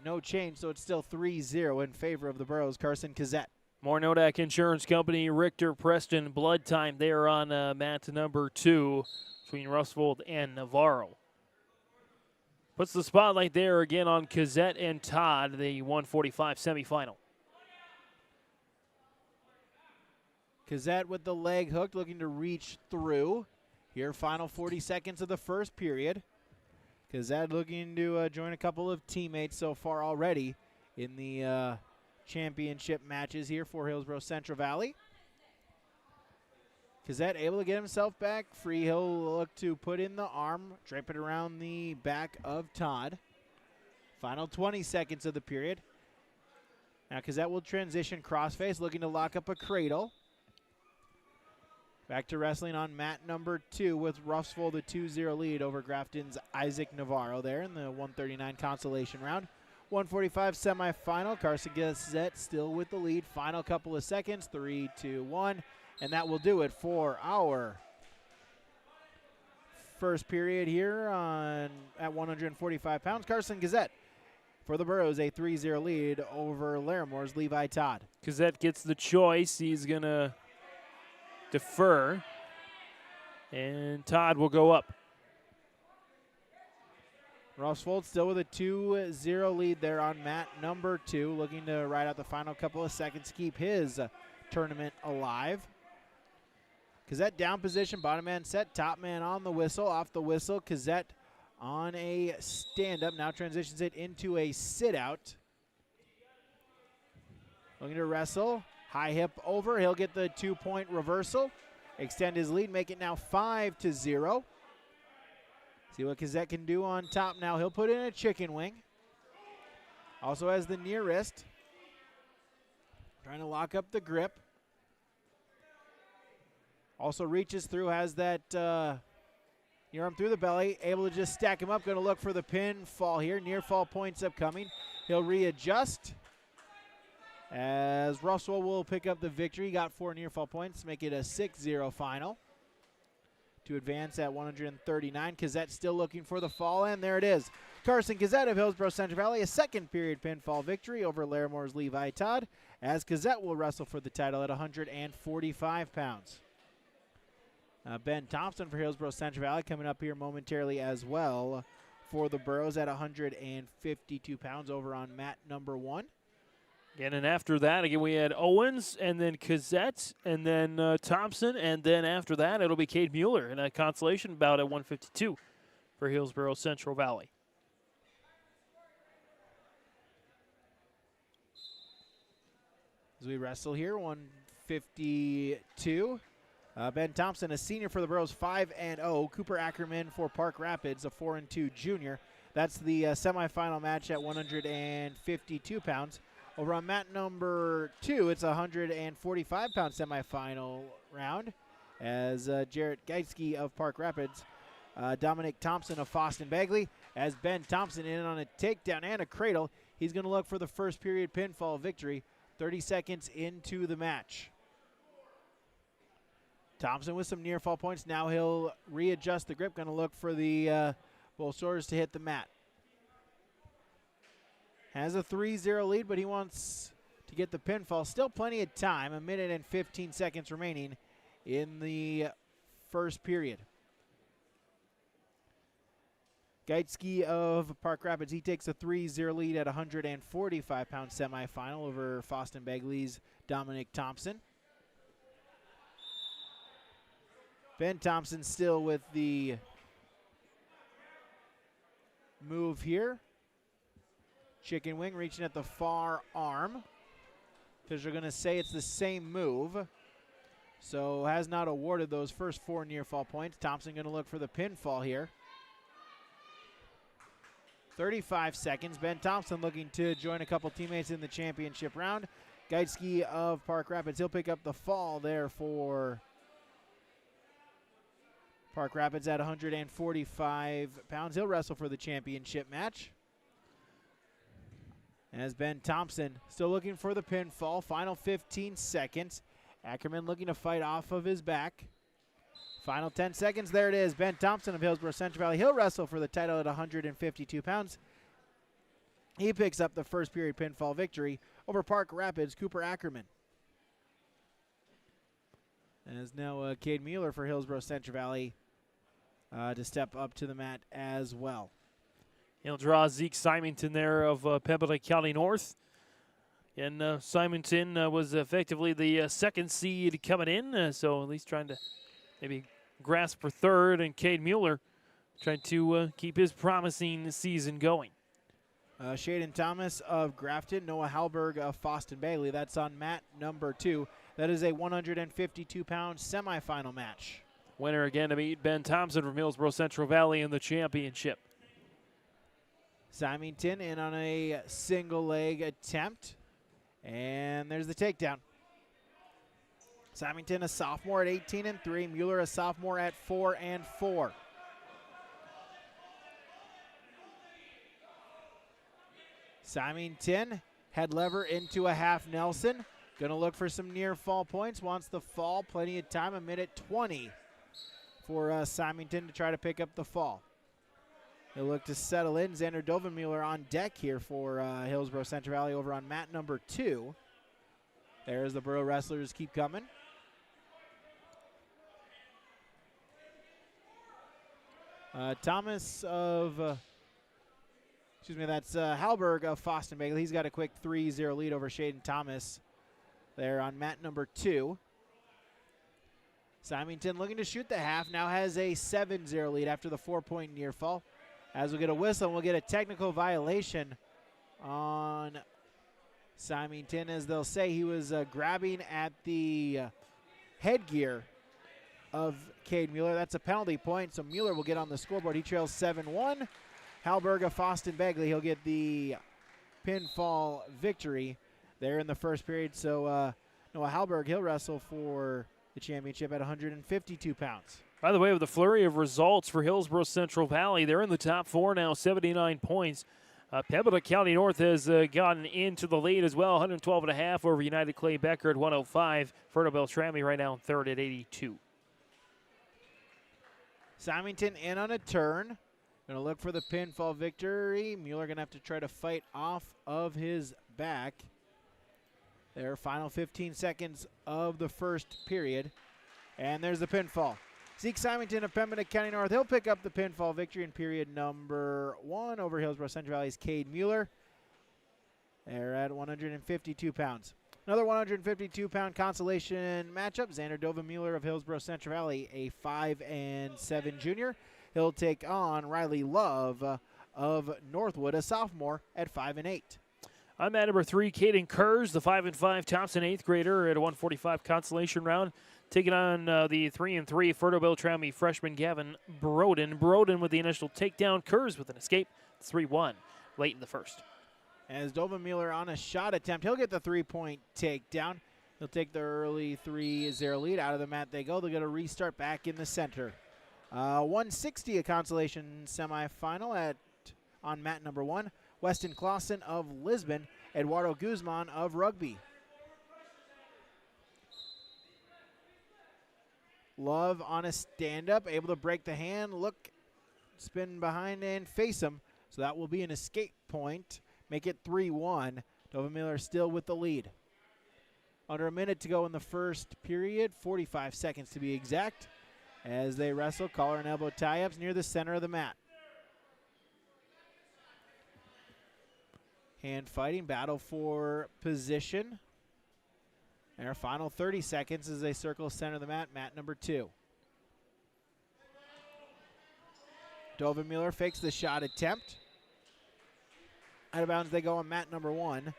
No change, so it's still 3-0 in favor of the Burros. Carson Kazette. More Nodak Insurance Company, Richter Preston, blood time there on mat number 2 between Ruffsvold and Navarro. Puts the spotlight there again on Kazette and Todd, the 145 semifinal. Kazette with the leg hooked, looking to reach through. Here, final 40 seconds of the first period. Kazette looking to join a couple of teammates so far already in the championship matches here for Hillsborough Central Valley. Kazette able to get himself back free. He'll look to put in the arm, drape it around the back of Todd. Final 20 seconds of the period. Now Kazette will transition crossface, looking to lock up a cradle. Back to wrestling on mat number 2 with Ruffsvold a 2-0 lead over Grafton's Isaac Navarro there in the 139 consolation round. 145 semifinal. Carson Kazette still with the lead. Final couple of seconds. 3, 2, 1. And that will do it for our first period here at 145 pounds. Carson Kazette for the Burros, a 3-0 lead over Larimore's Levi Todd. Kazette gets the choice. He's going to defer, and Todd will go up. Ruffsvold still with a 2-0 lead there on mat number 2, looking to ride out the final couple of seconds, keep his tournament alive. Kazette down position, bottom man set, top man on the whistle, off the whistle. Kazette on a stand-up, now transitions it into a sit-out. Looking to wrestle. High hip over. He'll get the 2-point reversal. Extend his lead. Make it now 5-0. See what Kazette can do on top now. He'll put in a chicken wing. Also has the near wrist. Trying to lock up the grip. Also reaches through. Has that near arm through the belly. Able to just stack him up. Going to look for the pinfall here. Near fall points upcoming. He'll readjust. As Russell will pick up the victory. Got 4 near fall points, make it a 6-0 final. to advance at 139. Kazette still looking for the fall, and there it is. Carson Kazette of Hillsborough Central Valley, a second period pinfall victory over Laramore's Levi Todd, as Kazette will wrestle for the title at 145 pounds. Ben Thompson for Hillsborough Central Valley coming up here momentarily as well for the Burros at 152 pounds over on mat number 1. Again, and after that, again, we had Owens and then Kazette and then Thompson, and then after that, it'll be Cade Mueller in a consolation bout at 152 for Hillsborough Central Valley. As we wrestle here, 152. Ben Thompson, a senior for the Burros, 5-0. Cooper Ackerman for Park Rapids, a 4-2 junior. That's the semifinal match at 152 pounds. Over on mat number 2, it's a 145-pound semifinal round as Jarrett Geitsky of Park Rapids, Dominic Thompson of Foston Bagley, as Ben Thompson in on a takedown and a cradle. He's going to look for the first period pinfall victory 30 seconds into the match. Thompson with some near fall points. Now he'll readjust the grip, going to look for the both shoulders to hit the mat. Has a 3-0 lead, but he wants to get the pinfall. Still plenty of time, 1 minute and 15 seconds remaining in the first period. Geitsky of Park Rapids, he takes a 3-0 lead at 145-pound semifinal over Foston Bagley's Dominic Thompson. Ben Thompson still with the move here. Chicken wing reaching at the far arm. Because they're going to say it's the same move. So has not awarded those first 4 near fall points. Thompson going to look for the pinfall here. 35 seconds. Ben Thompson looking to join a couple teammates in the championship round. Geitsky of Park Rapids, he'll pick up the fall there for Park Rapids at 145 pounds. He'll wrestle for the championship match. As Ben Thompson still looking for the pinfall. Final 15 seconds. Ackerman looking to fight off of his back. Final 10 seconds. There it is. Ben Thompson of Hillsborough Central Valley. He'll wrestle for the title at 152 pounds. He picks up the first period pinfall victory over Park Rapids' Cooper Ackerman. As now Cade Mueller for Hillsborough Central Valley to step up to the mat as well. He'll draw Zeke Simonton there of Pembina County North. And Simonton was effectively the second seed coming in, so at least trying to maybe grasp for third. And Cade Mueller trying to keep his promising season going. Shaden Thomas of Grafton, Noah Halberg of Foston Bailey. That's on mat number 2. That is a 152-pound semifinal match. Winner again to meet Ben Thompson from Hillsborough Central Valley in the championship. Symington in on a single leg attempt. And there's the takedown. Symington a sophomore at 18-3. Mueller a sophomore at 4-4. Symington head lever into a half Nelson. Gonna look for some near fall points. Wants the fall. Plenty of time. 1:20 for Symington to try to pick up the fall. He'll look to settle in. Xander Dovenmueller on deck here for Hillsborough Central Valley over on mat number 2. There's the Burro wrestlers keep coming. Thomas of, that's Halberg of Foston Bagley. He's got a quick 3-0 lead over Shaden Thomas there on mat number 2. Symington looking to shoot the half, now has a 7-0 lead after the 4-point near fall. As we'll get a whistle, we'll get a technical violation on Symington, as they'll say he was grabbing at the headgear of Cade Mueller. That's a penalty point, so Mueller will get on the scoreboard. He trails 7-1. Halberg of Foston Bagley, he'll get the pinfall victory there in the first period. So Noah Halberg, he'll wrestle for the championship at 152 pounds. By the way, with the flurry of results for Hillsborough Central Valley, they're in the top 4 now, 79 points. Pembina County North has gotten into the lead as well, 112.5 over United Clay Becker at 105. Ferno Beltrami right now in third at 82. Symington in on a turn. Going to look for the pinfall victory. Mueller going to have to try to fight off of his back. Their final 15 seconds of the first period. And there's the pinfall. Zeke Symington of Pembina County North. He'll pick up the pinfall victory in period number 1 over Hillsborough Central Valley's Cade Mueller. They're at 152 pounds. Another 152-pound consolation matchup. Xander Doven-Mueller of Hillsborough Central Valley, a 5'7" junior. He'll take on Riley Love of Northwood, a sophomore, at 5'8". I'm at number 3, Caden Kurz, the 5'5" Thompson 8th grader at a 145 consolation round, taking on the 3'3" Ferto Beltrami freshman Gavin Broden. Broden with the initial takedown, Kurz with an escape, 3-1 late in the first. As Doven-Mueller on a shot attempt, he'll get the 3-point takedown. He'll take the early 3-0 lead. Out of the mat they go. They'll get a restart back in the center. 160, a consolation semifinal on mat number 1. Weston Clausen of Lisbon, Eduardo Guzman of Rugby. Love on a stand-up, able to break the hand, look, spin behind and face him. So that will be an escape point. Make it 3-1. Doven-Mueller still with the lead. Under a minute to go in the first period, 45 seconds to be exact, as they wrestle, collar and elbow tie-ups near the center of the mat. Hand fighting, battle for position. And our final 30 seconds as they circle center of the mat, mat number 2. Doven-Mueller fakes the shot attempt. Out of bounds they go on mat number 1.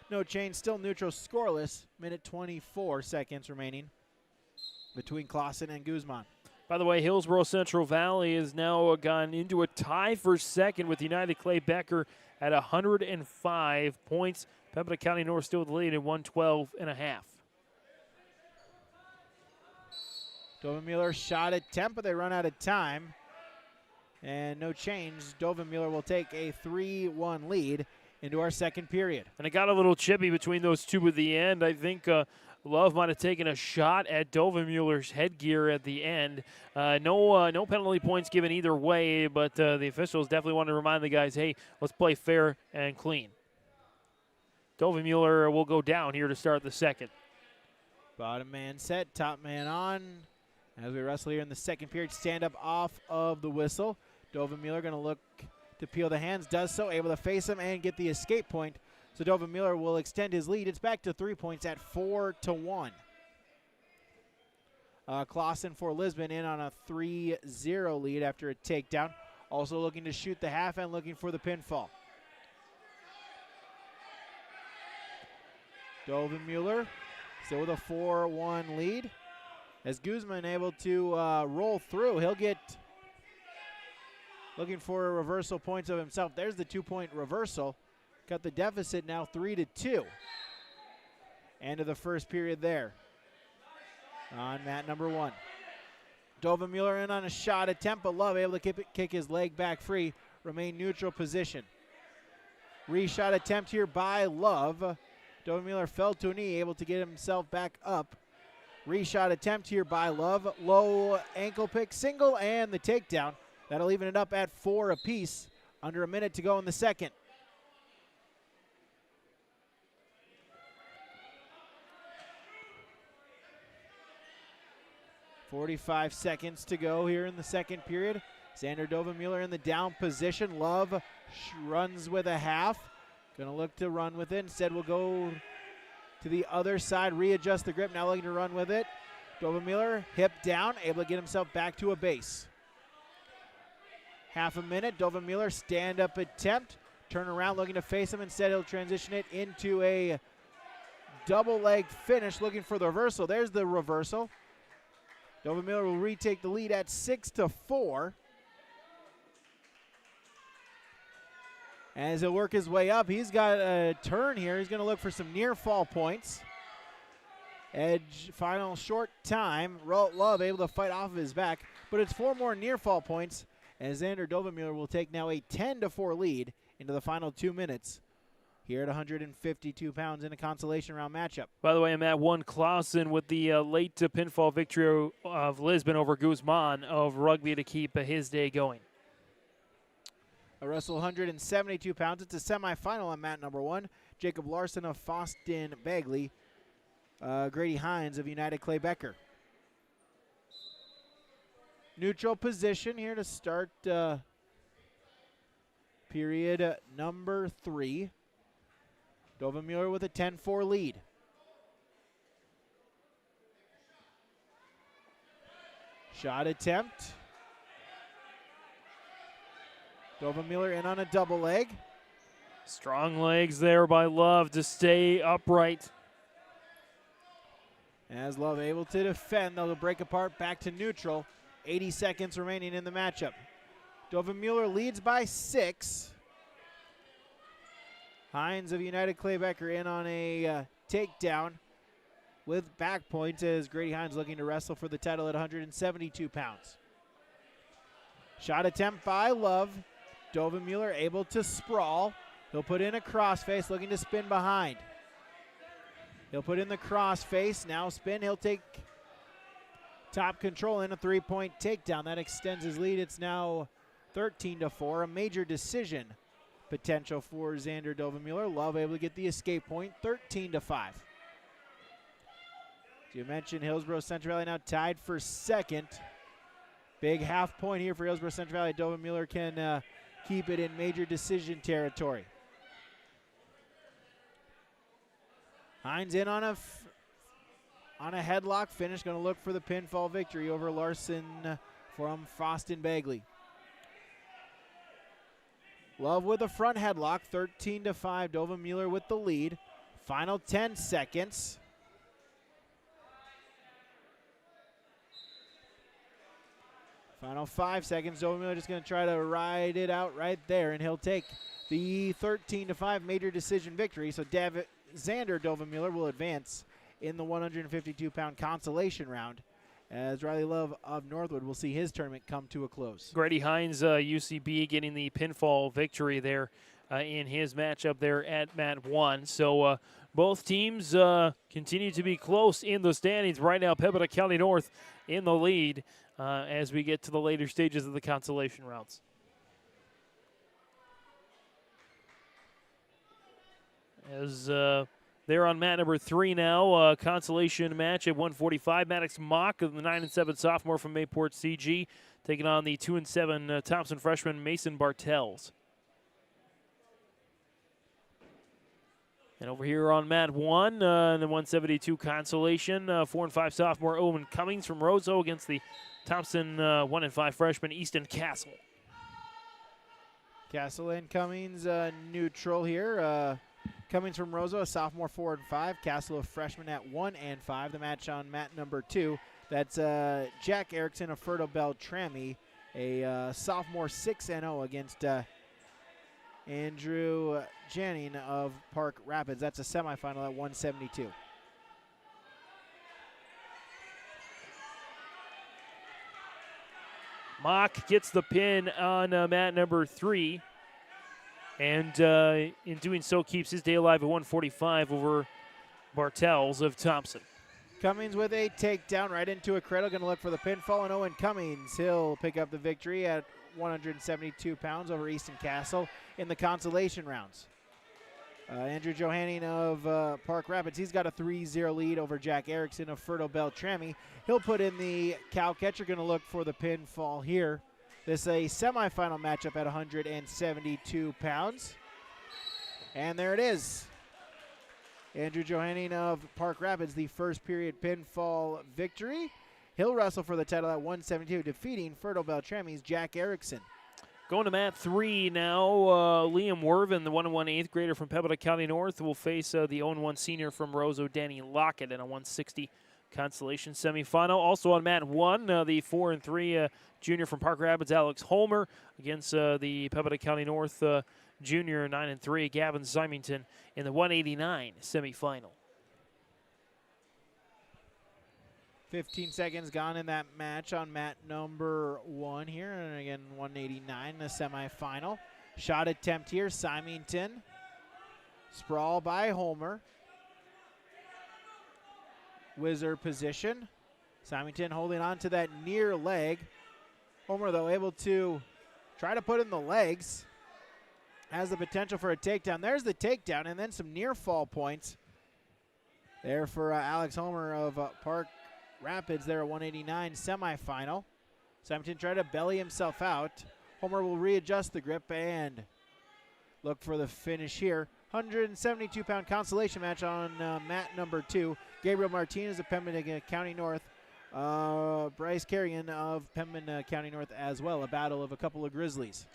No change, still neutral, scoreless. Minute 24 seconds remaining between Clausen and Guzman. By the way, Hillsborough Central Valley has now gone into a tie for second with United Clay Becker at 105 points. Pembina County North still with the lead at 112.5. Doven-Mueller shot attempt, but they run out of time. And no change. Doven-Mueller will take a 3-1 lead into our second period. And it got a little chippy between those two at the end. I think Love might have taken a shot at Doven-Mueller's headgear at the end. No penalty points given either way, but the officials definitely want to remind the guys, hey, let's play fair and clean. Doven-Mueller will go down here to start the second. Bottom man set, top man on. As we wrestle here in the second period, stand up off of the whistle. Doven-Mueller going to look to peel the hands, does so, able to face him and get the escape point. So Doven-Mueller will extend his lead. It's back to 3 points at 4-1. Clausen for Lisbon in on a 3-0 lead after a takedown. Also looking to shoot the half and looking for the pinfall. Doven-Mueller still with a 4-1 lead. As Guzman able to roll through, he'll get looking for reversal points of himself. There's the 2-point reversal. Cut the deficit now 3-2. End of the first period there on mat number 1. Doven-Mueller in on a shot attempt, but Love able to kick his leg back free, remain neutral position. Reshot attempt here by Love. Doven-Mueller fell to a knee, able to get himself back up. Reshot attempt here by Love. Low ankle pick, single, and the takedown. That'll even it up at 4 apiece. Under a minute to go in the second. .45 seconds to go here in the second period. Xander Doven-Mueller in the down position. Love runs with a half. Gonna look to run with it. Instead we'll go to the other side, readjust the grip, now looking to run with it. Doven-Mueller, hip down, able to get himself back to a base. Half a minute, Doven-Mueller, stand-up attempt. Turn around, looking to face him. Instead, he'll transition it into a double leg finish, looking for the reversal. There's the reversal. Doven-Mueller will retake the lead at 6-4. As he'll work his way up, he's got a turn here. He's going to look for some near fall points. Edge, final short time. Love able to fight off of his back, but it's 4 more near fall points as Xander Doven-Mueller will take now a 10-4 lead into the final 2 minutes here at 152 pounds in a consolation round matchup. By the way, I'm at 1 Clausen with the late pinfall victory of Lisbon over Guzman of rugby to keep his day going. I wrestle 172 pounds. It's a semifinal on mat number 1. Jacob Larson of Foston Bagley. Grady Hines of United Clay Becker. Neutral position here to start period number 3. Dovenmuller with a 10-4 lead. Shot attempt. Dovenmuller in on a double leg. Strong legs there by Love to stay upright. As Love able to defend, they'll break apart back to neutral. 80 seconds remaining in the matchup. Dovenmuller leads by 6. Hines of United Clay Becker in on a takedown with back points as Grady Hines looking to wrestle for the title at 172 pounds. Shot attempt by Love. Dovenmuller able to sprawl. He'll put in a crossface looking to spin behind. He'll put in the crossface, now spin. He'll take top control in a 3-point takedown. That extends his lead. It's now 13-4, a major decision potential for Xander Dovenmuller. Love able to get the escape point, 13-5. As you mentioned, Hillsborough Central Valley now tied for second. Big half point here for Hillsborough Central Valley. Dovenmuller can keep it in major decision territory. Hines in on a headlock finish, going to look for the pinfall victory over Larson from Foston Bagley. Love with a front headlock, 13-5. Dovenmuller with the lead. Final 10 seconds. Final 5 seconds. Dovenmuller just going to try to ride it out right there, and he'll take the 13-5 major decision victory. So Xander Dovenmuller will advance in the 152-pound consolation round, as Riley Love of Northwood will see his tournament come to a close. Grady Hines, UCB, getting the pinfall victory there in his matchup there at mat 1. So both teams continue to be close in the standings. Right now, Pembina County North in the lead as we get to the later stages of the consolation rounds. As they're on mat number 3 now, consolation match at 145. Maddox Mock, the 9-7 sophomore from Mayport CG, taking on the 2-7 Thompson freshman Mason Bartels. And over here on mat 1, the 172 consolation, 4-5 sophomore Owen Cummings from Roseau against the Thompson 1-5 freshman Easton Castle. Castle and Cummings neutral here. Cummings from Roseau, a sophomore, 4-5. Castle, a freshman at 1-5. The match on mat number 2. That's Jack Erickson of Fertile Beltrami, a sophomore, 6-0 against Andrew Janning of Park Rapids. That's a semifinal at 172. Mock gets the pin on mat number 3. And in doing so, keeps his day alive at 145 over Bartels of Thompson. Cummings with a takedown right into a cradle, going to look for the pinfall, and Owen Cummings, he'll pick up the victory at 172 pounds over Easton Castle in the consolation rounds. Andrew Johanning of Park Rapids, he's got a 3-0 lead over Jack Erickson of Fertile Beltrami. He'll put in the cow catcher, going to look for the pinfall here. This is a semifinal matchup at 172 pounds. And there it is. Andrew Johanning of Park Rapids, the first period pinfall victory. He'll wrestle for the title at 172, defeating Fertile Beltrami's Jack Erickson. Going to mat 3 now, Liam Wervin, the 1-1 8th grader from Pembina County North, will face the 0-1 senior from Roseau, Danny Lockett, in a 160 consolation semifinal. Also on mat 1, the 4-3 junior from Park Rapids, Alex Holmer, against the Pembina County North junior, 9-3, Gavin Symington, in the 189 semifinal. 15 seconds gone in that match on mat number 1 here. And again, 189 in the semifinal. Shot attempt here, Symington. Sprawl by Homer. Whizzer position. Symington holding on to that near leg. Homer, though, able to try to put in the legs. Has the potential for a takedown. There's the takedown, and then some near fall points there for Alex Homer of Park Rapids there at 189 semifinal. Symington tried to belly himself out. Homer will readjust the grip and look for the finish here. 172-pound consolation match on mat number 2. Gabriel Martinez of Pembina County North. Bryce Carrion of Pembina County North as well. A battle of a couple of Grizzlies.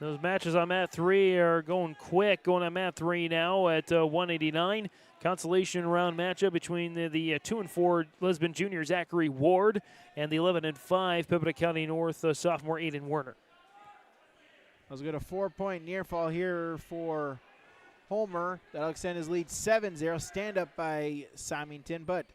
Those matches on mat 3 are going quick. Going on mat 3 now at 189. Consolation round matchup between the 2-4 Lisbon junior Zachary Ward and the 11-5 Pembina County North sophomore Aiden Werner. Let's get a 4-point near fall here for Homer. That'll extend his lead 7-0. Stand up by Symington, but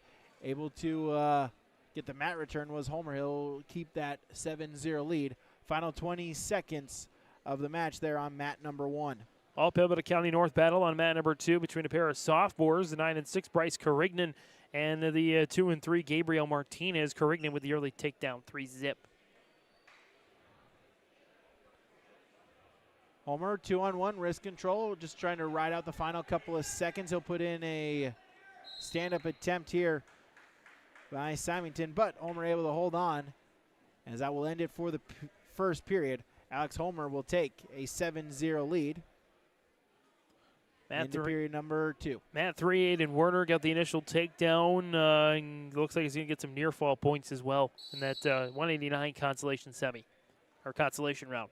able to get the mat return was Homer. He'll keep that 7-0 lead. Final 20 seconds of the match there on mat number 1. All Pembina County North battle on mat number 2 between a pair of sophomores, the 9-6 Bryce Carignan and the 2-3 Gabriel Martinez. Carignan with the early takedown, 3-zip. Homer 2-on-1 wrist control, just trying to ride out the final couple of seconds. He'll put in a stand-up attempt here by Symington, but Homer able to hold on, as that will end it for the first period. Alex Homer will take a 7-0 lead. Into period number 2. Mat 3, Aiden Werner got the initial takedown. And looks like he's going to get some near fall points as well in that 189 consolation semi, or consolation round.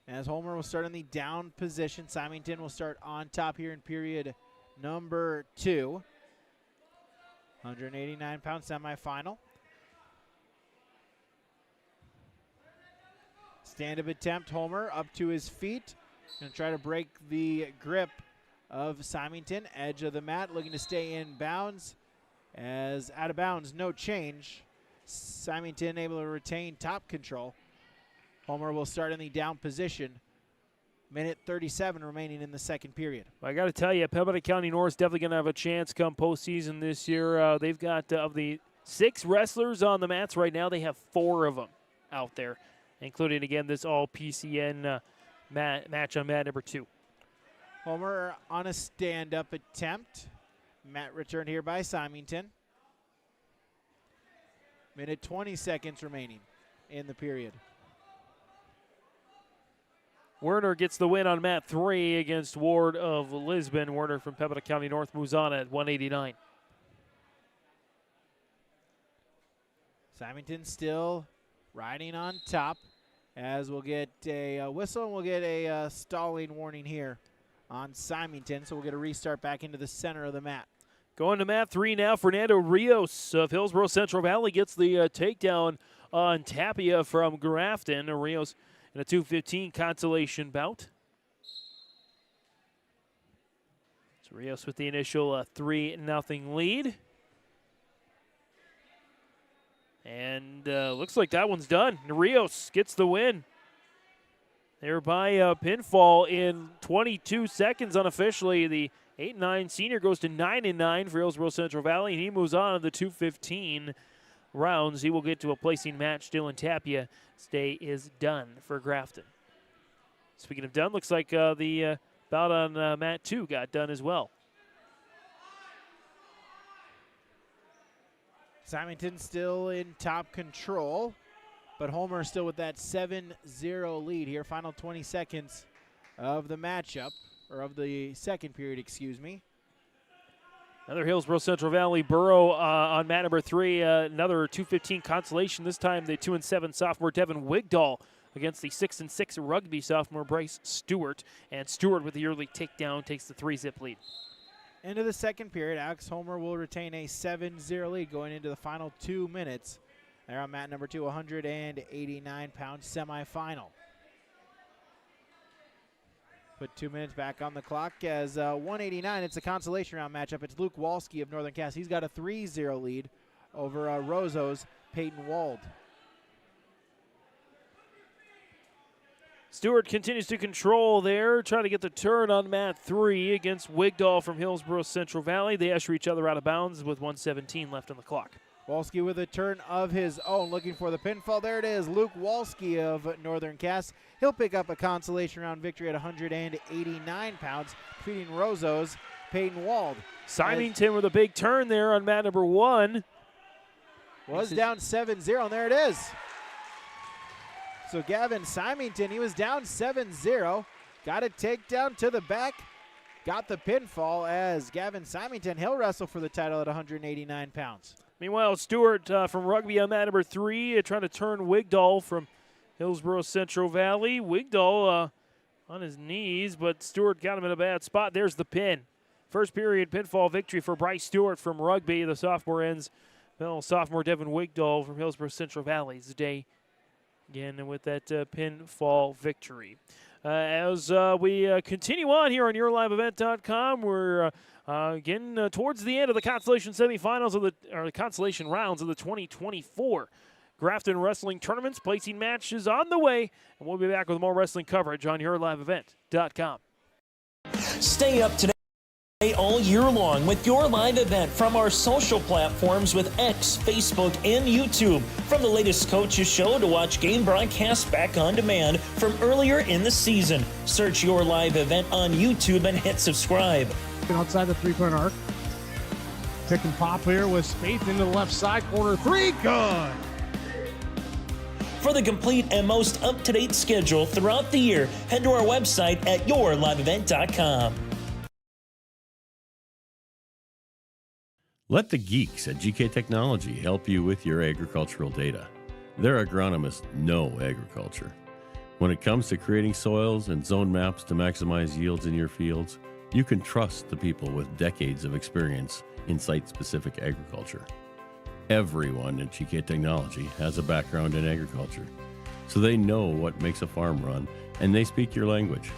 As Homer will start in the down position, Symington will start on top here in period number 2. 189-pound semifinal. Stand-up attempt, Homer up to his feet. Going to try to break the grip of Symington. Edge of the mat, looking to stay in bounds. As out of bounds, no change. Symington able to retain top control. Homer will start in the down position. Minute 37 remaining in the second period. Well, I got to tell you, Pembina County North's definitely going to have a chance come postseason this year. They've got, of the 6 wrestlers on the mats right now, they have 4 of them out there, including, again, this all-PCN match on mat number 2. Homer on a stand-up attempt. Mat return here by Symington. Minute 20 seconds remaining in the period. Werner gets the win on mat 3 against Ward of Lisbon. Werner from Pembina County North moves on at 189. Symington still riding on top, as we'll get a whistle and we'll get a stalling warning here on Symington. So we'll get a restart back into the center of the mat. Going to mat 3 now, Fernando Rios of Hillsborough Central Valley gets the takedown on Tapia from Grafton. Rios in a 2:15 consolation bout. So Rios with the initial 3-0 lead. And looks like that one's done. Rios gets the win. Thereby pinfall in 22 seconds unofficially. The 8-9 senior goes to 9-9 for Hillsborough Central Valley, and he moves on to the 2:15 rounds. He will get to a placing match. Dylan Tapia stay is done for Grafton. Speaking of done, looks like the bout on mat 2 got done as well. Symington still in top control, but Homer still with that 7-0 lead here. Final 20 seconds of the matchup, or of the second period, excuse me. Another Hillsborough Central Valley Borough on mat number 3. Another 2:15 consolation. This time the 2-7 sophomore Devin Wigdahl against the 6-6 rugby sophomore Bryce Stewart. And Stewart with the early takedown takes the 3-zip lead. Into the second period, Alex Homer will retain a 7-0 lead going into the final 2 minutes. They're on mat number 2, 189-pound semifinal. Put 2 minutes back on the clock as 189. It's a consolation round matchup. It's Luke Walski of Northern Cass. He's got a 3-0 lead over Rozo's Peyton Wald. Stewart continues to control there, trying to get the turn on mat 3 against Wigdahl from Hillsborough Central Valley. They usher each other out of bounds with 1:17 left on the clock. Walski with a turn of his own, looking for the pinfall. There it is, Luke Walski of Northern Cass. He'll pick up a consolation round victory at 189 pounds, defeating Rozo's Peyton Wald. Symington with a big turn there on mat number 1. Was down 7-0, and there it is. So Gavin Symington, he was down 7-0. Got a takedown to the back. Got the pinfall as Gavin Symington, he'll wrestle for the title at 189 pounds. Meanwhile, Stewart from Rugby on mat number 3 trying to turn Wigdahl from Hillsborough Central Valley. Wigdahl on his knees, but Stewart got him in a bad spot. There's the pin. First period pinfall victory for Bryce Stewart from Rugby. The sophomore ends. Well, sophomore Devin Wigdahl from Hillsborough Central Valley's day again with that pinfall victory. As we continue on here on YourLiveEvent.com, we're again towards the end of the consolation semifinals of the consolation rounds of the 2024 Grafton Wrestling Tournaments. Placing matches on the way, and we'll be back with more wrestling coverage on YourLiveEvent.com. Stay up to date all year long with your live event from our social platforms with X, Facebook, and YouTube. From the latest coaches show to watch game broadcasts back on demand from earlier in the season. Search your live event on YouTube and hit subscribe. Outside the three-point arc. Pick and pop here with Spaeth into the left side corner. 3, good. For the complete and most up-to-date schedule throughout the year, head to our website at yourliveevent.com. Let the geeks at GK Technology help you with your agricultural data. Their agronomists know agriculture. When it comes to creating soils and zone maps to maximize yields in your fields, you can trust the people with decades of experience in site-specific agriculture. Everyone at GK Technology has a background in agriculture, so they know what makes a farm run, and they speak your language.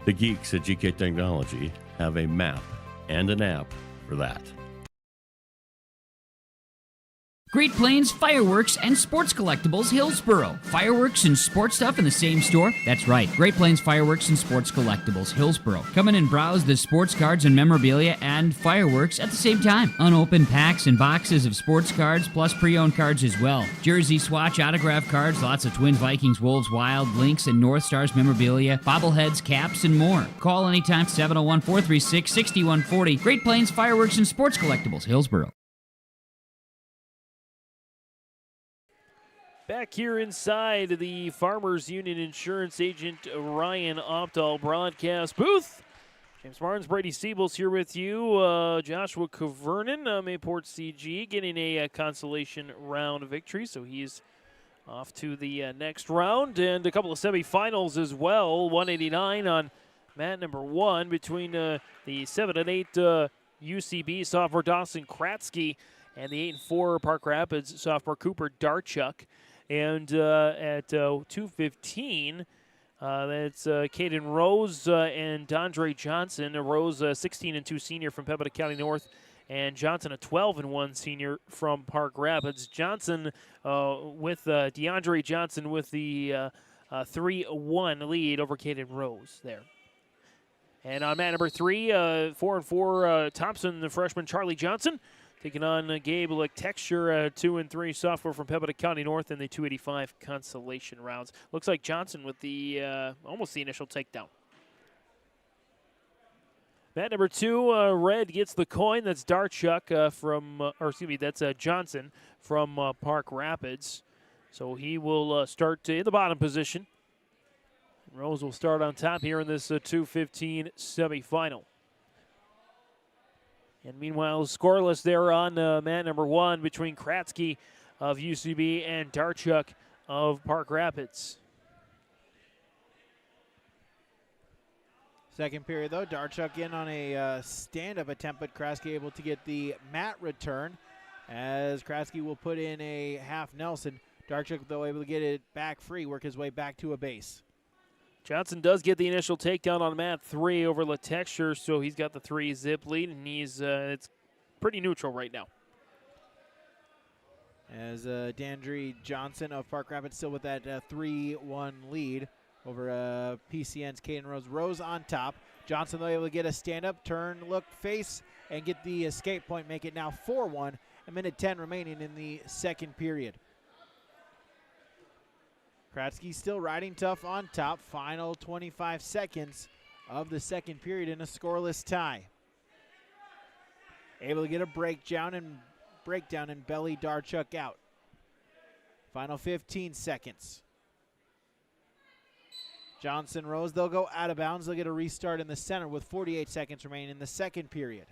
The geeks at GK Technology have a map and an app for that. Great Plains Fireworks and Sports Collectibles, Hillsborough. Fireworks and sports stuff in the same store? That's right, Great Plains Fireworks and Sports Collectibles, Hillsborough. Come in and browse the sports cards and memorabilia and fireworks at the same time. Unopened packs and boxes of sports cards, plus pre-owned cards as well. Jersey, swatch, autograph cards, lots of Twins, Vikings, Wolves, Wild, Lynx, and North Stars memorabilia, bobbleheads, caps, and more. Call anytime, 701-436-6140. Great Plains Fireworks and Sports Collectibles, Hillsborough. Back here inside the Farmers Union Insurance Agent Ryan Opdahl broadcast booth. James Barnes, Brady Siebels here with you. Joshua Cavernan, Mayport CG, getting a consolation round victory, so he's off to the next round. And a couple of semifinals as well. 189 on mat number 1 between the 7-8 UCB sophomore Dawson Kratzky and the 8-4 Park Rapids sophomore Cooper Darchuk. And at 2:15, that's Caden Rose and Dondre Johnson. Rose, 16-2 senior from Pembina County North, and Johnson, a 12-1 senior from Park Rapids. Johnson with DeAndre Johnson with the 3-1 lead over Caden Rose there. And on mat number 3, 4-4 Thompson, the freshman Charlie Johnson, taking on Gabe Texture, 2-3 sophomore from Pembina County North in the 285 consolation rounds. Looks like Johnson with the almost the initial takedown. Mat number 2, red gets the coin. That's Darchuk that's Johnson from Park Rapids. So he will start in the bottom position. Rose will start on top here in this 2:15 semifinal. And meanwhile, scoreless there on mat number 1 between Kratzky of UCB and Darchuk of Park Rapids. Second period, though, Darchuk in on a stand-up attempt, but Kratzky able to get the mat return as Kratzky will put in a half Nelson. Darchuk, though, able to get it back free, work his way back to a base. Johnson does get the initial takedown on mat 3 over Letexture, so he's got the 3-zip lead, and he's it's pretty neutral right now. As Dandre Johnson of Park Rapids still with that 3-1 lead over PCN's Caden Rose. Rose on top. Johnson though able to get a stand-up, turn, look, face, and get the escape point, make it now 4-1. A minute 10 remaining in the second period. Kratzky still riding tough on top. Final 25 seconds of the second period in a scoreless tie. Able to get a breakdown and belly Darchuk out. Final 15 seconds. Johnson Rose, they'll go out of bounds. They'll get a restart in the center with 48 seconds remaining in the second period.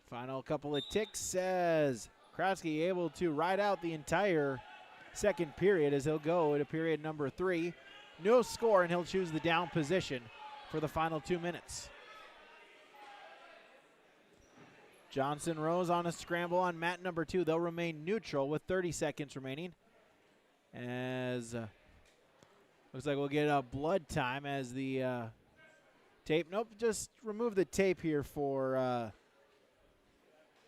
Final couple of ticks as Kratzky able to ride out the entire second period as he'll go to period number 3. No score, and he'll choose the down position for the final 2 minutes. Johnson Rose on a scramble on mat number 2. They'll remain neutral with 30 seconds remaining. As looks like we'll get a blood time as the tape. Nope, just remove the tape here for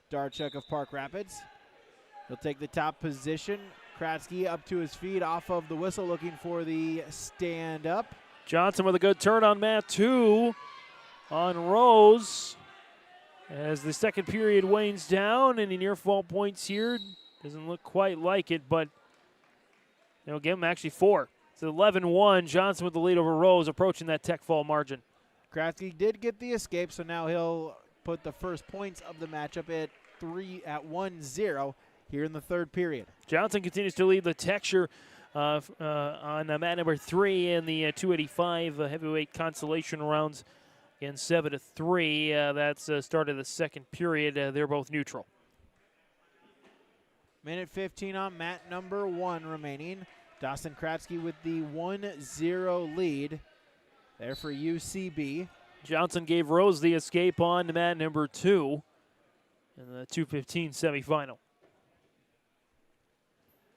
Darchuk of Park Rapids. He'll take the top position. Kratzky up to his feet off of the whistle looking for the stand up. Johnson with a good turn on mat 2 on Rose. As the second period wanes down, any near fall points here. Doesn't look quite like it, but they'll give him actually 4. It's 11-1. Johnson with the lead over Rose, approaching that tech fall margin. Kratzky did get the escape, so now he'll put the first points of the matchup at 1-0 here in the third period. Johnson continues to lead the texture on mat number 3 in the 285 heavyweight consolation rounds. Again, 7-3. That's start of the second period. They're both neutral. Minute 15 on mat number 1 remaining. Dawson Kratzky with the 1-0 lead there for UCB. Johnson gave Rose the escape on mat number 2 in the 2:15 semifinal.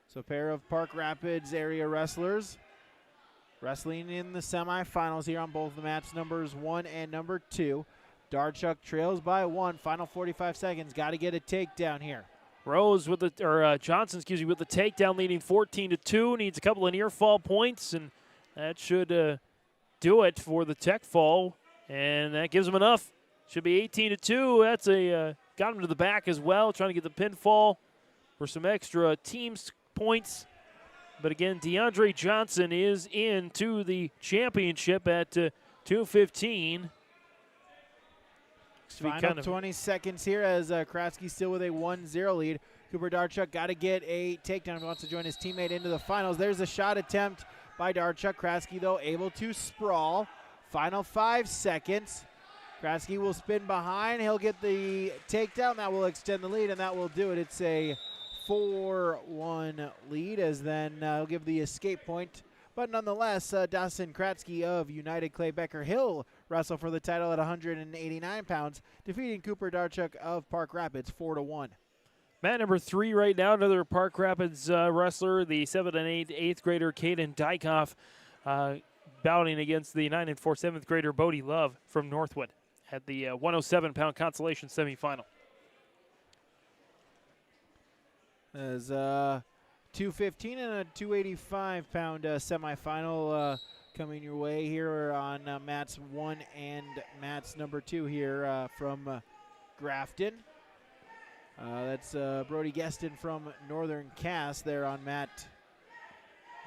So a pair of Park Rapids area wrestlers wrestling in the semifinals here on both the mats, numbers 1 and number 2. Darchuk trails by 1. Final 45 seconds. Got to get a takedown here. Rose with the, or Johnson, excuse me, with the takedown, leading 14-2. Needs a couple of near fall points, and that should do it for the tech fall, and that gives him enough. Should be 18-2. That's a got him to the back as well, trying to get the pinfall for some extra teams points. But again, DeAndre Johnson is into the championship at 2:15. Final 20 seconds here as Kratzky still with a 1-0 lead. Cooper Darchuk got to get a takedown if he wants to join his teammate into the finals. There's a shot attempt by Darchuk. Kratzky, though, able to sprawl. Final 5 seconds. Kratzky will spin behind. He'll get the takedown. That will extend the lead, and that will do it. It's a 4-1 lead, as then he'll give the escape point. But nonetheless, Dawson Kratzky of United Clay Becker Hill wrestle for the title at 189 pounds, defeating Cooper Darchuk of Park Rapids 4-1. Mat number 3 right now, another Park Rapids wrestler, the 7 and 8th grader Caden Dykoff, bouting against the 9 and 4 7th grader Bodie Love from Northwood at the 107-pound consolation semifinal. As 215 and a 285-pound semifinal coming your way here on mats 1 and mats number 2 here from Grafton. That's Brody Gueston from Northern Cass there on mat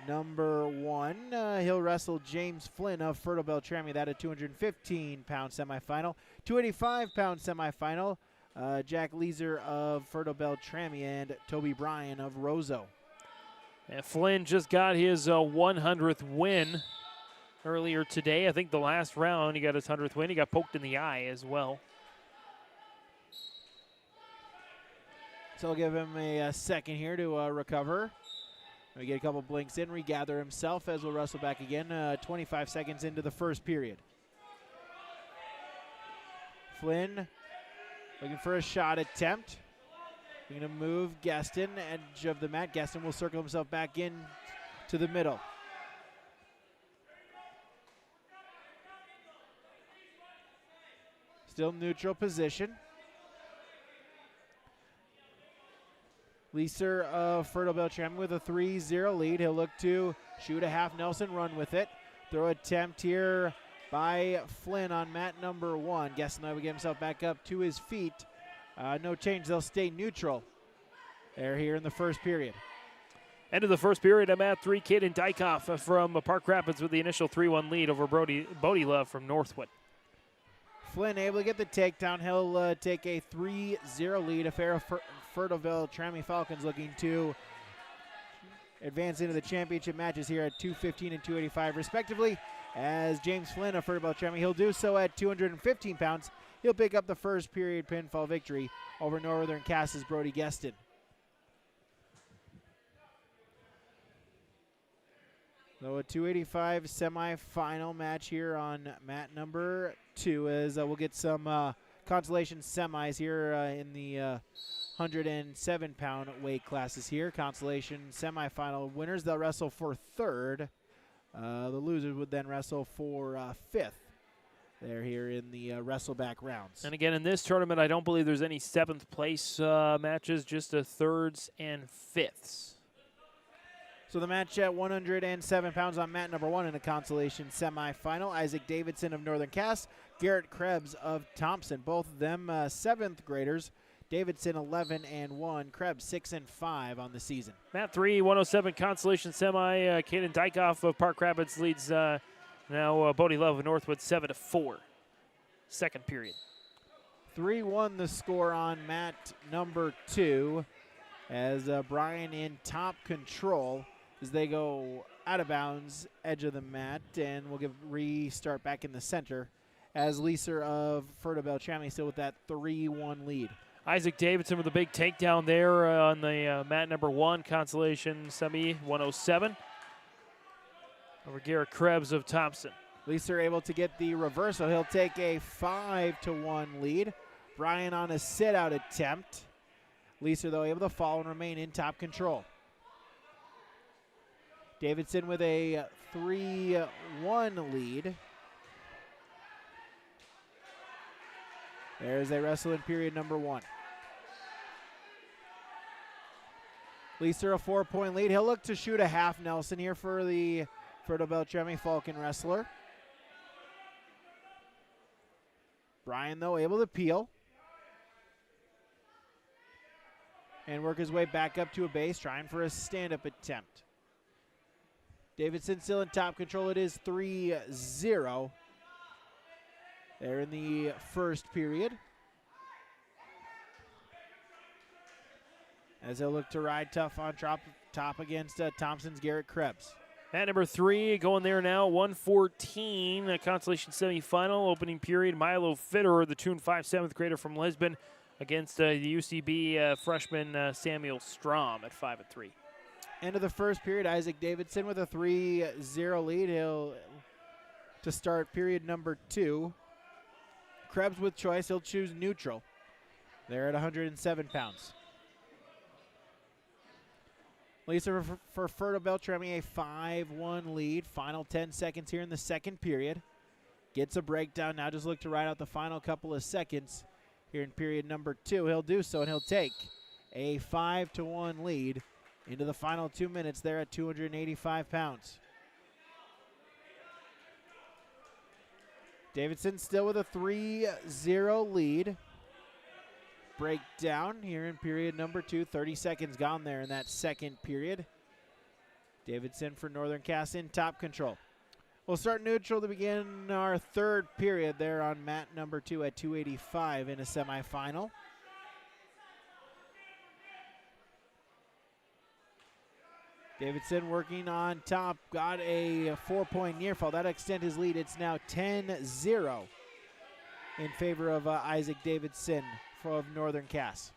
number 1. He'll wrestle James Flynn of Fertile Beltrami, that a 215-pound semifinal. 285-pound semifinal. Jack Leeser of Fertile Beltrami and Toby Bryan of Roseau. And Flynn just got his 100th win earlier today. I think the last round he got his 100th win. He got poked in the eye as well. So I'll give him a second here to recover. We get a couple blinks in, regather himself as we'll wrestle back again. 25 seconds into the first period. Flynn looking for a shot attempt. We're going to move Gaston, edge of the mat. Gaston will circle himself back in to the middle. Still neutral position. Leeser of Fertile Beltrami with a 3-0 lead. He'll look to shoot a half Nelson, run with it. Throw attempt here by Flynn on mat number 1. Gastineau will get himself back up to his feet. No change. They'll stay neutral. They're here in the first period. End of the first period, I'm at 3. Caden Dykoff from Park Rapids with the initial 3-1 lead over Bodie Love from Northwood. Flynn able to get the takedown. He'll take a 3-0 lead. A fair Fertile Beltrami Falcons looking to advance into the championship matches here at 215 and 285 respectively. As James Flynn of Fertile Beltrami, he'll do so at 215 pounds. He'll pick up the first period pinfall victory over Northern Cass's Brody Gueston. So a 285 semifinal match here on mat number 2 as we'll get some consolation semis here in the 107-pound weight classes here. Consolation semifinal winners, they'll wrestle for 3rd. The losers would then wrestle for 5th. They're here in the wrestleback rounds. And again, in this tournament, I don't believe there's any 7th place matches, just a 3rds and 5ths. So the match at 107 pounds on mat number 1 in a consolation semifinal. Isaac Davidson of Northern Cass, Garrett Krebs of Thompson. Both of them 7th graders. Davidson 11-1, Krebs 6-5 on the season. Mat 3, 107 consolation semi. Caden Dykoff of Park Rapids leads now Bodie Love of Northwood 7-4. Second period. 3-1 the score on mat number 2 as Brian in top control as they go out of bounds, edge of the mat, and we'll restart back in the center as Leeser of Fertile Beltrami still with that 3-1 lead. Isaac Davidson with a big takedown there on the mat number 1, consolation semi 107 over Garrett Krebs of Thompson. Leeser able to get the reversal. He'll take a 5-1 lead. Brian on a sit-out attempt. Leeser, though, able to fall and remain in top control. Davidson with a 3-1 lead. There's a wrestle in period number 1. Leeser a 4-point lead. He'll look to shoot a half Nelson here for the Fertile Beltrami Falcon wrestler. Brian, though, able to peel and work his way back up to a base, trying for a stand-up attempt. Davidson still in top control. It is 3-0. They're in the first period. As they'll look to ride tough on top against Thompson's Garrett Krebs. Mat number 3 going there now, 114, a consolation semifinal, opening period. Milo Fitterer, the 2-5 7th grader from Lisbon, against the UCB freshman Samuel Strom at 5-3. End of the first period, Isaac Davidson with a 3-0 lead. He'll to start period number 2. Krebs with choice, he'll choose neutral. They're at 107 pounds. Lisa for Fertile Beltrami, a 5-1 lead. Final 10 seconds here in the second period. Gets a breakdown. Now just look to ride out the final couple of seconds here in period number 2. He'll do so, and he'll take a 5-1 lead into the final 2 minutes there at 285 pounds. Davidson still with a 3-0 lead. Breakdown here in period number 2. 30 seconds gone there in that second period. Davidson for Northern Cass in top control. We'll start neutral to begin our third period there on mat number 2 at 285 in a semifinal. Davidson working on top, got a 4-point near fall. That'll extend his lead. It's now 10-0 in favor of Isaac Davidson of Northern Cass.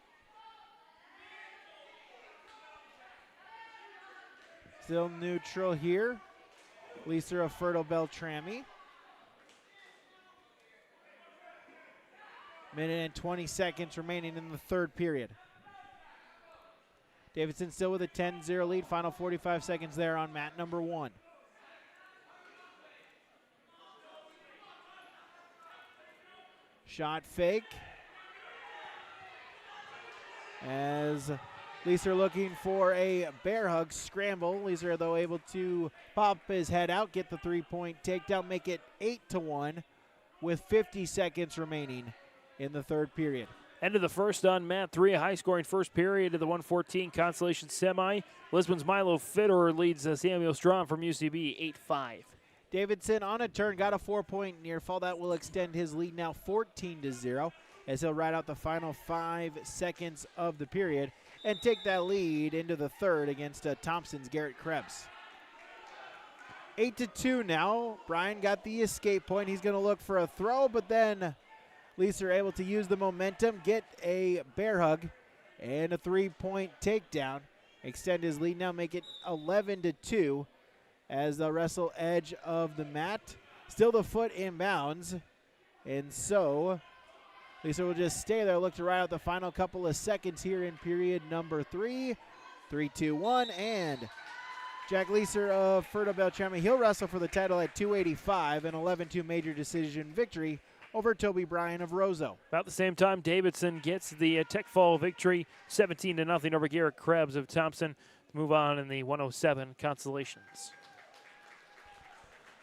Still neutral here. Leeser of Fertile Beltrami. Minute and 20 seconds remaining in the third period. Davidson still with a 10-0 lead. Final 45 seconds there on mat number 1. Shot fake. As Leeser looking for a bear hug scramble. Leeser, though, able to pop his head out, get the 3-point takedown, make it 8-1 with 50 seconds remaining in the third period. End of the first on mat 3, a high-scoring first period of the 114 Consolation Semi. Lisbon's Milo Fitterer leads Samuel Strom from UCB 8-5. Davidson on a turn, got a 4-point near fall. That will extend his lead now 14-0 as he'll ride out the final 5 seconds of the period and take that lead into the third against Thompson's Garrett Krebs. 8-2 now. Brian got the escape point. He's going to look for a throw, but then Leeser able to use the momentum, get a bear hug, and a 3-point takedown. Extend his lead now, make it 11-2 as they'll wrestle edge of the mat. Still the foot inbounds, and so Leeser will just stay there, look to ride out the final couple of seconds here in period number 3. 3-2-1, and Jack Leeser of Ferto Beltrami, he'll wrestle for the title at 285, an 11-2 major decision victory over Toby Bryan of Roseau. About the same time, Davidson gets the tech fall victory, 17-0 over Garrett Krebs of Thompson, to move on in the 107 Consolations.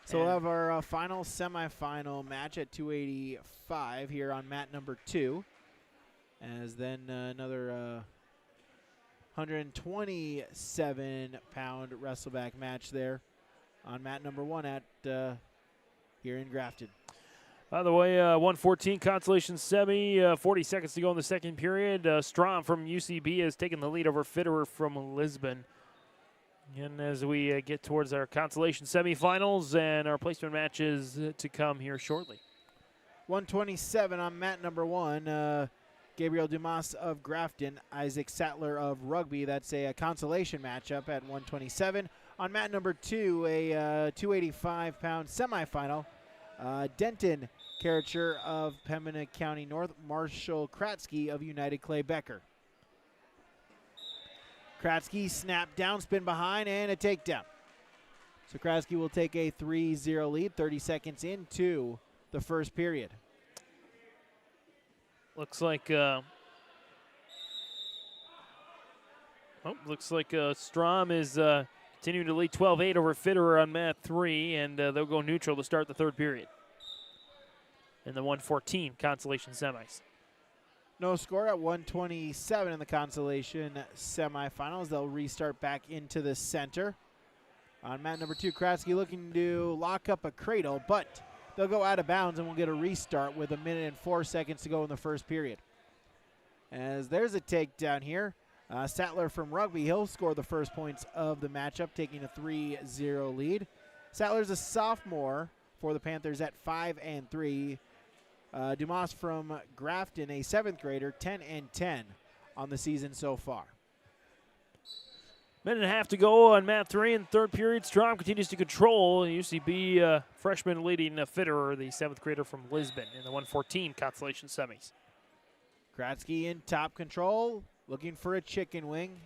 So we'll have our final semifinal match at 285 here on mat number 2, as then another 127-pound wrestleback match there on mat number 1 at here in Grafton. By the way, 114 Consolation Semi, 40 seconds to go in the second period. Strom from UCB has taken the lead over Fitterer from Lisbon. And as we get towards our Consolation semifinals and our placement matches to come here shortly. 127 on mat number 1. Gabriel Dumas of Grafton, Isaac Sattler of Rugby. That's a consolation matchup at 127. On mat number 2, a 285-pound semifinal. Denton Karcher of Pembina County North, Marshall Kratzky of United Clay Becker. Kratzky snap down, spin behind, and a takedown. So Kratzky will take a 3-0 lead, 30 seconds into the first period. Looks like Strom is continuing to lead 12-8 over Fitterer on mat 3, and they'll go neutral to start the third period in the 114 Consolation Semis. No score at 127 in the Consolation semifinals. They'll restart back into the center. On mat number 2, Kratzky looking to lock up a cradle, but they'll go out of bounds and we'll get a restart with 1 minute and 4 seconds to go in the first period. As there's a takedown here. Sattler from Rugby, he'll score the first points of the matchup, taking a 3-0 lead. Sattler's a sophomore for the Panthers at 5-3. Dumas from Grafton, a 7th grader, 10-10 on the season so far. Minute and a half to go on mat 3 in the third period. Strom continues to control. UCB freshman leading Fitterer, the 7th grader from Lisbon, in the 114 Consolation Semis. Kratzky in top control, looking for a chicken wing.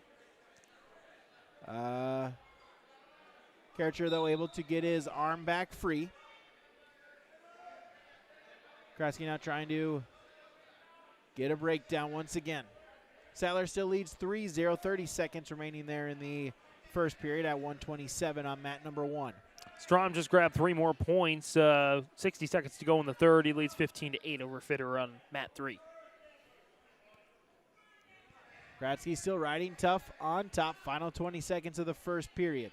Karcher, though, able to get his arm back free. Kratzky now trying to get a breakdown once again. Sattler still leads 3-0, 30 seconds remaining there in the first period at 127 on mat number 1. Strom just grabbed 3 more points, 60 seconds to go in the third. He leads 15-8 over Fitterer on mat 3. Kratzky still riding tough on top, final 20 seconds of the first period.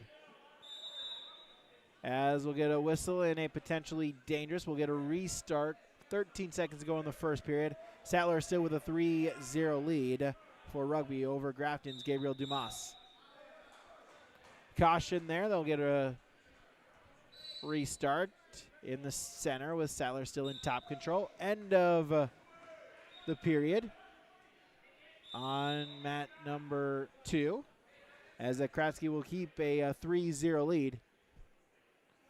As we'll get a whistle and a potentially dangerous, we'll get a restart. 13 seconds to go in the first period. Sattler still with a 3-0 lead for Rugby over Grafton's Gabriel Dumas. Caution there. They'll get a restart in the center with Sattler still in top control. End of the period on mat number 2, as Kratzky will keep a 3-0 lead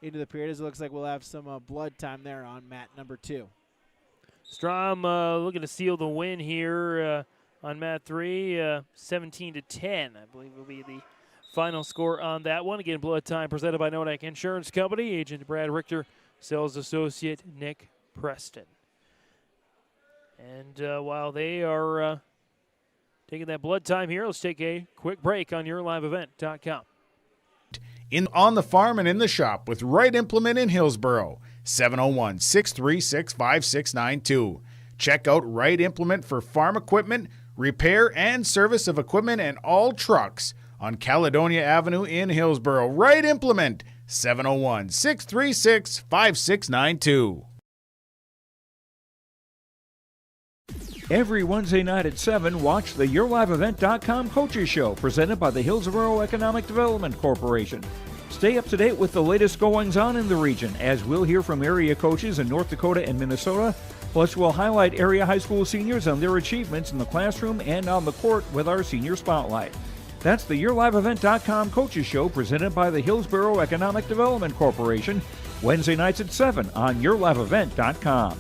into the period, as it looks like we'll have some blood time there on mat number 2. Strom looking to seal the win here on mat 3, 17-10, I believe will be the final score on that one. Again, blood time presented by Nodak Insurance Company, Agent Brad Richter, sales associate Nick Preston. And while they are Taking that blood time here. Let's take a quick break on yourliveevent.com. On the farm and in the shop with Wright Implement in Hillsboro, 701-636-5692. Check out Wright Implement for farm equipment, repair and service of equipment and all trucks on Caledonia Avenue in Hillsboro. Wright Implement, 701-636-5692. Every Wednesday night at 7, watch the YourLiveEvent.com Coaches Show presented by the Hillsboro Economic Development Corporation. Stay up to date with the latest goings-on in the region, as we'll hear from area coaches in North Dakota and Minnesota. Plus, we'll highlight area high school seniors on their achievements in the classroom and on the court with our Senior Spotlight. That's the YourLiveEvent.com Coaches Show presented by the Hillsboro Economic Development Corporation, Wednesday nights at 7 on YourLiveEvent.com.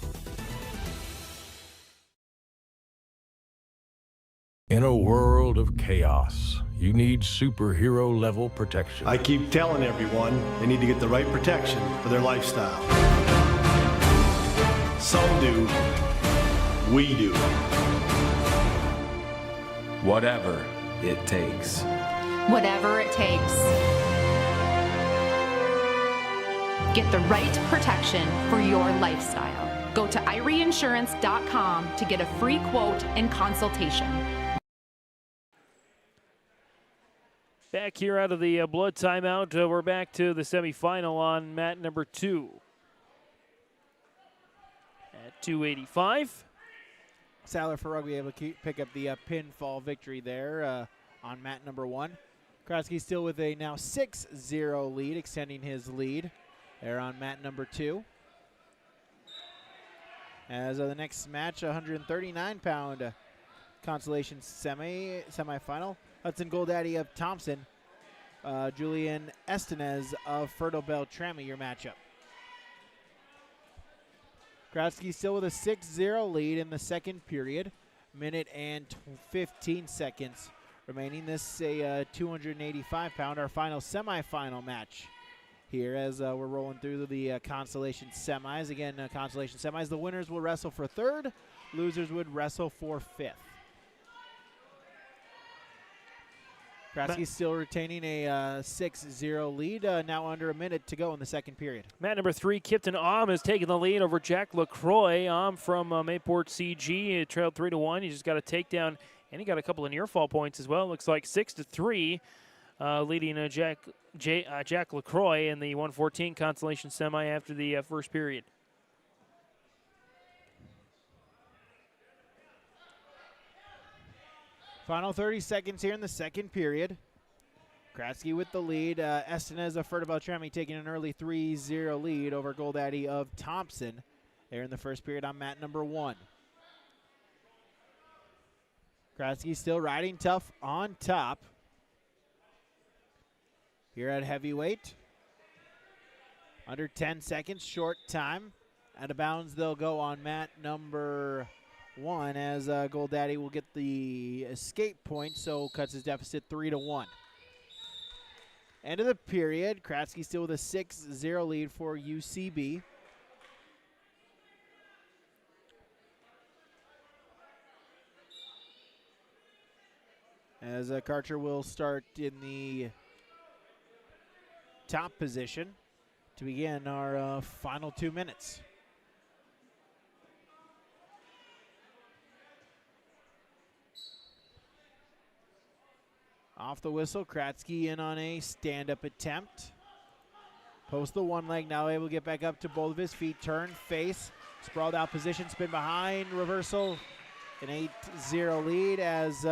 In a world of chaos, you need superhero-level protection. I keep telling everyone they need to get the right protection for their lifestyle. Some do. We do. Whatever it takes. Whatever it takes. Get the right protection for your lifestyle. Go to IRIinsurance.com to get a free quote and consultation. Back here out of the blood timeout, we're back to the semifinal on mat number 2. At 285. Sadler for Rugby able to pick up the pinfall victory there on mat number 1. Kratzky still with a now 6-0 lead, extending his lead there on mat number 2. As the next match, 139-pound consolation semifinal. Hudson Goldaddy of Thompson, Julian Estenez of Fertile Beltrami, your matchup. Kratzky still with a 6-0 lead in the second period. Minute and 15 seconds remaining. This is a 285-pound, our final semifinal match here as we're rolling through the consolation semis. Again, consolation semis. The winners will wrestle for third. Losers would wrestle for fifth. Kratzky still retaining a 6-0 lead, now under a minute to go in the second period. Mat number 3, Kipton Ahm has taken the lead over Jack LaCroix. Ahm from Mayport CG, he trailed 3-1. He just got a takedown, and he got a couple of near fall points as well. Looks like 6-3, leading Jack LaCroix in the 114 consolation semi after the first period. Final 30 seconds here in the second period. Kratzky with the lead. Estenez of Fertile Beltrami taking an early 3-0 lead over Goldaddy of Thompson there in the first period on mat number 1. Kratzky still riding tough on top here at heavyweight. Under 10 seconds, short time. Out of bounds, they'll go on mat number 1 as Goldaddy will get the escape point, so cuts his deficit 3-1. End of the period. Kratzky still with a 6-0 lead for UCB. As Karcher will start in the top position to begin our final 2 minutes. Off the whistle, Kratzky in on a stand-up attempt. Post the one leg, now able to get back up to both of his feet. Turn, face, sprawled out position, spin behind, reversal. An 8-0 lead as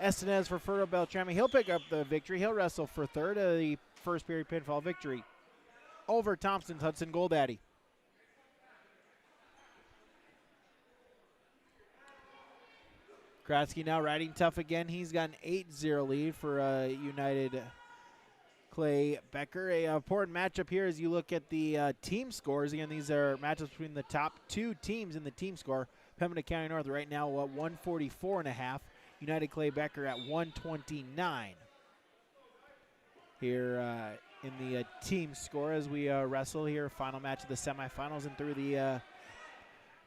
Estenez for Fertile Beltrami. He'll pick up the victory. He'll wrestle for third of the first period pinfall victory over Thompson's Hudson Goldaddy. Kratzky now riding tough again. He's got an 8-0 lead for United Clay Becker. A important matchup here as you look at the team scores. Again, these are matchups between the top 2 teams in the team score. Pembina County North right now at 144.5. United Clay Becker at 129. Here in the team score as we wrestle here. Final match of the semifinals and through the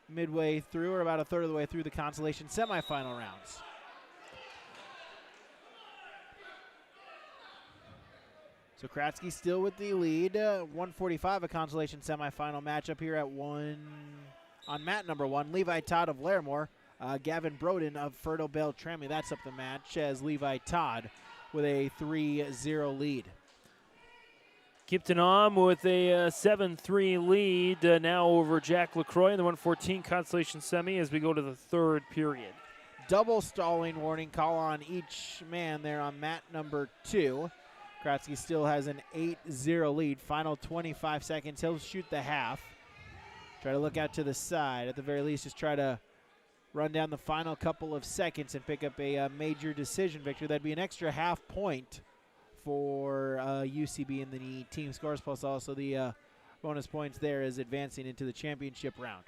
midway through, or about a third of the way through the consolation semifinal rounds. So Kratzky still with the lead. 1:45, a consolation semifinal matchup here at on mat number 1. Levi Todd of Larimore, Gavin Broden of Fertile Beltrami. That's up the match as Levi Todd with a 3-0 lead. Kipton with a 7-3 lead now over Jack LaCroix in the 114 consolation semi as we go to the third period. Double stalling warning call on each man there on mat number 2. Kratzky still has an 8-0 lead. Final 25 seconds. He'll shoot the half. Try to look out to the side. At the very least, just try to run down the final couple of seconds and pick up a major decision victory. That'd be an extra half point for UCB in the team scores, plus also the bonus points there is advancing into the championship round.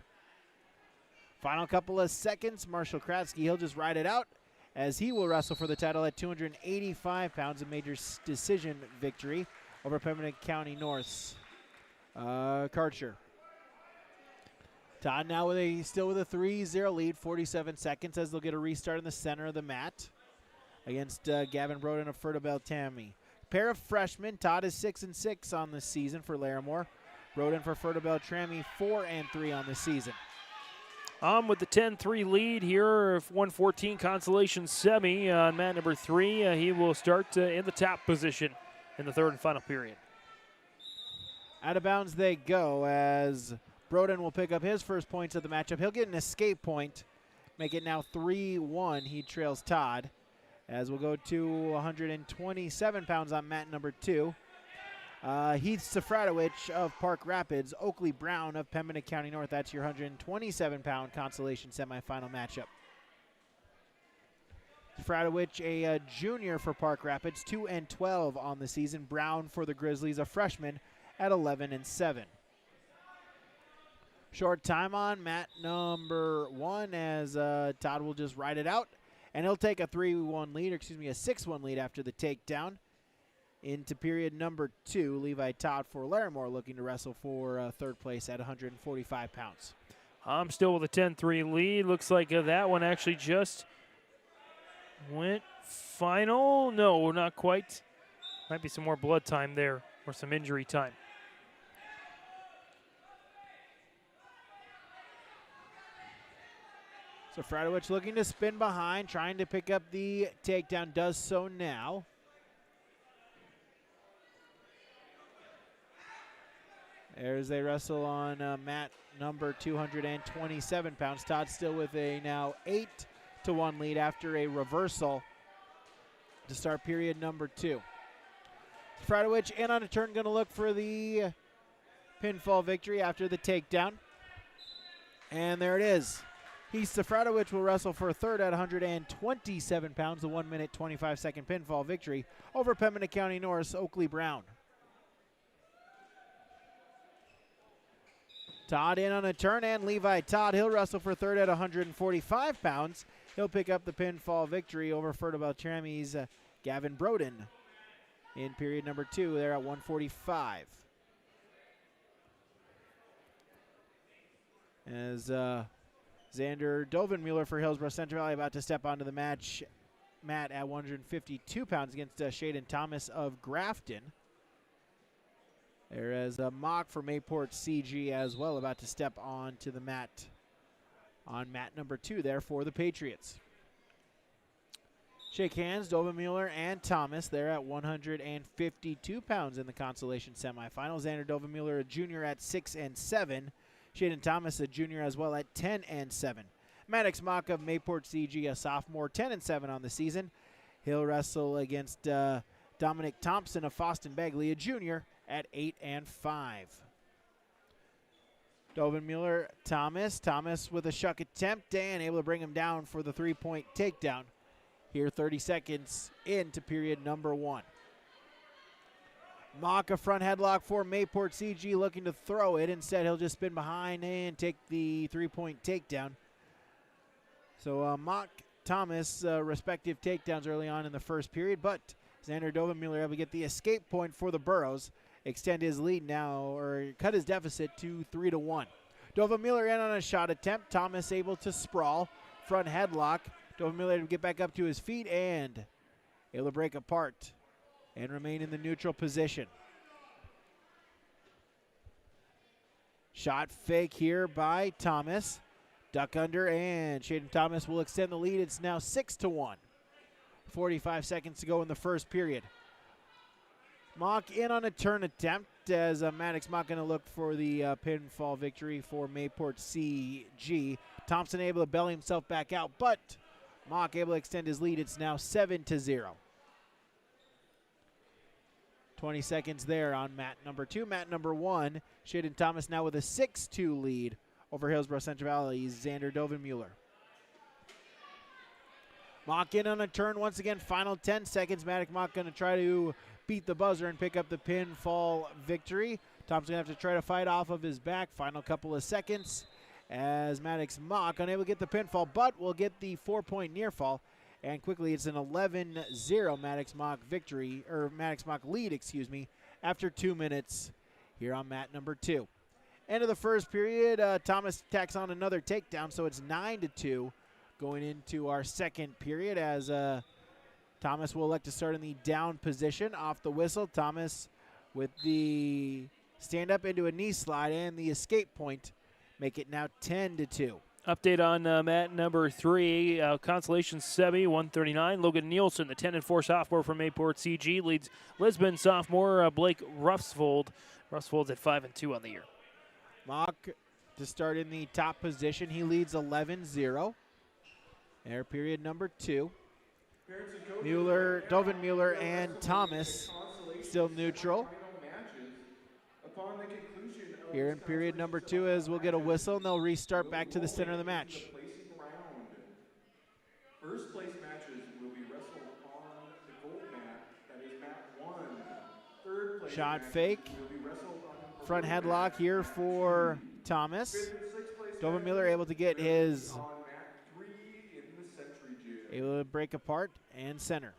Final couple of seconds. Marshall Kratzky, he'll just ride it out as he will wrestle for the title at 285 pounds, a major decision victory over Pembina County North's Karcher. Todd now still with a 3-0 lead, 47 seconds as they'll get a restart in the center of the mat against Gavin Broden of Fertile Beltrami. Pair of freshmen. Todd is 6-6 on the season for Larimore. Broden for Fertile Beltrami 4-3 on the season. With the 10-3 lead here, 114 consolation semi on mat number 3. He will start in the top position in the third and final period. Out of bounds they go as Broden will pick up his first points of the matchup. He'll get an escape point, make it now 3-1. He trails Todd. As we'll go to 127 pounds on mat number 2. Heath Safradowicz of Park Rapids, Oakley Brown of Pembina County North. That's your 127-pound consolation semifinal matchup. Safradowicz, a junior for Park Rapids, 2-12 on the season. Brown for the Grizzlies, a freshman at 11-7. Short time on mat number 1 as Todd will just ride it out. And he'll take a 3-1 lead, or excuse me, a 6-1 lead after the takedown. Into period number 2, Levi Todd for Larimore looking to wrestle for third place at 145 pounds. I'm still with a 10-3 lead. Looks like that one actually just went final. No, not quite. Might be some more blood time there or some injury time. So Fradowicz looking to spin behind, trying to pick up the takedown, does so now. As they wrestle on mat number 227 pounds. Todd still with a now 8-1 lead after a reversal to start period number 2. Fradowicz in on a turn, going to look for the pinfall victory after the takedown. And there it is. Heath Safradowicz will wrestle for a third at 127 pounds, the 1-minute 25-second pinfall victory over Pembina County North's Oakley Brown. Todd in on a turn, and Levi Todd, he'll wrestle for third at 145 pounds. He'll pick up the pinfall victory over Fertile Beltrami's Gavin Broden in period number 2 there at 145. As Xander Dovenmuller for Hillsborough Central Valley about to step onto the mat at 152 pounds against Shaden Thomas of Grafton. There is a mock for Mayport CG as well about to step onto the mat on mat number 2 there for the Patriots. Shake hands, Dovenmuller and Thomas there at 152 pounds in the consolation semifinals. Xander Dovenmuller, a junior at 6-7. Shaden Thomas, a junior as well at 10-7. Maddox Mock of Mayport CG, a sophomore, 10-7 on the season. He'll wrestle against Dominic Thompson of Foston Bagley, a junior, at 8-5. Dovenmuller, Thomas with a shuck attempt and able to bring him down for the 3-point takedown. Here 30 seconds into period number 1. Mock a front headlock for Mayport CG looking to throw it. Instead, he'll just spin behind and take the 3-point takedown. So Mock, Thomas, respective takedowns early on in the first period, but Xander Dovenmuller able to get the escape point for the Burros, extend his lead now, or cut his deficit to 3-1. Dovenmuller in on a shot attempt. Thomas able to sprawl, front headlock. Dovenmuller able to get back up to his feet and able to break apart and remain in the neutral position. Shot fake here by Thomas. Duck under, and Shaden Thomas will extend the lead. It's now 6-1. 45 seconds to go in the first period. Mock in on a turn attempt as Maddox Mock going to look for the pinfall victory for Mayport CG. Thompson able to belly himself back out, but Mock able to extend his lead. It's now 7-0. 20 seconds there on mat number 2. Mat number 1, Shaden Thomas now with a 6-2 lead over Hillsborough Central Valley's Xander Dovenmuller. Mock in on a turn once again. Final 10 seconds. Maddox Mock going to try to beat the buzzer and pick up the pinfall victory. Thompson going to have to try to fight off of his back. Final couple of seconds as Maddox Mock unable to get the pinfall, but will get the 4-point near fall. And quickly it's an 11-0 Maddox Mock victory, or Maddox Mock lead, excuse me, after 2 minutes here on mat number 2. End of the first period, Thomas tacks on another takedown, so it's 9-2 going into our second period as Thomas will elect to start in the down position off the whistle. Thomas with the stand-up into a knee slide and the escape point make it now 10-2. Update on mat number 3, Consolation Semi, 139. Logan Nielsen, the 10-4 sophomore from Mayport CG, leads Lisbon sophomore Blake Ruffsvold. Ruffsvold's at 5-2 on the year. Mock to start in the top position. He leads 11-0. Air period number 2. Dovenmuller and Thomas still neutral. Here in period number 2 as we'll get a whistle and they'll restart back to the center of the match. First place matches will be wrestled on the gold mat, that is mat 1. Third place Shot matches fake. will be wrestled on the Front headlock here for Thomas. Dovenmuller able to get his, able to break apart and center.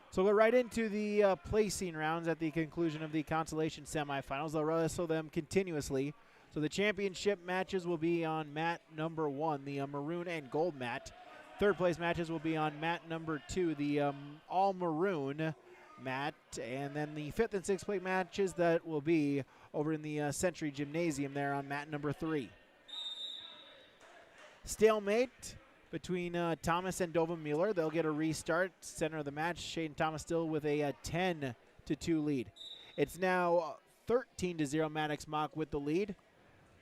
So we'll go right into the placing rounds at the conclusion of the Consolation semifinals. They'll wrestle them continuously. So the championship matches will be on mat number 1, the maroon and gold mat. Third place matches will be on mat number 2, the all maroon mat. And then the 5th and 6th place matches that will be over in the Century Gymnasium there on mat number 3. Stalemate between Thomas and Dovenmuller. They'll get a restart. Center of the match, Shaden Thomas still with a 10-2 lead. It's now 13-0 Maddox Mock with the lead.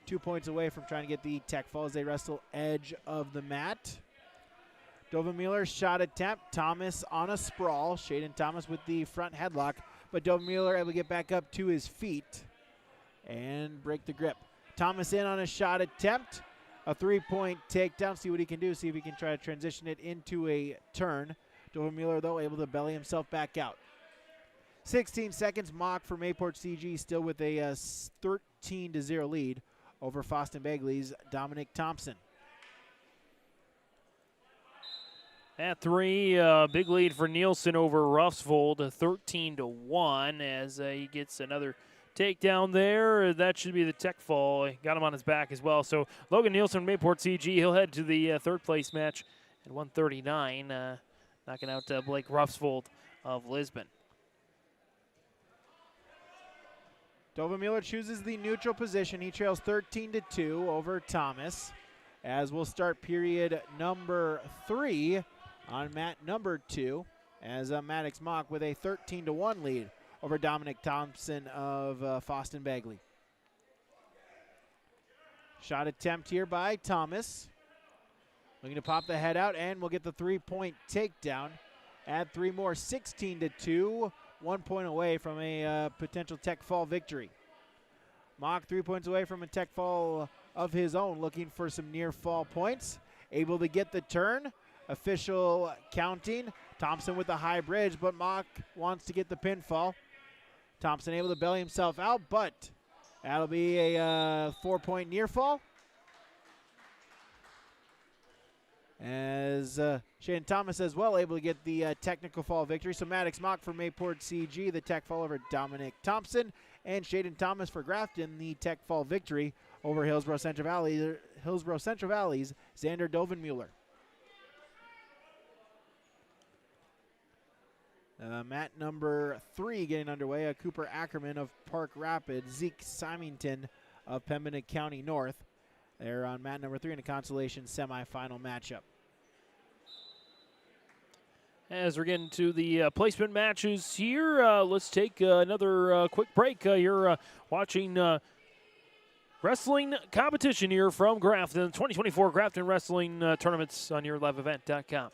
2 points away from trying to get the tech fall as they wrestle edge of the mat. Dovenmuller shot attempt. Thomas on a sprawl. Shaden Thomas with the front headlock, but Dovenmuller able to get back up to his feet and break the grip. Thomas in on a shot attempt. A 3-point takedown. See what he can do. See if he can try to transition it into a turn. Dovenmuller, though, able to belly himself back out. 16 seconds. Mock for Mayport CG still with a 13-0 lead over Foston Bagley's Dominic Thompson. At 3, big lead for Nielsen over Ruffsvold, 13-1 as he gets another takedown there. That should be the tech fall. Got him on his back as well. So Logan Nielsen, Mayport CG, he'll head to the third place match at 139, knocking out Blake Ruffsvold of Lisbon. Dovenmuller chooses the neutral position. He trails 13-2 over Thomas as we'll start period number 3 on mat number 2 as Maddox Mock with a 13-1 lead over Dominic Thompson of Foston Bagley. Shot attempt here by Thomas. Looking to pop the head out, and we'll get the 3-point takedown. Add 3 more, 16-2. 1 point away from a potential tech fall victory. Mock 3 points away from a tech fall of his own, looking for some near fall points. Able to get the turn. Official counting. Thompson with the high bridge, but Mock wants to get the pinfall. Thompson able to belly himself out, but that'll be a 4-point near fall. As Shaden Thomas as well able to get the technical fall victory. So Maddox Mock for Mayport CG, the tech fall over Dominic Thompson, and Shaden Thomas for Grafton, the tech fall victory over Hillsborough Central Valley's Xander Dovenmuller. Mat number 3 getting underway. Cooper Ackerman of Park Rapids, Zeke Symington of Pembina County North. They're on mat number 3 in a consolation semifinal matchup. As we're getting to the placement matches here, let's take another quick break. You're watching wrestling competition here from Grafton, 2024 Grafton Wrestling Tournaments on yourliveevent.com.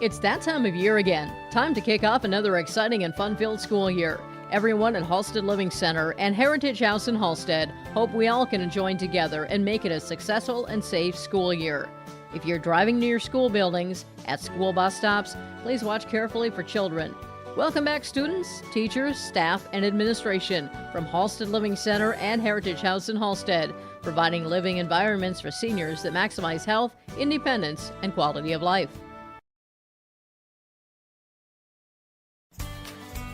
It's that time of year again. Time to kick off another exciting and fun-filled school year. Everyone at Halstead Living Center and Heritage House in Halstead hope we all can join together and make it a successful and safe school year. If you're driving near school buildings, at school bus stops, please watch carefully for children. Welcome back, students, teachers, staff, and administration from Halstead Living Center and Heritage House in Halstead, providing living environments for seniors that maximize health, independence, and quality of life.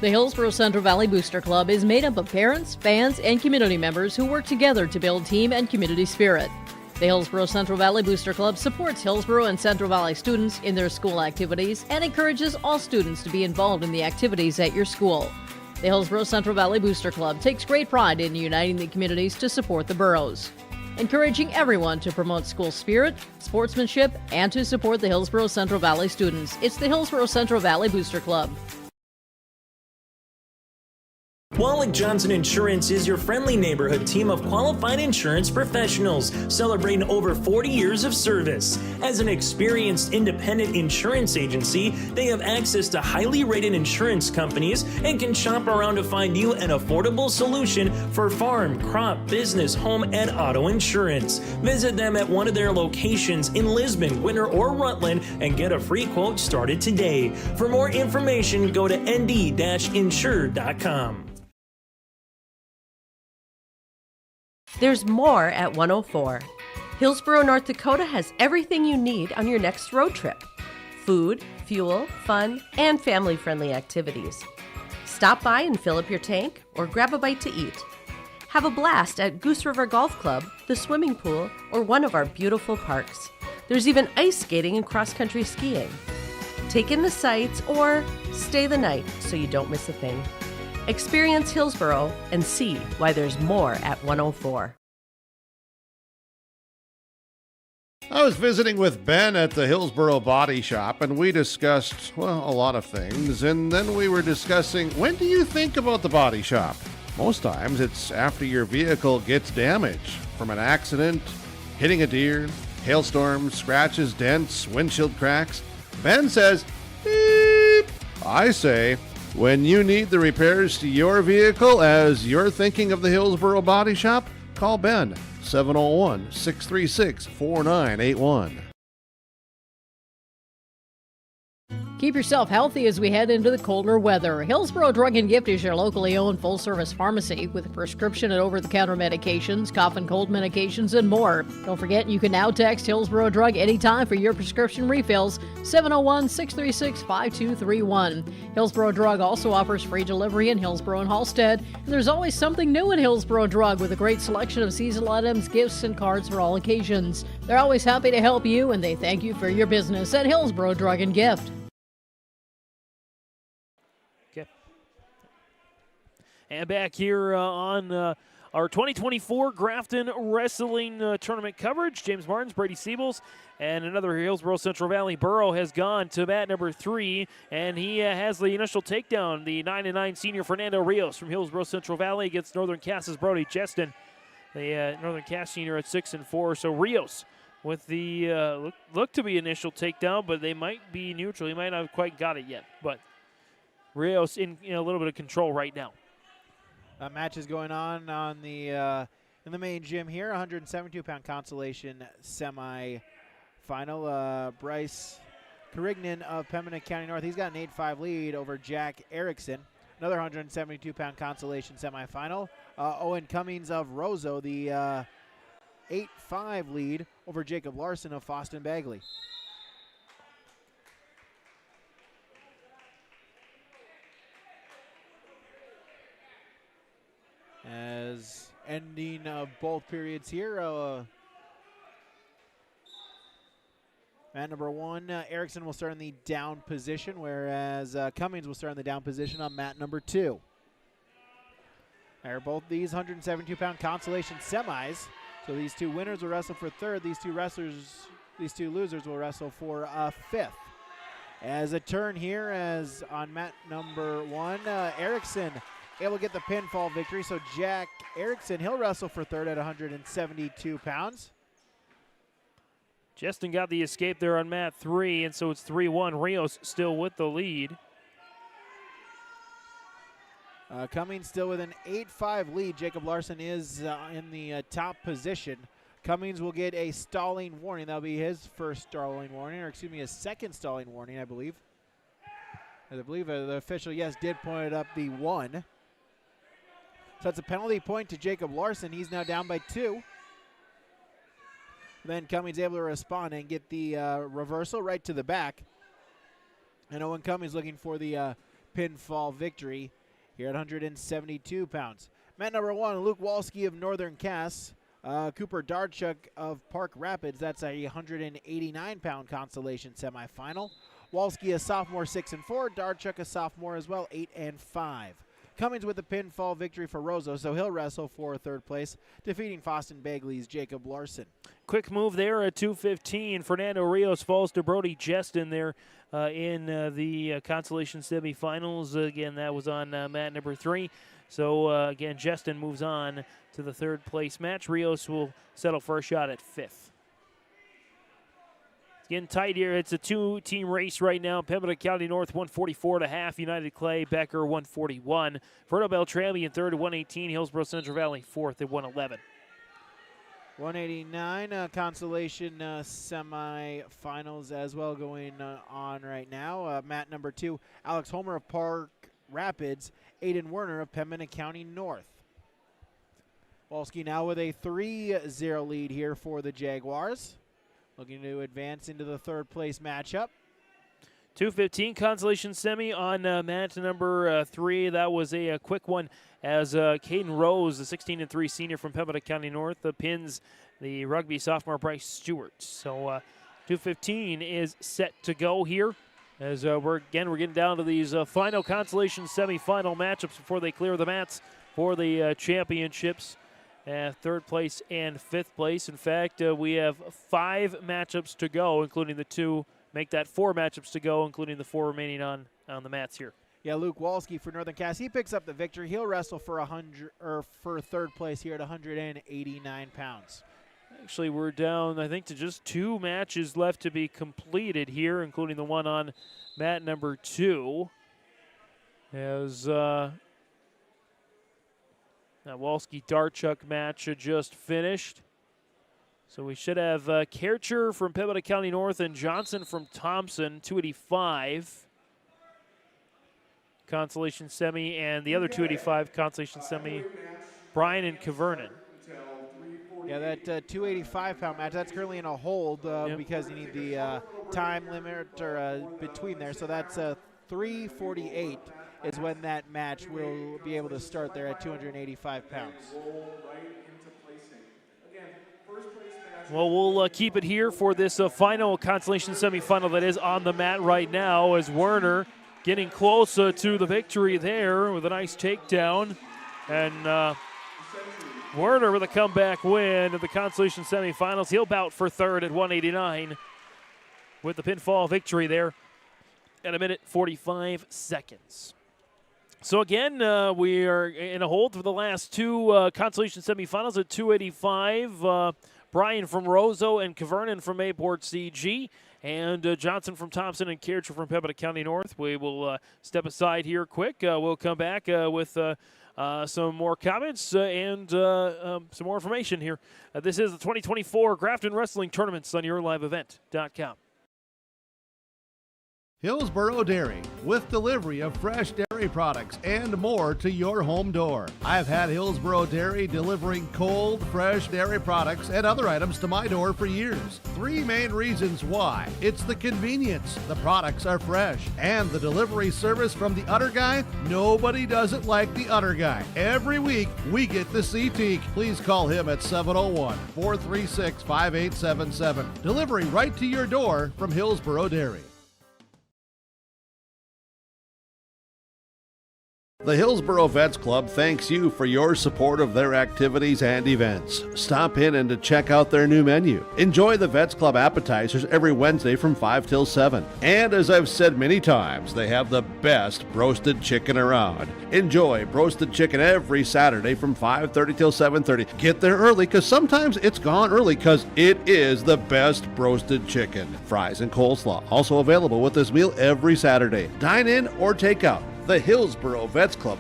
The Hillsborough Central Valley Booster Club is made up of parents, fans, and community members who work together to build team and community spirit. The Hillsborough Central Valley Booster Club supports Hillsborough and Central Valley students in their school activities and encourages all students to be involved in the activities at your school. The Hillsborough Central Valley Booster Club takes great pride in uniting the communities to support the boroughs, encouraging everyone to promote school spirit, sportsmanship, and to support the Hillsborough Central Valley students. It's the Hillsborough Central Valley Booster Club. Wallach Johnson Insurance is your friendly neighborhood team of qualified insurance professionals celebrating over 40 years of service. As an experienced independent insurance agency, they have access to highly rated insurance companies and can shop around to find you an affordable solution for farm, crop, business, home, and auto insurance. Visit them at one of their locations in Lisbon, Winter, or Rutland and get a free quote started today. For more information, go to nd-insure.com. There's more at 104. Hillsborough, North Dakota has everything you need on your next road trip. Food, fuel, fun, and family-friendly activities. Stop by and fill up your tank or grab a bite to eat. Have a blast at Goose River Golf Club, the swimming pool, or one of our beautiful parks. There's even ice skating and cross-country skiing. Take in the sights or stay the night so you don't miss a thing. Experience Hillsborough and see why there's more at 104. I was visiting with Ben at the Hillsborough Body Shop, and we discussed, well, a lot of things. And then we were discussing, when do you think about the body shop? Most times it's after your vehicle gets damaged from an accident, hitting a deer, hailstorms, scratches, dents, windshield cracks. Ben says, beep. I say, when you need the repairs to your vehicle as you're thinking of the Hillsborough Body Shop, call Ben, 701-636-4981. Keep yourself healthy as we head into the colder weather. Hillsborough Drug and Gift is your locally owned full-service pharmacy with prescription and over-the-counter medications, cough and cold medications, and more. Don't forget, you can now text Hillsborough Drug anytime for your prescription refills, 701-636-5231. Hillsborough Drug also offers free delivery in Hillsborough and Halstead. And there's always something new in Hillsborough Drug with a great selection of seasonal items, gifts, and cards for all occasions. They're always happy to help you, and they thank you for your business at Hillsborough Drug and Gift. And back here on our 2024 Grafton Wrestling Tournament coverage, James Martins, Brady Siebels, and another Hillsborough Central Valley Borough has gone to mat number 3, and he has the initial takedown, the 9-9 senior Fernando Rios from Hillsborough Central Valley against Northern Cass's Brody Cheston, the Northern Cass senior at 6-4. So Rios with the look to be initial takedown, but they might be neutral. He might not have quite got it yet, but Rios in a little bit of control right now. Matches going on the in the main gym here. 172-pound consolation semi-final. Bryce Carignan of Pembina County North. He's got an 8-5 lead over Jack Erickson. Another 172-pound consolation semifinal. Owen Cummings of Roseau, the 8-5 lead over Jacob Larson of Foston Bagley. As ending both periods here, Mat number 1, Erickson will start in the down position, whereas Cummings will start in the down position on mat number 2. They're both these 172-pound consolation semis. So these two winners will wrestle for third. These two losers will wrestle for fifth. As a turn here, as on mat number 1, Erickson able to get the pinfall victory. So Jack Erickson, he'll wrestle for third at 172 pounds. Justin got the escape there on mat 3, and so it's 3-1. Rios still with the lead. Cummings still with an 8-5 lead. Jacob Larson is in the top position. Cummings will get a stalling warning. That'll be his first stalling warning, or excuse me, his second stalling warning, I believe. I believe the official, yes, did point it up the 1. So that's a penalty point to Jacob Larson. He's now down by 2. Then Cummings able to respond and get the reversal right to the back. And Owen Cummings looking for the pinfall victory here at 172 pounds. Mat number 1, Luke Walski of Northern Cass. Cooper Darchuk of Park Rapids. That's a 189-pound consolation semifinal. Walski, a sophomore, 6-4. Darchuk, a sophomore as well, 8-5. Cummings with the pinfall victory for Roseau, so he'll wrestle for third place, defeating Foston Bagley's Jacob Larson. Quick move there at 2:15. Fernando Rios falls to Brody Jestin there in the consolation semifinals. Again, that was on mat number 3. So, again, Jestin moves on to the third place match. Rios will settle for a shot at 5th. It's getting tight here. It's a 2-team race right now. Pembina County North 144.5. United Clay Becker 141. Verno Beltrami in third at 118. Hillsborough Central Valley fourth at 111. 189 consolation semifinals as well going on right now. Mat number 2, Alex Homer of Park Rapids, Aiden Werner of Pembina County North. Walski now with a 3-0 lead here for the Jaguars, looking to advance into the third place matchup. 2:15 consolation semi on mat number 3. That was a quick one as Caden Rose, the 16-3 senior from Pembina County North, pins the rugby sophomore Bryce Stewart. So 2:15 is set to go here. As we're getting down to these final consolation semifinal matchups before they clear the mats for the championships. Third place and fifth place. In fact, we have 5 matchups to go, including the 2. Make that 4 matchups to go, including the 4 remaining on the mats here. Yeah, Luke Walski for Northern Cass. He picks up the victory. He'll wrestle for for third place here at 189 pounds. Actually, we're down, I think, to just 2 matches left to be completed here, including the one on mat number 2. As that Walski-Darchuk match just finished. So we should have Kercher from Pembina County North and Johnson from Thompson, 285. Consolation semi, and the other 285 consolation semi, Brian and Kavernon. Yeah, that 285-pound match, that's currently in a hold because you need the time limit between there. So that's 3:48 is when that match will be able to start there at 285 pounds. Well, we'll keep it here for this final consolation semifinal that is on the mat right now, as Werner getting closer to the victory there with a nice takedown. And Werner with a comeback win at the consolation semifinals. He'll bout for third at 189 with the pinfall victory there at 1:45 seconds. So again, we are in a hold for the last 2 consolation semifinals at 285. Brian from Roseau and Kavernon from Mayport CG, and Johnson from Thompson and Kircher from Pembina County North. We will step aside here quick. We'll come back with some more comments and some more information here. This is the 2024 Grafton Wrestling Tournaments on YourLiveEvent.com. Hillsborough Dairy, with delivery of fresh dairy dairy products, and more to your home door. I've had Hillsboro Dairy delivering cold, fresh dairy products and other items to my door for years. 3 main reasons why. It's the convenience, the products are fresh, and the delivery service from the Udder Guy. Nobody does it like the Udder Guy. Every week, we get to see Teak. Please call him at 701-436-5877. Delivery right to your door from Hillsboro Dairy. The Hillsboro Vets Club thanks you for your support of their activities and events. Stop in and to check out their new menu. Enjoy the Vets Club appetizers every Wednesday from 5 till 7. And as I've said many times, they have the best roasted chicken around. Enjoy roasted chicken every Saturday from 5:30 till 7:30. Get there early because sometimes it's gone early because it is the best roasted chicken. Fries and coleslaw also available with this meal every Saturday. Dine in or take out. The Hillsboro Vets Club.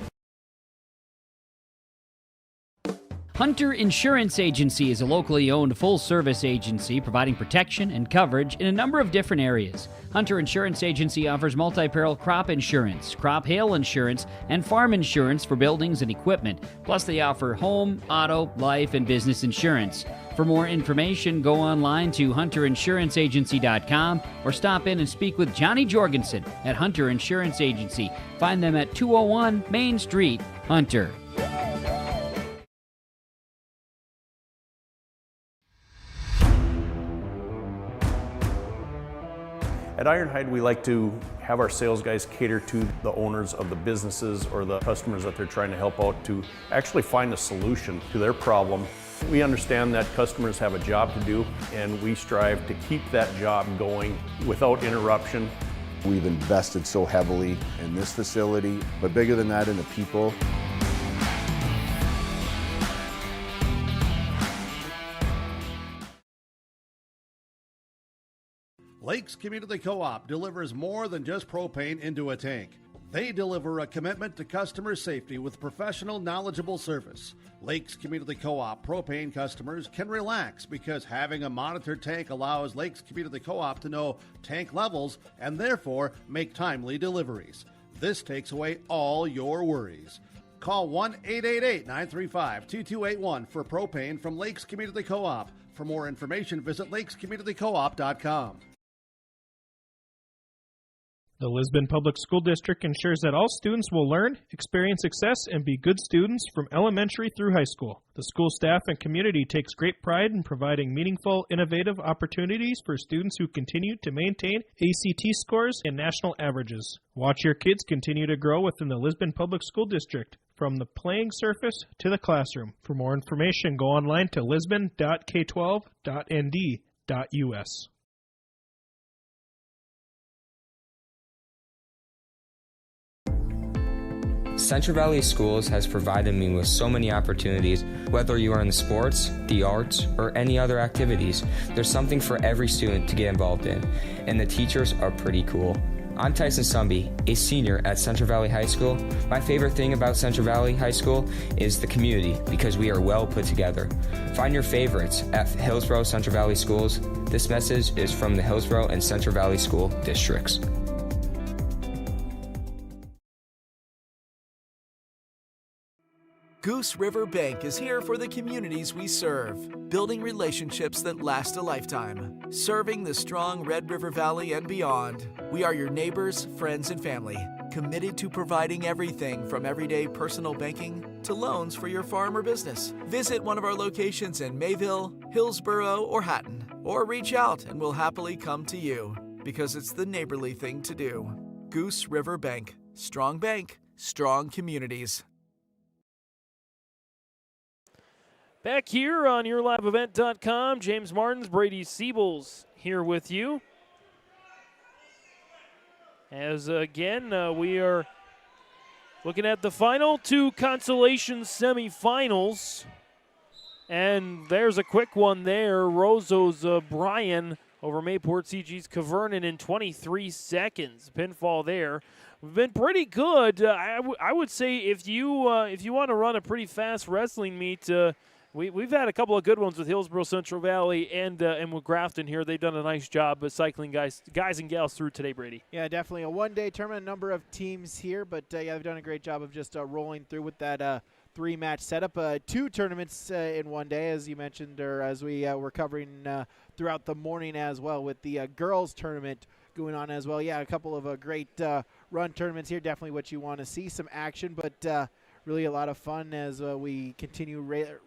Hunter Insurance Agency is a locally owned full-service agency providing protection and coverage in a number of different areas. Hunter Insurance Agency offers multi-peril crop insurance, crop hail insurance, and farm insurance for buildings and equipment. Plus, they offer home, auto, life, and business insurance. For more information, go online to hunterinsuranceagency.com or stop in and speak with Johnny Jorgensen at Hunter Insurance Agency. Find them at 201 Main Street, Hunter. At Ironhide, we like to have our sales guys cater to the owners of the businesses or the customers that they're trying to help out to actually find a solution to their problem. We understand that customers have a job to do, and we strive to keep that job going without interruption. We've invested so heavily in this facility, but bigger than that, in the people. Lakes Community Co-op delivers more than just propane into a tank. They deliver a commitment to customer safety with professional, knowledgeable service. Lakes Community Co-op propane customers can relax because having a monitored tank allows Lakes Community Co-op to know tank levels and therefore make timely deliveries. This takes away all your worries. Call 1-888-935-2281 for propane from Lakes Community Co-op. For more information, visit lakescommunitycoop.com. The Lisbon Public School District ensures that all students will learn, experience success, and be good students from elementary through high school. The school staff and community takes great pride in providing meaningful, innovative opportunities for students who continue to maintain ACT scores and national averages. Watch your kids continue to grow within the Lisbon Public School District, from the playing surface to the classroom. For more information, go online to lisbon.k12.nd.us. Central Valley Schools has provided me with so many opportunities. Whether you are in the sports, the arts, or any other activities, there's something for every student to get involved in, and the teachers are pretty cool. I'm Tyson Sumby, a senior at Central Valley High School. My favorite thing about Central Valley High School is the community, because we are well put together. Find your favorites at Hillsboro Central Valley Schools. This message is from the Hillsboro and Central Valley School Districts. Goose River Bank is here for the communities we serve, building relationships that last a lifetime. Serving the strong Red River Valley and beyond, we are your neighbors, friends, and family, committed to providing everything from everyday personal banking to loans for your farm or business. Visit one of our locations in Mayville, Hillsboro, or Hatton, or reach out and we'll happily come to you, because it's the neighborly thing to do. Goose River Bank. Strong bank, strong communities. Back here on YourLiveEvent.com, James Martins, Brady Siebels here with you. As again, we are looking at the final two consolation semifinals. And there's a quick one there. Roso's Brian over Mayport CG's Cavernan in 23 seconds. Pinfall there. We've been pretty good. I would say if you want to run a pretty fast wrestling meet, We've had a couple of good ones with Hillsborough Central Valley and with Grafton here. They've done a nice job of cycling guys and gals through today, Brady. Yeah, definitely a one-day tournament, number of teams here, but yeah, they've done a great job of just rolling through with that 3-match setup. 2 tournaments in one day, as you mentioned, or as we were covering throughout the morning as well, with the girls tournament going on as well. Yeah, a couple of great run tournaments here. Definitely what you want to see, some action, but really a lot of fun as we continue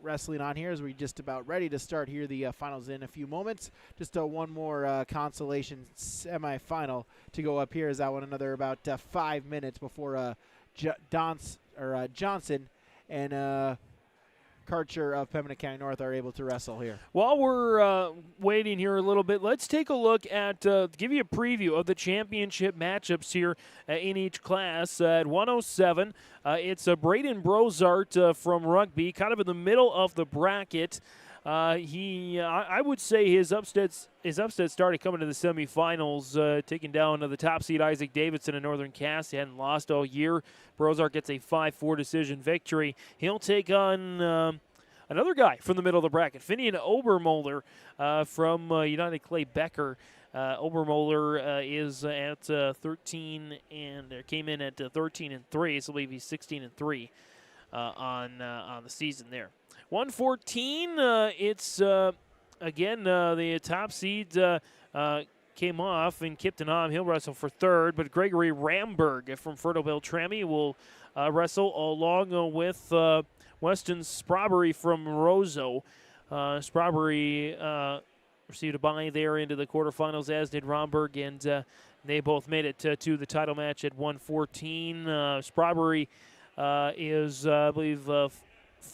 wrestling on here, as we're just about ready to start here the finals in a few moments. Just one more consolation semifinal to go up here, as that one another about 5 minutes before Johnson and Karcher of Pembina County North are able to wrestle here. While we're waiting here a little bit, let's take a look at, give you a preview of the championship matchups here in each class. At 107, it's Braden Brozart from Rugby, kind of in the middle of the bracket. I would say his upset started coming to the semifinals, taking down the top seed Isaac Davidson in Northern Cass. He hadn't lost all year. Brozart gets a 5-4 decision victory. He'll take on another guy from the middle of the bracket, Finian Obermoller from United Clay Becker. Obermoller is at 13 and came in at 13-3, so I believe he's 16-3 on the season there. 114, it's again the top seeds came off, and Kipton Hom, he'll wrestle for third, but Gregory Ramberg from Fertile Beltrami will wrestle along with Weston Sprobbery from Roseau. Sprobbery received a bye there into the quarterfinals, as did Ramberg, and they both made it to the title match at 114. Sprobbery is, I believe,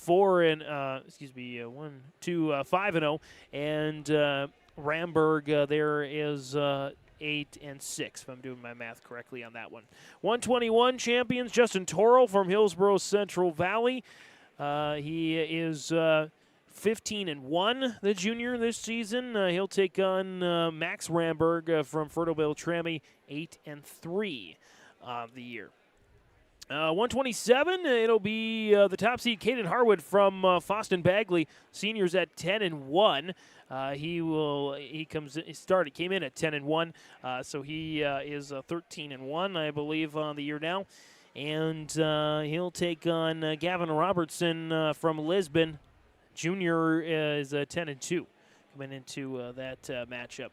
5-0, and Ramberg there is 8-6, if I'm doing my math correctly on that one. 121 champions, Justin Torrell from Hillsborough Central Valley. He is 15-1, the junior this season. He'll take on Max Ramberg from Fertile Beltrami, 8-3 of the year. 127, it'll be the top seed Caden Harwood from Foston Bagley, seniors at 10-1. Came in at 10-1, so he is 13-1, I believe, on the year now. And he'll take on Gavin Robertson from Lisbon. Junior is 10-2, coming into that matchup.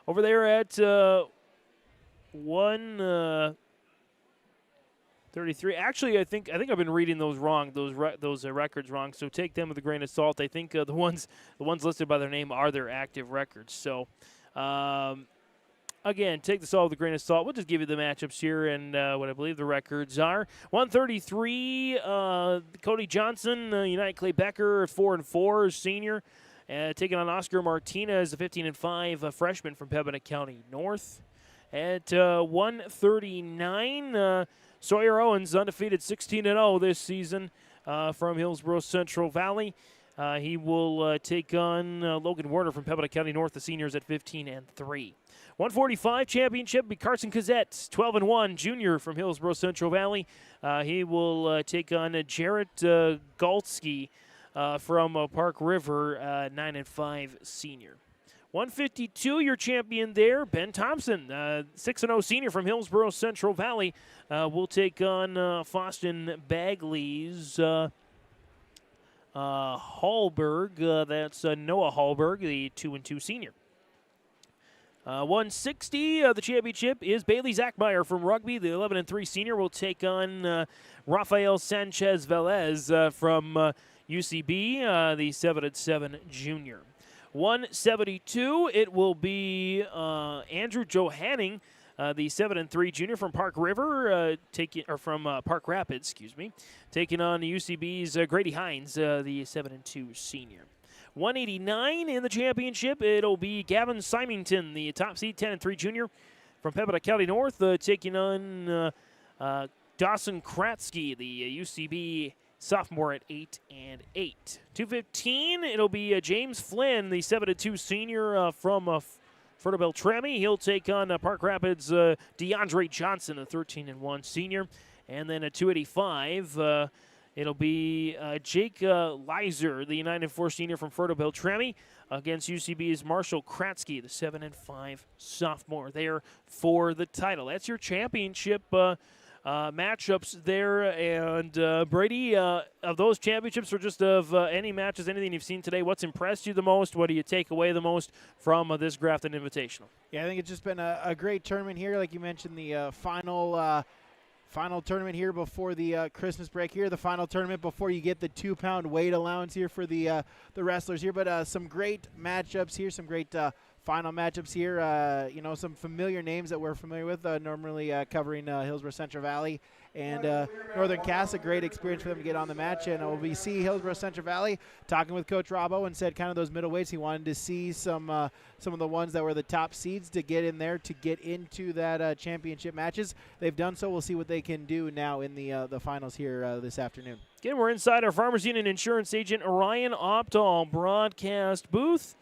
Over there at 133. Actually, I think I've been reading those wrong. Those records wrong. So take them with a grain of salt. I think the ones listed by their name are their active records. So again, take this all with a grain of salt. We'll just give you the matchups here and what I believe the records are. 133. Cody Johnson, United Clay Becker, 4-4, senior, taking on Oscar Martinez, a 15-5 freshman from Pembina County North. At 139. Sawyer Owens, undefeated 16-0 this season from Hillsborough Central Valley. He will take on Logan Warner from Pembina County North, the seniors at 15-3. 145 championship be Carson Cazette, 12-1, junior from Hillsborough Central Valley. He will take on Jarrett Galtsky from Park River, 9-5 senior. 152, your champion there, Ben Thompson, 6-0 senior from Hillsborough Central Valley, will take on Foston Bagley's Hallberg. That's Noah Hallberg, the 2-2 senior. 160, the championship is Bailey Zachmeyer from Rugby. The 11-3 senior will take on Rafael Sanchez Velez from UCB, the 7-7 junior. 172, it will be Andrew Johanning, the 7-3 junior from Park River, from Park Rapids, taking on the UCB's Grady Hines, the 7-2 senior. 189 in the championship, it'll be Gavin Symington, the top seed 10-3 junior from Pembina County North, taking on Dawson Kratzky, the UCB sophomore at 8-8. 215, it'll be James Flynn, the 7-2 senior from Fertile Beltrami. He'll take on Park Rapids' DeAndre Johnson, the 13-1 senior. And then at 285, It'll be Jake Leiser, the 9-4 senior from Ferto-Beltrami, against UCB's Marshall Kratzky, the 7-5 sophomore, there for the title. That's your championship matchups there. And Brady, of those championships, or just of any matches, anything you've seen today, what's impressed you the most? What do you take away the most from this Grafton Invitational? Yeah, I think it's just been a great tournament here. Like you mentioned, the final tournament here before the Christmas break here, the final tournament before you get the 2-pound weight allowance here for the wrestlers here. But some great matchups here, some great final matchups here. Some familiar names that we're familiar with, normally covering Hillsborough Central Valley and Northern Cass. A great experience for them to get on the match. And we see Hillsborough Central Valley talking with Coach Robbo and said kind of those middleweights, he wanted to see some of the ones that were the top seeds to get in there to get into that championship matches. They've done so. We'll see what they can do now in the finals here this afternoon. Again, we're inside our Farmers Union insurance agent Orion Optal broadcast booth.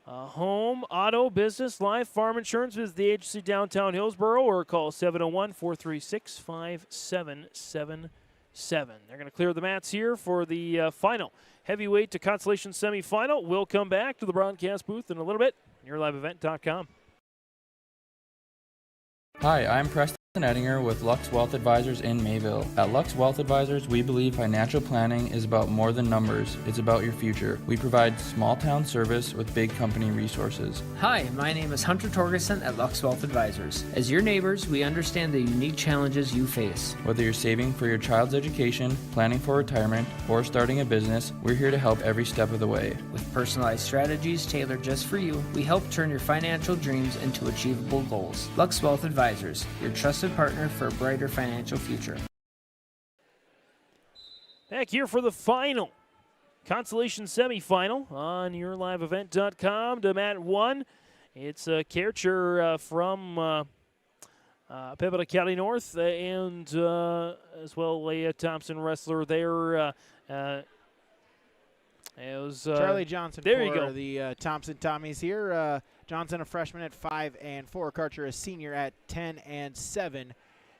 Home, auto, business, life, farm insurance. Visit the agency downtown Hillsborough or call 701-436-5777. They're going to clear the mats here for the final heavyweight to Consolation semifinal. We'll come back to the broadcast booth in a little bit. YourLiveEvent.com. Hi, I'm Preston Ettinger with Lux Wealth Advisors in Mayville. At Lux Wealth Advisors, we believe financial planning is about more than numbers. It's about your future. We provide small town service with big company resources. Hi, my name is Hunter Torgerson at Lux Wealth Advisors. As your neighbors, we understand the unique challenges you face. Whether you're saving for your child's education, planning for retirement, or starting a business, we're here to help every step of the way. With personalized strategies tailored just for you, we help turn your financial dreams into achievable goals. Lux Wealth Advisors, your trusted partner for a brighter financial future. Back here for the final Consolation semifinal on YourLiveEvent.com. To mat 1, it's Kercher from Pembina County North and as well a Thompson wrestler there. It was Charlie Johnson there for you go. The Thompson Tommies here. Johnson, a freshman at 5-4. Karcher, a senior at 10-7.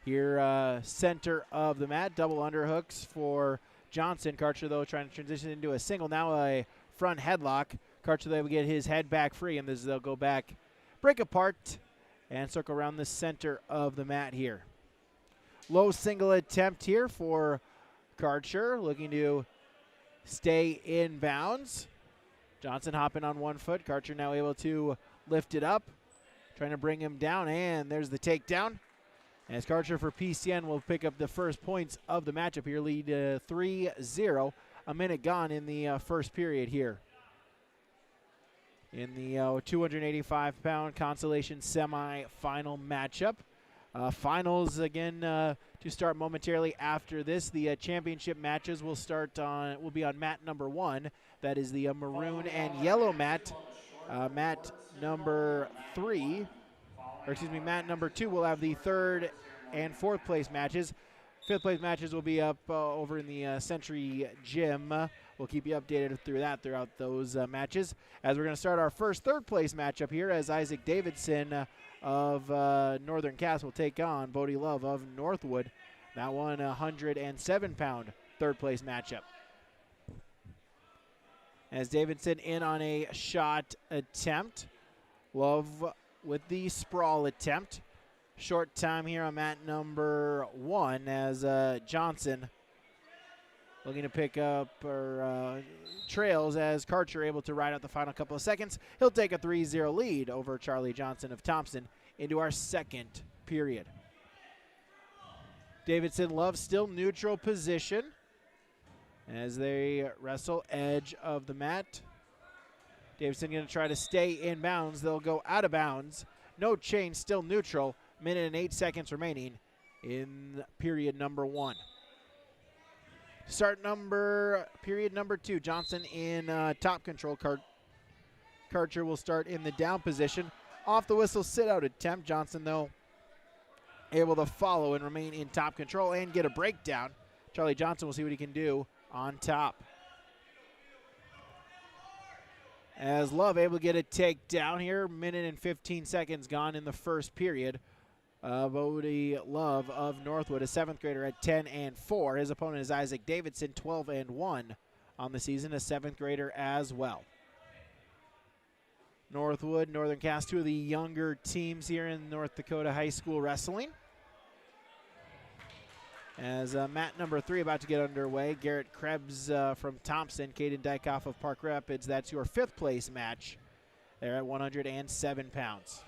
Here, center of the mat, double underhooks for Johnson. Karcher, though, trying to transition into a single. Now a front headlock. Karcher, they will get his head back free, and they'll go back, break apart, and circle around the center of the mat here. Low single attempt here for Karcher, looking to stay in bounds. Johnson hopping on one foot. Karcher now able to lift it up, trying to bring him down, and there's the takedown. As Karcher for PCN will pick up the first points of the matchup here, lead 3-0. A minute gone in the first period here. In the 285-pound Consolation semi-final matchup. Finals again to start momentarily after this. The championship matches will be on mat number 1. That is the maroon and yellow mat. Mat number 3. Mat number 2 will have the third and fourth place matches. Fifth place matches will be up over in the Century Gym. We'll keep you updated throughout those matches. As we're going to start our first third place matchup here, as Isaac Davidson of Northern Cass will take on Bodie Love of Northwood. That one, 107-pound third place matchup. As Davidson in on a shot attempt. Love with the sprawl attempt. Short time here on mat number 1 as Johnson looking to pick up or trails as Karcher able to ride out the final couple of seconds. He'll take a 3-0 lead over Charlie Johnson of Thompson into our second period. Davidson Love still neutral position as they wrestle edge of the mat. Davidson going to try to stay in bounds. They'll go out of bounds. No change, still neutral. Minute and 8 seconds remaining in period number 1. Period number 2. Johnson in top control. Karcher will start in the down position. Off the whistle, sit out attempt. Johnson, though, able to follow and remain in top control and get a breakdown. Charlie Johnson will see what he can do on top. As Love able to get a takedown here. Minute and 15 seconds gone in the first period. Bodie Love of Northwood, a 7th grader at 10-4. His opponent is Isaac Davidson, 12-1 on the season, a 7th grader as well. Northwood, Northern Cass, two of the younger teams here in North Dakota High School Wrestling. As mat number 3 about to get underway, Garrett Krebs from Thompson, Caden Dykoff of Park Rapids. That's your 5th place match. They're at 107 pounds.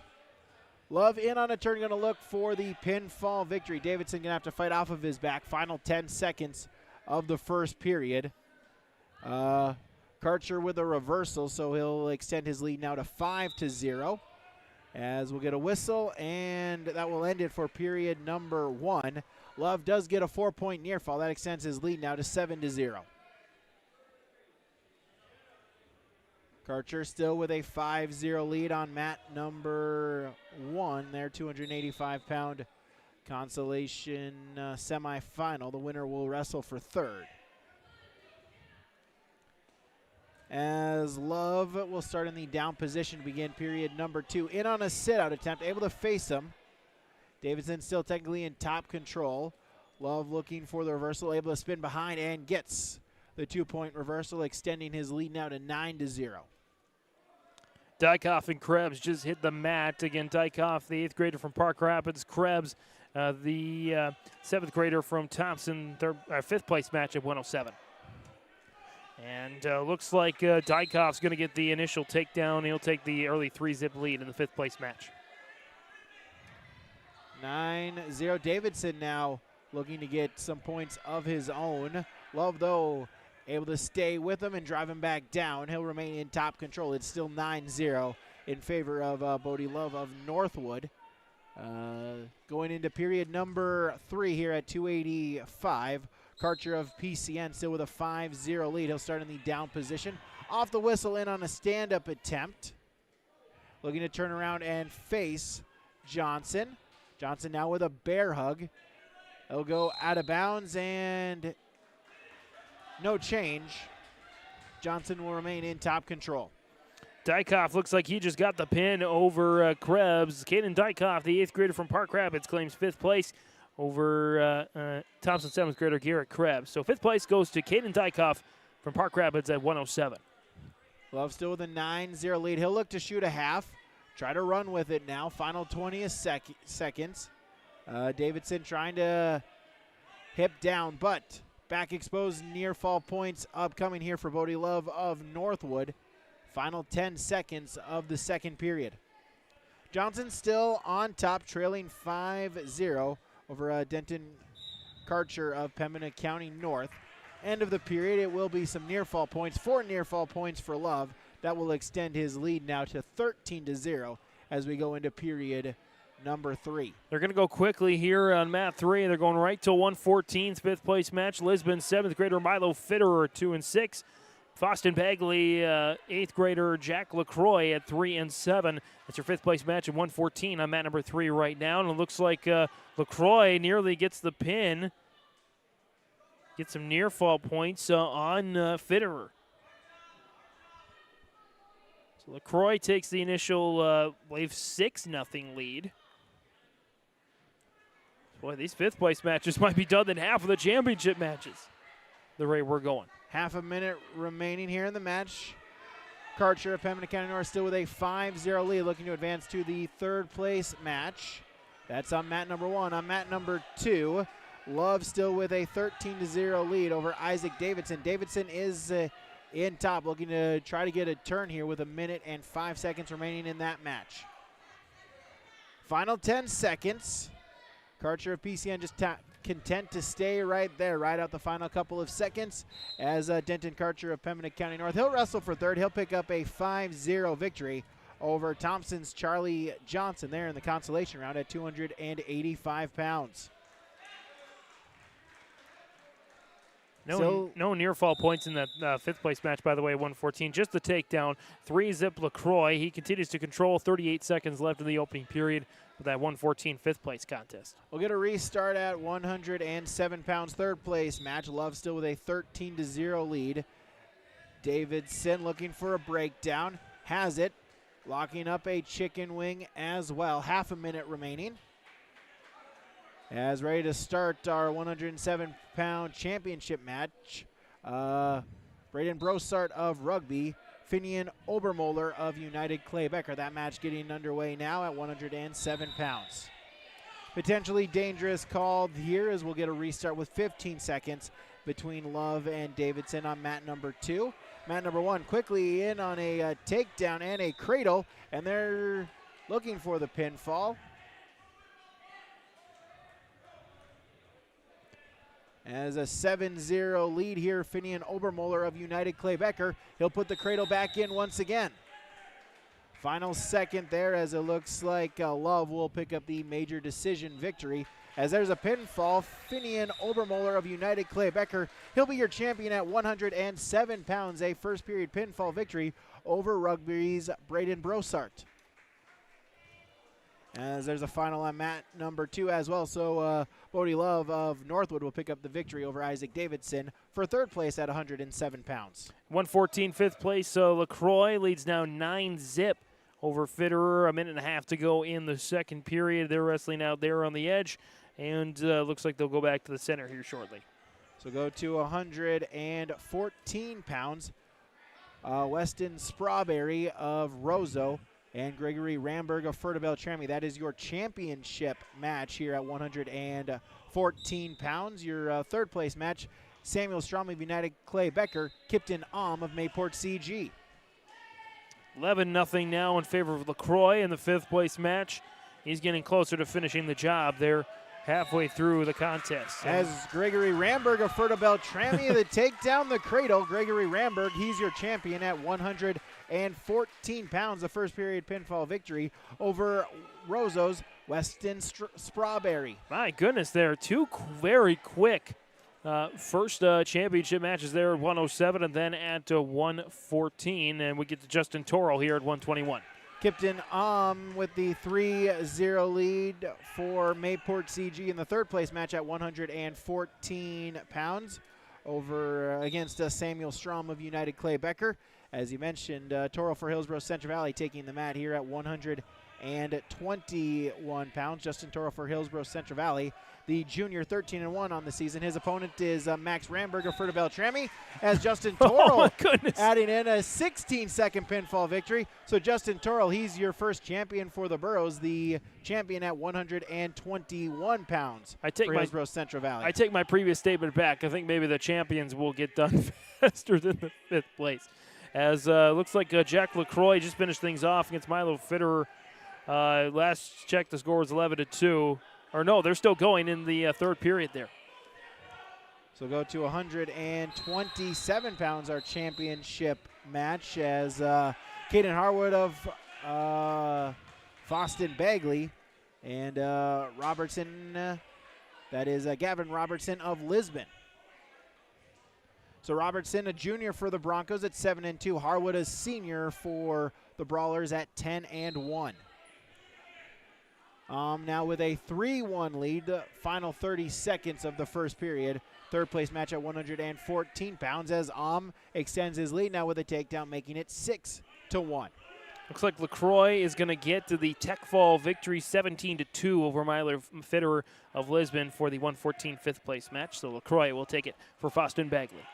Love in on a turn, going to look for the pinfall victory. Davidson going to have to fight off of his back. Final 10 seconds of the first period. Karcher with a reversal, so he'll extend his lead now to 5-0. As we'll get a whistle, and that will end it for period number 1. Love does get a 4-point near fall. That extends his lead now to 7-0. Karcher still with a 5-0 lead on mat number 1. Their 285-pound Consolation semifinal. The winner will wrestle for 3rd. As Love will start in the down position to begin period number 2. In on a sit-out attempt, able to face him. Davidson still technically in top control. Love looking for the reversal, able to spin behind and gets the 2-point reversal, extending his lead now to 9-0. Dykoff and Krebs just hit the mat. Again, Dykoff, the 8th grader from Park Rapids. Krebs, the 7th grader from Thompson, 5th place match at 107. And looks like Dykoff's going to get the initial takedown. He'll take the early 3-zip lead in the 5th place match. 9-0. Davidson now looking to get some points of his own. Love, though, able to stay with him and drive him back down. He'll remain in top control. It's still 9-0 in favor of Bodie Love of Northwood. Going into period number 3 here at 285. Karcher of PCN still with a 5-0 lead. He'll start in the down position. Off the whistle, in on a stand-up attempt. Looking to turn around and face Johnson. Johnson now with a bear hug. He'll go out of bounds and no change. Johnson will remain in top control. Dykoff looks like he just got the pin over Krebs. Caden Dykoff, the 8th grader from Park Rapids, claims 5th place over Thompson 7th grader Garrett Krebs. So 5th place goes to Caden Dykoff from Park Rapids at 107. Love still with a 9-0 lead. He'll look to shoot a half. Try to run with it now. Final 20 seconds. Davidson trying to hip down, but back exposed near fall points upcoming here for Bodie Love of Northwood. Final 10 seconds of the second period. Johnson still on top, trailing 5-0 over Denton Karcher of Pembina County North. End of the period, it will be some near fall points, 4 near fall points for Love. That will extend his lead now to 13-0 as we go into period number 3. They're going to go quickly here on mat 3. They're going right till 114, 5th place match. Lisbon 7th grader Milo Fitterer 2-6. Foston Bagley 8th grader Jack LaCroix at 3-7. That's your 5th place match at 114 on mat number 3 right now. And it looks like LaCroix nearly gets the pin. Get some near fall points on Fitterer. So LaCroix takes the initial, I believe, 6-0 lead. Boy, these 5th place matches might be done than half of the championship matches. The rate we're going. Half a minute remaining here in the match. Karcher of Pembina County North still with a 5-0 lead, looking to advance to the 3rd place match. That's on mat number 1. On mat number 2, Love still with a 13-0 lead over Isaac Davidson. Davidson is in top, looking to try to get a turn here with 1 minute and 5 seconds remaining in that match. Final 10 seconds. Karcher of PCN just content to stay right there, right out the final couple of seconds as Denton Karcher of Pembina County North. He'll wrestle for 3rd. He'll pick up a 5-0 victory over Thompson's Charlie Johnson there in the consolation round at 285 pounds. No near fall points in that 5th place match, by the way, 114. Just the takedown. 3-zip LaCroix. He continues to control. 38 seconds left in the opening period with that 114 5th place contest. We'll get a restart at 107 pounds, 3rd place match. Love still with a 13-0 lead. Davidson looking for a breakdown. Has it. Locking up a chicken wing as well. Half a minute remaining. As ready to start our 107-pound championship match, Braden Brossart of rugby, Finian Obermoller of United Clay Becker. That match getting underway now at 107 pounds. Potentially dangerous call here as we'll get a restart with 15 seconds between Love and Davidson on mat number 2. Mat number 1 quickly in on a takedown and a cradle, and they're looking for the pinfall. As a 7-0 lead here, Finian Obermoller of United Clay Becker. He'll put the cradle back in once again. Final second there as it looks like Love will pick up the major decision victory. As there's a pinfall, Finian Obermoller of United Clay Becker. He'll be your champion at 107 pounds, a first period pinfall victory over rugby's Braden Brossart. As there's a final on mat number 2 as well. So Bodie Love of Northwood will pick up the victory over Isaac Davidson for third place at 107 pounds. 114, fifth place. So LaCroix leads now 9-0 over Fitterer. A minute and a half to go in the second period. They're wrestling out there on the edge. And looks like they'll go back to the center here shortly. So go to 114 pounds. Weston Strawberry of Roseau and Gregory Ramberg of Fertibell-Trammy. That is your championship match here at 114 pounds. Your third place match, Samuel Strom of United Clay Becker, Kipton Om of Mayport CG. 11-0 now in favor of LaCroix in the fifth place match. He's getting closer to finishing the job there halfway through the contest. As Gregory Ramberg of Fertibell-Trammy, the takedown, the cradle. Gregory Ramberg, he's your champion at 114 pounds. The first period pinfall victory over Roseau's Weston Strawberry. My goodness, there are two very quick first championship matches there at 107 and then at 114. And we get to Justin Torrell here at 121. Kipton with the 3-0 lead for Mayport CG in the third place match at 114 pounds over against Samuel Strom of United Clay Becker. As you mentioned, Toro for Hillsborough Central Valley taking the mat here at 121 pounds. Justin Toro for Hillsborough Central Valley, the junior, 13-1 on the season. His opponent is Max Ramberg of Fertibell-Trammy, as Justin Toro adding in a 16-second pinfall victory. So Justin Toro, he's your first champion for the Burros, the champion at 121 pounds for Hillsborough Central Valley. I take my previous statement back. I think maybe the champions will get done faster than the fifth place. As looks like Jack LaCroix just finished things off against Milo Fitterer. Last check, the score was 11-2. Or no, they're still going in the third period there. So go to 127 pounds, our championship match, as Caden Harwood of Foston Bagley and Robertson, that is Gavin Robertson of Lisbon. So Robertson, a junior for the Broncos at 7-2. Harwood, a senior for the Brawlers at 10-1. Now with a 3-1 lead, the final 30 seconds of the first period. Third place match at 114 pounds as extends his lead now with a takedown, making it 6-1. Looks like LaCroix is going to get to the tech fall victory 17-2 over Milo Fitterer of Lisbon for the 114 fifth place match. So LaCroix will take it for Foston Bagley.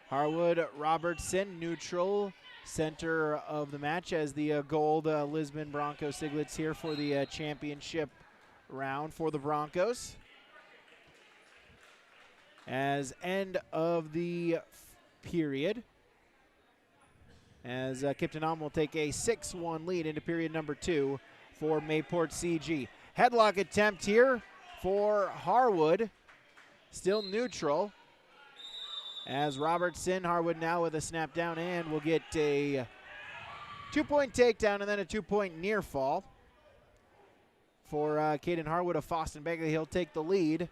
Harwood Robertson, neutral center of the match, as the gold Lisbon Bronco Siglets here for the championship round for the Broncos. As end of the period, as Kipton will take a 6-1 lead into period number 2 for Mayport CG. Headlock attempt here for Harwood, still neutral. As Robertson, Harwood now with a snap down, and will get a 2-point takedown and then a 2-point near fall. For Caden Harwood of Foston Bagley, he'll take the lead.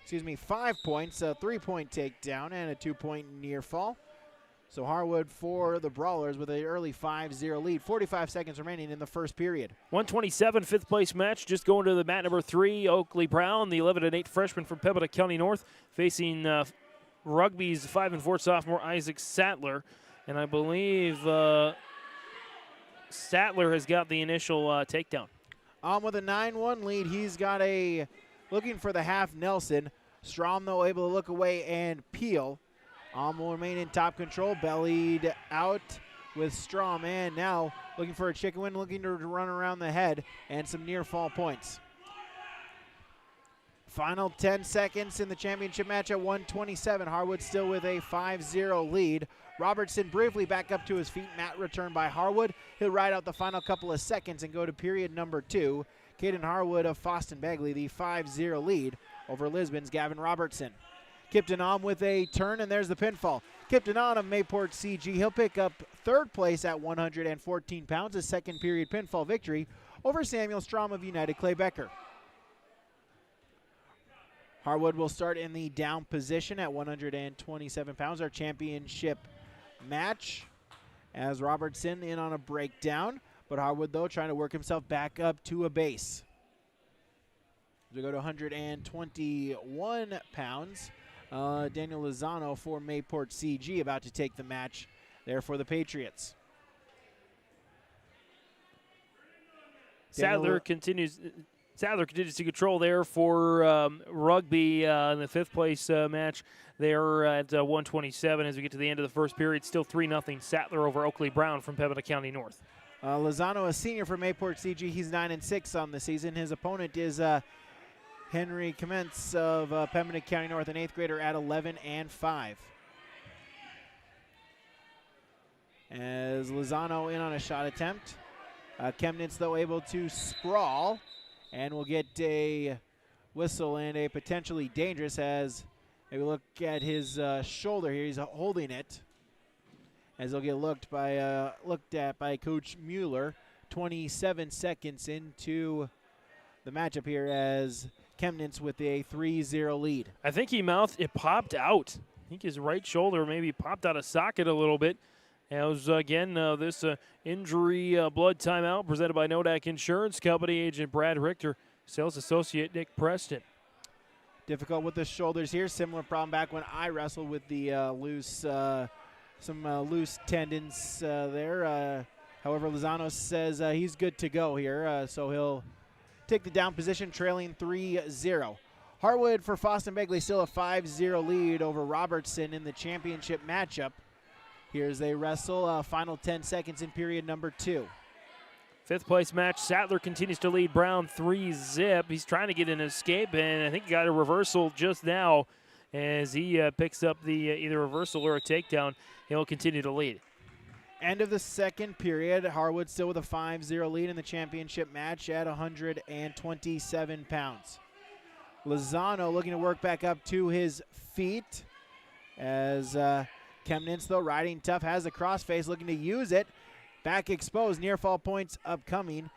5 points, a 3-point takedown and a 2-point near fall. So Harwood for the Brawlers with an early 5-0 lead. 45 seconds remaining in the first period. 127, fifth place match. Just going to the mat number 3, Oakley Brown, the 11-8 freshman from Pembina County North, facing Rugby's 5-4 sophomore Isaac Sattler, and I believe Sattler has got the initial takedown. With a 9-1 lead, he's got a looking for the half Nelson. Strom, though, able to look away and peel. Will remain in top control, bellied out with Strom, and now looking for a chicken win, looking to run around the head, and some near fall points. Final 10 seconds in the championship match at 127. Harwood still with a 5-0 lead. Robertson briefly back up to his feet. Mat return by Harwood. He'll ride out the final couple of seconds and go to period number 2. Caden Harwood of Foston Bagley, the 5-0 lead over Lisbon's Gavin Robertson. Kipton on with a turn, and there's the pinfall. Kipton on of Mayport CG. He'll pick up third place at 114 pounds, a second period pinfall victory over Samuel Strom of United Clay Becker. Harwood will start in the down position at 127 pounds, our championship match, as Robertson in on a breakdown, but Harwood, though, trying to work himself back up to a base. We go to 121 pounds. Daniel Lozano for Mayport CG about to take the match there for the Patriots. Sadler continues to control there for Rugby in the fifth place match there at 127 as we get to the end of the first period. Still 3-0 Sadler over Oakley Brown from Pembina County North. Lozano, a senior for Mayport CG. He's 9-6 on the season. His opponent is Henry Commence of Pembina County North, an 8th grader at 11-5. As Lozano in on a shot attempt. Chemnitz, though, able to sprawl and will get a whistle and a potentially dangerous as we look at his shoulder here. He's holding it as he'll get looked at by Coach Mueller. 27 seconds into the matchup here as Chemnitz with a 3-0 lead. I think it popped out. I think his right shoulder maybe popped out of socket a little bit. As again, this injury blood timeout presented by Nodak Insurance Company. Agent Brad Richter, sales associate Nick Preston. Difficult with the shoulders here. Similar problem back when I wrestled with the loose tendons there. However, Lozano says he's good to go here, so he'll take the down position, trailing 3-0. Harwood for Foston Bagley still a 5-0 lead over Robertson in the championship matchup. Here's a wrestle, final 10 seconds in period number 2. Fifth place match, Sadler continues to lead Brown 3-0. He's trying to get an escape, and I think he got a reversal just now as he picks up the either reversal or a takedown. He'll continue to lead. End of the second period. Harwood still with a 5-0 lead in the championship match at 127 pounds. Lozano looking to work back up to his feet as Chemnitz, though, riding tough, has a crossface, looking to use it. Back exposed, near fall points upcoming.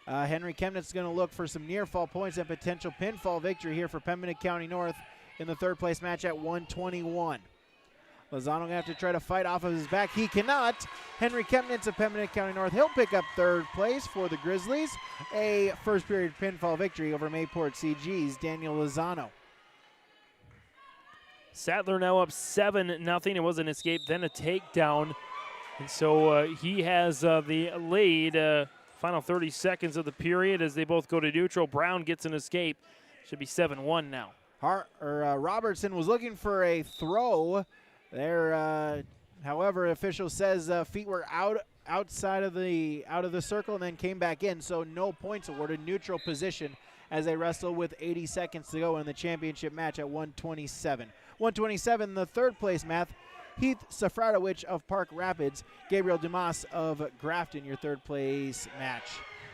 Henry Chemnitz going to look for some near fall points and potential pinfall victory here for Pembina County North in the third place match at 121. Lozano going to have to try to fight off of his back. He cannot. Henry Chemnitz of Pembina County North, he'll pick up third place for the Grizzlies. A first period pinfall victory over Mayport CG's Daniel Lozano. Sadler now up 7-0. It was an escape, then a takedown. And so he has the lead. Final 30 seconds of the period as they both go to neutral. Brown gets an escape. Should be 7-1 now. Robertson was looking for a throw there. However, official says feet were outside of the circle and then came back in. So no points awarded. Neutral position as they wrestle with 80 seconds to go in the championship match at 127. 127, the third place math. Heath Safradowicz of Park Rapids, Gabriel Dumas of Grafton, your third place match.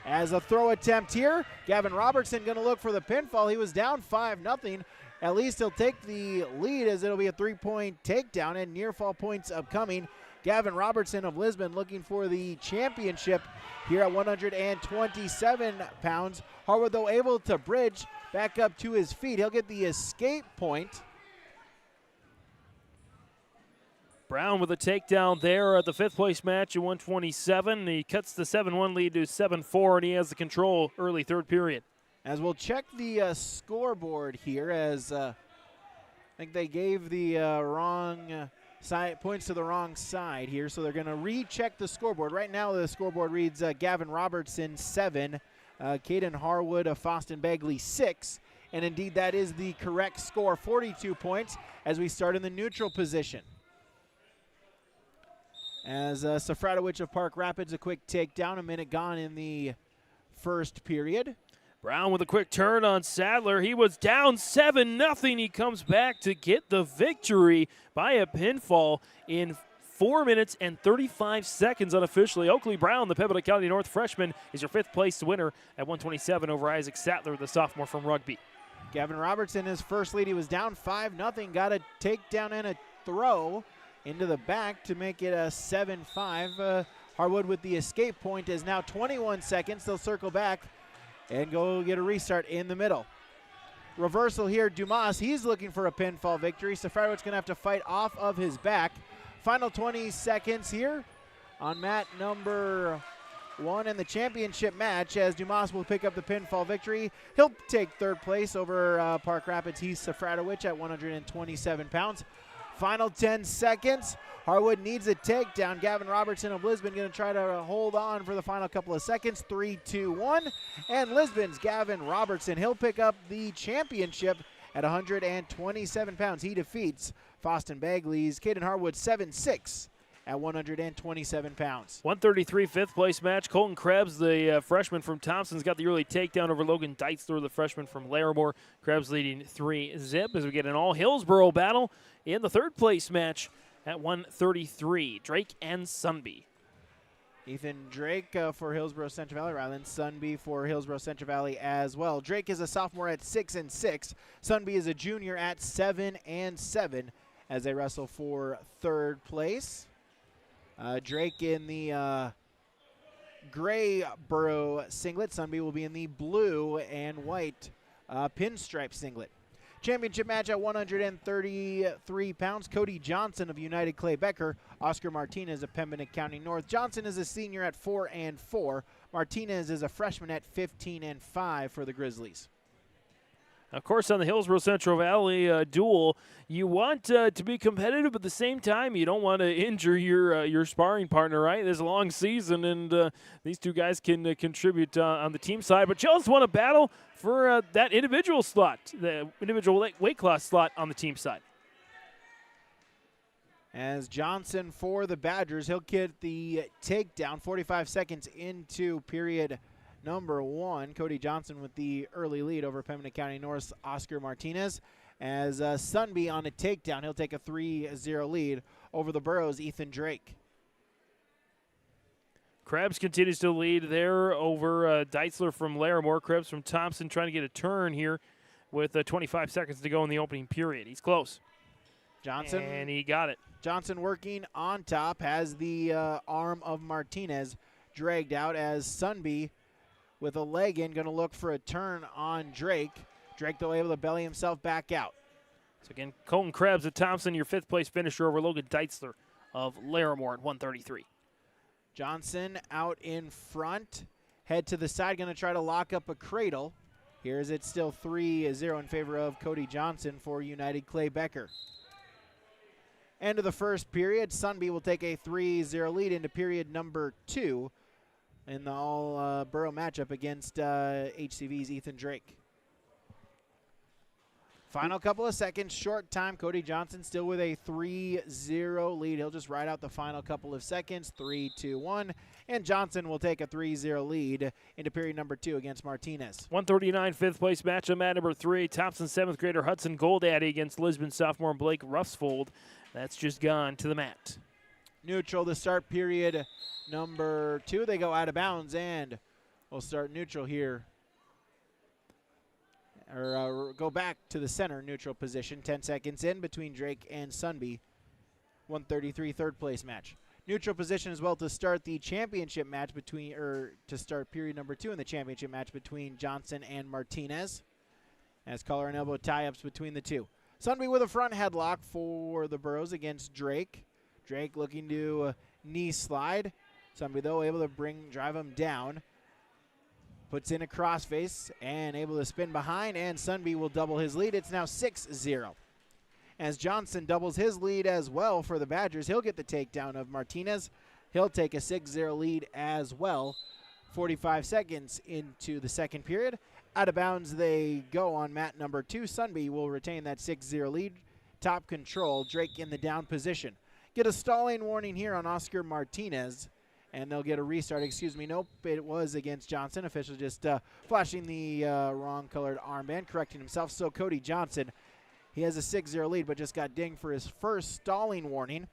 As a throw attempt here, Gavin Robertson going to look for the pinfall. He was down 5-0. At least he'll take the lead as it'll be a 3-point takedown and near fall points upcoming. Gavin Robertson of Lisbon looking for the championship here at 127 pounds. Harwood, though, able to bridge back up to his feet. He'll get the escape point. Brown with a takedown there at the fifth place match at 127. He cuts the 7-1 lead to 7-4, and he has the control early third period. As we'll check the scoreboard here, as I think they gave the wrong side points to the wrong side here, so they're going to recheck the scoreboard. Right now, the scoreboard reads Gavin Robertson 7, Caden Harwood of Foston Bagley 6, And indeed, that is the correct score, 42 points, as we start in the neutral position. As Safradowicz of Park Rapids, a quick takedown, a minute gone in the first period. Brown with a quick turn on Sadler. He was down 7-0. He comes back to get the victory by a pinfall in 4 minutes and 35 seconds unofficially. Oakley Brown, the Pembina County North freshman, is your 5th place winner at 127 over Isaac Sadler, the sophomore from Rugby. Gavin Robertson, his first lead, he was down 5-0, got a takedown and a throw into the back to make it a 7-5. Harwood with the escape point is now 21 seconds. They'll circle back and go get a restart in the middle. Reversal here, Dumas, he's looking for a pinfall victory. Safradowicz going to have to fight off of his back. Final 20 seconds here on mat number 1 in the championship match, as Dumas will pick up the pinfall victory. He'll take 3rd place over Park Rapids Heath Safradowicz at 127 pounds. Final 10 seconds. Harwood needs a takedown. Gavin Robertson of Lisbon going to try to hold on for the final couple of seconds. 3, 2, 1. And Lisbon's Gavin Robertson. He'll pick up the championship at 127 pounds. He defeats Foston Bagley's Caden Harwood 7-6 at 127 pounds. 133 5th place match. Colton Krebs, the freshman from Thompson's got the early takedown over Logan Deitzler, the freshman from Larimore. Krebs leading 3-0 as we get an all Hillsboro battle in the 3rd place match at 133. Drake and Sunby. Ethan Drake for Hillsboro Central Valley, Ryland Sunby for Hillsboro Central Valley as well. Drake is a sophomore at 6-6. Sunby is a junior at 7-7 as they wrestle for 3rd place. Drake in the gray borough singlet. Sunby will be in the blue and white pinstripe singlet. Championship match at 133 pounds. Cody Johnson of United Clay Becker. Oscar Martinez of Pembina County North. Johnson is a senior at 4-4. Martinez is a freshman at 15-5 for the Grizzlies. Of course, on the Hillsboro Central Valley duel, you want to be competitive, but at the same time, you don't want to injure your sparring partner, right? There's a long season, and these two guys can contribute on the team side. But you also want to battle for that individual slot, the individual weight class slot on the team side. As Johnson for the Badgers, he'll get the takedown 45 seconds into period number 1. Cody Johnson with the early lead over Pembina County North's Oscar Martinez. As Sunby on a takedown, he'll take a 3-0 lead over the Burrows' Ethan Drake. Krebs continues to lead there over Deitzler from Larimore. Krebs from Thompson trying to get a turn here with 25 seconds to go in the opening period. He's close. Johnson. And he got it. Johnson working on top, has the arm of Martinez dragged out as Sunby with a leg in, going to look for a turn on Drake. Drake, though, able to belly himself back out. So, again, Colton Krebs at Thompson, your 5th place finisher over Logan Deitzler of Larimore at 133. Johnson out in front. Head to the side, going to try to lock up a cradle. Here's it still 3-0 in favor of Cody Johnson for United Clay Becker. End of the first period. Sunby will take a 3-0 lead into period number 2 in the all-borough matchup against HCV's Ethan Drake. Final couple of seconds, short time. Cody Johnson still with a 3-0 lead. He'll just ride out the final couple of seconds, 3, 2, 1. And Johnson will take a 3-0 lead into period number 2 against Martinez. 139 5th place match on mat number 3. Thompson 7th grader Hudson Goldaddy against Lisbon sophomore Blake Ruffsfold. That's just gone to the mat. Neutral to start period number 2. They go out of bounds, and we'll start neutral here. Or go back to the center neutral position. 10 seconds in between Drake and Sunby. 133 3rd place match. Neutral position as well to start the championship match between, or to start period number 2 in the championship match between Johnson and Martinez. As collar and elbow tie-ups between the two. Sunby with a front headlock for the Burrows against Drake. Drake looking to knee slide. Sunby, though, able to drive him down. Puts in a crossface and able to spin behind, and Sunby will double his lead. It's now 6-0. As Johnson doubles his lead as well for the Badgers, he'll get the takedown of Martinez. He'll take a 6-0 lead as well. 45 seconds into the second period. Out of bounds they go on mat number 2. Sunby will retain that 6-0 lead. Top control, Drake in the down position. Get a stalling warning here on Oscar Martinez, and they'll get a restart. Excuse me, nope, it was against Johnson. Official just flashing the wrong colored armband, correcting himself. So Cody Johnson, he has a 6-0 lead, but just got dinged for his first stalling warning.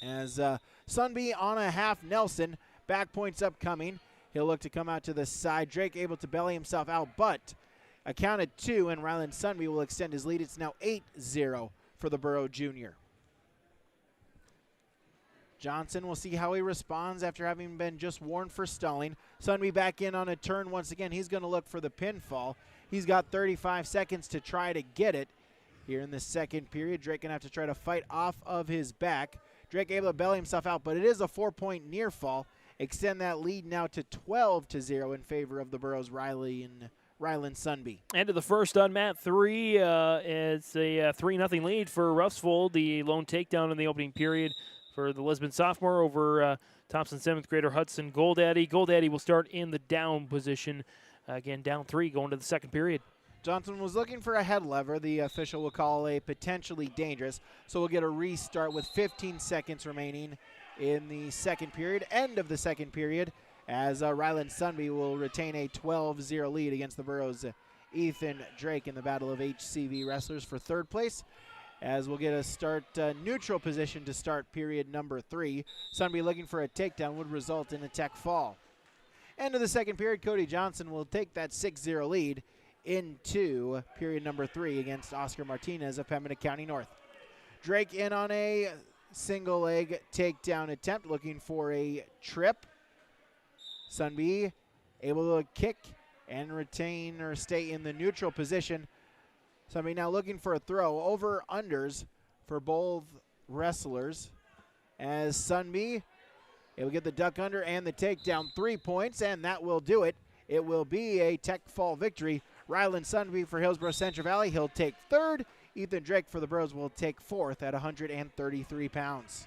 As Sunby on a half Nelson, back points upcoming. He'll look to come out to the side. Drake able to belly himself out, but a count of 2, and Ryland Sunby will extend his lead. It's now 8-0 for the Borough Junior. Johnson will see how he responds after having been just warned for stalling. Sunby back in on a turn once again. He's going to look for the pinfall. He's got 35 seconds to try to get it here in the second period. Drake going to have to try to fight off of his back. Drake able to belly himself out, but it is a 4-point near fall. Extend that lead now to 12-0 in favor of the Borough's Ryland Sunby. End of the first on mat 3. It's a 3-0 lead for Russfold. The lone takedown in the opening period for the Lisbon sophomore over Thompson 7th grader Hudson Goldaddy. Goldaddy will start in the down position. Again, down 3 going to the second period. Johnson was looking for a head lever. The official will call a potentially dangerous. So we'll get a restart with 15 seconds remaining in the second period. End of the second period as Ryland Sunby will retain a 12-0 lead against the Borough's Ethan Drake in the Battle of HCV Wrestlers for third place. As we'll get a start neutral position to start period number 3. Sunby looking for a takedown would result in a tech fall. End of the second period, Cody Johnson will take that 6-0 lead into period number 3 against Oscar Martinez of Pembina County North. Drake in on a single leg takedown attempt, looking for a trip. Sunby able to kick and retain or stay in the neutral position. Sunby now looking for a throw. Over unders for both wrestlers as Sunby able to get the duck under and the takedown. 3 points, and that will do it. It will be a tech fall victory. Ryland Sunby for Hillsborough Central Valley, he'll take third. Ethan Drake for the Bros will take fourth at 133 pounds.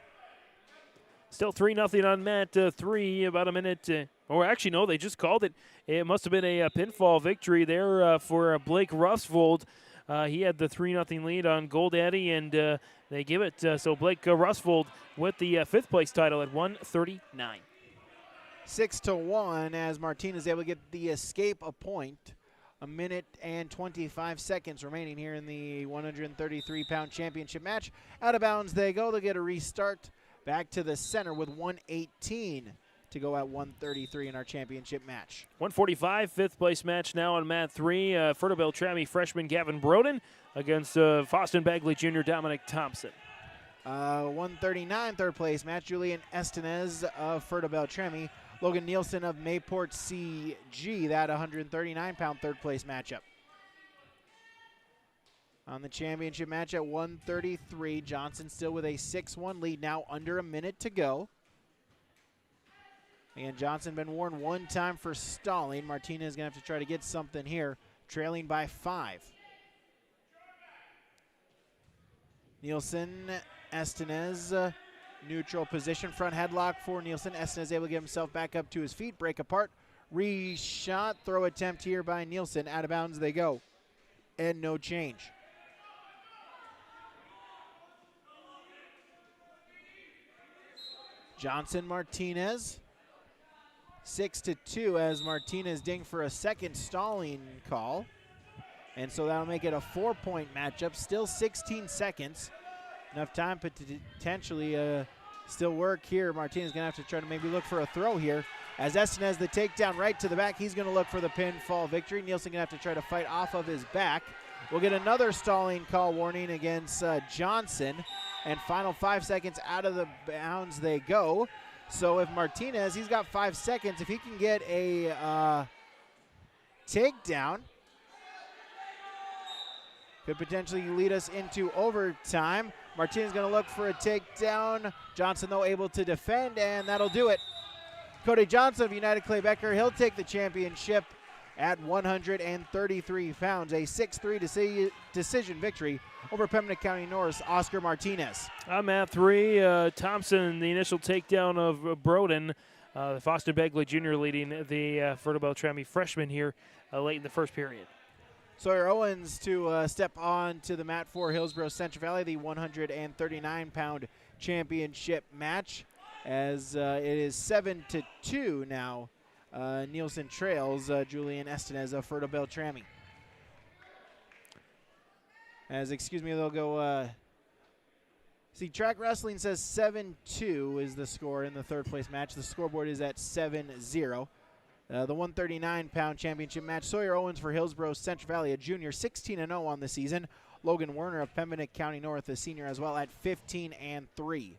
Still 3-0 on mat 3, about a minute. Or actually, no, they just called it. It must have been a pinfall victory there for Blake Russfold. He had the 3-0 lead on Goldaddy, and they give it. So Blake Russfold with the 5th place title at 139. 6-1 as Martinez is able to get the escape a point. A minute and 25 seconds remaining here in the 133-pound championship match. Out of bounds they go. They'll get a restart back to the center with 1:18 to go at 1:33 in our championship match. 145, 5th place match now on mat 3. Fertile Beltrami freshman Gavin Broden against Foston Bagley Jr. Dominic Thompson. 139, 3rd place match. Julian Estenez of Fertile Beltrami. Logan Nielsen of Mayport CG, that 139-pound 3rd place matchup. On the championship match at 133, Johnson still with a 6-1 lead, now under a minute to go. And Johnson been warned one time for stalling. Martinez is going to have to try to get something here, trailing by 5. Nielsen, Estenez, neutral position, front headlock for Nielsen. Estenez able to get himself back up to his feet, break apart, reshot, throw attempt here by Nielsen. Out of bounds they go, and no change. Johnson, Martinez, 6-2 as Martinez dinged for a second stalling call. And so that'll make it a 4-point matchup, still 16 seconds. Enough time to potentially still work here. Martinez going to have to try to maybe look for a throw here. As Estenez the takedown right to the back, he's going to look for the pinfall victory. Nielsen going to have to try to fight off of his back. We'll get another stalling call warning against Johnson. And final 5 seconds out of the bounds they go. So if Martinez, he's got 5 seconds. If he can get a takedown, could potentially lead us into overtime. Martinez going to look for a takedown. Johnson, though, able to defend, and that'll do it. Cody Johnson of United Clay Becker, he'll take the championship at 133 pounds. A 6-3 decision victory over Pembina County North's Oscar Martinez. On mat 3, Thompson, the initial takedown of Broden. Foster Begley Jr. leading the Fertile Beltrami freshman here late in the first period. Sawyer Owens to step on to the mat for Hillsborough Central Valley, the 139-pound championship match, as it is 7-2 now. Nielsen trails Julian Estenez of Fertile Beltrami. They'll go. See, track wrestling says 7-2 is the score in the third place match. The scoreboard is at 7-0. The 139-pound championship match. Sawyer Owens for Hillsborough Central Valley, a junior, 16-0 on the season. Logan Werner of Pembina County North, a senior as well, at 15-3.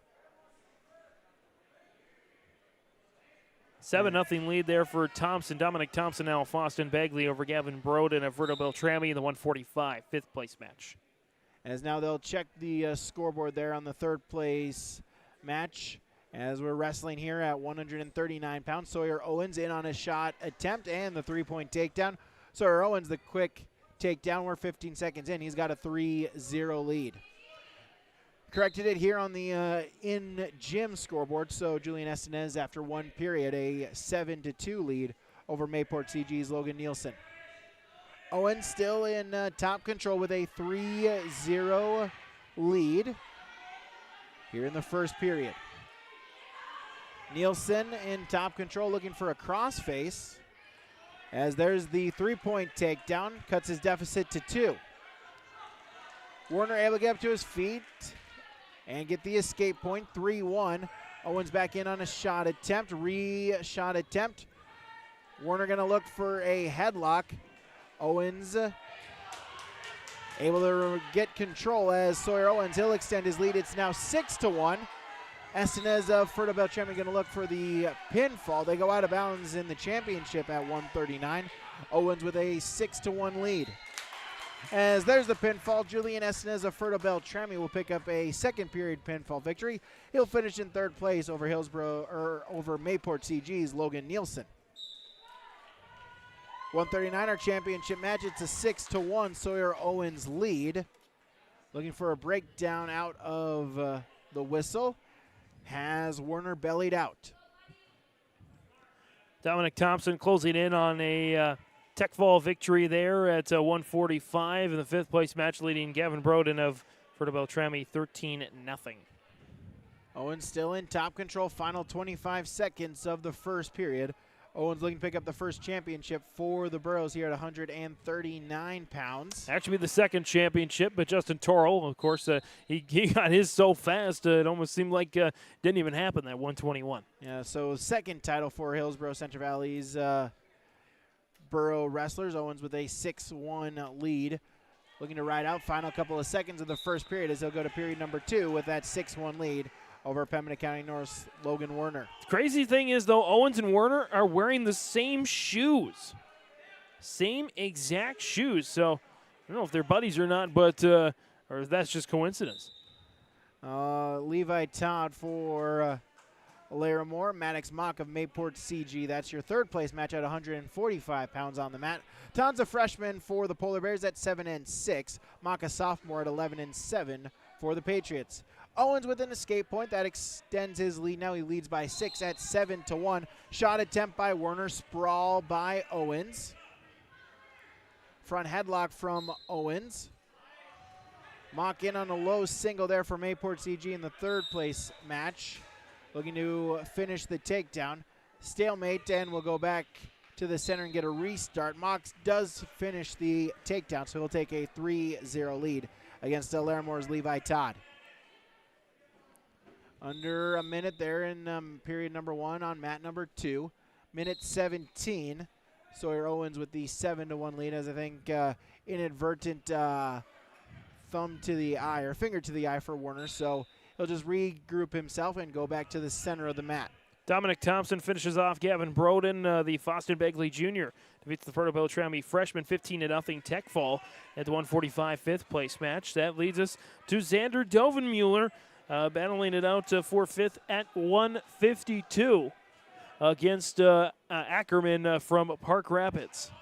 7-0 lead there for Thompson. Dominic Thompson now Foston Bagley over Gavin Broden of Fertile Beltrami in the 145 fifth place match. As now they'll check the scoreboard there on the third place match as we're wrestling here at 139 pounds. Sawyer Owens in on a shot attempt and the three-point takedown. Sawyer Owens, the quick takedown. We're 15 seconds in. He's got a 3-0 lead. Corrected it here on the in-gym scoreboard. So Julian Estenez, after one period, a 7-2 lead over Mayport CG's Logan Nielsen. Owens still in top control with a 3-0 lead here in the first period. Nielsen in top control looking for a crossface as there's the three-point takedown, cuts his deficit to 2. Werner able to get up to his feet and get the escape point, 3-1. Owens back in on a shot attempt, shot attempt. Werner gonna look for a headlock. Owens able to get control as Sawyer Owens, he'll extend his lead. It's now 6-1. Estenez of Fertile Beltrami going to look for the pinfall. They go out of bounds in the championship at 139. Owens with a 6-1 lead. As there's the pinfall, Julian Estenez of Fertile Beltrami will pick up a second period pinfall victory. He'll finish in third place over over Mayport CG's Logan Nielsen. 139, our championship match. It's a 6-1 Sawyer Owens lead. Looking for a breakdown out of the whistle. Has Werner bellied out. Dominic Thompson closing in on a tech fall victory there at 145 in the fifth place match, leading Gavin Broden of Fertile Beltrami 13-0. Owens still in top control, final 25 seconds of the first period. Owens looking to pick up the first championship for the Burros here at 139 pounds. Actually the second championship, but Justin Torrell, of course, he got his so fast, it almost seemed like didn't even happen, that 121. Yeah, so second title for Hillsborough Central Valley's Burro wrestlers. Owens with a 6-1 lead. Looking to ride out final couple of seconds of the first period as they'll go to period number 2 with that 6-1 lead over Pembina County North's Logan Werner. Crazy thing is, though, Owens and Werner are wearing the same shoes. Same exact shoes. So I don't know if they're buddies or not, but or if that's just coincidence. Levi Todd for Larimore. Maddox Mock of Mayport CG. That's your third place match at 145 pounds on the mat. Todd's a freshman for the Polar Bears at 7-6. Mock a sophomore at 11-7 for the Patriots. Owens with an escape point that extends his lead. Now he leads by 6 at 7-1. Shot attempt by Werner. Sprawl by Owens. Front headlock from Owens. Mock in on a low single there for Mayport CG in the third place match. Looking to finish the takedown. Stalemate, and we'll go back to the center and get a restart. Mock does finish the takedown, so he'll take a 3-0 lead against Larimore's Levi Todd. Under a minute there in period number 1 on mat number 2. Minute 17. Sawyer Owens with the 7-1 lead as I think inadvertent thumb to the eye or finger to the eye for Werner. So he'll just regroup himself and go back to the center of the mat. Dominic Thompson finishes off Gavin Broden. The Foston Begley Jr. defeats the Fertile Beltrami freshman 15-0 tech fall at the 145 fifth place match. That leads us to Xander Dovenmuller battling it out for fifth at 152 against Ackerman from Park Rapids.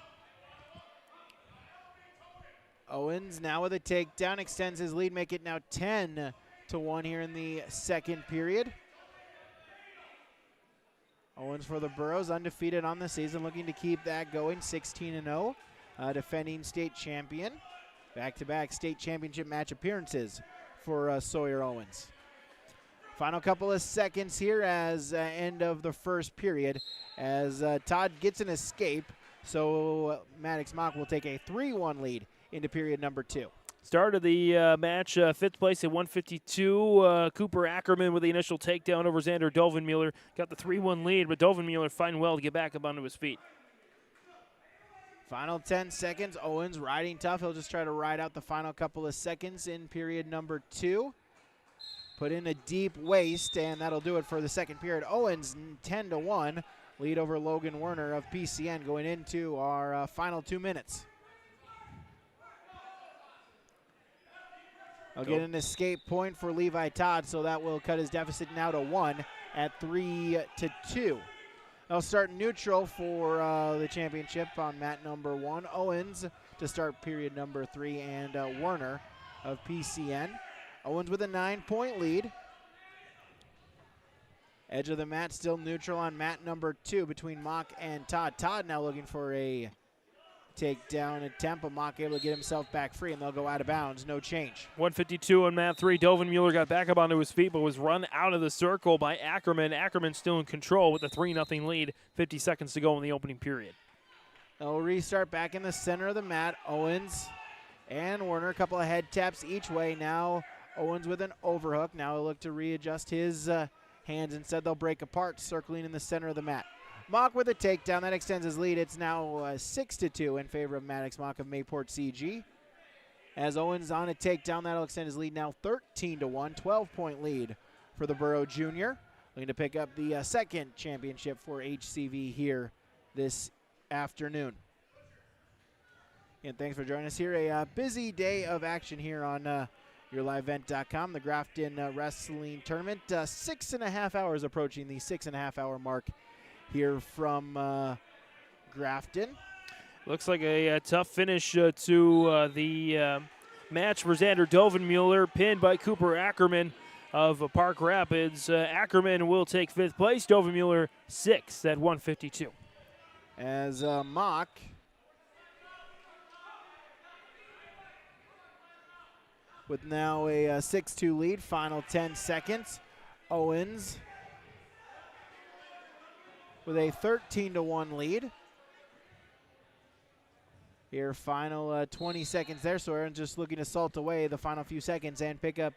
Owens now with a takedown, extends his lead, make it now 10-1 here in the second period. Owens for the Burros, undefeated on the season, looking to keep that going, 16-0, defending state champion. Back-to-back state championship match appearances for Sawyer Owens. Final couple of seconds here as end of the first period as Todd gets an escape, so Maddox Mock will take a 3-1 lead into period number 2. Start of the match, fifth place at 152. Cooper Ackerman with the initial takedown over Xander Dovenmuller. Got the 3-1 lead, but Dovenmuller fighting well to get back up onto his feet. Final 10 seconds. Owens riding tough. He'll just try to ride out the final couple of seconds in period number 2. Put in a deep waist, and that'll do it for the second period. Owens 10-1, lead over Logan Werner of PCN going into our final 2 minutes. I'll get an escape point for Levi Todd, so that will cut his deficit now to 1 at 3-2. They'll start neutral for the championship on mat number 1. Owens to start period number 3, and Werner of PCN. Owens with a 9-point lead. Edge of the mat still neutral on mat number 2 between Mock and Todd. Todd now looking for a takedown attempt, but Mock able to get himself back free, and they'll go out of bounds. No change. 152 on mat 3. Dovenmuller got back up onto his feet, but was run out of the circle by Ackerman. Ackerman still in control with a 3-0 lead. 50 seconds to go in the opening period. They'll restart back in the center of the mat. Owens and Werner, a couple of head taps each way. Now Owens with an overhook. Now he'll look to readjust his hands. Instead, they'll break apart, circling in the center of the mat. Mock with a takedown. That extends his lead. It's now 6-2 in favor of Maddox Mock of Mayport CG. As Owens on a takedown, that'll extend his lead now 13-1. 12-point lead for the Burrow Junior. Looking to pick up the second championship for HCV here this afternoon. And thanks for joining us here. A busy day of action here on YourLiveEvent.com. The Grafton Wrestling Tournament. 6.5 hours approaching the 6.5 hour mark here from Grafton. Looks like a tough finish to the match for Xander Dovenmuller, pinned by Cooper Ackerman of Park Rapids. Ackerman will take 5th place, Dovenmuller 6th at 152. As Mock with now a 6-2 lead, final 10 seconds. Owens with a 13-1 lead. Here, final 20 seconds there, so Aaron's just looking to salt away the final few seconds and pick up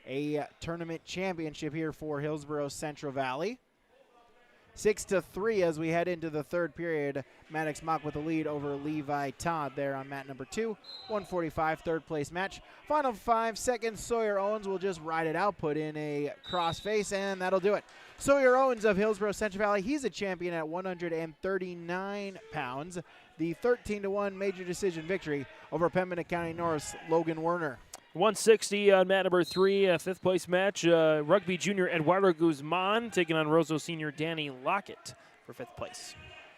a tournament championship here for Hillsborough Central Valley. 6-3 as we head into the third period. Maddox Mock with the lead over Levi Todd there on mat number 2. 145, third place match. Final 5 seconds, Sawyer Owens will just ride it out, put in a crossface, and that'll do it. Sawyer Owens of Hillsborough Central Valley, he's a champion at 139 pounds. The 13-1 major decision victory over Pembina County North's Logan Werner. 160 on mat number 3, 5th place match. Rugby junior Eduardo Guzman taking on Roseau senior Danny Lockett for 5th place.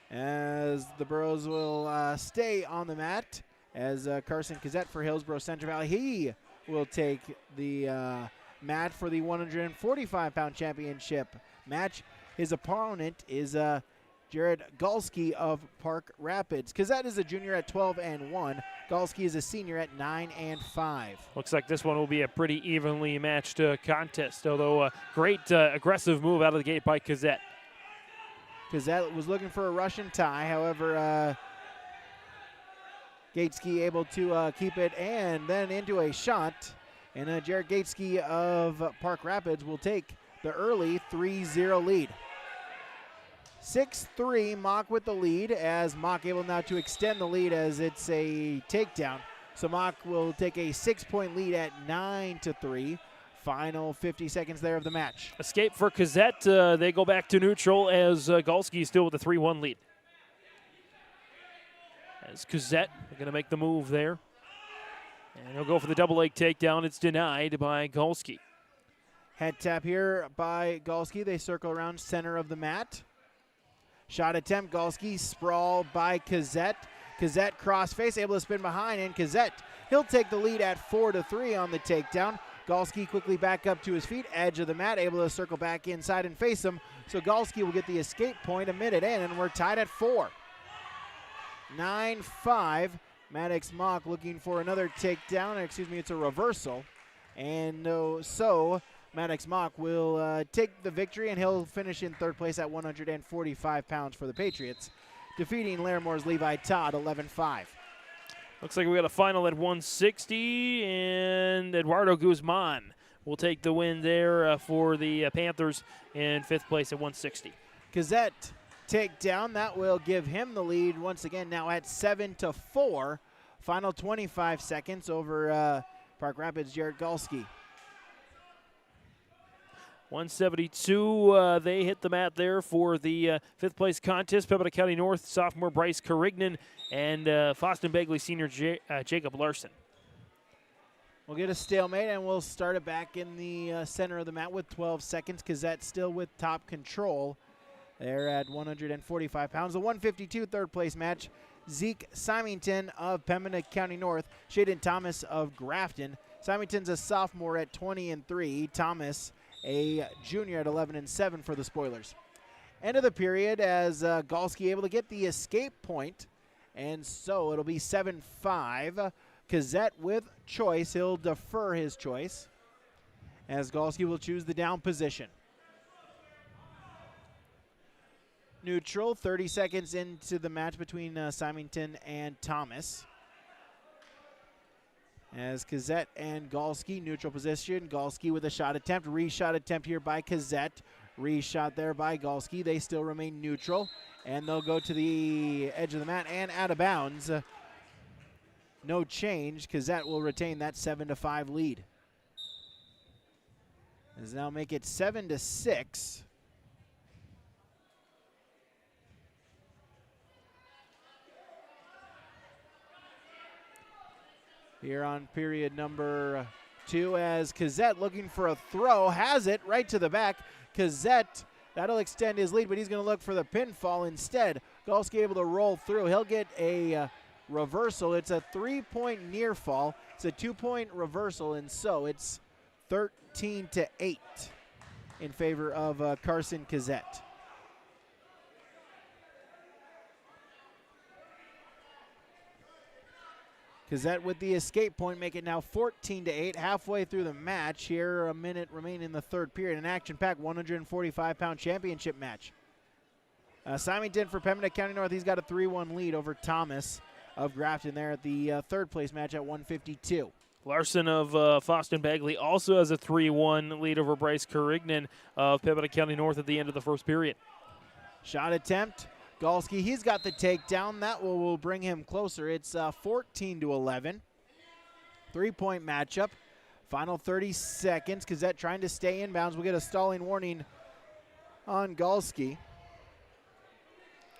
As the Burros will stay on the mat, as Carson Kazette for Hillsborough Central Valley, he will take the mat for the 145-pound championship match. His opponent is Jared Galski of Park Rapids. Kazette is a junior at 12-1. Galski is a senior at 9-5. Looks like this one will be a pretty evenly matched contest, although a great aggressive move out of the gate by Kazette. Kazette was looking for a Russian tie, however, Gateski able to keep it and then into a shot. And Jared Gateski of Park Rapids will take the early 3-0 lead. 6-3, Mock with the lead, as Mock able now to extend the lead as it's a takedown. So Mock will take a 6-point lead at 9-3. Final 50 seconds there of the match. Escape for Kazette. They go back to neutral as Galski still with a 3-1 lead. As Kazette going to make the move there. And he'll go for the double leg takedown. It's denied by Galski. Head tap here by Galski. They circle around center of the mat. Shot attempt, Galski, sprawl by Kazette. Kazette crossface, able to spin behind, and Kazette, he'll take the lead at 4-3 on the takedown. Galski quickly back up to his feet, edge of the mat, able to circle back inside and face him. So Galski will get the escape point a minute in, and we're tied at 4. 9-5. Maddox Mock looking for another takedown. Excuse me, it's a reversal. And so Maddox Mock will take the victory, and he'll finish in third place at 145 pounds for the Patriots, defeating Laramore's Levi Todd 11-5. Looks like we got a final at 160, and Eduardo Guzman will take the win there for the Panthers in fifth place at 160. Gazette takedown, that will give him the lead once again, now at 7-4. Final 25 seconds over Park Rapids' Jared Galski. 172, they hit the mat there for the fifth place contest. Pembina County North sophomore Bryce Carignan and Foston Begley senior Jacob Larson. We'll get a stalemate, and we'll start it back in the center of the mat with 12 seconds. Gazette still with top control. They're at 145 pounds. The 152 third place match. Zeke Symington of Pembina County North, Shaden Thomas of Grafton. Symington's a sophomore at 20-3. Thomas a junior at 11-7 for the Spoilers. End of the period as Galski able to get the escape point, and so it'll be 7-5. Gazette with choice. He'll defer his choice as Galski will choose the down position. Neutral, 30 seconds into the match between Symington and Thomas. As Gazette and Galski, neutral position. Galski with a shot attempt. Reshot attempt here by Gazette. Reshot there by Galski. They still remain neutral. And they'll go to the edge of the mat and out of bounds. No change. Gazette will retain that 7-5 lead. As now make it 7-6. Here on period number 2 as Gazette looking for a throw, has it right to the back. Gazette, that'll extend his lead, but he's going to look for the pinfall instead. Galski able to roll through. He'll get a reversal. It's a 3-point near fall. It's a 2-point reversal, and so it's 13-8 in favor of Carson Gazette. Gazette with the escape point, make it now 14-8. Halfway through the match here, a minute remaining in the third period. An action-packed 145-pound championship match. Symington for Pembina County North, he's got a 3-1 lead over Thomas of Grafton there at the third place match at 152. Larson of Foston Bagley also has a 3-1 lead over Bryce Carignan of Pembina County North at the end of the first period. Shot attempt. Galski, he's got the takedown. That will bring him closer. It's 14-11. 3-point matchup. Final 30 seconds. Gazette trying to stay inbounds. We'll get a stalling warning on Galski.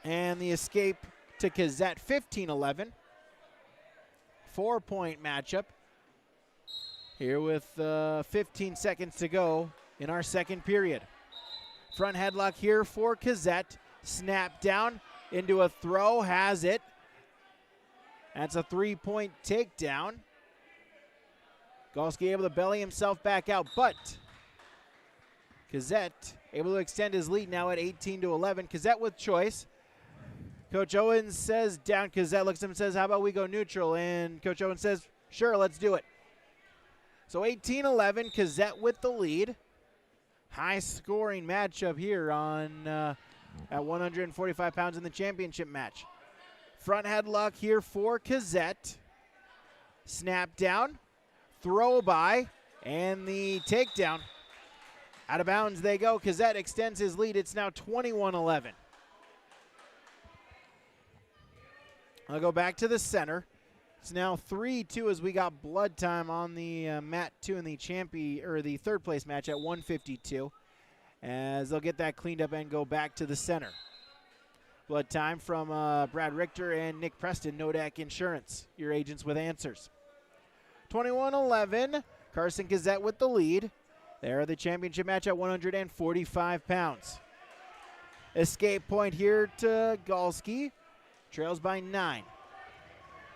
And the escape to Gazette, 15-11. 4-point matchup. Here with 15 seconds to go in our second period. Front headlock here for Gazette. Snap down into a throw, has it. That's a 3-point takedown. Galski able to belly himself back out, but Gazette able to extend his lead now at 18-11. Gazette with choice. Coach Owens says down. Gazette looks at him and says, how about we go neutral? And Coach Owens says, sure, let's do it. So 18-11, Gazette with the lead. High scoring matchup here on at 145 pounds in the championship match. Front headlock here for Gazette. Snap down, throw by, and the takedown. Out of bounds they go. Gazette extends his lead. It's now 21-11. I'll go back to the center. It's now 3-2 as we got blood time on the mat 2 in the third place match at 152. As they'll get that cleaned up and go back to the center. Blood time from Brad Richter and Nick Preston, Nodak Insurance, your agents with answers. 21-11, Carson Gazette with the lead. They're the championship match at 145 pounds. Escape point here to Galski, trails by 9.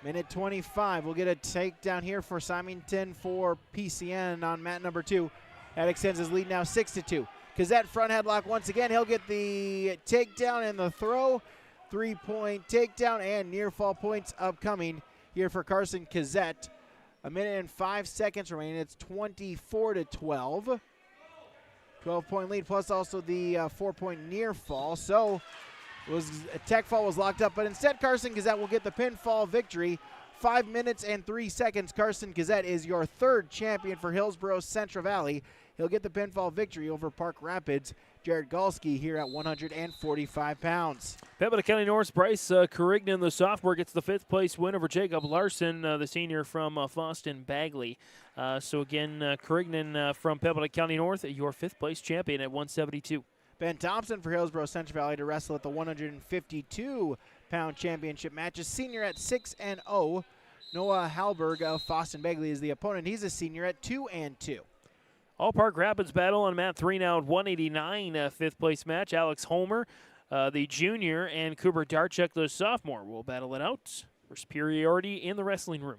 Minute 25. We'll get a takedown here for Symington for PCN on mat number 2. That extends his lead now 6-2. Kazette front headlock once again. He'll get the takedown and the throw. 3-point takedown and near fall points upcoming here for Carson Kazette. A minute and 5 seconds remaining. It's 24-12. 12-point lead plus also the 4-point near fall. So a tech fall was locked up, but instead Carson Kazette will get the pinfall victory. 5 minutes and 3 seconds. Carson Kazette is your third champion for Hillsborough Central Valley. He'll get the pinfall victory over Park Rapids. Jared Galski here at 145 pounds. Pembina County North's Bryce Carignan, the sophomore, gets the 5th place win over Jacob Larson, the senior from Foston Bagley. So again, Carignan from Pembina County North, your 5th place champion at 172. Ben Thompson for Hillsborough Central Valley to wrestle at the 152-pound championship match. A senior at 6-0. Noah Halberg of Foston Bagley is the opponent. He's a senior at 2-2. All Park Rapids battle on mat 3 now at 189, 5th place match. Alex Homer, the junior, and Cooper Darchuk, the sophomore, will battle it out for superiority in the wrestling room.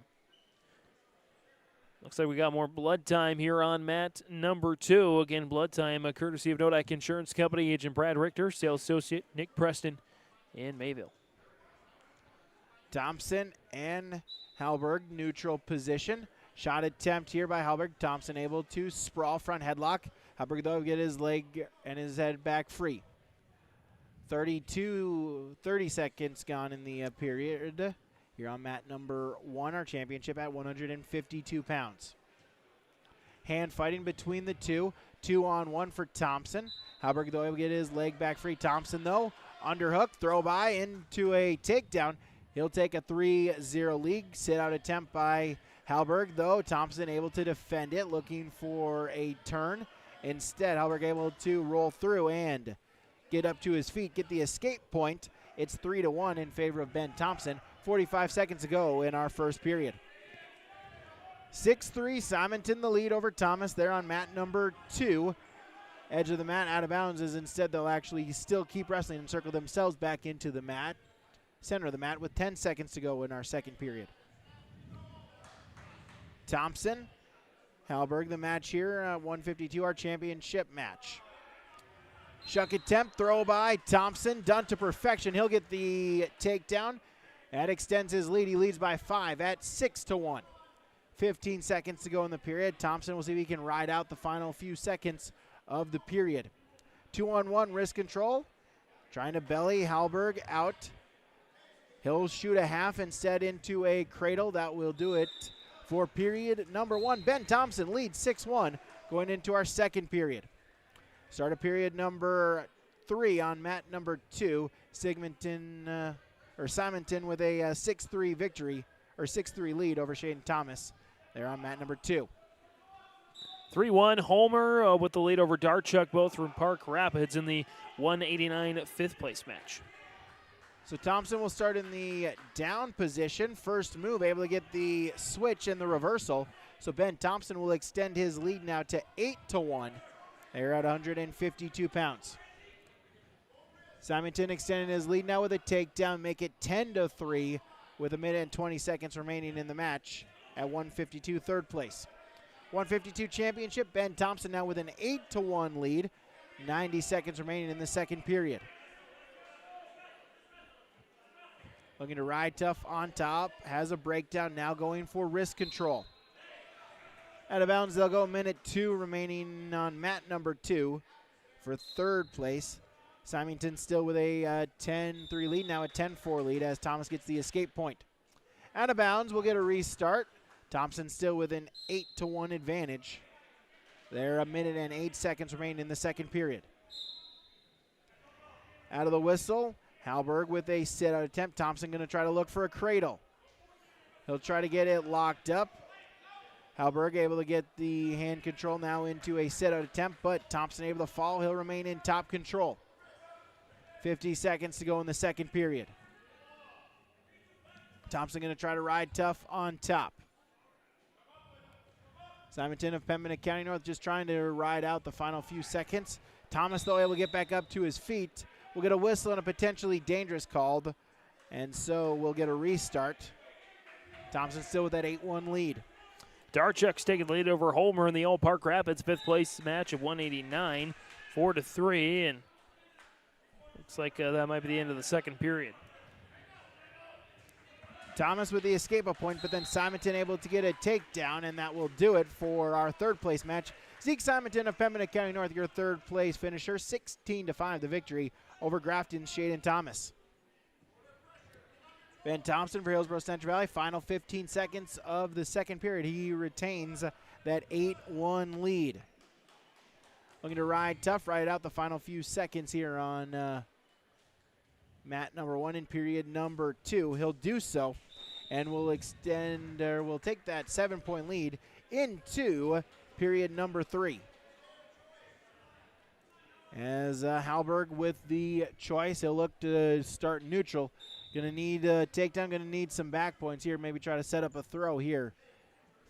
Looks like we got more blood time here on mat number 2. Again, blood time courtesy of Nodak Insurance Company, agent Brad Richter, sales associate Nick Preston in Mayville. Thompson and Halberg, neutral position. Shot attempt here by Halberg. Thompson able to sprawl front headlock. Halberg, though, get his leg and his head back free. 30 seconds gone in the period. Here on mat number 1, our championship at 152 pounds. Hand fighting between the two. 2-on-1 for Thompson. Halberg, though, able to get his leg back free. Thompson, though, underhook, throw by into a takedown. He'll take a 3-0 lead. Sit-out attempt by Halberg, though. Thompson able to defend it, looking for a turn. Instead, Halberg able to roll through and get up to his feet, get the escape point. It's 3-1 in favor of Ben Thompson. 45 seconds to go in our first period. 6-3, Simonton the lead over Thomas there on mat number 2. Edge of the mat, out of bounds, is instead they'll actually still keep wrestling and circle themselves back into the mat, center of the mat, with 10 seconds to go in our second period. Thompson, Halberg, the match here, 152, our championship match. Shuck attempt, throw by Thompson, done to perfection. He'll get the takedown. That extends his lead. He leads by 5 at 6-1. 15 seconds to go in the period. Thompson will see if he can ride out the final few seconds of the period. 2-on-1 wrist control. Trying to belly Halberg out. He'll shoot a half instead into a cradle. That will do it for period number 1. Ben Thompson leads 6-1 going into our second period. Start of period number 3 on mat number 2. Simonton with a 6-3 victory, or 6-3 lead over Shane Thomas. They're on mat number 2. 3-1, Homer with the lead over Darchuk, both from Park Rapids in the 189 5th place match. So Thompson will start in the down position. First move, able to get the switch and the reversal. So Ben Thompson will extend his lead now to 8-1. They're at 152 pounds. Simonton extending his lead now with a takedown, make it 10-3 with a minute and 20 seconds remaining in the match at 152, third place. 152 championship, Ben Thompson now with an 8-1 lead, 90 seconds remaining in the second period. Looking to ride tough on top, has a breakdown, now going for wrist control. Out of bounds, they'll go minute 2 remaining on mat number 2 for third place. Simonton still with a 10-3 lead, now a 10-4 lead as Thomas gets the escape point. Out of bounds, we'll get a restart. Thompson still with an 8-1 advantage. They're a minute and 8 seconds remaining in the second period. Out of the whistle, Halberg with a sit-out attempt. Thompson going to try to look for a cradle. He'll try to get it locked up. Halberg able to get the hand control now into a sit-out attempt, but Thompson able to fall. He'll remain in top control. 50 seconds to go in the second period. Thompson going to try to ride tough on top. Simonton of Pembina County North just trying to ride out the final few seconds. Thomas, though, able to get back up to his feet. We'll get a whistle and a potentially dangerous called, and so we'll get a restart. Thompson still with that 8-1 lead. Darchuk's taking the lead over Holmer in the Old Park Rapids fifth place match at 189, 4-3, and looks like that might be the end of the second period. Thomas with the escape point, but then Simonton able to get a takedown, and that will do it for our third place match. Zeke Simonton of Pembina County North, your third place finisher, 16-5 the victory over Grafton's Shaden Thomas. Ben Thompson for Hillsborough Central Valley, final 15 seconds of the second period. He retains that 8-1 lead. Looking to ride tough, ride out the final few seconds here on mat number 1 in period number 2. He'll do so, and will extend, or will take that 7-point lead into period number 3. As Halberg with the choice, he'll look to start neutral. Going to need a takedown, going to need some back points here. Maybe try to set up a throw here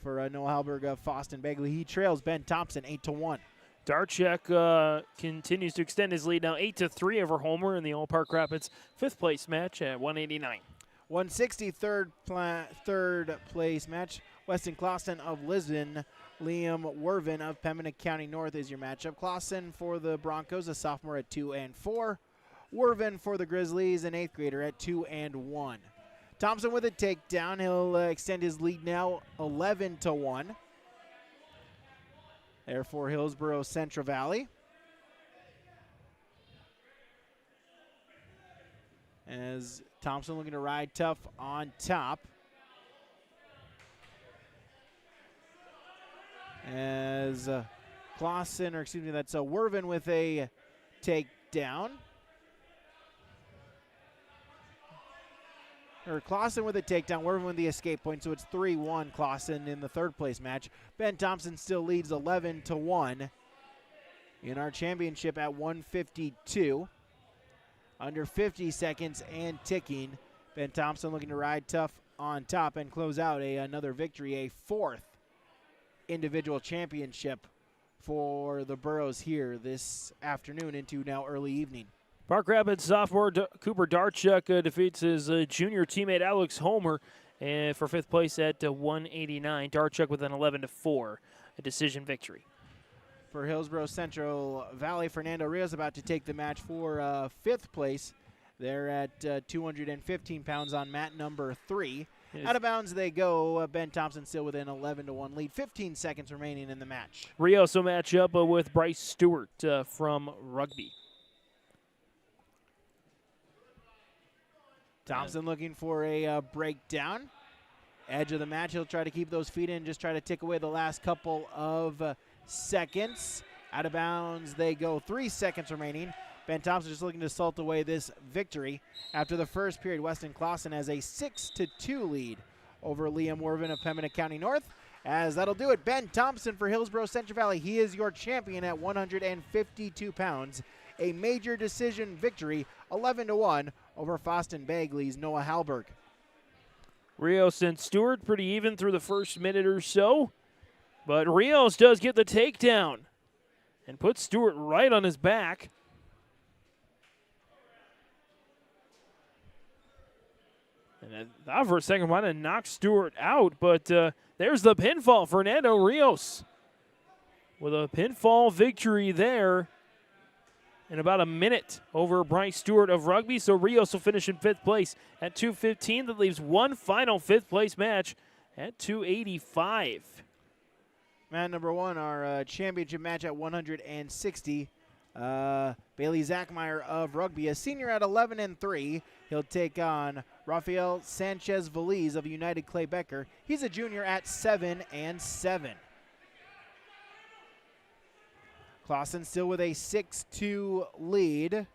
for Noah Halberg of Foston Begley. He trails Ben Thompson 8-1. Darchuk continues to extend his lead now 8-3 over Homer in the Old Park Rapids fifth place match at 189. 160 third place match. Weston Clausen of Lisbon. Liam Wervin of Pembina County North is your matchup. Clausen for the Broncos, a sophomore at 2-4. Wervin for the Grizzlies, an 8th grader at 2-1. Thompson with a takedown. He'll extend his lead now 11-1. There for Hillsborough Central Valley. As Thompson looking to ride tough on top. As Clausen, or excuse me, that's Wervin with a takedown. Or Clausen with a takedown, Wervin with the escape point, so it's 3-1 Clausen in the third place match. Ben Thompson still leads 11-1 in our championship at 152. Under 50 seconds and ticking. Ben Thompson looking to ride tough on top and close out another victory, a 4th individual championship for the Burros here this afternoon into now early evening. Park Rapids sophomore Cooper Darchuk defeats his junior teammate Alex Homer for fifth place at 189. Darchuk with an 11-4, a decision victory. For Hillsborough Central Valley, Fernando Rios about to take the match for fifth place. They're at 215 pounds on mat number 3. Out of bounds they go. Ben Thompson still with an 11-1 lead. 15 seconds remaining in the match. Rios will match up with Bryce Stewart from Rugby. Thompson looking for a breakdown. Edge of the match. He'll try to keep those feet in, just try to tick away the last couple of seconds. Out of bounds they go. 3 seconds remaining. Ben Thompson just looking to salt away this victory. After the first period, Weston Clausen has a 6-2 lead over Liam Wervin of Pembina County North. As that'll do it, Ben Thompson for Hillsborough Central Valley. He is your champion at 152 pounds. A major decision victory, 11-1 over Foston Bagley's Noah Halberg. Rios and Stewart pretty even through the first minute or so, but Rios does get the takedown and puts Stewart right on his back. And I thought for a second might have knocked Stewart out, but there's the pinfall. Fernando Rios with a pinfall victory there in about a minute over Bryce Stewart of Rugby. So Rios will finish in fifth place at 215. That leaves one final fifth place match at 285. Mat number 1, our championship match at 160. Bailey Zachmeyer of Rugby, a senior at 11-3. He'll take on Rafael Sanchez Veliz of United Clay Becker. He's a junior at 7-7. Clausen still with a 6-2 lead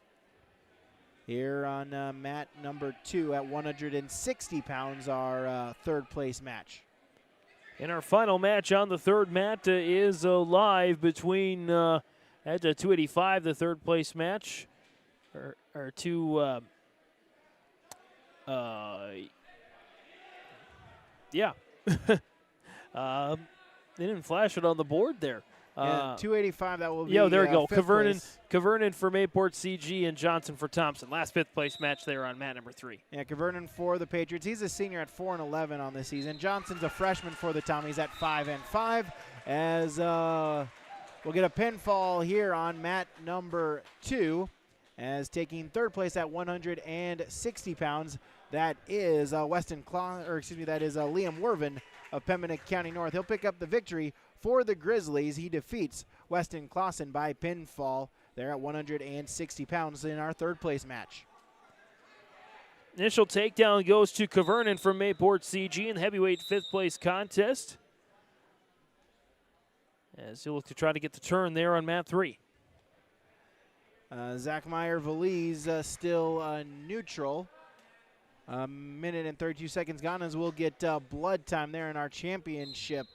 here on mat number 2 at 160 pounds, our third place match. And our final match on the third mat is live between at 285, the third place match, or two. Yeah. They didn't flash it on the board there. Yeah, 285, that will be there we go. fifth place. Kavernen for Mayport CG and Johnson for Thompson. Last fifth place match there on mat number 3. Yeah, Kavernen for the Patriots. He's a senior at 4-11 on this season. Johnson's a freshman for the Tommies at 5-5. As we'll get a pinfall here on mat number 2, as taking third place at 160 pounds. That is that is Liam Werven of Pembina County North. He'll pick up the victory for the Grizzlies. He defeats Weston Clausen by pinfall there at 160 pounds in our third place match. Initial takedown goes to Kavernen from Mayport CG in the heavyweight fifth place contest, as he'll look to try to get the turn there on mat 3. Zach Meyer-Valise still neutral. Minute and 32 seconds gone, as we'll get blood time there in our championship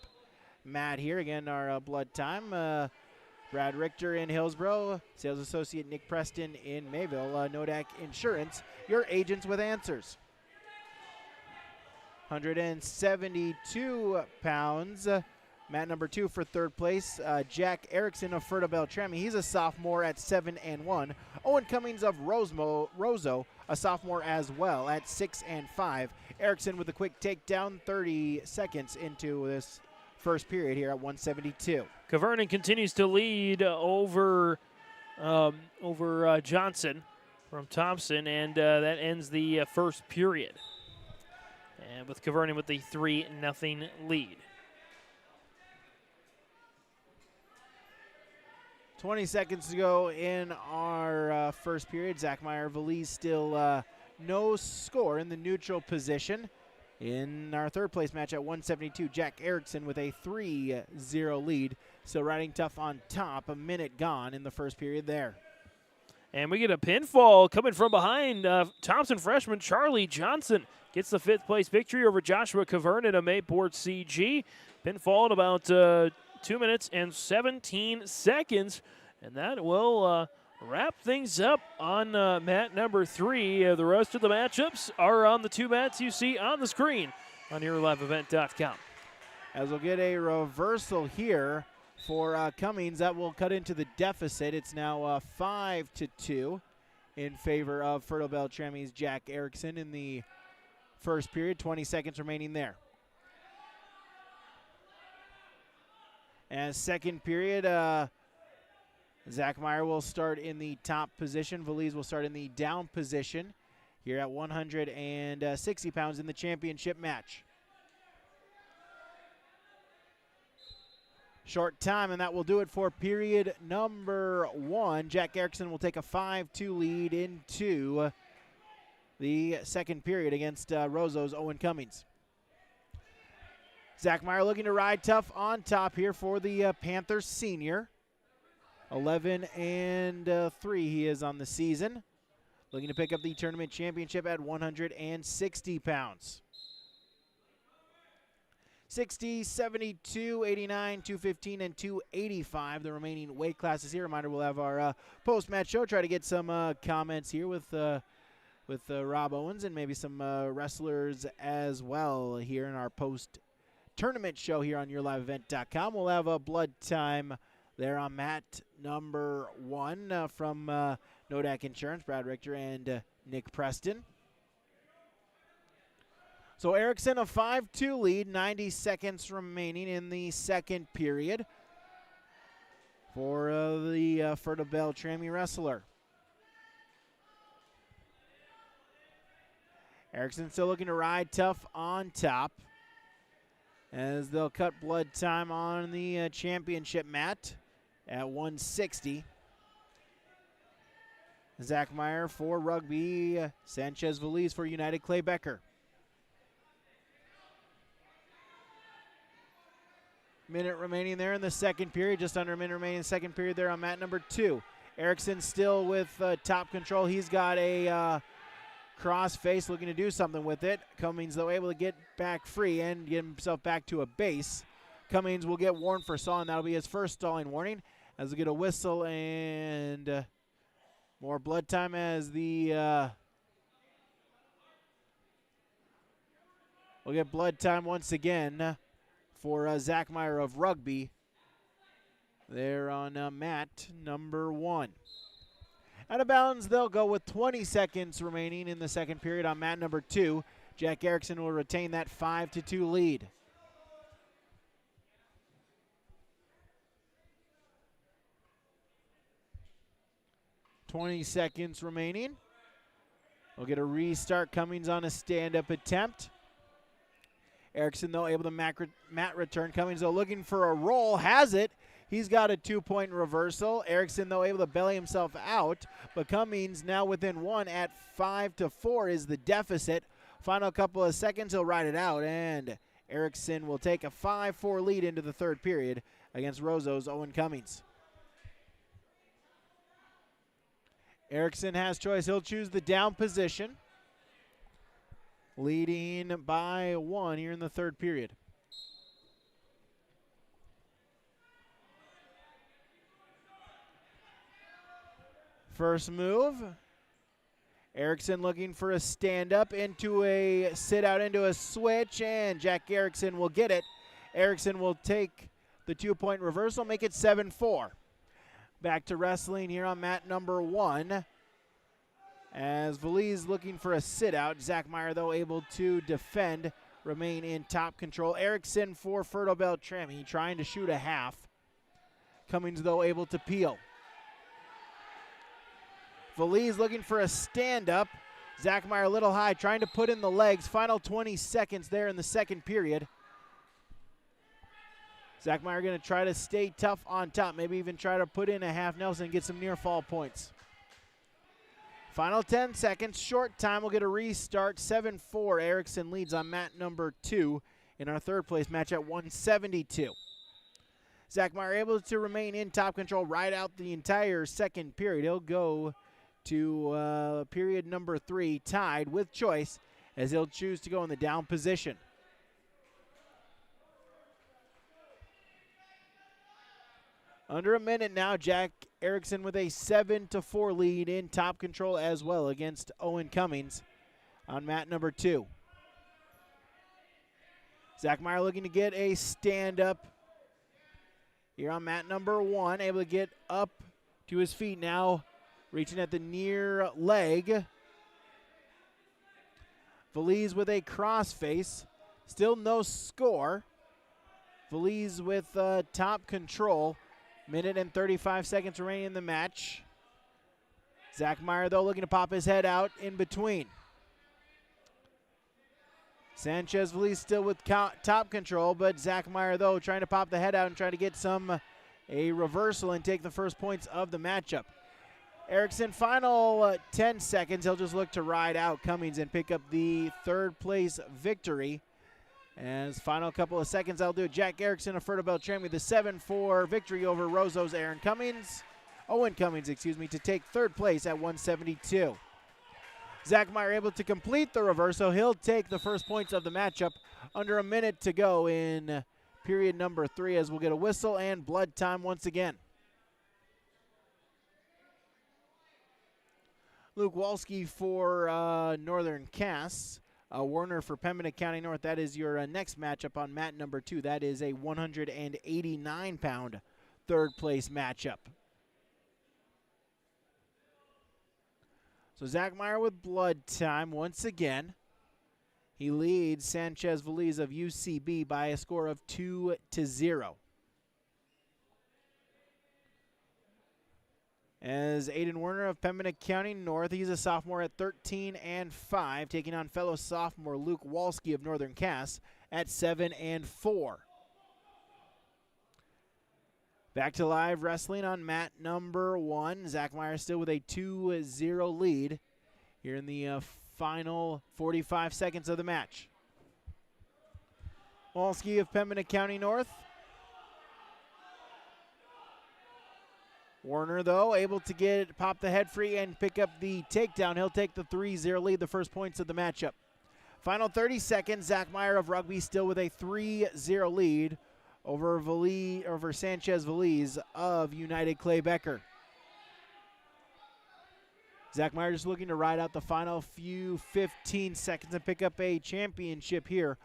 mat here. Again, our blood time. Brad Richter in Hillsboro, sales associate Nick Preston in Mayville, Nodak Insurance, your agents with answers. 172 pounds. Mat number 2 for third place, Jack Erickson of Ferta Beltrami. He's a sophomore at 7-1. Owen Cummings of Roseau, a sophomore as well at 6-5. Erickson with a quick takedown, 30 seconds into this first period here at 172. Kavernen continues to lead over Johnson from Thompson, and that ends the first period. And with Kavernen with the 3-0 lead. 20 seconds to go in our first period. Zach Meyer-Valise still no score in the neutral position. In our third place match at 172, Jack Erickson with a 3-0 lead. Still riding tough on top. A minute gone in the first period there. And we get a pinfall coming from behind. Thompson freshman Charlie Johnson gets the fifth place victory over Joshua Kavernen of Mayport CG. Pinfall in about 2 minutes and 17 seconds. And that will wrap things up on mat number 3. The rest of the matchups are on the 2 mats you see on the screen on yourliveevent.com. As we'll get a reversal here for Cummings, that will cut into the deficit. It's now 5-2 in favor of Fertile Beltrami's Jack Erickson in the first period. 20 seconds remaining there. And second period, Zach Meyer will start in the top position. Valise will start in the down position here at 160 pounds in the championship match. Short time, and that will do it for period number 1. Jack Erickson will take a 5-2 lead into the second period against Roseau's Owen Cummings. Zach Meyer looking to ride tough on top here for the Panthers senior. 11-3 he is on the season. Looking to pick up the tournament championship at 160 pounds. 60, 72, 89, 215, and 285, the remaining weight classes here. Reminder, we'll have our post-match show. Try to get some comments here with Rob Owens and maybe some wrestlers as well here in our post-tournament show here on yourliveevent.com. We'll have a blood time there on mat number 1 from Nodak Insurance, Brad Richter and Nick Preston. So Erickson, a 5-2 lead, 90 seconds remaining in the second period for the Ferta Beltrami wrestler. Erickson still looking to ride tough on top, as they'll cut blood time on the championship mat at 160. Zach Meyer for Rugby, Sanchez Valise for United Clay Becker. Minute remaining there in the second period, just under a minute remaining in the second period there on mat number 2. Erickson still with top control. He's got a cross face, looking to do something with it. Cummings, though, able to get back free and get himself back to a base. Cummings will get warned for stalling. That'll be his first stalling warning, as we get a whistle and more blood time as the we'll get blood time once again for Zach Meyer of Rugby there on mat number 1. Out of bounds, they'll go with 20 seconds remaining in the second period on mat number 2. Jack Erickson will retain that 5-2 lead. .20 remaining. We'll get a restart. Cummings on a stand-up attempt. Erickson, though, able to mat return. Cummings, though, looking for a roll. Has it. He's got a 2-point reversal. Erickson, though, able to belly himself out. But Cummings now within 1 at 5-4 is the deficit. Final couple of seconds, he'll ride it out. And Erickson will take a 5-4 lead into the third period against Roseau's Owen Cummings. Erickson has choice. He'll choose the down position. Leading by 1 here in the third period. First move. Erickson looking for a stand-up into a sit-out into a switch, and Jack Erickson will get it. Erickson will take the 2-point reversal, make it 7-4. Back to wrestling here on mat number 1. As Valise looking for a sit-out. Zach Meyer, though, able to defend, remain in top control. Erickson for Fertile Beltrami, trying to shoot a half. Cummings, though, able to peel. Valise looking for a stand-up. Zach Meyer a little high, trying to put in the legs. Final 20 seconds there in the second period. Zach Meyer going to try to stay tough on top, maybe even try to put in a half Nelson and get some near fall points. Final 10 seconds, short time, we'll get a restart. 7-4, Erickson leads on mat number 2 in our third place match at 172. Zach Meyer able to remain in top control right out the entire second period. He'll go to period number 3 tied with choice as he'll choose to go in the down position. Under a minute now, Jack Erickson with a 7-4 lead in top control as well against Owen Cummings on mat number 2. Zach Meyer looking to get a stand-up here on mat number 1, able to get up to his feet now, reaching at the near leg. Valise with a crossface, still no score. Valise with top control. Minute and 35 seconds remaining in the match. Zach Meyer, though, looking to pop his head out in between. Sanchez Valise still with top control, but Zach Meyer, though, trying to pop the head out and try to get a reversal and take the first points of the matchup. Erickson, final 10 seconds. He'll just look to ride out Cummings and pick up the third place victory. As final couple of seconds, I'll do it. Jack Erickson of Fertile Beltrami, the 7-4 victory over Roseau's Owen Cummings, to take third place at 172. Zach Meyer able to complete the reversal. He'll take the first points of the matchup. Under a minute to go in period number 3 as we'll get a whistle and blood time once again. Luke Walski for Northern Cass. Warner for Pembina County North. That is your next matchup on mat number 2. That is a 189-pound third place matchup. So Zach Meyer with blood time once again. He leads Sanchez Valise of UCB by a score of 2-0. As Aiden Werner of Pembina County North, he's a sophomore at 13-5, taking on fellow sophomore Luke Walski of Northern Cass at 7-4. Back to live wrestling on mat number 1. Zach Meyer still with a 2-0 lead here in the final 45 seconds of the match. Walski of Pembina County North. Warner, though, able to pop the head free and pick up the takedown. He'll take the 3-0 lead, the first points of the matchup. Final 30 seconds, Zach Meyer of Rugby still with a 3-0 lead over Sanchez Valise of United Clay Becker. Zach Meyer just looking to ride out the final 15 seconds and pick up a championship here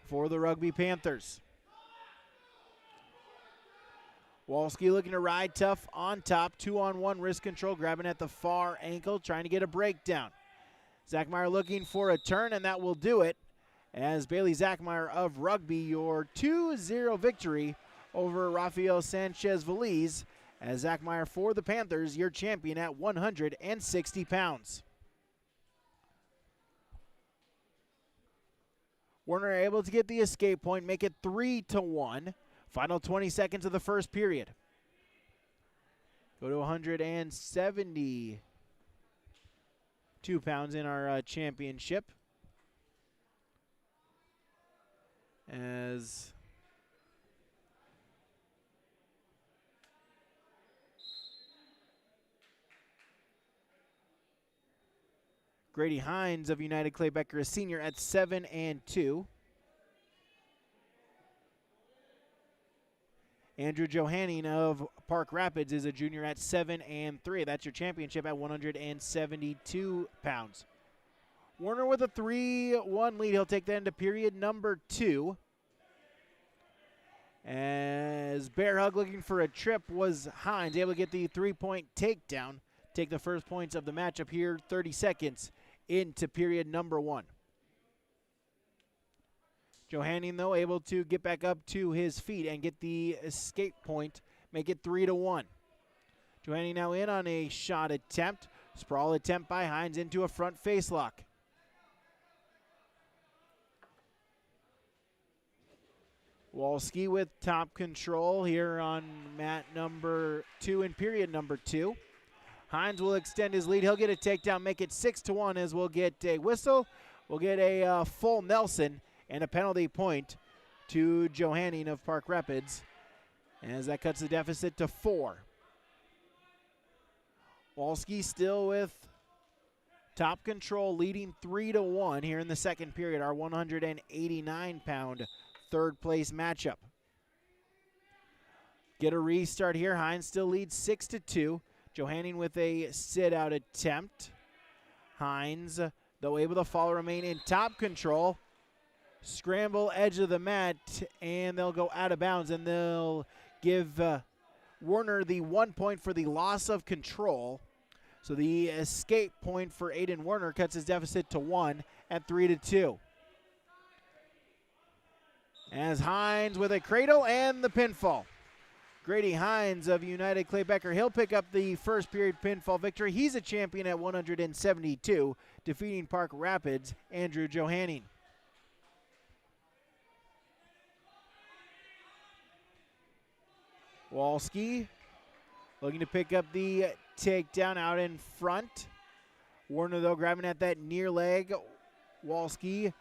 for the Rugby Panthers. Walski looking to ride tough on top. 2-on-1 wrist control, grabbing at the far ankle, trying to get a breakdown. Zachmeyer looking for a turn, and that will do it. As Bailey Zachmeyer of Rugby, your 2-0 victory over Rafael Sanchez-Valiz. As Zachmeyer for the Panthers, your champion at 160 pounds. Werner able to get the escape point, make it 3-1. Final 20 seconds of the first period. Go to 172 pounds in our championship. As Grady Hines of United Clay Becker, a senior, at 7-2. Andrew Johanning of Park Rapids is a junior at 7-3. That's your championship at 172 pounds. Werner with a 3-1 lead. He'll take that into period number 2. As Bear Hug looking for a trip was Hines, able to get the 3-point takedown. Take the first points of the matchup here, 30 seconds into period number 1. Johanning, though, able to get back up to his feet and get the escape point, make it 3-1. Johanning now in on a shot attempt. Sprawl attempt by Hines into a front face lock. Walski with top control here on mat number 2 in period number 2. Hines will extend his lead. He'll get a takedown, make it 6-1 as we'll get a whistle. We'll get a full Nelson and a penalty point to Johanning of Park Rapids, as that cuts the deficit to 4. Walski still with top control, leading 3-1 here in the second period, our 189-pound third place matchup. Get a restart here. Hines still leads 6-2. Johanning with a sit-out attempt. Hines, though able to follow, remain in top control. Scramble edge of the mat, and they'll go out of bounds, and they'll give Werner the 1 point for the loss of control. So the escape point for Aiden Werner cuts his deficit to 1 at 3-2. As Hines with a cradle and the pinfall. Grady Hines of United Clay Becker, he'll pick up the first period pinfall victory. He's a champion at 172, defeating Park Rapids' Andrew Johanning. Walski looking to pick up the takedown out in front. Werner, though, grabbing at that near leg. Walski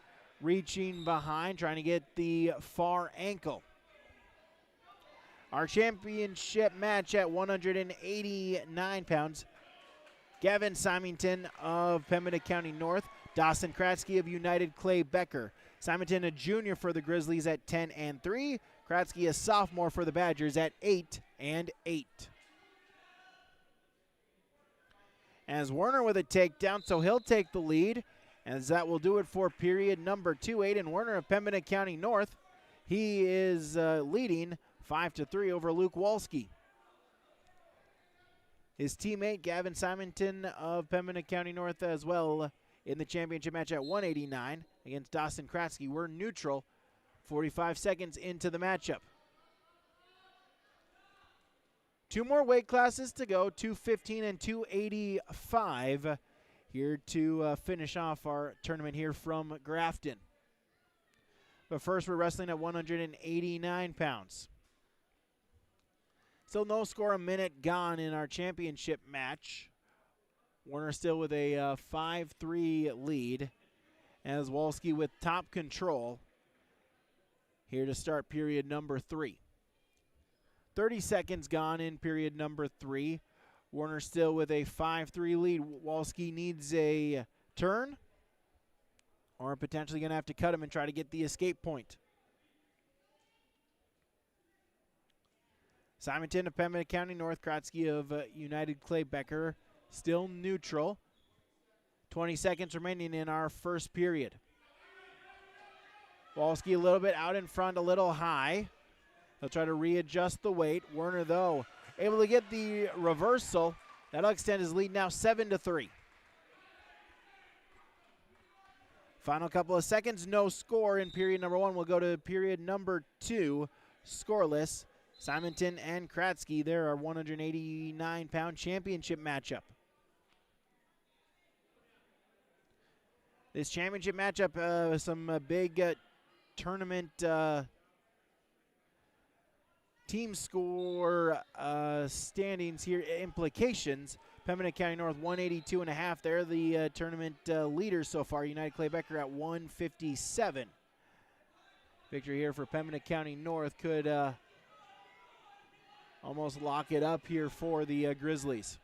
reaching behind, trying to get the far ankle. Our championship match at 189 pounds. Gavin Symington of Pembina County North. Dawson Kratzky of United Clay Becker. Symington, a junior for the Grizzlies at 10-3. Kratzky, a sophomore for the Badgers at 8-8. As Werner with a takedown, so he'll take the lead, as that will do it for period number 2. Aiden Werner of Pembina County North. He is leading 5-3 over Luke Walski. His teammate Gavin Symington of Pembina County North as well in the championship match at 189 against Dawson Kratzky. We're neutral 45 seconds into the matchup. 2 more weight classes to go, 215 and 285 here to finish off our tournament here from Grafton. But first, we're wrestling at 189 pounds. Still no score, a minute gone in our championship match. Werner still with a 5-3 lead, as Walski with top control here to start period number 3. 30 seconds gone in period number 3. Werner still with a 5-3 lead. Walski needs a turn, or potentially going to have to cut him and try to get the escape point. Symington of Pembina County North, Kratzky of United Clay Becker, still neutral. 20 seconds remaining in our first period. Walski a little bit out in front, a little high. He'll try to readjust the weight. Werner, though, able to get the reversal. That'll extend his lead now 7-3. Final couple of seconds, no score in period number 1. We'll go to period number 2, scoreless. Simonton and Kratzky, there are 189-pound championship matchup. This championship matchup, some big tournament team score standings here, implications. Pembina County North 182.5. They're the tournament leaders so far. United Clay Becker at 157. Victory here for Pembina County North could almost lock it up here for the Grizzlies.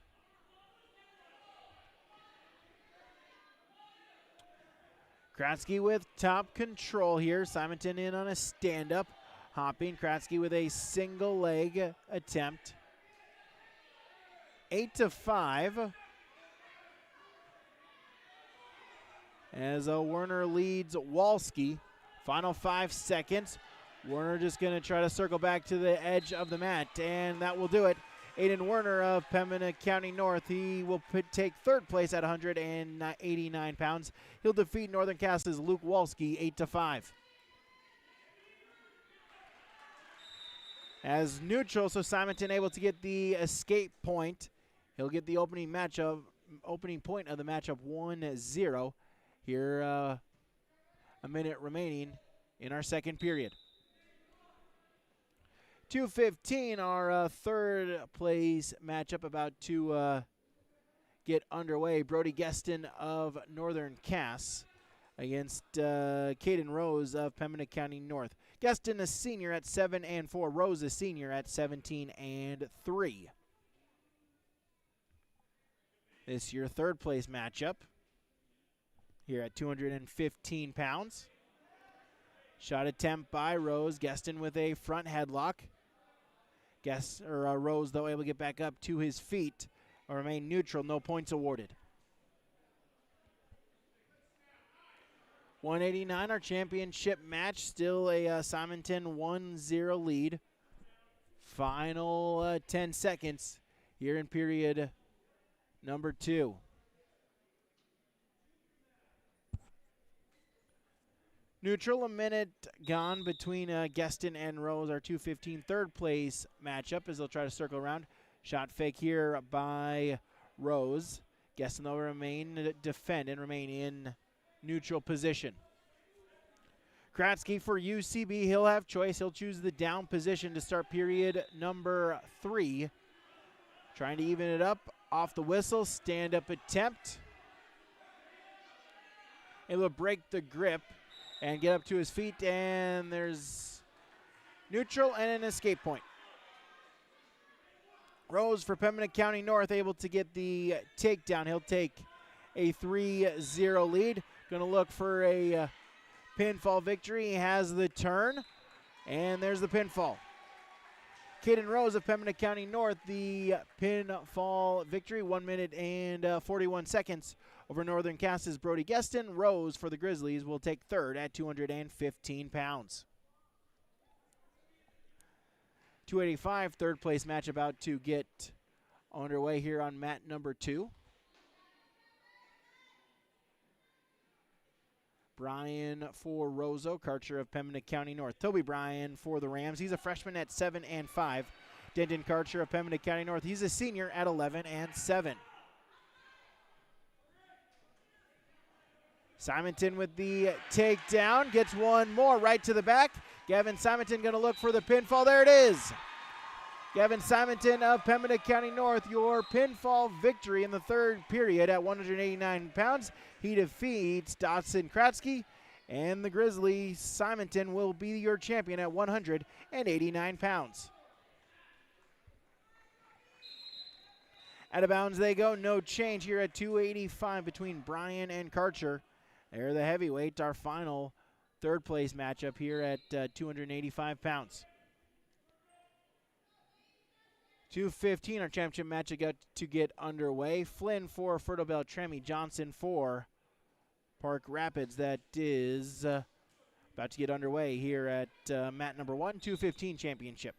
Kratzky with top control here. Simonton in on a stand-up. Hopping. Kratzky with a single leg attempt. 8-5. As Werner leads Walski. Final 5 seconds. Werner just going to try to circle back to the edge of the mat, and that will do it. Aiden Werner of Pembina County North, he will take third place at 189 pounds. He'll defeat Northern Cass's Luke Walski 8-5. As neutral, so Simonton able to get the escape point. He'll get the opening point of the matchup 1-0. Here, a minute remaining in our second period. 2:15, our third place matchup about to get underway. Brody Gueston of Northern Cass against Caden Rose of Pembina County North. Gueston a senior at 7-4. Rose a senior at 17-3. This is your third place matchup here at 215 pounds. Shot attempt by Rose. Gueston with a front headlock. Rose, though, able to get back up to his feet. Or remain neutral. No points awarded. 189, our championship match. Still a Simonton 1-0 lead. Final 10 seconds here in period number 2. Neutral, a minute gone between Gueston and Rose, our 2:15 third place matchup as they'll try to circle around. Shot fake here by Rose. Gueston will defend and remain in neutral position. Kratzky for UCB, he'll have choice. He'll choose the down position to start period number 3. Trying to even it up off the whistle, stand-up attempt. Able to break the grip and get up to his feet, and there's neutral and an escape point. Rose for Pembina County North able to get the takedown. He'll take a 3-0 lead. Going to look for a pinfall victory. He has the turn, and there's the pinfall. Caden Rose of Pembina County North, the pinfall victory, 1 minute and 41 seconds over Northern Cass's Brody Gueston. Rose for the Grizzlies will take third at 215 pounds. 285, third place match about to get underway here on mat number 2. Bryan for Roseau, Karcher of Pembina County North. Toby Bryan for the Rams. He's a freshman at 7-5. Denton Karcher of Pembina County North. He's a senior at 11-7. Simonton with the takedown. Gets one more right to the back. Gavin Simonton going to look for the pinfall. There it is. Gavin Simonton of Pembina County North, your pinfall victory in the third period at 189 pounds. He defeats Dotson Kratzky, and the Grizzly Simonton will be your champion at 189 pounds. Out of bounds they go, no change here at 285 between Bryan and Karcher. They're the heavyweight, our final third place matchup here at 285 pounds. 2:15, our championship match got to get underway. Flynn for Fertile Beltrami, Johnson for Park Rapids. That is About to get underway here at mat number 1, 215 championship.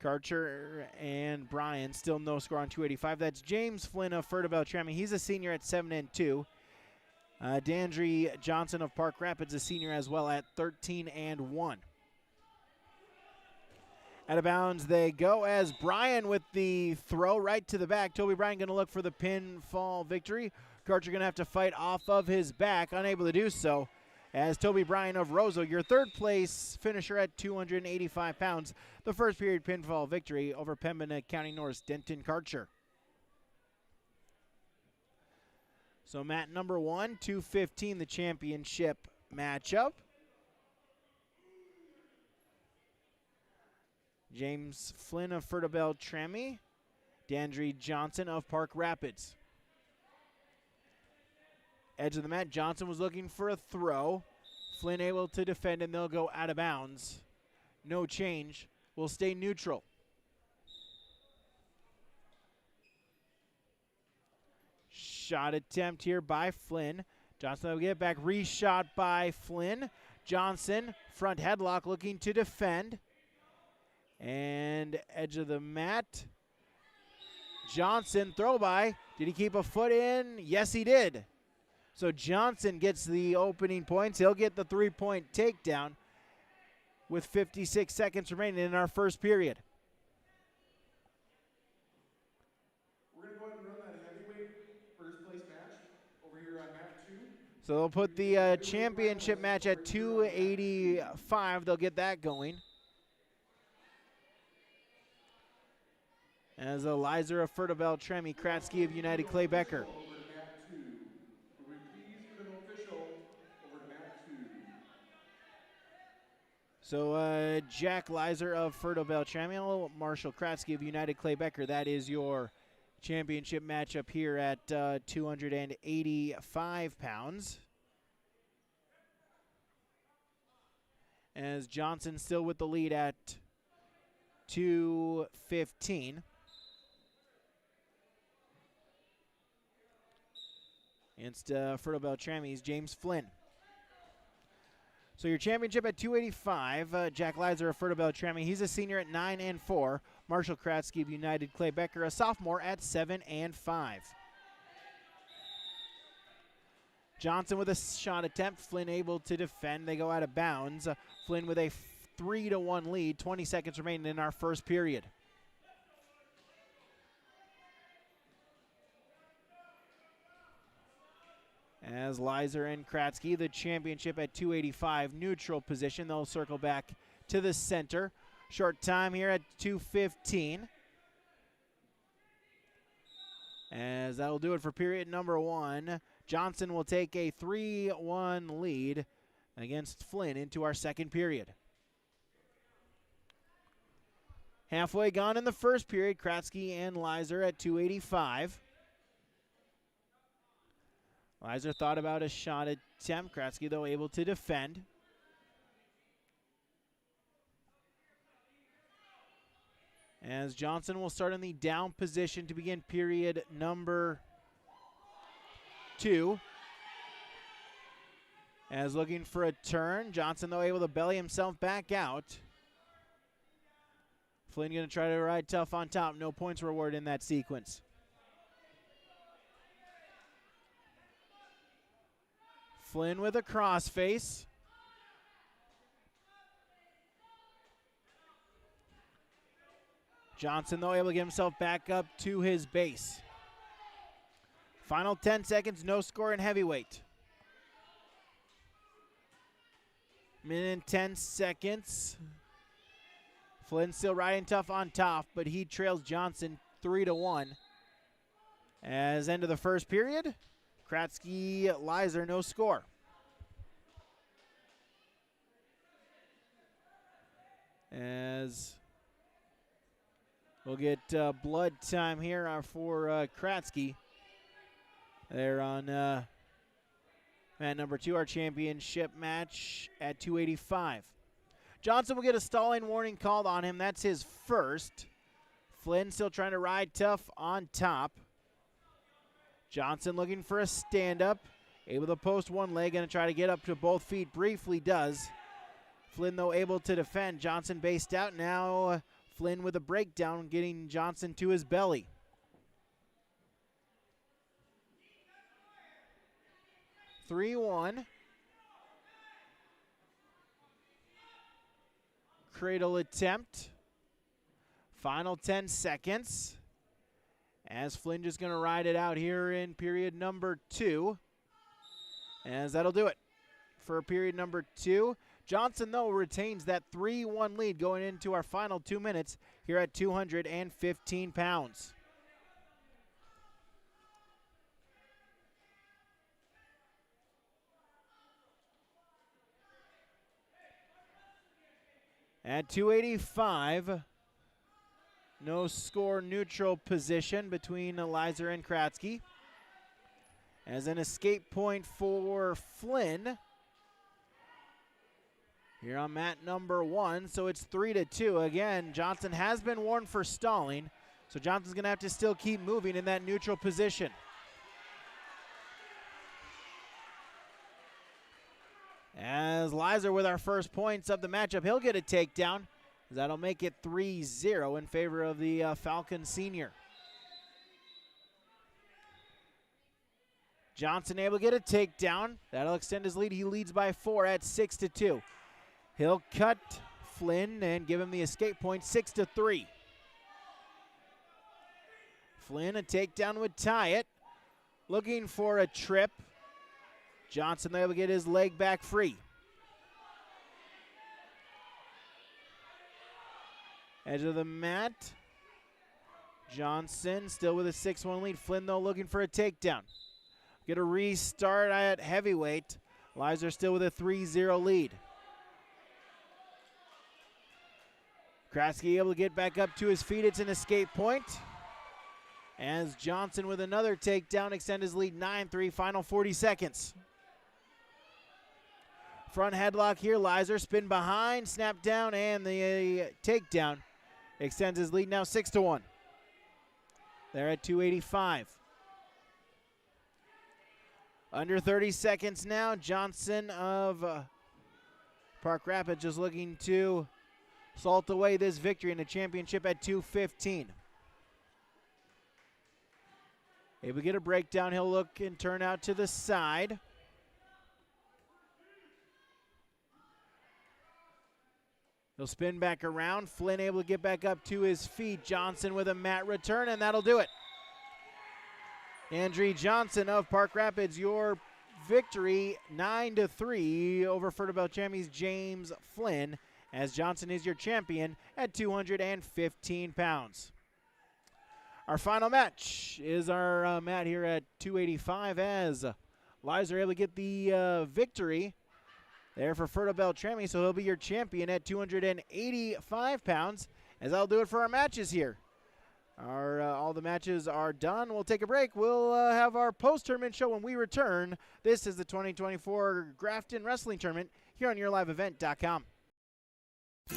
Karcher and Bryan still no score on 285. That's James Flynn of Ferta Beltrami. He's a senior at 7-2. Dandry Johnson of Park Rapids, a senior as well at 13-1. Out of bounds they go as Bryan with the throw right to the back. Toby Bryan going to look for the pinfall victory. Karcher going to have to fight off of his back, unable to do so. As Toby Bryan of Roseau, your third place finisher at 285 pounds, the first period pinfall victory over Pembina County North's Denton Karcher. So mat number 1, 215, the championship matchup. James Flynn of Ferta Beltrami, Dandry Johnson of Park Rapids. Edge of the mat, Johnson was looking for a throw. Flynn able to defend, and they'll go out of bounds. No change. Will stay neutral. Shot attempt here by Flynn. Johnson will get it back. Reshot by Flynn. Johnson, front headlock, looking to defend. And edge of the mat. Johnson, throw by. Did he keep a foot in? Yes, he did. So Johnson gets the opening points. He'll get the 3-point takedown with 56 seconds remaining in our first period. We're going to go ahead and run that heavyweight first place match over here on mat 2. So they'll put the championship match at 285. They'll get that going. As Eliza of Ferta Beltrami, Kratzky of United Clay Becker. So Jack Lizer of Ferta Beltrami, Marshall Kratzky of United Clay Becker. That is your championship matchup here at 285 pounds. As Johnson still with the lead at 215. Against Ferta Beltrami's James Flynn. So your championship at 285, Jack Lizer of Ferta Beltrami. He's a senior at 9-4. Marshall Kratzky of United Clay Becker, a sophomore at 7-5. Johnson with a shot attempt. Flynn able to defend. They go out of bounds. Flynn with a 3-1 lead. 20 seconds remaining in our first period. As Lizer and Kratzky, the championship at 285, neutral position. They'll circle back to the center. Short time here at 215. As that'll do it for period number 1. Johnson will take a 3-1 lead against Flynn into our second period. Halfway gone in the first period, Kratzky and Lizer at 285. Lizer thought about a shot attempt. Kratzky, though, able to defend. As Johnson will start in the down position to begin period number 2. As looking for a turn. Johnson, though, able to belly himself back out. Flynn going to try to ride tough on top. No points reward in that sequence. Flynn with a crossface. Johnson, though, able to get himself back up to his base. Final 10 seconds, no score in heavyweight. Minute and 10 seconds. Flynn still riding tough on top, but he trails Johnson 3-1. As end of the first period, Kratzky, Lizer, no score. As we'll get blood time here for Kratzky. There on mat number 2, our championship match at 285. Johnson will get a stalling warning called on him. That's his first. Flynn still trying to ride tough on top. Johnson looking for a stand-up. Able to post one leg, going to try to get up to both feet. Briefly does. Flynn, though, able to defend. Johnson based out. Now Flynn with a breakdown, getting Johnson to his belly. (3-1). Cradle attempt. Final 10 seconds. As Flynn just going to ride it out here in period number 2. As that'll do it for period number 2. Johnson, though, retains that 3-1 lead going into our final 2 minutes here at 215 pounds. At 285, no score, neutral position between Elizer and Kratzky. As an escape point for Flynn here on mat number 1, so it's 3-2. Again, Johnson has been warned for stalling, so Johnson's going to have to still keep moving in that neutral position. As Lizer with our first points of the matchup, he'll get a takedown. That'll make it 3-0 in favor of the Falcon senior. Johnson able to get a takedown. That'll extend his lead. He leads by 4 at 6-2. He'll cut Flynn and give him the escape point, 6-3. Flynn, a takedown would tie it. Looking for a trip. Johnson able to get his leg back free. Edge of the mat. Johnson still with a 6-1 lead. Flynn, though, looking for a takedown. Get a restart at heavyweight. Lizer still with a 3-0 lead. Kratzky able to get back up to his feet. It's an escape point. As Johnson with another takedown, extend his lead 9-3, final 40 seconds. Front headlock here, Lizer spin behind, snap down, and the takedown extends his lead now 6-1. They're at 285. Under 30 seconds now, Johnson of Park Rapids just looking to salt away this victory in the championship at 215. Able to get a breakdown, he'll look and turn out to the side. He'll spin back around. Flynn able to get back up to his feet. Johnson with a mat return, and that'll do it. Andre Johnson of Park Rapids, your victory 9-3 over Fertile Bell Champions James Flynn, as Johnson is your champion at 215 pounds. Our final match is our mat here at 285, as Lizer able to get the victory there for Fertile Bell Trammy, so he'll be your champion at 285 pounds, as that'll do it for our matches here. All the matches are done. We'll take a break. We'll have our post-tournament show when we return. This is the 2024 Grafton Wrestling Tournament here on YourLiveEvent.com.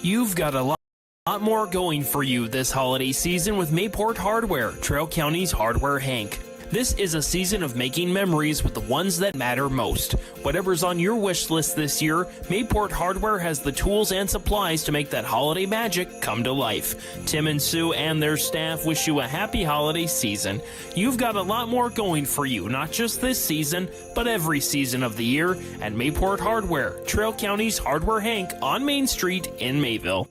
You've got a lot more going for you this holiday season with Mayport Hardware, Trail County's Hardware Hank. This is a season of making memories with the ones that matter most. Whatever's on your wish list this year, Mayport Hardware has the tools and supplies to make that holiday magic come to life. Tim and Sue and their staff wish you a happy holiday season. You've got a lot more going for you, not just this season, but every season of the year at Mayport Hardware, Trail County's Hardware Hank on Main Street in Mayville.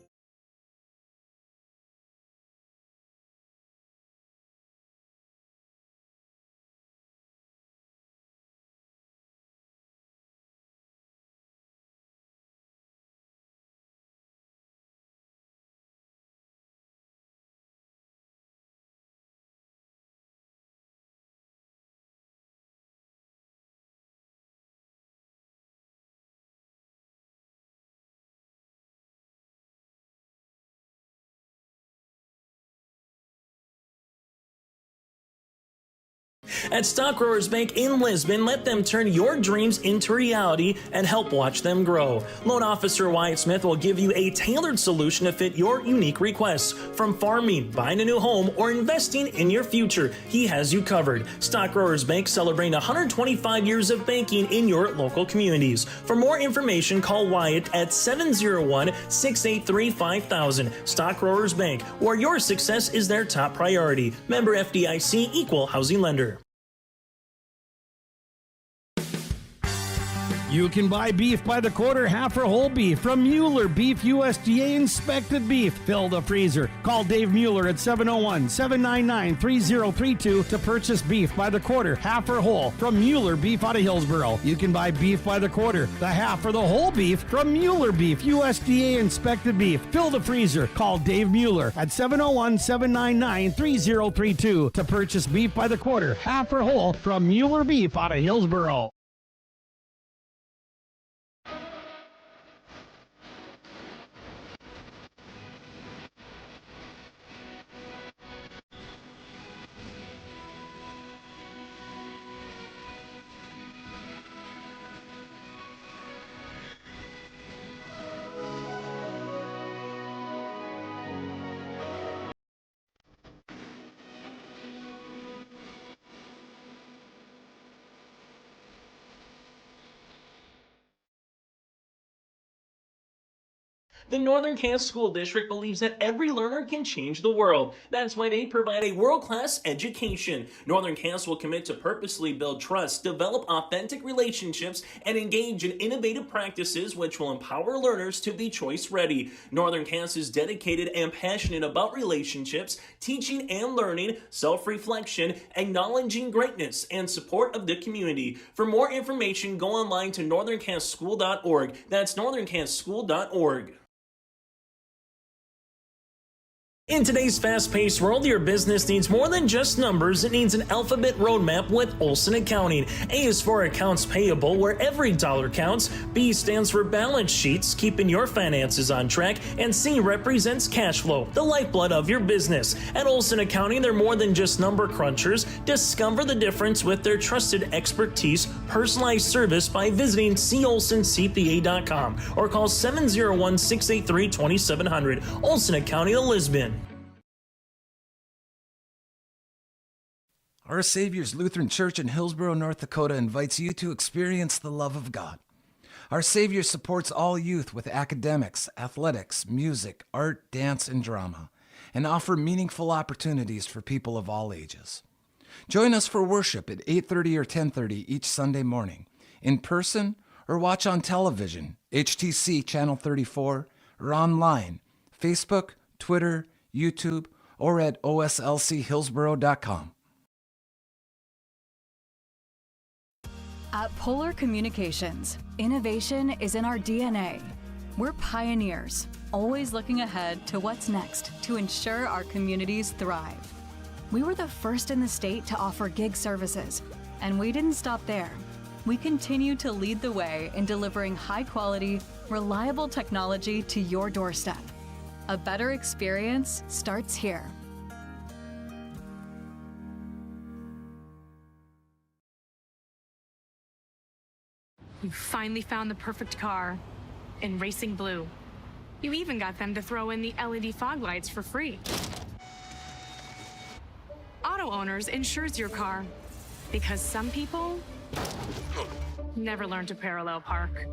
At Stock Growers Bank in Lisbon, let them turn your dreams into reality and help watch them grow. Loan Officer Wyatt Smith will give you a tailored solution to fit your unique requests. From farming, buying a new home, or investing in your future, he has you covered. Stock Growers Bank celebrating 125 years of banking in your local communities. For more information, call Wyatt at 701-683-5000. Stock Growers Bank, where your success is their top priority. Member FDIC, Equal Housing Lender. You can buy beef by the quarter, half or whole beef from Mueller Beef, USDA inspected beef. Fill the freezer. Call Dave Mueller at 701-799-3032 to purchase beef by the quarter, half or whole from Mueller Beef out of Hillsboro. You can buy beef by the quarter, the half or the whole beef from Mueller Beef, USDA inspected beef. Fill the freezer. Call Dave Mueller at 701-799-3032 to purchase beef by the quarter, half or whole from Mueller Beef out of Hillsboro. The Northern Kansas School District believes that every learner can change the world. That's why they provide a world-class education. Northern Kansas will commit to purposely build trust, develop authentic relationships, and engage in innovative practices which will empower learners to be choice-ready. Northern Kansas is dedicated and passionate about relationships, teaching and learning, self-reflection, acknowledging greatness, and support of the community. For more information, go online to northernkansasschool.org. That's northernkansasschool.org. In today's fast-paced world, your business needs more than just numbers. It needs an alphabet roadmap with Olson Accounting. A is for accounts payable, where every dollar counts. B stands for balance sheets, keeping your finances on track. And C represents cash flow, the lifeblood of your business. At Olson Accounting, they're more than just number crunchers. Discover the difference with their trusted expertise, personalized service by visiting colsoncpa.com or call 701-683-2700. Olson Accounting of Lisbon. Our Savior's Lutheran Church in Hillsboro, North Dakota invites you to experience the love of God. Our Savior supports all youth with academics, athletics, music, art, dance, and drama, and offer meaningful opportunities for people of all ages. Join us for worship at 8:30 or 10:30 each Sunday morning, in person or watch on television, HTC Channel 34, or online, Facebook, Twitter, YouTube, or at oslchillsboro.com. At Polar Communications, innovation is in our DNA. We're pioneers, always looking ahead to what's next to ensure our communities thrive. We were the first in the state to offer gig services, and we didn't stop there. We continue to lead the way in delivering high-quality, reliable technology to your doorstep. A better experience starts here. You finally found the perfect car in racing blue. You even got them to throw in the LED fog lights for free. Auto Owners insures your car because some people never learn to parallel park.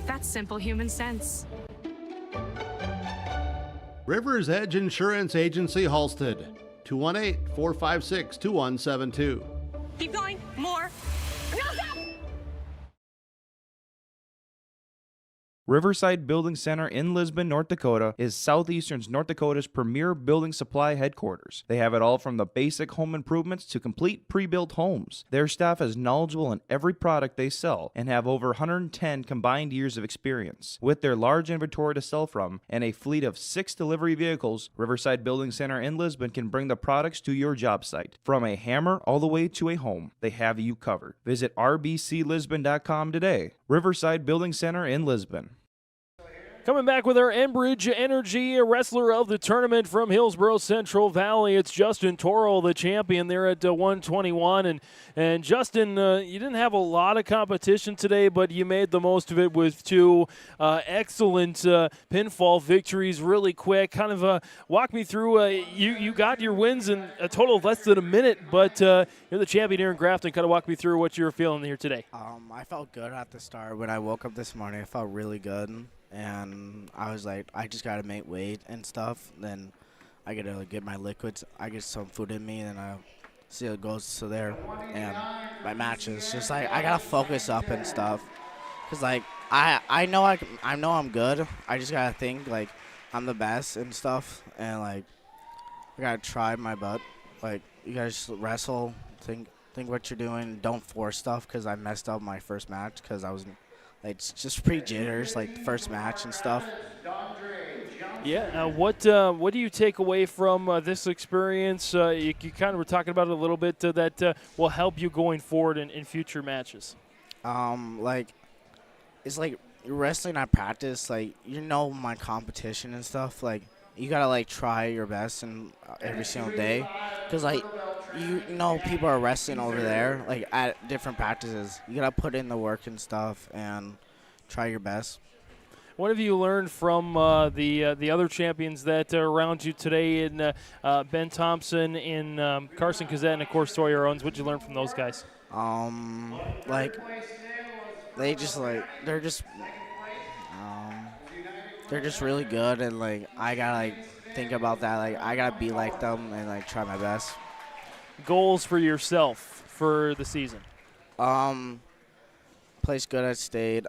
That's simple human sense. River's Edge Insurance Agency, Halstead, 218-456-2172. Keep going. More. No, stop! Riverside Building Center in Lisbon, North Dakota is Southeastern North Dakota's premier building supply headquarters. They have it all from the basic home improvements to complete pre-built homes. Their staff is knowledgeable in every product they sell and have over 110 combined years of experience. With their large inventory to sell from and a fleet of 6 delivery vehicles, Riverside Building Center in Lisbon can bring the products to your job site. From a hammer all the way to a home, they have you covered. Visit rbclisbon.com today. Riverside Building Center in Lisbon. Coming back with our Enbridge Energy wrestler of the tournament from Hillsborough Central Valley, it's Justin Torrell, the champion there at 121. And Justin, you didn't have a lot of competition today, but you made the most of it with two excellent pinfall victories really quick. Kind of walk me through, you got your wins in a total of less than a minute, but you're the champion here in Grafton. Kind of walk me through what you were feeling here today. I felt good at the start. When I woke up this morning, I felt really good. And I was like, I just got to make weight and stuff. Then I got to get my liquids. I get some food in me, and I'll see how it goes to there. And my matches, just like I got to focus up and stuff. Because, like, I know I'm good. I just got to think, like, I'm the best and stuff. And, like, I got to try my butt. Like, you guys wrestle, think what you're doing. Don't force stuff, because I messed up my first match because I was – it's just pretty jitters, like the first match and stuff. Yeah, what do you take away from this experience? You kind of were talking about it a little bit that will help you going forward in future matches. Like, it's like wrestling at practice. Like, you know my competition and stuff. Like, you gotta like try your best and every single day, because like you know people are wrestling over there like at different practices. You gotta put in the work and stuff and try your best. What have you learned from the other champions that are around you today in Ben Thompson, in Carson Kazette, and of course Sawyer Owens? What did you learn from those guys? Like they're just really good, and like I gotta like think about that. Like I gotta be like them and like try my best. Goals for yourself for the season? Place good at state.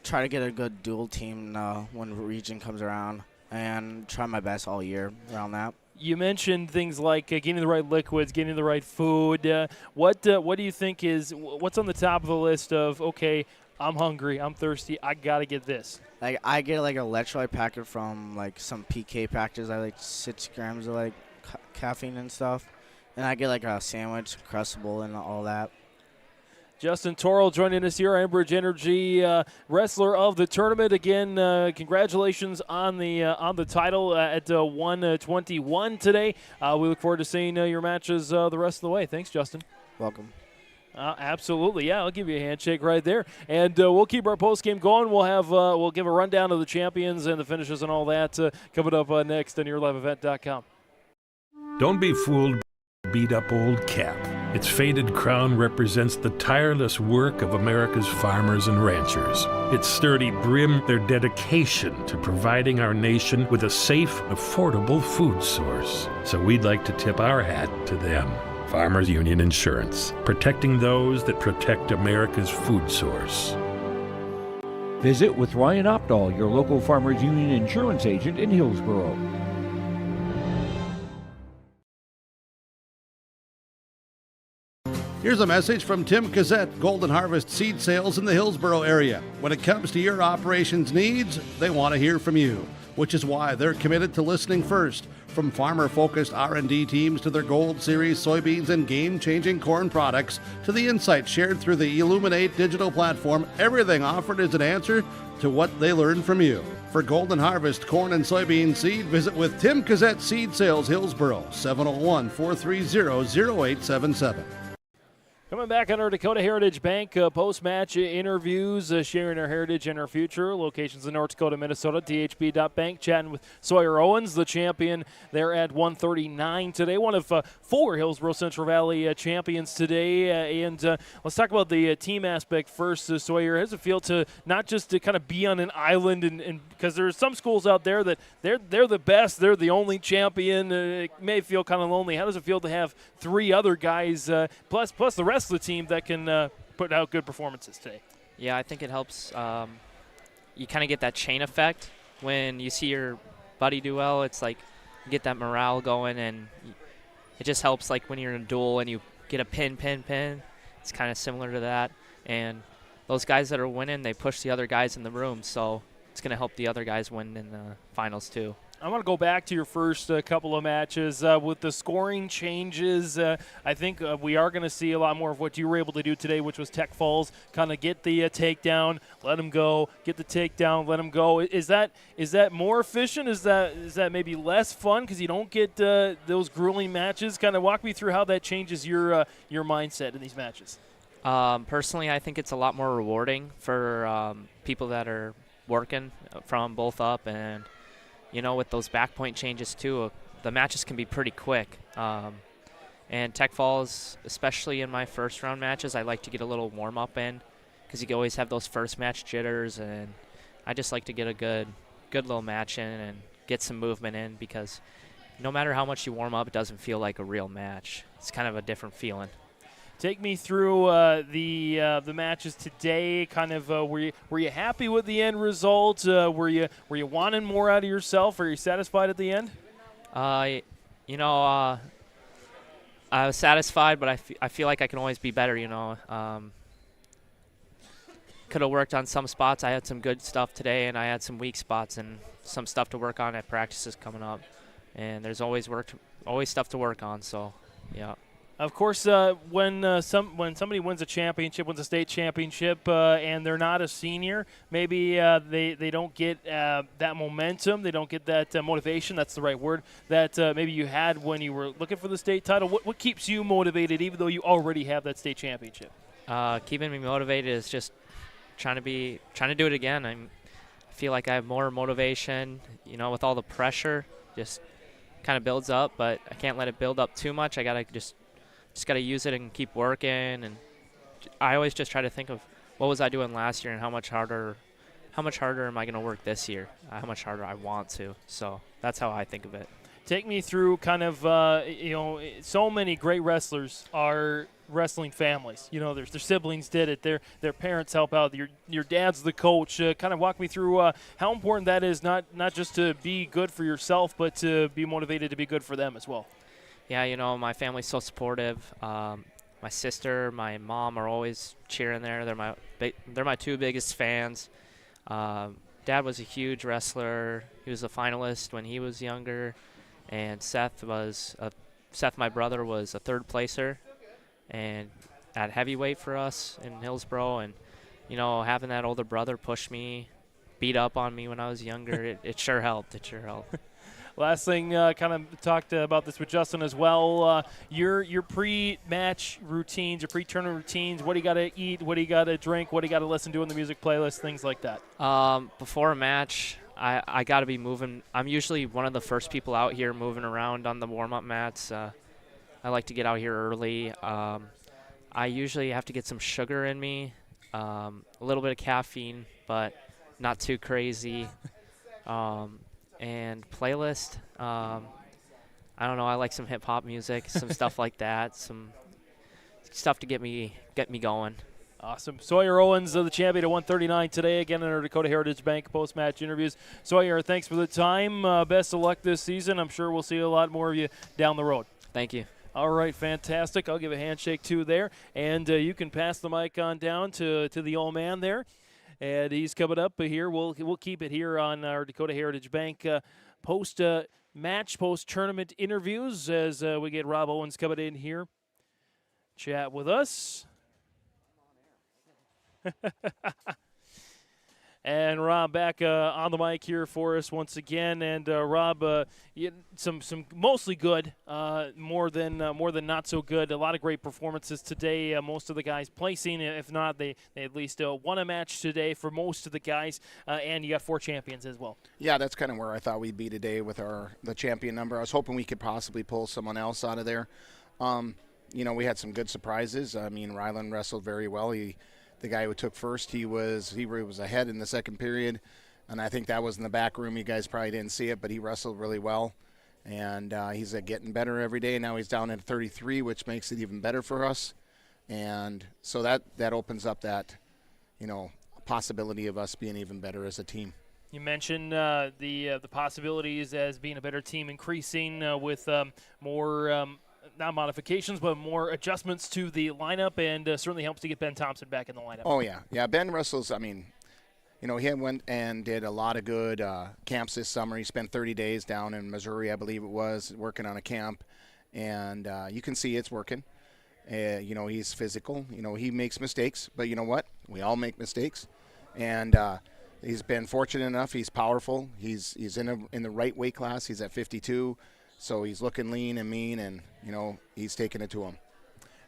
Try to get a good dual team when region comes around, and try my best all year around that. You mentioned things like getting the right liquids, getting the right food. What do you think what's on the top of the list of, okay, I'm hungry, I'm thirsty, I got to get this? Like I get like an electrolyte packet from like some PK practice. I like 6 grams of like caffeine and stuff. And I get like a sandwich, Crustable, and all that. Justin Torrell joining us here, Enbridge Energy wrestler of the tournament. Again, congratulations on the title at 121 today. We look forward to seeing your matches the rest of the way. Thanks, Justin. Welcome. Absolutely, yeah. I'll give you a handshake right there, and we'll keep our post game going. We'll give a rundown of the champions and the finishes and all that coming up next on YourLiveEvent.com. Don't be fooled. Beat up old cap. Its faded crown represents the tireless work of America's farmers and ranchers. Its sturdy brim, their dedication to providing our nation with a safe, affordable food source. So we'd like to tip our hat to them. Farmers Union Insurance, protecting those that protect America's food source. Visit with Ryan Opdahl, your local Farmers Union Insurance agent in Hillsborough. Here's a message from Tim Kazette, Golden Harvest Seed Sales in the Hillsborough area. When it comes to your operations needs, they want to hear from you, which is why they're committed to listening first. From farmer-focused R&D teams to their Gold Series soybeans and game-changing corn products to the insights shared through the Illuminate digital platform, everything offered is an answer to what they learned from you. For Golden Harvest corn and soybean seed, visit with Tim Kazette Seed Sales Hillsborough, 701-430-0877. Coming back on our Dakota Heritage Bank post-match interviews, sharing our heritage and our future. Locations in North Dakota, Minnesota, dhb.bank. Chatting with Sawyer Owens, the champion there at 139 today. One of 4 Hillsborough Central Valley champions today. And let's talk about the team aspect first, Sawyer. How does it feel to not just to kind of be on an island, and because there's some schools out there that they're the best, they're the only champion. It may feel kind of lonely. How does it feel to have 3 other guys, plus the rest of the team that can put out good performances today? Yeah, I think it helps. You kind of get that chain effect when you see your buddy do well. It's like you get that morale going, and it just helps like when you're in a duel and you get a pin. It's kind of similar to that. And those guys that are winning, they push the other guys in the room, so it's going to help the other guys win in the finals too. I want to go back to your first couple of matches. With the scoring changes, I think we are going to see a lot more of what you were able to do today, which was Tech Falls, kind of get the takedown, let him go, get the takedown, let him go. Is that more efficient? Is that maybe less fun because you don't get those grueling matches? Kind of walk me through how that changes your mindset in these matches. Personally, I think it's a lot more rewarding for people that are working from both up and – with those back point changes too, the matches can be pretty quick. And Tech Falls, especially in my first round matches, I like to get a little warm up in because you can always have those first match jitters, and I just like to get a good little match in and get some movement in because no matter how much you warm up, it doesn't feel like a real match. It's kind of a different feeling. Take me through the matches today. Kind of, were you happy with the end result? Were you wanting more out of yourself? Are you satisfied at the end? I was satisfied, but I feel like I can always be better. Could have worked on some spots. I had some good stuff today, and I had some weak spots and some stuff to work on at practices coming up. And there's always stuff to work on. So, yeah. Of course, when somebody wins a state championship, and they're not a senior, maybe they don't get that momentum, they don't get that motivation. That's the right word. That maybe you had when you were looking for the state title. What keeps you motivated, even though you already have that state championship? Keeping me motivated is just trying to do it again. I feel like I have more motivation. With all the pressure, just kind of builds up, but I can't let it build up too much. I gotta just got to use it and keep working. And I always just try to think of what was I doing last year and how much harder am I going to work this year, how much harder I want to. So that's how I think of it. Take me through kind of, so many great wrestlers are wrestling families. Their siblings did it. Their parents help out. Your dad's the coach. Kind of walk me through how important that is, not just to be good for yourself, but to be motivated to be good for them as well. Yeah, my family's so supportive. My sister, my mom are always cheering there. They're my two biggest fans. Dad was a huge wrestler. He was a finalist when he was younger, and Seth, my brother, was a third placer, and at heavyweight for us in Hillsboro. And having that older brother push me, beat up on me when I was younger, it sure helped. It sure helped. Last thing, kind of talked about this with Justin as well. Your pre-match routines, your pre-tournament routines. What do you got to eat? What do you got to drink? What do you got to listen to in the music playlist? Things like that. Before a match, I got to be moving. I'm usually one of the first people out here moving around on the warm-up mats. I like to get out here early. I usually have to get some sugar in me, a little bit of caffeine, but not too crazy. And playlist, I don't know, I like some hip-hop music, some stuff like that, some stuff to get me going. Awesome. Sawyer Owens, the champion at 139 today, again in our Dakota Heritage Bank post-match interviews. Sawyer, thanks for the time. Best of luck this season. I'm sure we'll see a lot more of you down the road. Thank you. All right, fantastic. I'll give a handshake too there. And you can pass the mic on down to the old man there. And he's coming up here. We'll keep it here on our Dakota Heritage Bank post-match, post-tournament interviews as we get Rob Owens coming in here, chat with us. And Rob back on the mic here for us once again. And Rob, some mostly good, more than not so good. A lot of great performances today. Most of the guys placing, if not, they at least won a match today for most of the guys. And you got 4 champions as well. Yeah, that's kind of where I thought we'd be today with the champion number. I was hoping we could possibly pull someone else out of there. We had some good surprises. I mean, Ryland wrestled very well. The guy who took first, he was ahead in the second period, and I think that was in the back room. You guys probably didn't see it, but he wrestled really well, and he's getting better every day. Now he's down at 33, which makes it even better for us, and so that opens up that, possibility of us being even better as a team. You mentioned the possibilities as being a better team increasing with more. Not modifications, but more adjustments to the lineup, and certainly helps to get Ben Thompson back in the lineup. Oh, yeah. Yeah, Ben wrestles, he went and did a lot of good camps this summer. He spent 30 days down in Missouri, I believe it was, working on a camp. And you can see it's working. He's physical. He makes mistakes. But you know what? We all make mistakes. And he's been fortunate enough. He's powerful. He's in the right weight class. He's at 52. So he's looking lean and mean, and, he's taking it to him.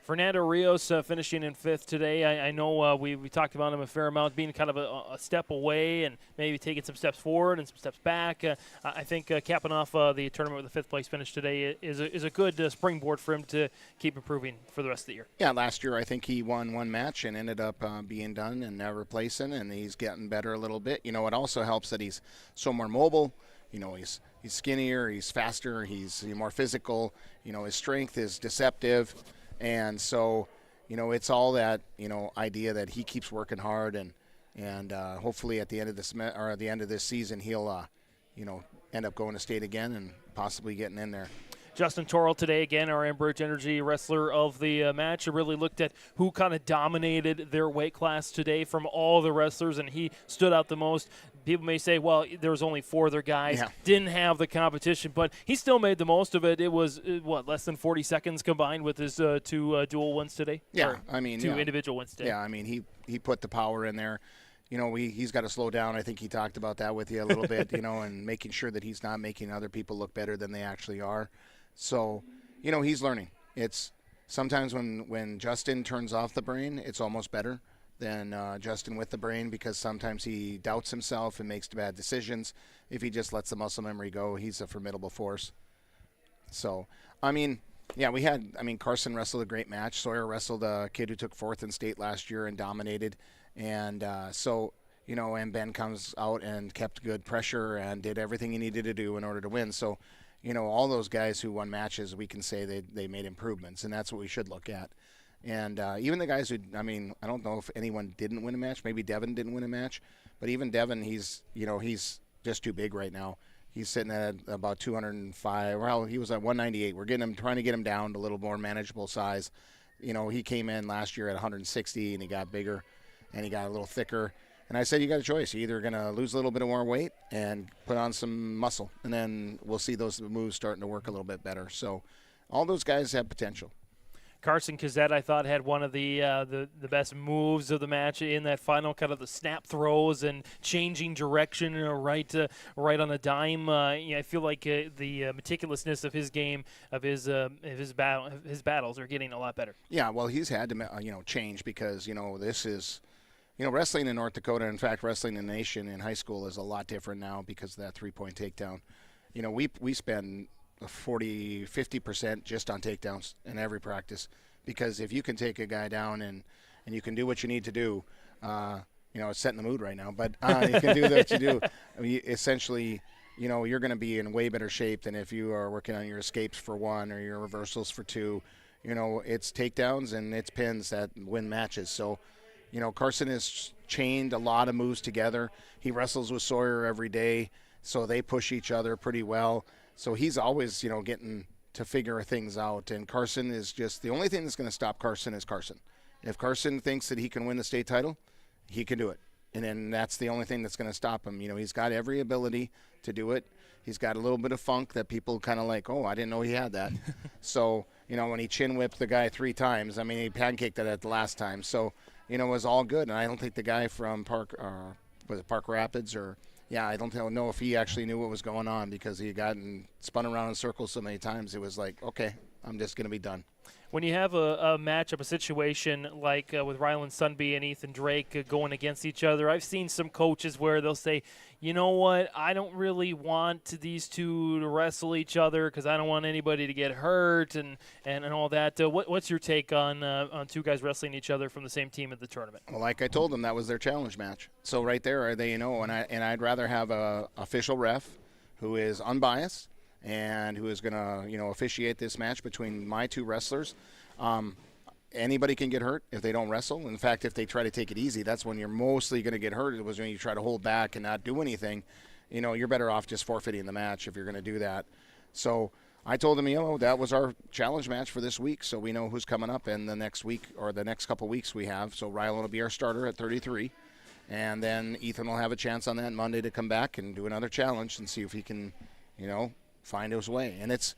Fernando Rios finishing in 5th today. I know we talked about him a fair amount, being kind of a step away and maybe taking some steps forward and some steps back. I think capping off the tournament with a 5th place finish today is a good springboard for him to keep improving for the rest of the year. Yeah, last year I think he won one match and ended up being done and never placing, and he's getting better a little bit. It also helps that he's so more mobile. He's skinnier, he's faster, he's more physical. His strength is deceptive. And so, it's all that, idea that he keeps working hard, and hopefully at the end of this season, he'll, end up going to state again and possibly getting in there. Justin Torrell today, again, our Enbridge Energy wrestler of the match. I really looked at who kind of dominated their weight class today from all the wrestlers, and he stood out the most. People may say, well, there was only 4 other guys, didn't have the competition, but he still made the most of it. It was, less than 40 seconds combined with his 2 dual wins today? Yeah, or 2 individual wins today. Yeah, he put the power in there. He's got to slow down. I think he talked about that with you a little bit, and making sure that he's not making other people look better than they actually are. So, he's learning. It's sometimes when Justin turns off the brain, it's almost better than Justin with the brain, because sometimes he doubts himself and makes bad decisions. If he just lets the muscle memory go, he's a formidable force. So, Carson wrestled a great match. Sawyer wrestled a kid who took 4th in state last year and dominated. And and Ben comes out and kept good pressure and did everything he needed to do in order to win. So, all those guys who won matches, we can say they made improvements, and that's what we should look at. And even the guys who, I don't know if anyone didn't win a match. Maybe Devin didn't win a match. But even Devin, he's just too big right now. He's sitting at about 205. Well, he was at 198. We're trying to get him down to a little more manageable size. He came in last year at 160, and he got bigger, and he got a little thicker. And I said, you got a choice. You're either going to lose a little bit more weight and put on some muscle, and then we'll see those moves starting to work a little bit better. So all those guys have potential. Carson Cazzette, I thought, had one of the best moves of the match in that final, kind of the snap throws and changing direction, right on a dime. I feel like the meticulousness of his game, of his battles, are getting a lot better. Yeah, well, he's had to change, because this is. Wrestling in North Dakota, in fact, wrestling in the nation in high school is a lot different now because of that 3-point takedown. We spend 50% just on takedowns in every practice, because if you can take a guy down and you can do what you need to do, it's setting the mood right now, but you can do what you do. Essentially, you're going to be in way better shape than if you are working on your escapes for 1 or your reversals for 2. It's takedowns and it's pins that win matches. So, Carson has chained a lot of moves together. He wrestles with Sawyer every day, so they push each other pretty well. So he's always, getting to figure things out. And Carson is just, the only thing that's going to stop Carson is Carson. If Carson thinks that he can win the state title, he can do it. And then that's the only thing that's going to stop him. He's got every ability to do it. He's got a little bit of funk that people kind of like, oh, I didn't know he had that. So, when he chin whipped the guy 3 times, he pancaked it at the last time. So, it was all good. And I don't think the guy from Park Rapids I don't know if he actually knew what was going on, because he had gotten spun around in circles so many times. It was like, okay, I'm just going to be done. When you have a matchup, a situation like with Ryland Sunby and Ethan Drake going against each other, I've seen some coaches where they'll say, you know what, I don't really want these two to wrestle each other because I don't want anybody to get hurt and all that. What's your take on 2 guys wrestling each other from the same team at the tournament? Well, like I told them, that was their challenge match. So right there, and I'd rather have a official ref who is unbiased and who is going to, officiate this match between my 2 wrestlers. Anybody can get hurt if they don't wrestle. In fact, if they try to take it easy, that's when you're mostly going to get hurt. It was when you try to hold back and not do anything. You're better off just forfeiting the match if you're going to do that. So I told them, that was our challenge match for this week, so we know who's coming up in the next week or the next couple weeks we have. So Rylan will be our starter at 33. And then Ethan will have a chance on that Monday to come back and do another challenge and see if he can, find his way. And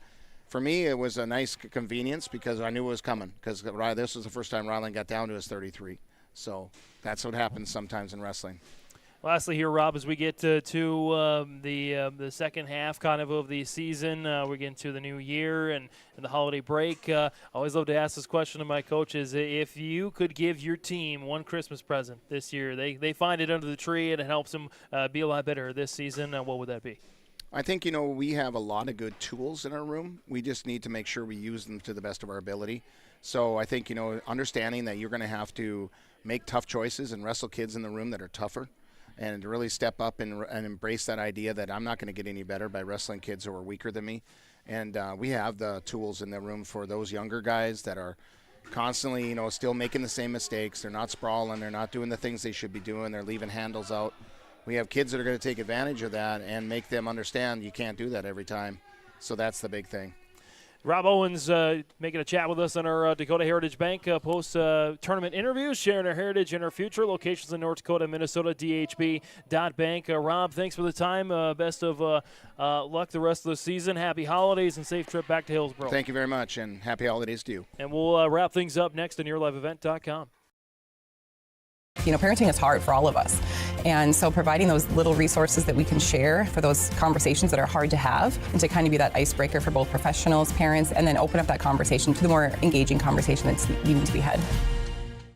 for me, it was a nice convenience because I knew it was coming, because this was the first time Ryland got down to his 33. So that's what happens sometimes in wrestling. Lastly here, Rob, as we get to the second half kind of the season, we get into the new year and the holiday break. I always love to ask this question to my coaches. If you could give your team one Christmas present this year, they find it under the tree and it helps them be a lot better this season, what would that be? I think, we have a lot of good tools in our room. We just need to make sure we use them to the best of our ability. So I think, understanding that you're going to have to make tough choices and wrestle kids in the room that are tougher, and to really step up and embrace that idea that I'm not going to get any better by wrestling kids who are weaker than me. And we have the tools in the room for those younger guys that are constantly, still making the same mistakes. They're not sprawling. They're not doing the things they should be doing. They're leaving handles out. We have kids that are going to take advantage of that and make them understand you can't do that every time. So that's the big thing. Rob Owens making a chat with us on our Dakota Heritage Bank post-tournament interviews, sharing our heritage and our future. Locations in North Dakota, Minnesota, dhb.bank. Rob, thanks for the time. Best of luck the rest of the season. Happy holidays and safe trip back to Hillsboro. Thank you very much, and happy holidays to you. And we'll wrap things up next on YourLiveEvent.com. Parenting is hard for all of us. And so providing those little resources that we can share for those conversations that are hard to have, and to kind of be that icebreaker for both professionals, parents, and then open up that conversation to the more engaging conversation that's needing to be had.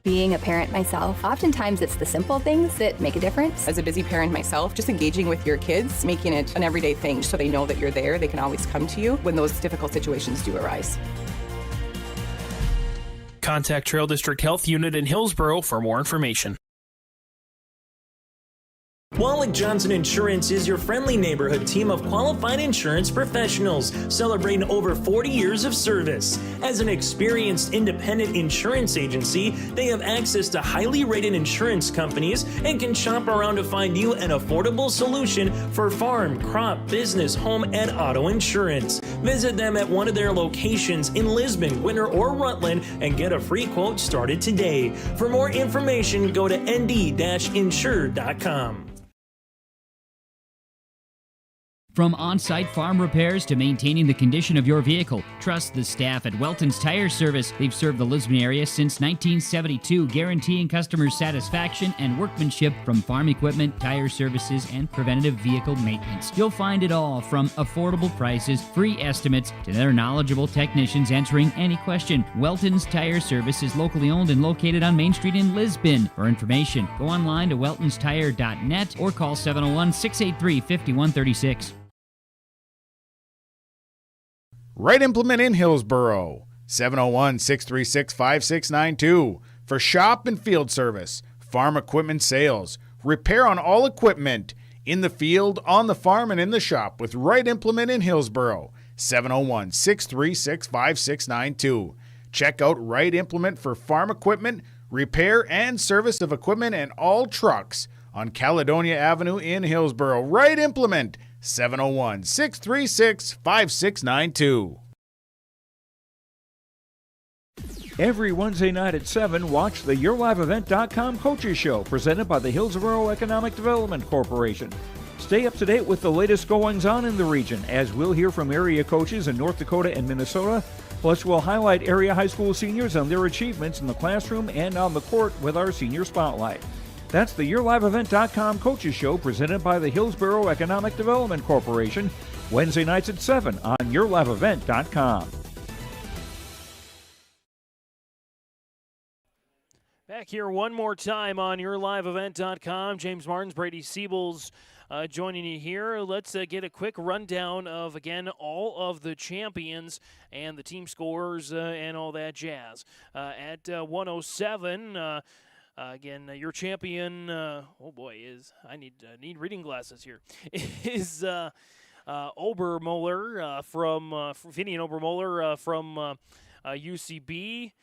Being a parent myself, oftentimes it's the simple things that make a difference. As a busy parent myself, just engaging with your kids, making it an everyday thing so they know that you're there, they can always come to you when those difficult situations do arise. Contact Trail District Health Unit in Hillsboro for more information. Wallach Johnson Insurance is your friendly neighborhood team of qualified insurance professionals celebrating over 40 years of service. As an experienced independent insurance agency, they have access to highly rated insurance companies and can shop around to find you an affordable solution for farm, crop, business, home, and auto insurance. Visit them at one of their locations in Lisbon, Winter, or Rutland and get a free quote started today. For more information, go to nd-insure.com. From on-site farm repairs to maintaining the condition of your vehicle, trust the staff at Welton's Tire Service. They've served the Lisbon area since 1972, guaranteeing customer satisfaction and workmanship from farm equipment, tire services, and preventative vehicle maintenance. You'll find it all from affordable prices, free estimates, to their knowledgeable technicians answering any question. Welton's Tire Service is locally owned and located on Main Street in Lisbon. For information, go online to weltonstire.net or call 701-683-5136. Right Implement in Hillsboro, 701-636-5692. For shop and field service, farm equipment sales, repair on all equipment, in the field, on the farm, and in the shop with Right Implement in Hillsboro, 701-636-5692. Check out Right Implement for farm equipment, repair and service of equipment and all trucks on Caledonia Avenue in Hillsboro. Right Implement, 701-636-5692. Every Wednesday night at 7, watch the YourLiveEvent.com Coaches Show presented by the Hillsboro Economic Development Corporation. Stay up to date with the latest goings-on in the region, as we'll hear from area coaches in North Dakota and Minnesota. Plus, we'll highlight area high school seniors and their achievements in the classroom and on the court with our Senior Spotlight. That's the YourLiveEvent.com Coaches Show presented by the Hillsboro Economic Development Corporation, Wednesday nights at 7 on YourLiveEvent.com. Back here one more time on YourLiveEvent.com. James Martins, Brady Siebels joining you here. Let's get a quick rundown of, again, all of the champions and the team scores and all that jazz. At 107... again, your champion, is I need reading glasses here, is Obermoller from Finian Obermoller from UCB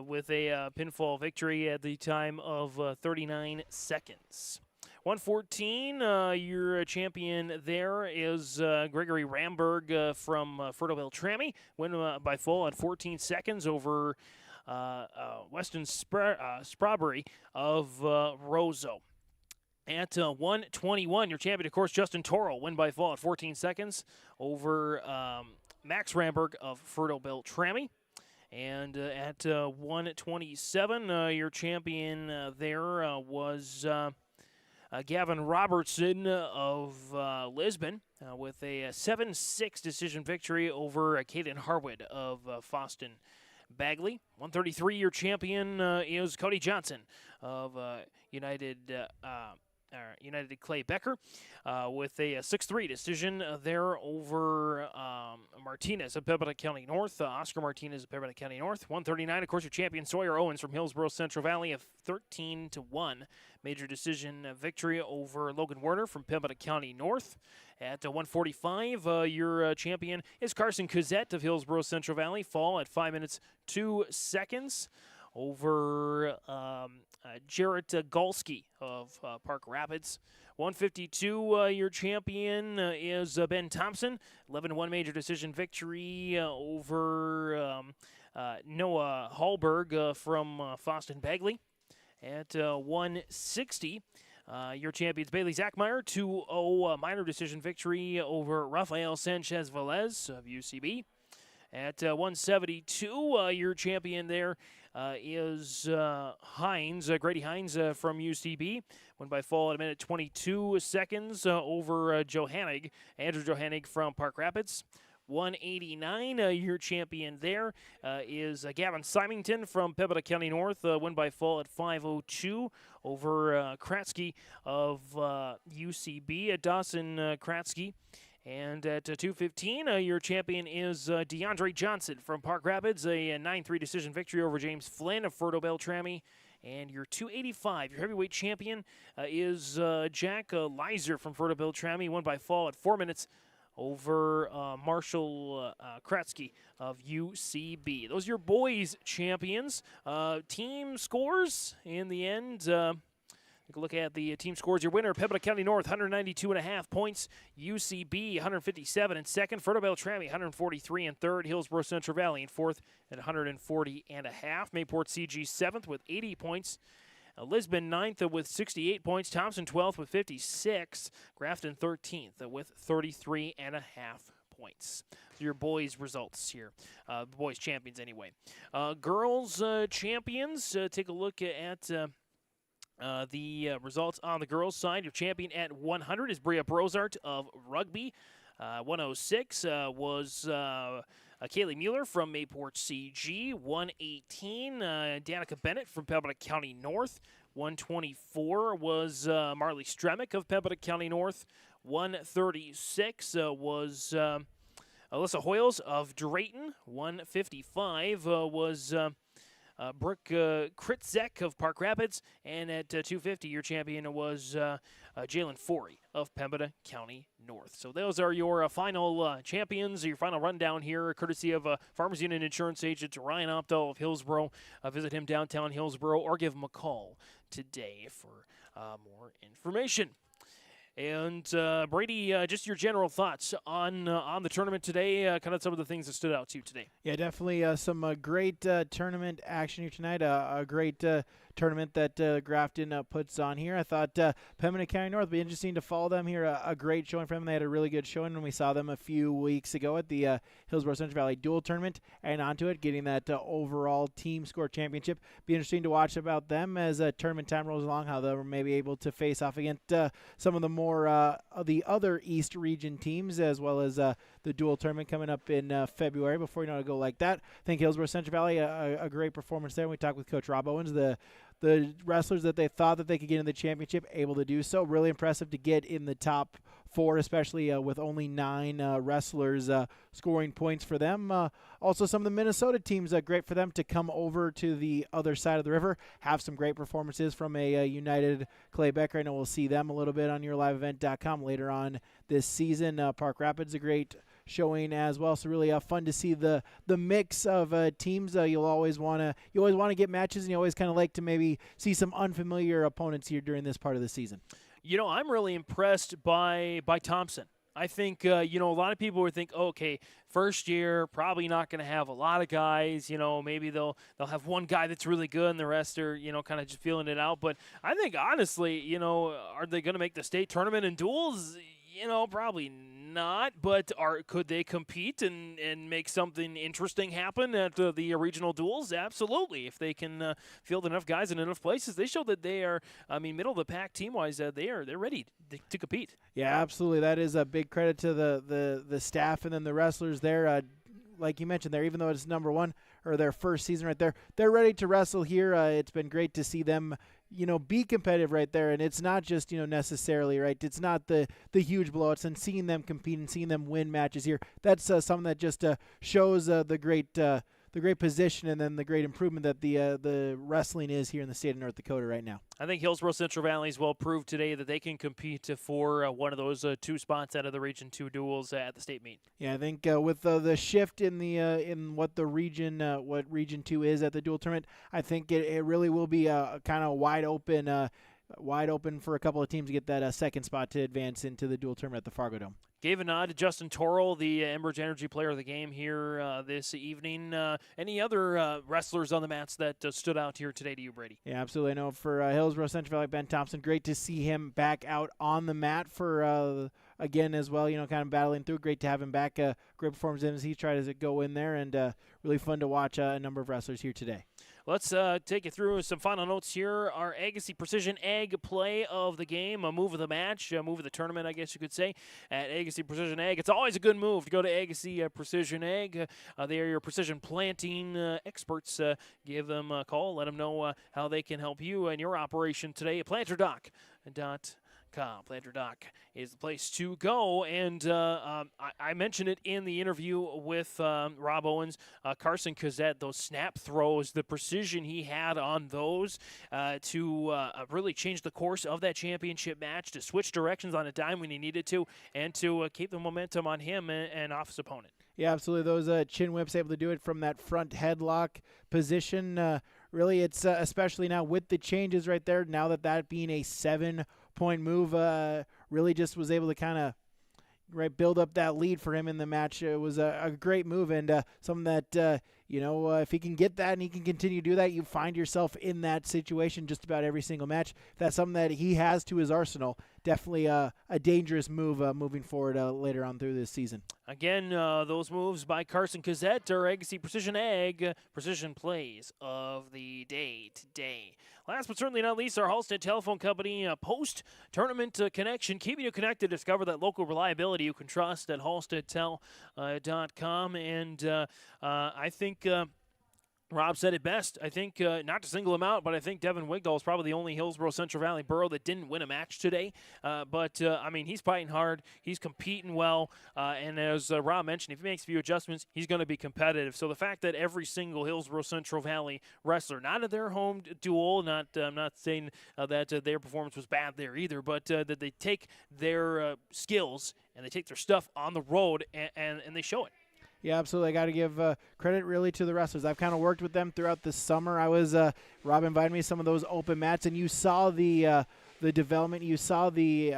with a pinfall victory at the time of 39 seconds. 114, your champion there is Gregory Ramberg from Fertile-Beltrami, win by full at 14 seconds over Weston Sprabry of Roseau. At 121, your champion, of course, Justin Torrell, win by fall at 14 seconds over Max Ramberg of Fertile Beltrami. And at 127, your champion there was Gavin Robertson of Lisbon with a 7-6 decision victory over Caden Harwood of Foston Bagley. 133, your champion is Cody Johnson of United Clay Becker with a 6-3 decision there over Martinez of Pembina County North. Oscar Martinez of Pembina County North. 139, of course, your champion Sawyer Owens from Hillsborough Central Valley, a 13-1 major decision victory over Logan Werner from Pembina County North. At 145, your champion is Carson Cozette of Hillsborough Central Valley, fall at 5 minutes 2 seconds over Jarrett Golski of Park Rapids. 152, your champion is Ben Thompson. 11-1 major decision victory over Noah Hallberg from Foston Bagley. At 160, your champions Bailey Zachmeyer, 2-0 minor decision victory over Rafael Sanchez Velez of UCB. At 172, your champion there is Hines, Grady Hines from UCB. Won by fall at a minute 22 seconds over Andrew Johannig from Park Rapids. 189, your champion there is Gavin Symington from Pembina County North. Win by fall at 5:02 over Kratzky of UCB. Dawson Kratzky. And at 215, your champion is DeAndre Johnson from Park Rapids, a 9-3 decision victory over James Flynn of Fertile Beltrami. And your 285, your heavyweight champion is Jack Leiser from Fertile Beltrami, won by fall at 4 minutes over Marshall Kratzky of UCB. Those are your boys' champions. Team scores in the end. Take a look at the team scores. Your winner, Pembina County North, 192.5 points. UCB, 157 in second. Fertile Beltrami, 143 in third. Hillsborough Central Valley in fourth at 140.5. Mayport CG, seventh with 80 points. Lisbon, 9th with 68 points. Thompson, 12th with 56. Grafton, 13th with 33.5 points. So your boys' results here. Boys' champions, anyway. Girls' champions, take a look at the results on the girls' side. Your champion at 100 is Bria Brozart of Rugby. 106 was Kaylee Mueller from Mayport CG. 118, Danica Bennett from Pembina County North. 124 was Marley Stremick of Pembina County North. 136 was Alyssa Hoyles of Drayton. 155 was Brooke Kritzek of Park Rapids. And at 250, your champion was Jalen Forey of Pembina County North. So those are your final champions, your final rundown here, courtesy of Farmers Union Insurance Agent Ryan Opdahl of Hillsborough. Visit him downtown Hillsborough or give him a call today for more information. And Brady, just your general thoughts on the tournament today, kind of some of the things that stood out to you today. Yeah, definitely some great tournament action here tonight. A great tournament that Grafton puts on here. I thought Pembina County North would be interesting to follow them here. A great showing for them. They had a really good showing when we saw them a few weeks ago at the Hillsborough Central Valley Dual Tournament, and onto it, getting that overall team score championship. Be interesting to watch about them as tournament time rolls along, how they're maybe able to face off against some of the more the other East region teams, as well as the dual tournament coming up in February. Before you know it, go like that. I think Hillsborough Central Valley, a great performance there. We talked with Coach Rob Owens, the wrestlers that they thought that they could get in the championship, able to do so. Really impressive to get in the top four, especially with only 9 wrestlers scoring points for them. Also, some of the Minnesota teams, great for them to come over to the other side of the river, have some great performances from a United Clay Becker. I know we'll see them a little bit on YourLiveEvent.com later on this season. Park Rapids, a great showing as well, so really fun to see the mix of teams. You always want to get matches, and you always kind of like to maybe see some unfamiliar opponents here during this part of the season. You know, I'm really impressed by Thompson. I think, a lot of people would think, okay, first year, probably not going to have a lot of guys. Maybe they'll have one guy that's really good and the rest are, kind of just feeling it out. But I think, honestly, are they going to make the state tournament in duels? Probably not, but could they compete and make something interesting happen at the regional duels? Absolutely. If they can field enough guys in enough places, they show that they are, middle of the pack team-wise, they're ready to compete. Yeah, absolutely. That is a big credit to the staff and then the wrestlers there. Like you mentioned there, even though it's number one or their first season right there, they're ready to wrestle here. It's been great to see them, be competitive right there. And it's not just, necessarily, right? It's not the huge blowouts, and seeing them compete and seeing them win matches here. That's something that just shows the great position and then the great improvement that the wrestling is here in the state of North Dakota right now. I think Hillsborough Central Valley has well proved today that they can compete for one of those two spots out of the Region 2 duels at the state meet. Yeah, I think with the shift in the in what Region 2 is at the dual tournament, I think it really will be kind of wide open for a couple of teams to get that second spot to advance into the dual tournament at the Fargo Dome. Gave a nod to Justin Torrell, the Enbridge Energy Player of the Game here this evening. Any other wrestlers on the mats that stood out here today to you, Brady? Yeah, absolutely. I know for Hillsborough Central Valley, Ben Thompson, great to see him back out on the mat for again as well, kind of battling through. Great to have him back. Great performance as he tried to go in there, and really fun to watch a number of wrestlers here today. Let's take you through some final notes here. Our Agassiz Precision Ag play of the game, a move of the match, a move of the tournament, I guess you could say, at Agassiz Precision Ag. It's always a good move to go to Agassiz Precision Ag. They are your precision planting experts. Give them a call. Let them know how they can help you in your operation today. PlanterDoc.com. PlanterDoc is the place to go, and I mentioned it in the interview with Rob Owens. Carson Cazette, those snap throws, the precision he had on those to really change the course of that championship match, to switch directions on a dime when he needed to, and to keep the momentum on him and off his opponent. Yeah, absolutely. Those chin whips, able to do it from that front headlock position. Really, it's especially now with the changes right there, now that being a 7-point move, really just was able to kind of build up that lead for him in the match. It was a great move, and something that, if he can get that and he can continue to do that, you find yourself in that situation just about every single match. If that's something that he has to his arsenal, definitely a dangerous move moving forward later on through this season. Again, those moves by Carson Cazette are Agassiz Precision Ag precision plays of the day today. Last but certainly not least, our Halstead Telephone Company post-tournament connection, keeping you connected. Discover that local reliability you can trust at halsteadtel.com. And I think Rob said it best. I think, not to single him out, but I think Devin Wigdahl is probably the only Hillsborough Central Valley borough that didn't win a match today. But he's fighting hard. He's competing well. And as Rob mentioned, if he makes a few adjustments, he's going to be competitive. So the fact that every single Hillsborough Central Valley wrestler, not at their home duel, I'm not saying that their performance was bad there either, but that they take their skills and they take their stuff on the road and they show it. Yeah, absolutely. I got to give credit really to the wrestlers. I've kind of worked with them throughout the summer. I was Rob invited me to some of those open mats, and you saw the development. You saw the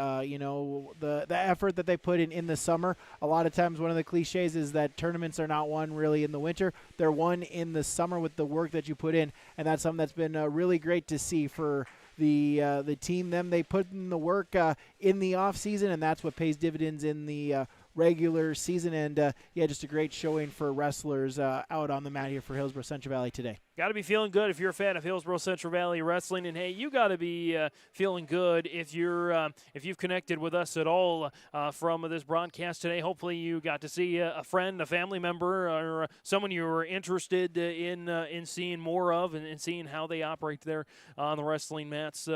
effort that they put in the summer. A lot of times, one of the cliches is that tournaments are not won really in the winter. They're won in the summer with the work that you put in, and that's something that's been really great to see for the team. They put in the work in the off season, and that's what pays dividends in the regular season. And just a great showing for wrestlers out on the mat here for Hillsborough Central Valley today. Got to be feeling good if you're a fan of Hillsborough Central Valley Wrestling, and hey, you got to be feeling good if you've connected with us at all from this broadcast today. Hopefully, you got to see a friend, a family member, or someone you were interested in seeing more of and seeing how they operate there on the wrestling mats.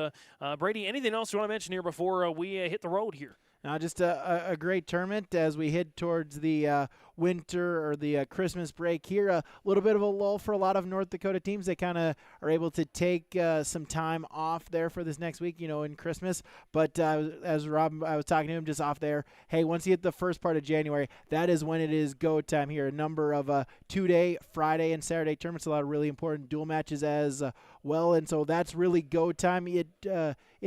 Brady, anything else you want to mention here before we hit the road here? Just a great tournament as we head towards the winter or the Christmas break here. A little bit of a lull for a lot of North Dakota teams. They kind of are able to take some time off there for this next week, in Christmas. But as Rob, I was talking to him just off there, hey, once you hit the first part of January, that is when it is go time here. A number of 2-day, Friday and Saturday tournaments, a lot of really important dual matches as well. And so that's really go time in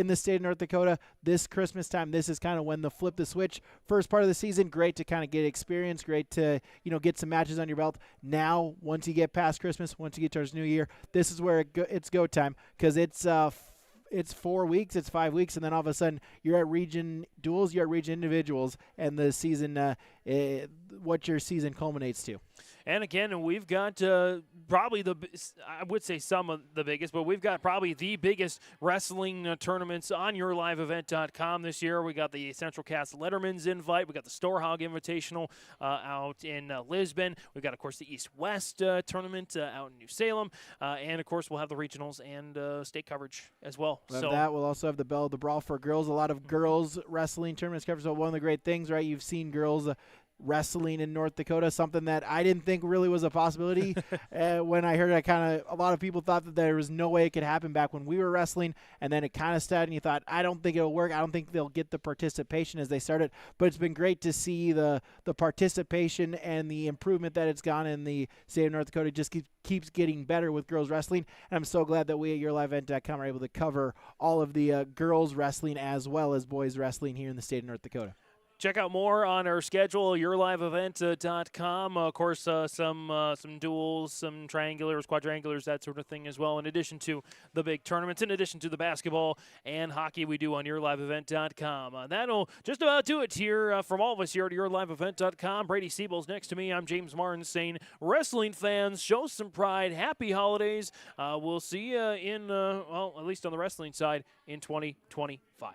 the state of North Dakota this Christmas time. This is kind of when the flip the switch. First part of the season, great to kind of get experience, great to get some matches on your belt. Now, once you get past Christmas, once you get towards New Year, this is where it's go time, because it's 4 weeks, it's 5 weeks, and then all of a sudden you're at region duels, you're at region individuals, and the season, what your season culminates to. And again, we've got probably I would say some of the biggest, but we've got probably the biggest wrestling tournaments on yourliveevent.com this year. We got the Central Cast Letterman's Invite. We got the Storehog Invitational out in Lisbon. We've got, of course, the East-West tournament out in New Salem. And, of course, we'll have the regionals and state coverage as well. We'll also have the Bell of the Brawl for girls. A lot of girls wrestling tournaments covered. So one of the great things, right, you've seen girls wrestling in North Dakota, something that I didn't think really was a possibility. When I heard it, a lot of people thought that there was no way it could happen back when we were wrestling, and then it kind of started, and you thought, I don't think it'll work. I don't think they'll get the participation as they started, but it's been great to see the participation and the improvement that it's gone in the state of North Dakota. It just keeps getting better with girls wrestling, and I'm so glad that we at yourliveevent.com are able to cover all of the girls wrestling as well as boys wrestling here in the state of North Dakota. Check out more on our schedule, yourliveevent.com. Of course, some duels, some triangulars, quadrangulars, that sort of thing as well, in addition to the big tournaments, in addition to the basketball and hockey we do on yourliveevent.com. That'll just about do it here from all of us here at yourliveevent.com. Brady Siebel's next to me. I'm James Martin saying, wrestling fans, show some pride. Happy holidays. We'll see you at least on the wrestling side, in 2025.